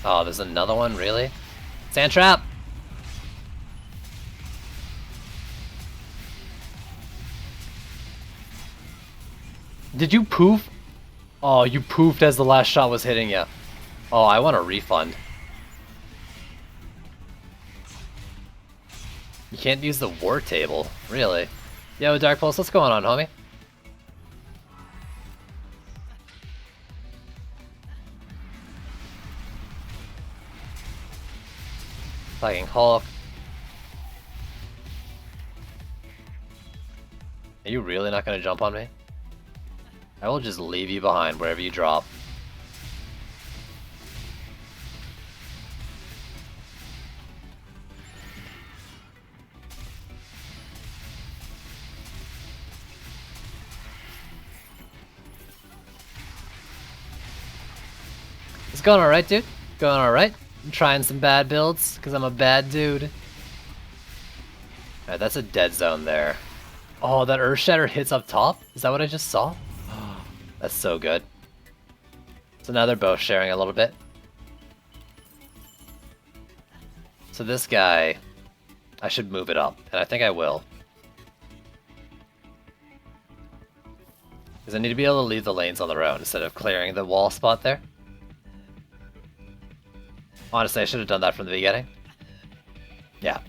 Oh, there's another one, really? Sand trap! Did you poof? Oh, you poofed as the last shot was hitting you. Oh, I want a refund. You can't use the war table, really. Yo, Dark Pulse, what's going on, homie? Flagging Hulk. Are you really not gonna jump on me? I will just leave you behind wherever you drop. It's going alright, dude. Going alright. I'm trying some bad builds, because I'm a bad dude. Alright, that's a dead zone there. Oh, that Earth Shatter hits up top? Is that what I just saw? That's so good. So now they're both sharing a little bit. So this guy, I should move it up, and I think I will. Because I need to be able to leave the lanes on their own instead of clearing the wall spot there. Honestly, I should have done that from the beginning. Yeah.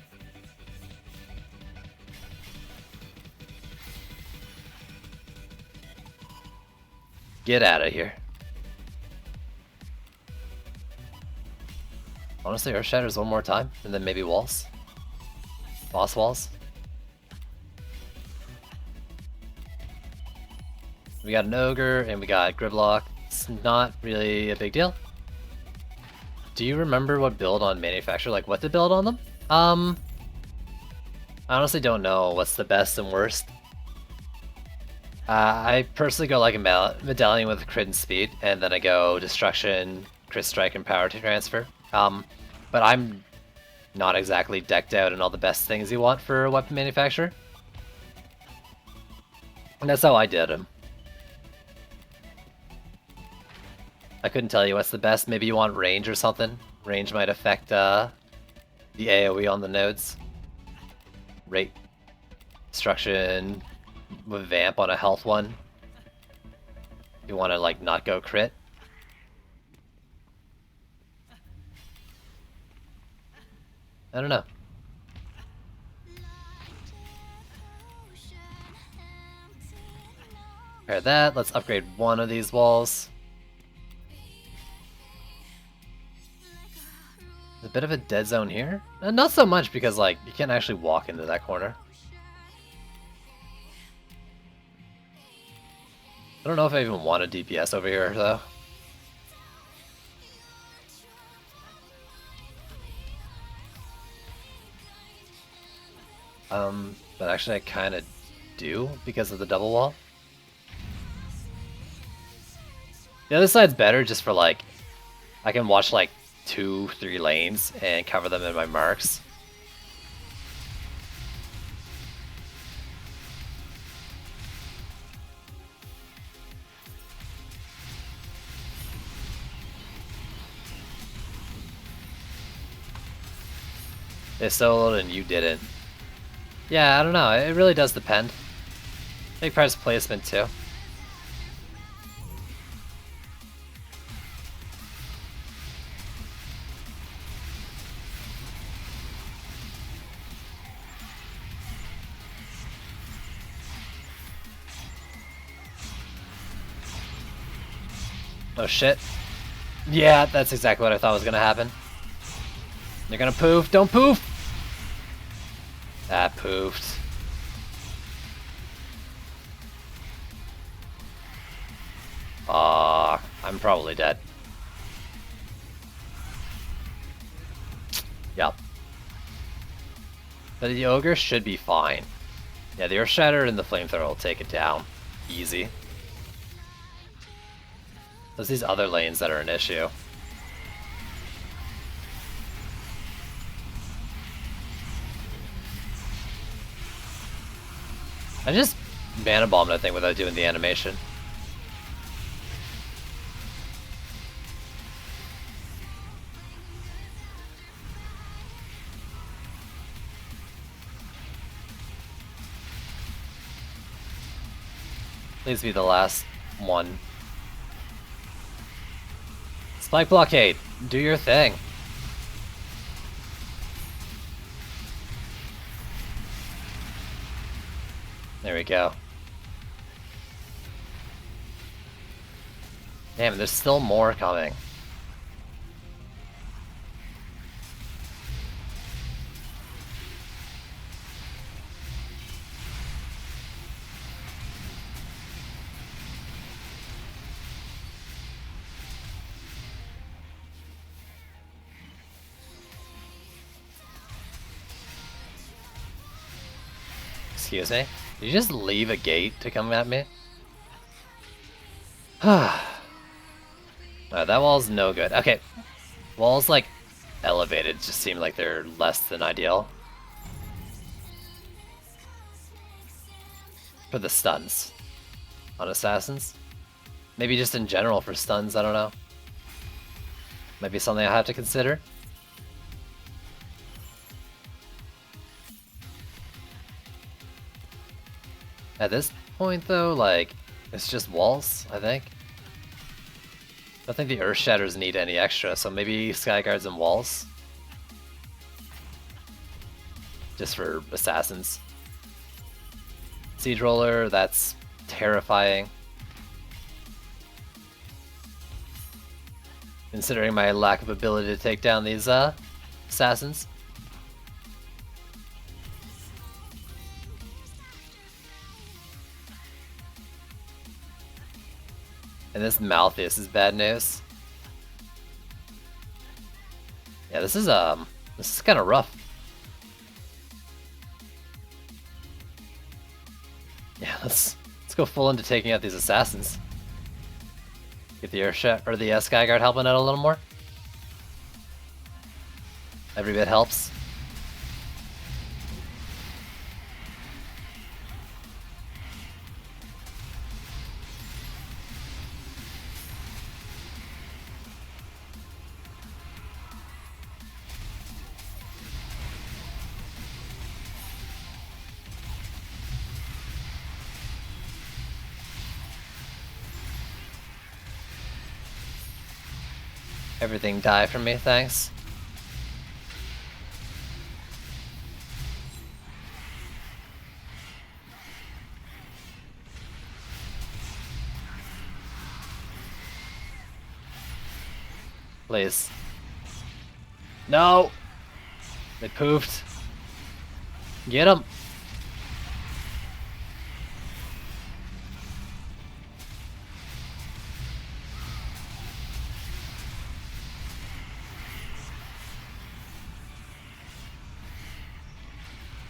Get out of here. Honestly, Earth Shatters one more time, and then maybe walls. Boss walls. We got an Ogre, and we got Gridlock. It's not really a big deal. Do you remember what build on Manufacturer, like what to build on them? I honestly don't know what's the best and worst. I personally go like a medallion with crit and speed, and then I go destruction, crit strike, and power transfer. But I'm not exactly decked out in all the best things you want for a weapon manufacturer. And that's how I did him. I couldn't tell you what's the best. Maybe you want range or something. Range might affect the AoE on the nodes. Rate. Destruction with Vamp on a health one. You want to like not go crit. I don't know. Repair that. Let's upgrade one of these walls. A bit of a dead zone here. Not so much because like you can't actually walk into that corner. I don't know if I even want a DPS over here though. But actually I kind of do because of the double wall. The other side's better just for like, I can watch like 2-3 lanes and cover them in my marks. They soloed and you didn't. Yeah, I don't know. It really does depend. Big price placement too. Oh shit. Yeah, that's exactly what I thought was gonna happen. You're gonna poof. Don't poof! That poofed. I'm probably dead. Yep. But the Ogre should be fine. Yeah, the Earth Shatter and the Flamethrower will take it down. Easy. There's these other lanes that are an issue. I just mana bombed that thing without doing the animation. Please be the last one. Spike blockade, do your thing. There we go. Damn, there's still more coming. Excuse me? Did you just leave a gate to come at me? That wall's no good. Okay. Walls, like, elevated just seem like they're less than ideal. For the stuns. On assassins. Maybe just in general for stuns, I don't know. Might be something I have to consider. At this point, though, like, it's just walls, I think. I don't think the Earth Shatters need any extra, so maybe Sky Guards and walls. Just for assassins. Siege Roller, that's terrifying. Considering my lack of ability to take down these assassins. And this Malthus is bad news. Yeah, this is kind of rough. Yeah, let's go full into taking out these assassins. Get the Earthshatter or the Skyguard helping out a little more. Every bit helps. Everything die from me, thanks. Please. No! They poofed. Get him!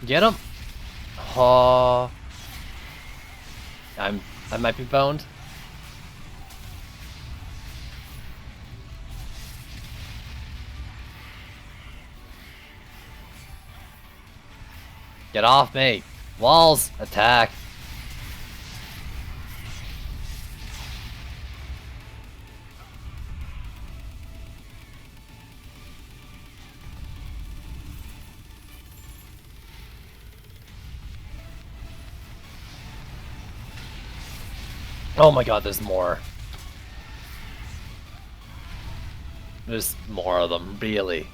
Get him! Oh, I might be boned. Get off me! Walls! Attack! Oh my god, there's more. There's more of them, really.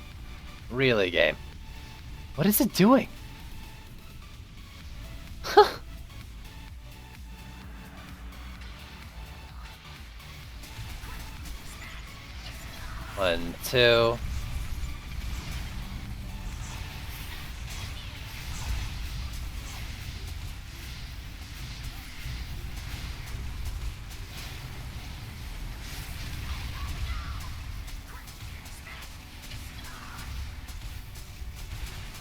Really, game. What is it doing? One, two.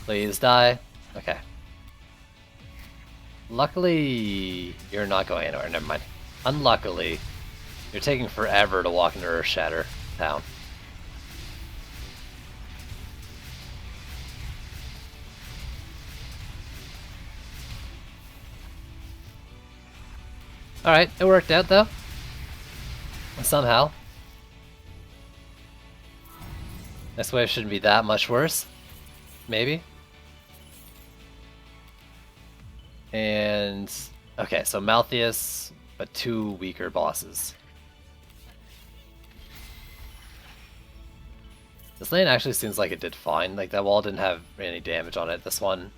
Please die. Okay. Luckily, you're not going anywhere. Never mind. Unluckily, you're taking forever to walk into Earthshatter town. Alright, it worked out though. Somehow. This wave shouldn't be that much worse. Maybe. And okay, so Malthus but 2 weaker bosses. This lane actually seems like it did fine. Like, that wall didn't have any damage on it. This one...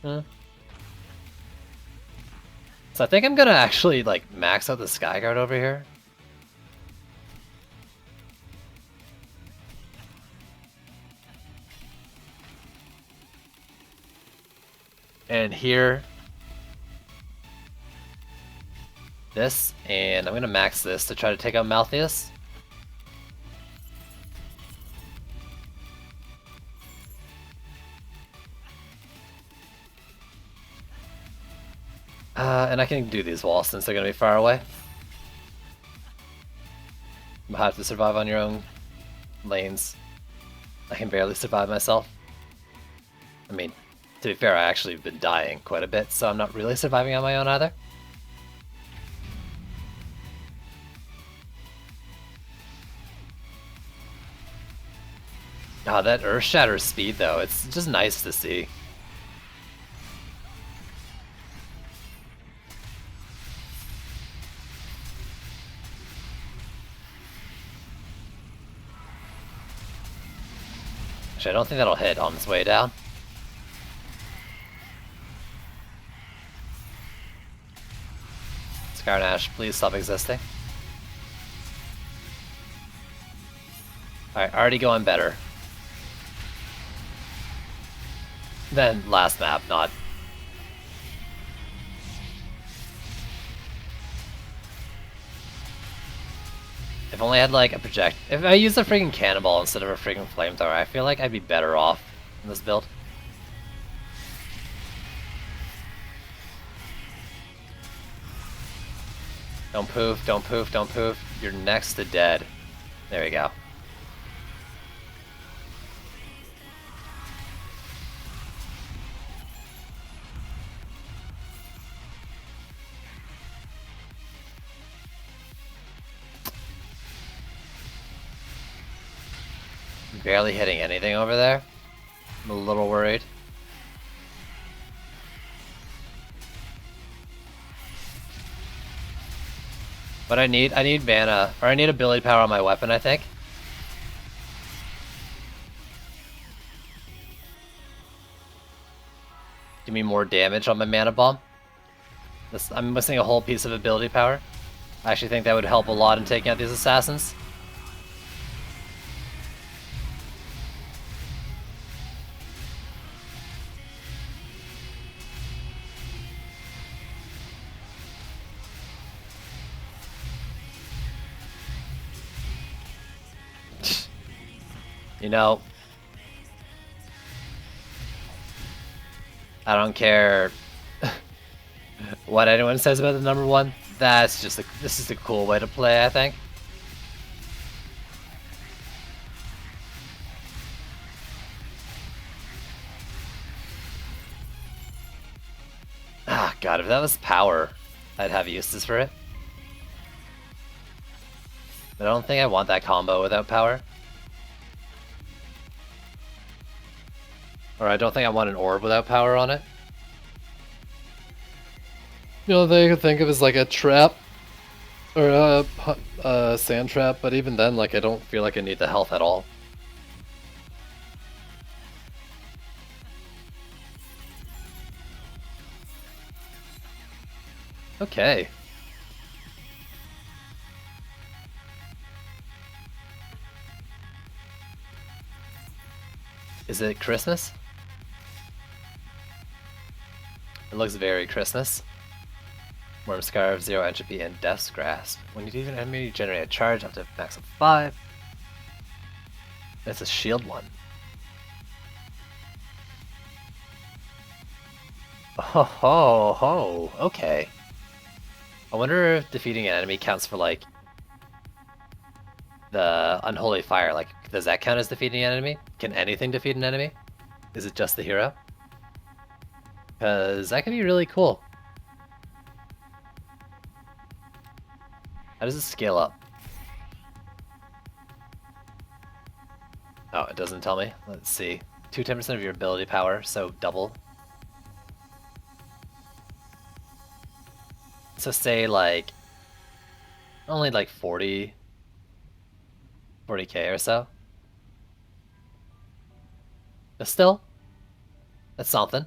So I think I'm gonna actually, like, max out the Skyguard over here. And here... this, and I'm gonna max this to try to take out Malthius. And I can do these walls since they're gonna be far away. You'll have to survive on your own lanes. I can barely survive myself. I mean, to be fair, I actually have been dying quite a bit, so I'm not really surviving on my own either. Oh, that Earthshatter speed though, it's just nice to see. Actually, I don't think that'll hit on its way down. Scarnash, please stop existing. Alright, already going better than last map, not... If only I had like a project... If I used a freaking cannonball instead of a freaking flamethrower, I feel like I'd be better off in this build. Don't poof, don't poof, don't poof. You're next to dead. There we go. Barely hitting anything over there. I'm a little worried. But I need mana, or I need ability power on my weapon, I think. Give me more damage on my mana bomb. I'm missing a whole piece of ability power. I actually think that would help a lot in taking out these assassins. You know, I don't care what anyone says about the number one. That's just this is the cool way to play, I think. Ah, God, if that was power, I'd have uses for it. But I don't think I want that combo without power. Or I don't think I want an orb without power on it. The only thing I could think of is like a trap. Or a sand trap, but even then, like, I don't feel like I need the health at all. Okay. Is it Christmas? It looks very Christmas. Worm Scarf, 0 entropy, and Death's Grasp. When you defeat an enemy, you generate a charge up to max of 5. It's a shield one. Oh ho ho, okay. I wonder if defeating an enemy counts for like the Unholy Fire. Like, does that count as defeating an enemy? Can anything defeat an enemy? Is it just the hero? Because that could be really cool. How does it scale up? Oh, it doesn't tell me. Let's see. 10% of your ability power, so double. So say like only like 40k or so. But still, that's something.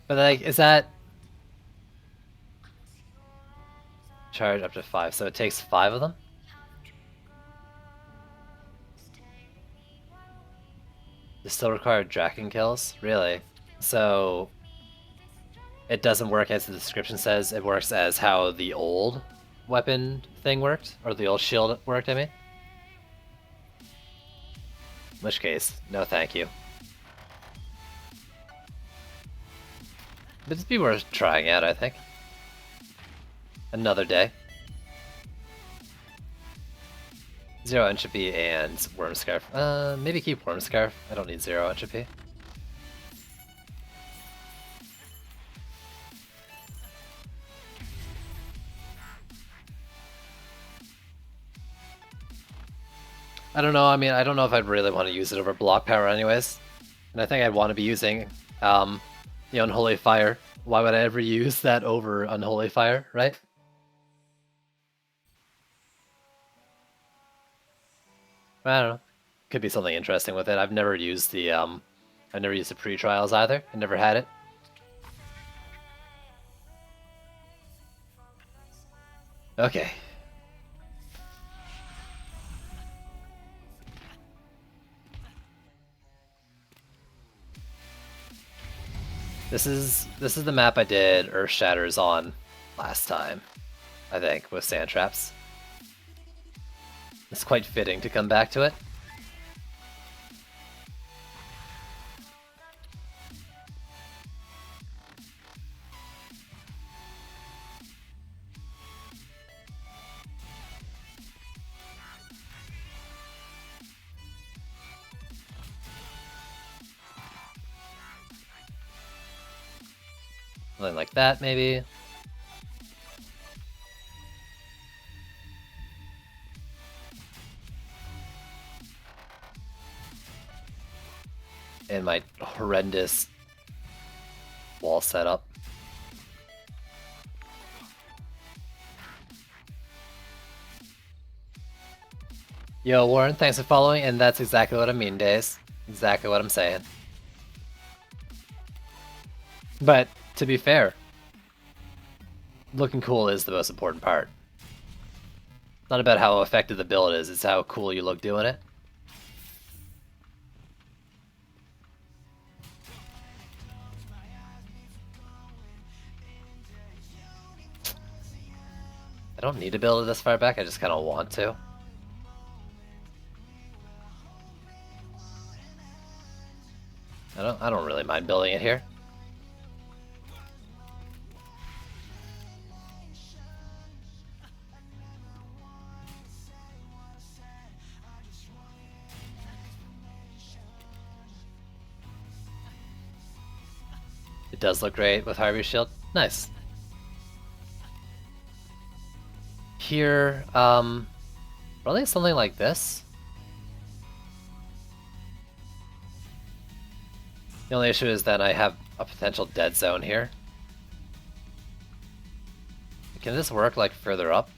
But like, is that charge up to 5? So it takes 5 of them. They still require Draken kills, really? So it doesn't work as the description says. It works as how the old weapon thing worked, or the old shield worked. I mean, in which case, no, thank you. But it'd be worth trying out, I think. Another day. 0 entropy and Wormscarf. Maybe keep Wormscarf. I don't need 0 entropy. I don't know, I mean, I don't know if I'd really want to use it over block power anyways. And I think I'd want to be using the Unholy Fire. Why would I ever use that over Unholy Fire, right? I don't know. Could be something interesting with it. I've never used the pre-trials either. I never had it. Okay. This is the map I did Earth Shatters on last time, I think, with sand traps. It's quite fitting to come back to it. Something like that, maybe. And my horrendous wall setup. Yo, Warren, thanks for following, and that's exactly what I mean, Days. Exactly what I'm saying. But, to be fair, looking cool is the most important part. It's not about how effective the build is, it's how cool you look doing it. I don't need to build it this far back, I just kind of want to. I don't really mind building it here. It does look great with Harvey's shield. Nice. Here, probably something like this. The only issue is that I have a potential dead zone here. Can this work like further up?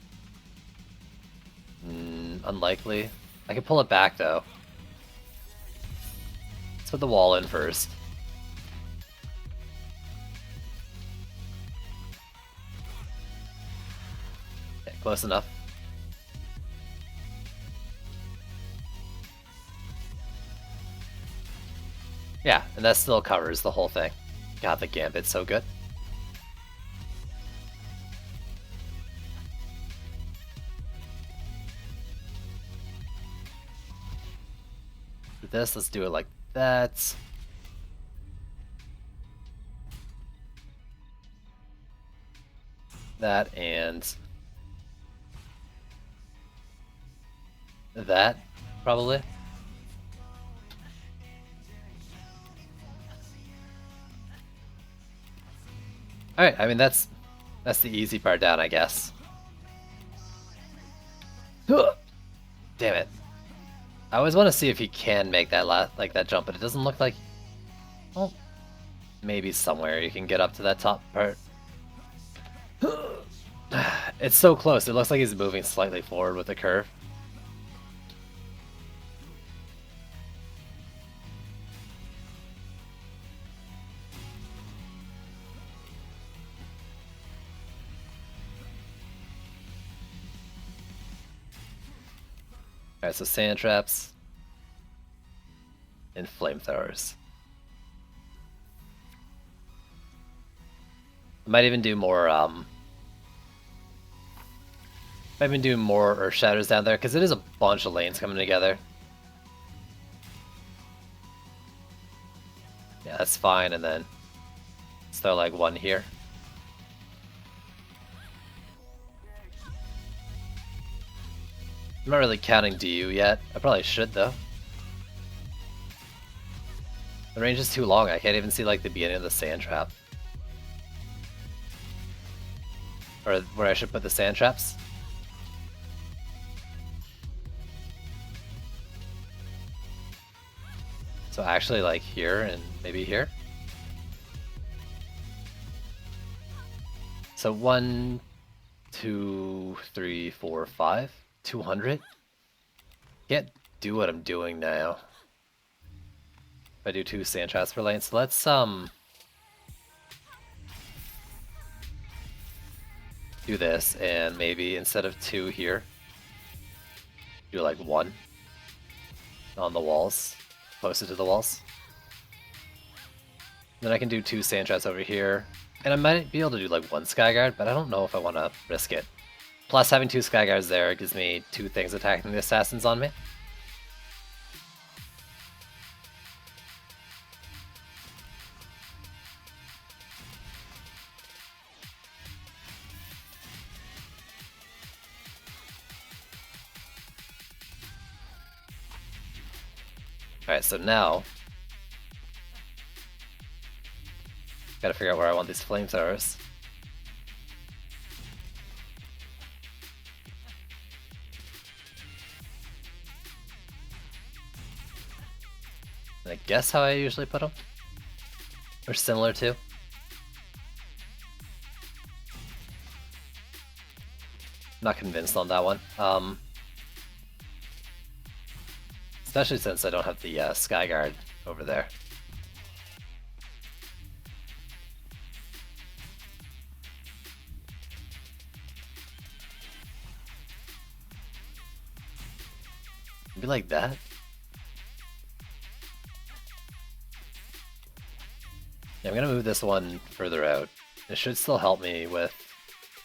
Unlikely. I can pull it back though. Let's put the wall in first. Okay, close enough. Yeah, and that still covers the whole thing. God, the Gambit's so good. With this, let's do it like that. That and that, probably. Alright, I mean that's the easy part down, I guess. Damn it. I always want to see if he can make that that jump, but it doesn't look like... Well, maybe somewhere you can get up to that top part. It's so close. It looks like he's moving slightly forward with the curve. Alright, so sand traps and flamethrowers. I might even do more might even do more Earth Shatters down there, because it is a bunch of lanes coming together. Yeah, that's fine, and then let's throw like one here. I'm not really counting DU yet. I probably should though. The range is too long. I can't even see like the beginning of the sand trap. Or where I should put the sand traps. So actually like here and maybe here. So 1, 2, 3, 4, 5. 200? Can't do what I'm doing now. If I do 2 sand traps per lane, so let's do this, and maybe instead of 2 here, do like 1 on the walls, closer to the walls. Then I can do 2 sand traps over here, and I might be able to do like 1 Skyguard, but I don't know if I want to risk it. Plus, having 2 Skyguards there gives me 2 things attacking the assassins on me. Alright, so now gotta figure out where I want these flamethrowers. And I guess how I usually put them? Or similar to? Not convinced on that one. Especially since I don't have the Skyguard over there. Maybe like that? Yeah, I'm gonna move this one further out. It should still help me with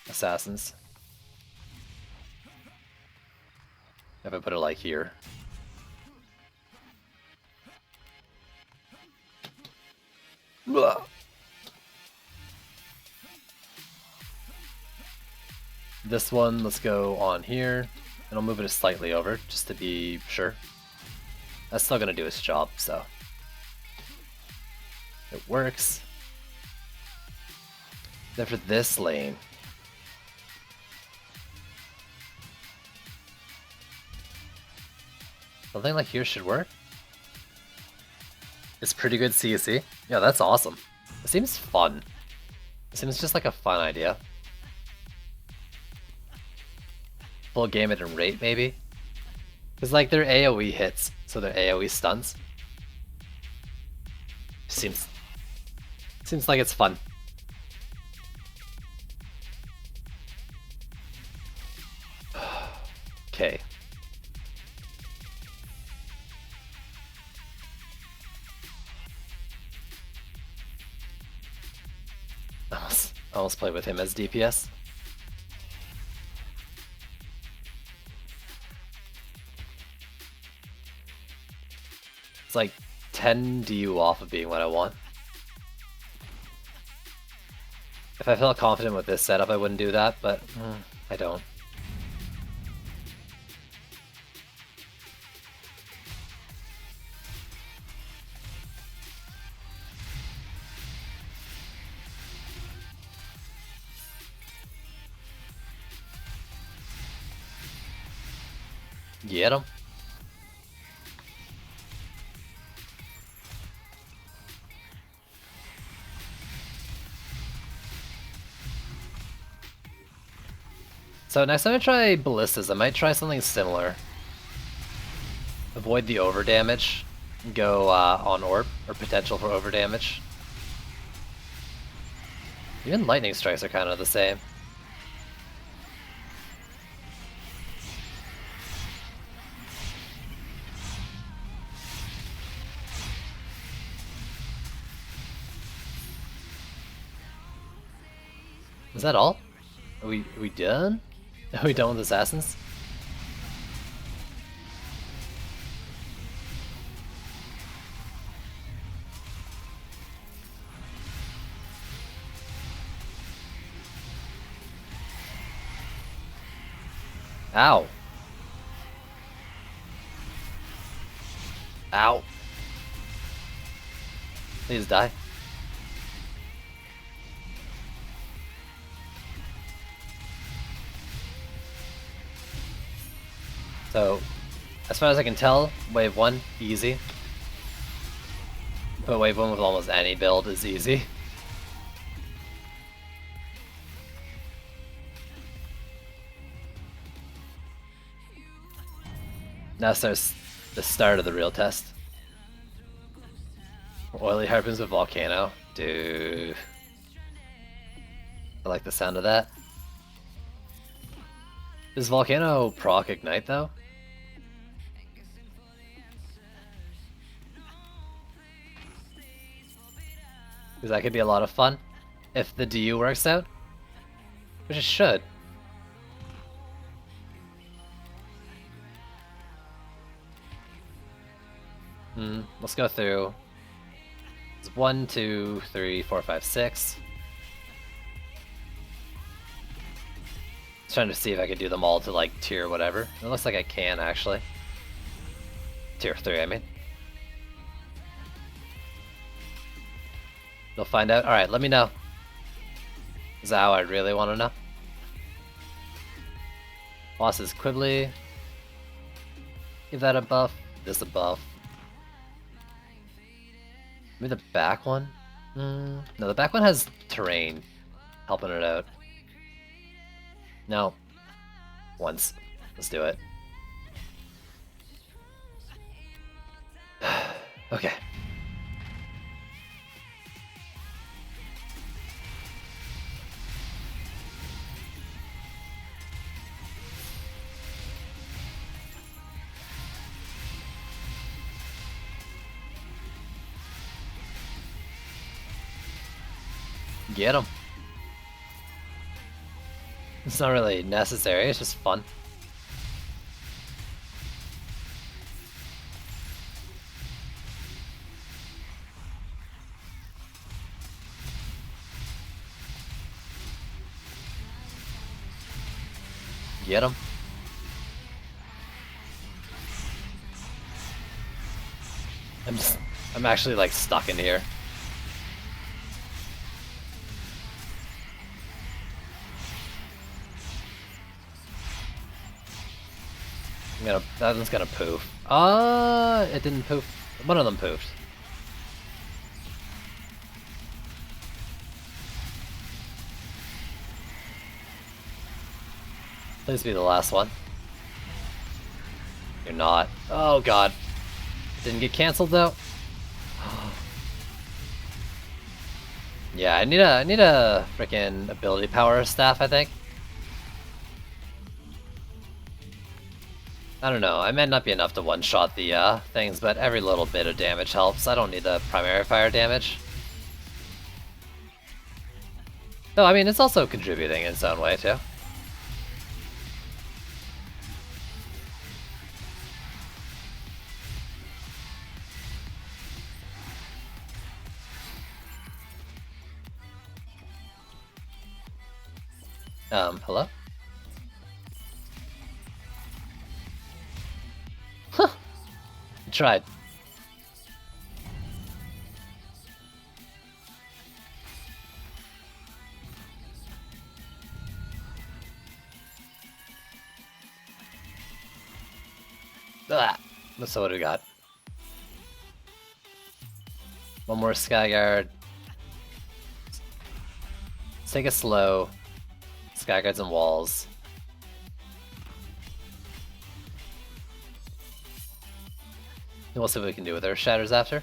assassins. If I put it like here. Ugh. This one, let's go on here, and I'll move it slightly over just to be sure. That's still gonna do its job, so it works. Then for this lane, something like here should work. It's pretty good CSE. Yeah, that's awesome. It seems fun. It seems just like a fun idea. Full gamut and rate, maybe? Because, like, they're AoE hits, so they're AoE stuns. Seems like it's fun. Okay. I almost play with him as DPS. It's like 10 DU off of being what I want. If I felt confident with this setup, I wouldn't do that, but I don't. Get him. So next time I try ballistas, I might try something similar. Avoid the over damage. Go on orb, or potential for over damage. Even lightning strikes are kind of the same. Is that all? Are we done? Are we done with assassins? Ow. Ow. Please die. So, as far as I can tell, wave 1, easy. But wave 1 with almost any build is easy. Now starts the start of the real test. Oily Harpoons with Volcano. Dude. I like the sound of that. Does Volcano proc Ignite though? Because that could be a lot of fun if the DU works out. Which it should. Let's go through. It's 1, 2, 3, 4, 5, 6. Trying to see if I could do them all to like tier whatever. It looks like I can actually. Tier 3, I mean. You'll find out. Alright, let me know. Is that how I really want to know? Boss's Quibbly. Give that a buff. This a buff. Maybe the back one? No, the back one has terrain helping it out. No. Once. Let's do it. Okay. Get him. It's not really necessary, it's just fun. Get him. I'm actually like stuck in here. That one's gonna poof. It didn't poof. One of them poofed. Please be the last one. You're not. Oh god. Didn't get cancelled though. Yeah, I need a freaking ability power staff, I think. I don't know, I might not be enough to one-shot the things, but every little bit of damage helps. I don't need the primary fire damage. Though, I mean, it's also contributing in its own way, too. Hello? Huh. I tried. Ah, so what do we got? One more Skyguard. Let's take it slow. Skyguards and walls. We'll see what we can do with Earth Shatters after.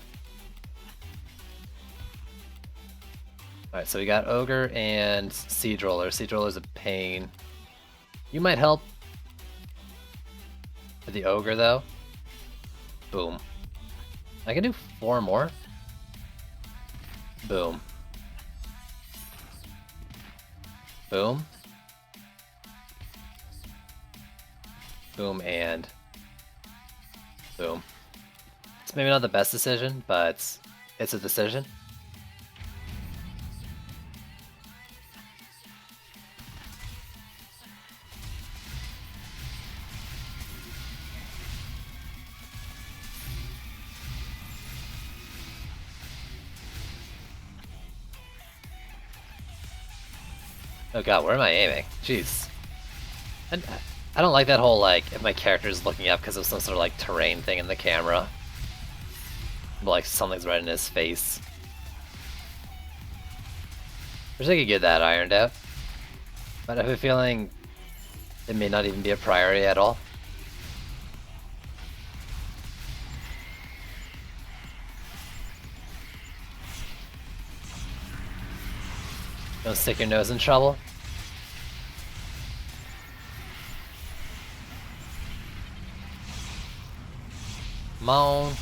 Alright, so we got Ogre and Siege Roller. Siege Roller's a pain. You might help. For the Ogre, though. Boom. I can do 4 more. Boom. Boom. Boom and boom. It's maybe not the best decision, but it's a decision. Oh god, where am I aiming? Jeez. And I don't like that whole, like, if my character's looking up because of some sort of, like, terrain thing in the camera. But, like, something's right in his face. Wish I could get that ironed out. But I have a feeling it may not even be a priority at all. Don't stick your nose in trouble. Come on.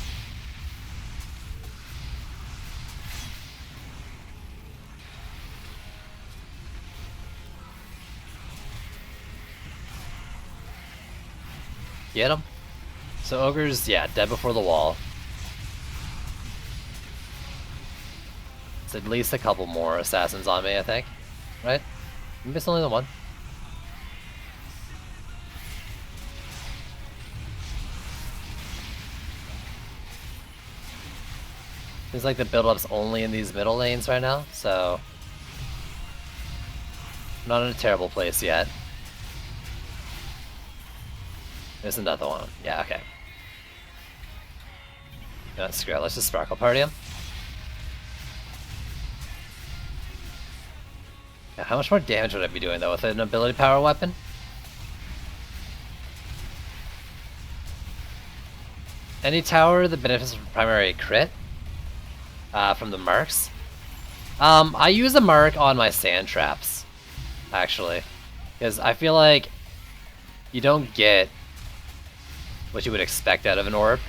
Get him. So Ogre's, yeah, dead before the wall. It's at least a couple more assassins on me, I think. Right? Maybe it's only the one. Seems like the build-up's only in these middle lanes right now, so... not in a terrible place yet. There's another one. Yeah, okay. No, screw it, let's just Sparkle Party him. Yeah, how much more damage would I be doing, though, with an ability power weapon? Any tower that benefits from primary crit? From the marks. I use a mark on my sand traps, actually, because I feel like you don't get what you would expect out of an orb.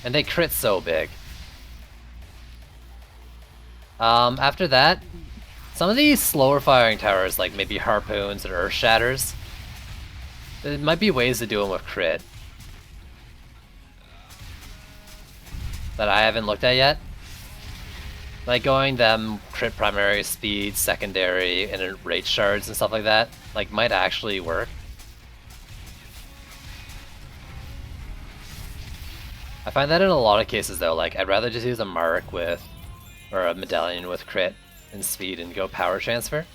And they crit so big. After that, some of these slower firing towers, like maybe Harpoons and Earth Shatters, there might be ways to do them with crit that I haven't looked at yet. Like going them crit primary, speed, secondary, and rate shards and stuff like that, like might actually work. I find that in a lot of cases though, like I'd rather just use a mark with, or a medallion with crit and speed and go power transfer.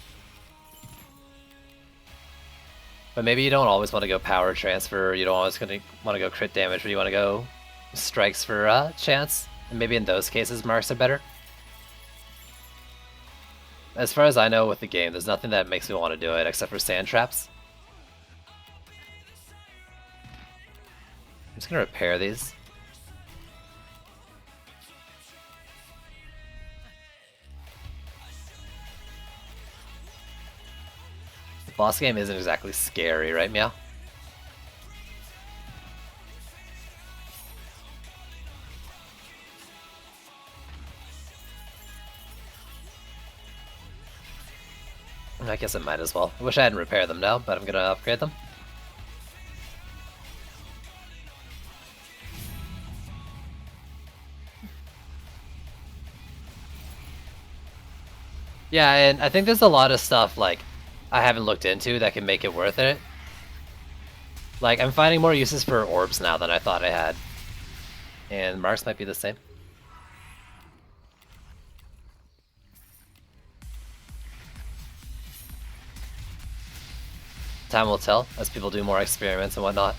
But maybe you don't always want to go power transfer, you don't always want to go crit damage, but you want to go strikes for chance, and maybe in those cases marks are better. As far as I know with the game, there's nothing that makes me want to do it except for sand traps. I'm just gonna repair these. The boss game isn't exactly scary, right, Meow? I guess I might as well. I wish I hadn't repaired them now, but I'm gonna upgrade them. Yeah, and I think there's a lot of stuff, like, I haven't looked into that can make it worth it. Like, I'm finding more uses for orbs now than I thought I had. And marks might be the same. Time will tell, as people do more experiments and whatnot.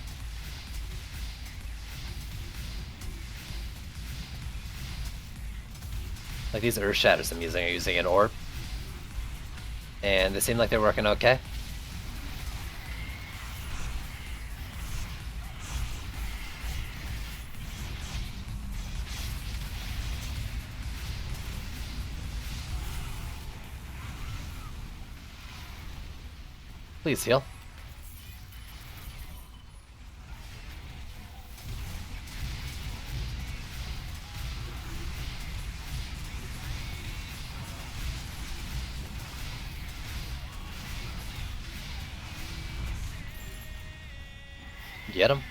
Like these Earth Shatters I'm using are using an orb. And they seem like they're working okay. Please heal. Get him.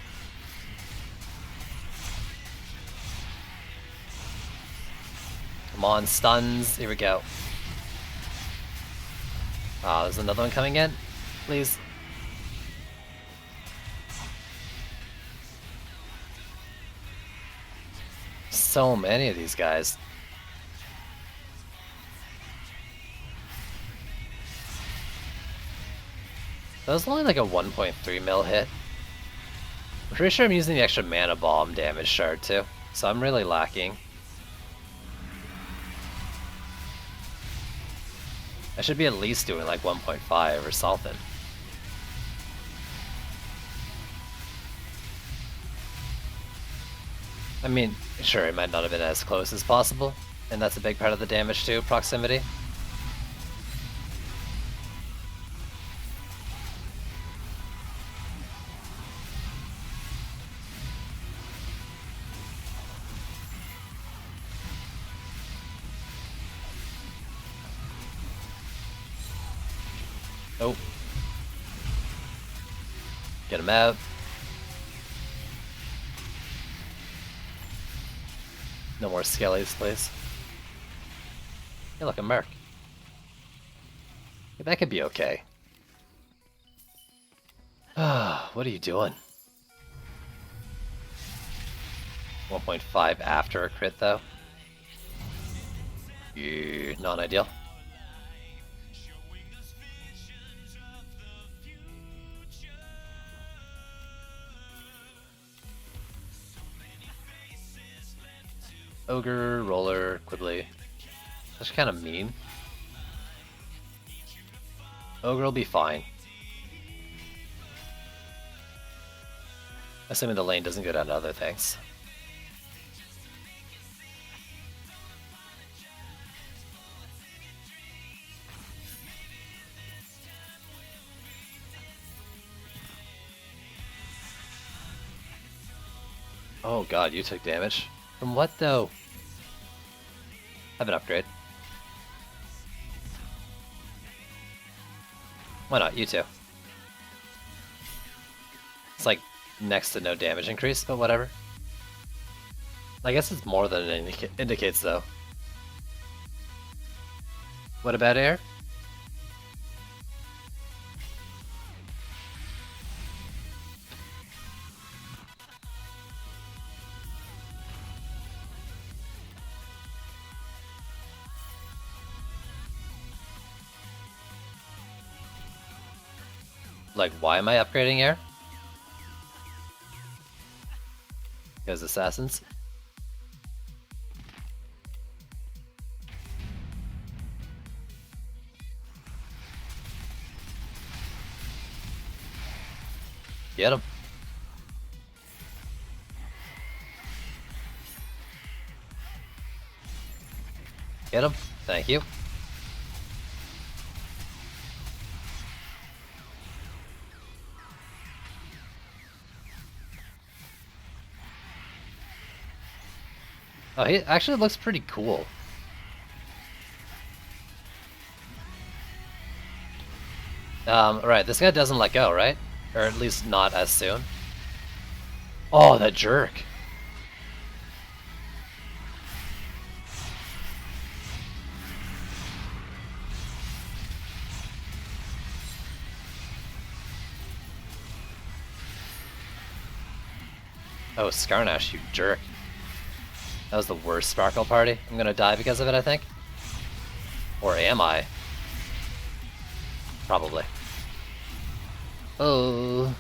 Come on, stuns. Here we go. Ah, there's another one coming in. Please. So many of these guys. That was only like a 1.3 mil hit. I'm pretty sure I'm using the extra mana bomb damage shard too, so I'm really lacking. I should be at least doing like 1.5 or something. I mean, sure, it might not have been as close as possible, and that's a big part of the damage too, proximity. Oh. Get him out. No more skellies, please. Hey, look, a merc. Yeah, that could be okay. Ah, what are you doing? 1.5 after a crit, though. Yeah, not ideal. Ogre, Roller, Quibbly. That's kind of mean. Ogre will be fine. Assuming the lane doesn't go down to other things. Oh god, you took damage. From what though? Have an upgrade. Why not? You too. It's like next to no damage increase, but whatever. I guess it's more than it indicates though. What about air? Like, why am I upgrading air? Because assassins? Get him. Get him. Thank you. Oh, he actually looks pretty cool. Right, this guy doesn't let go, right? Or at least not as soon. Oh, that jerk. Oh, Skarnash, you jerk. That was the worst Sparkle party. I'm gonna die because of it, I think. Or am I? Probably. Oh.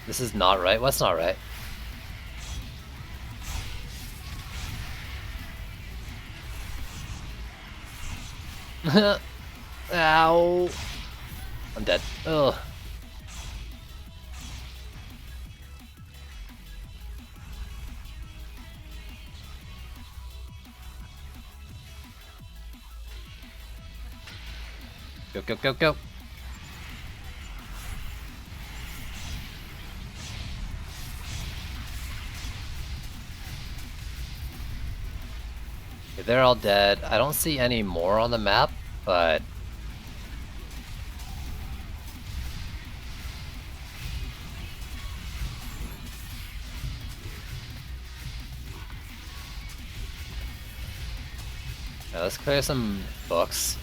This is not right. What's not right? Ow. I'm dead. Ugh. Go, go, go, go. They're all dead. I don't see any more on the map, but... Now let's clear some books.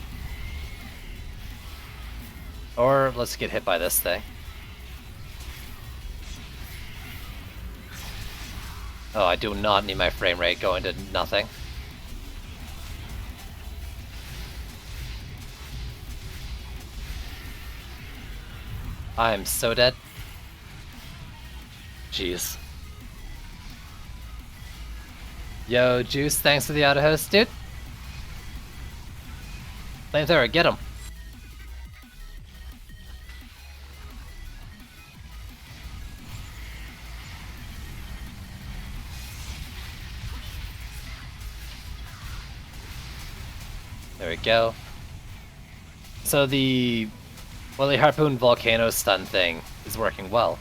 Or let's get hit by this thing. Oh, I do not need my frame rate going to nothing. I'm so dead. Jeez. Yo, Juice, thanks for the auto host, dude. Flamethrower, get him. There we go. So the Oily Harpoon Volcano stun thing is working well.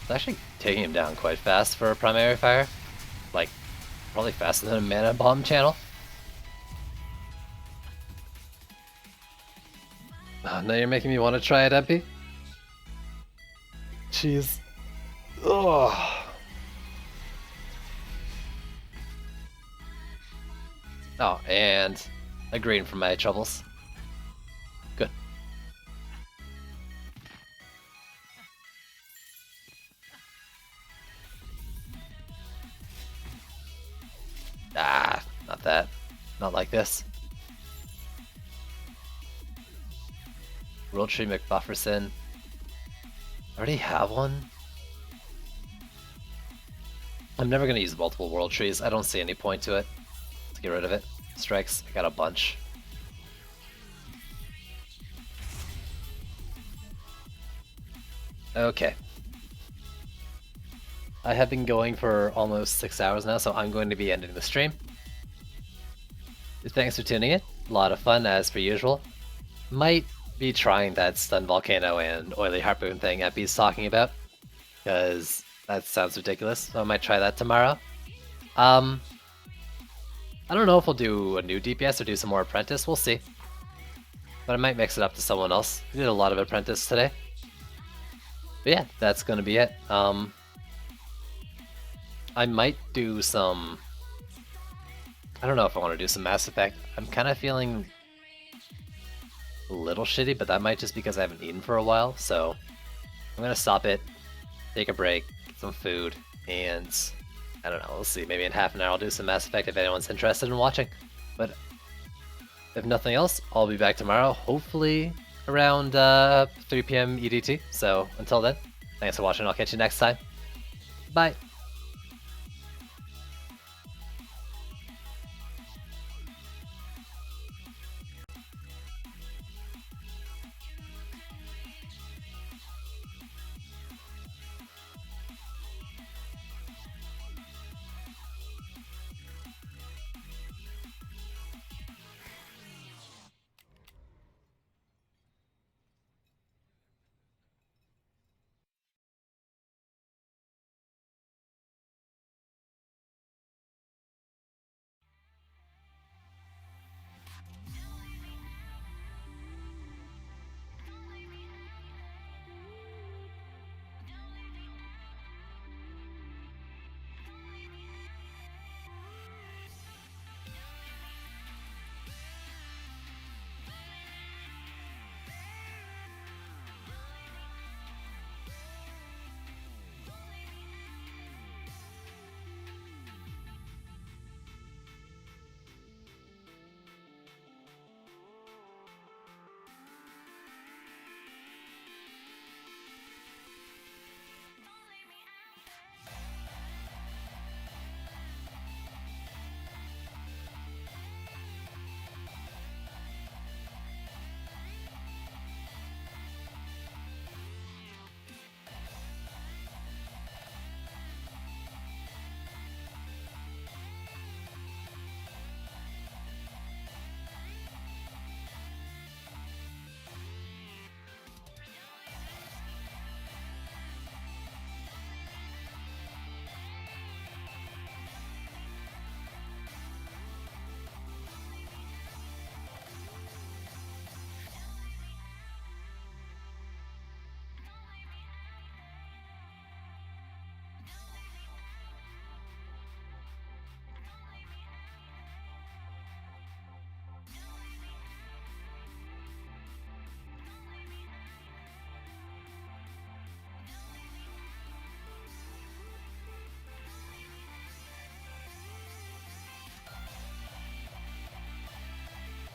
It's actually taking him down quite fast for a primary fire. Like, probably faster than a mana bomb channel. Oh, now you're making me want to try it, Epi. Jeez. Ugh. Oh, and a green for my troubles. Good. Ah, not that. Not like this. World Tree McBufferson. I already have one. I'm never gonna use multiple World Trees. I don't see any point to it. Let's get rid of it. Strikes, I got a bunch. Okay. I have been going for almost 6 hours now, so I'm going to be ending the stream. Thanks for tuning in. A lot of fun as per usual. Might be trying that Stun Volcano and Oily Harpoon thing Epi's talking about, because that sounds ridiculous, so I might try that tomorrow. I don't know if we'll do a new DPS or do some more Apprentice, we'll see. But I might mix it up to someone else. We did a lot of Apprentice today. But yeah, that's gonna be it. I might do some... I don't know if I want to do some Mass Effect. I'm kind of feeling a little shitty, but that might just because I haven't eaten for a while, so I'm gonna stop it, take a break, get some food, and I don't know, we'll see. Maybe in half an hour I'll do some Mass Effect if anyone's interested in watching. But if nothing else, I'll be back tomorrow, hopefully around 3 PM EDT. So until then, thanks for watching. I'll catch you next time. Bye.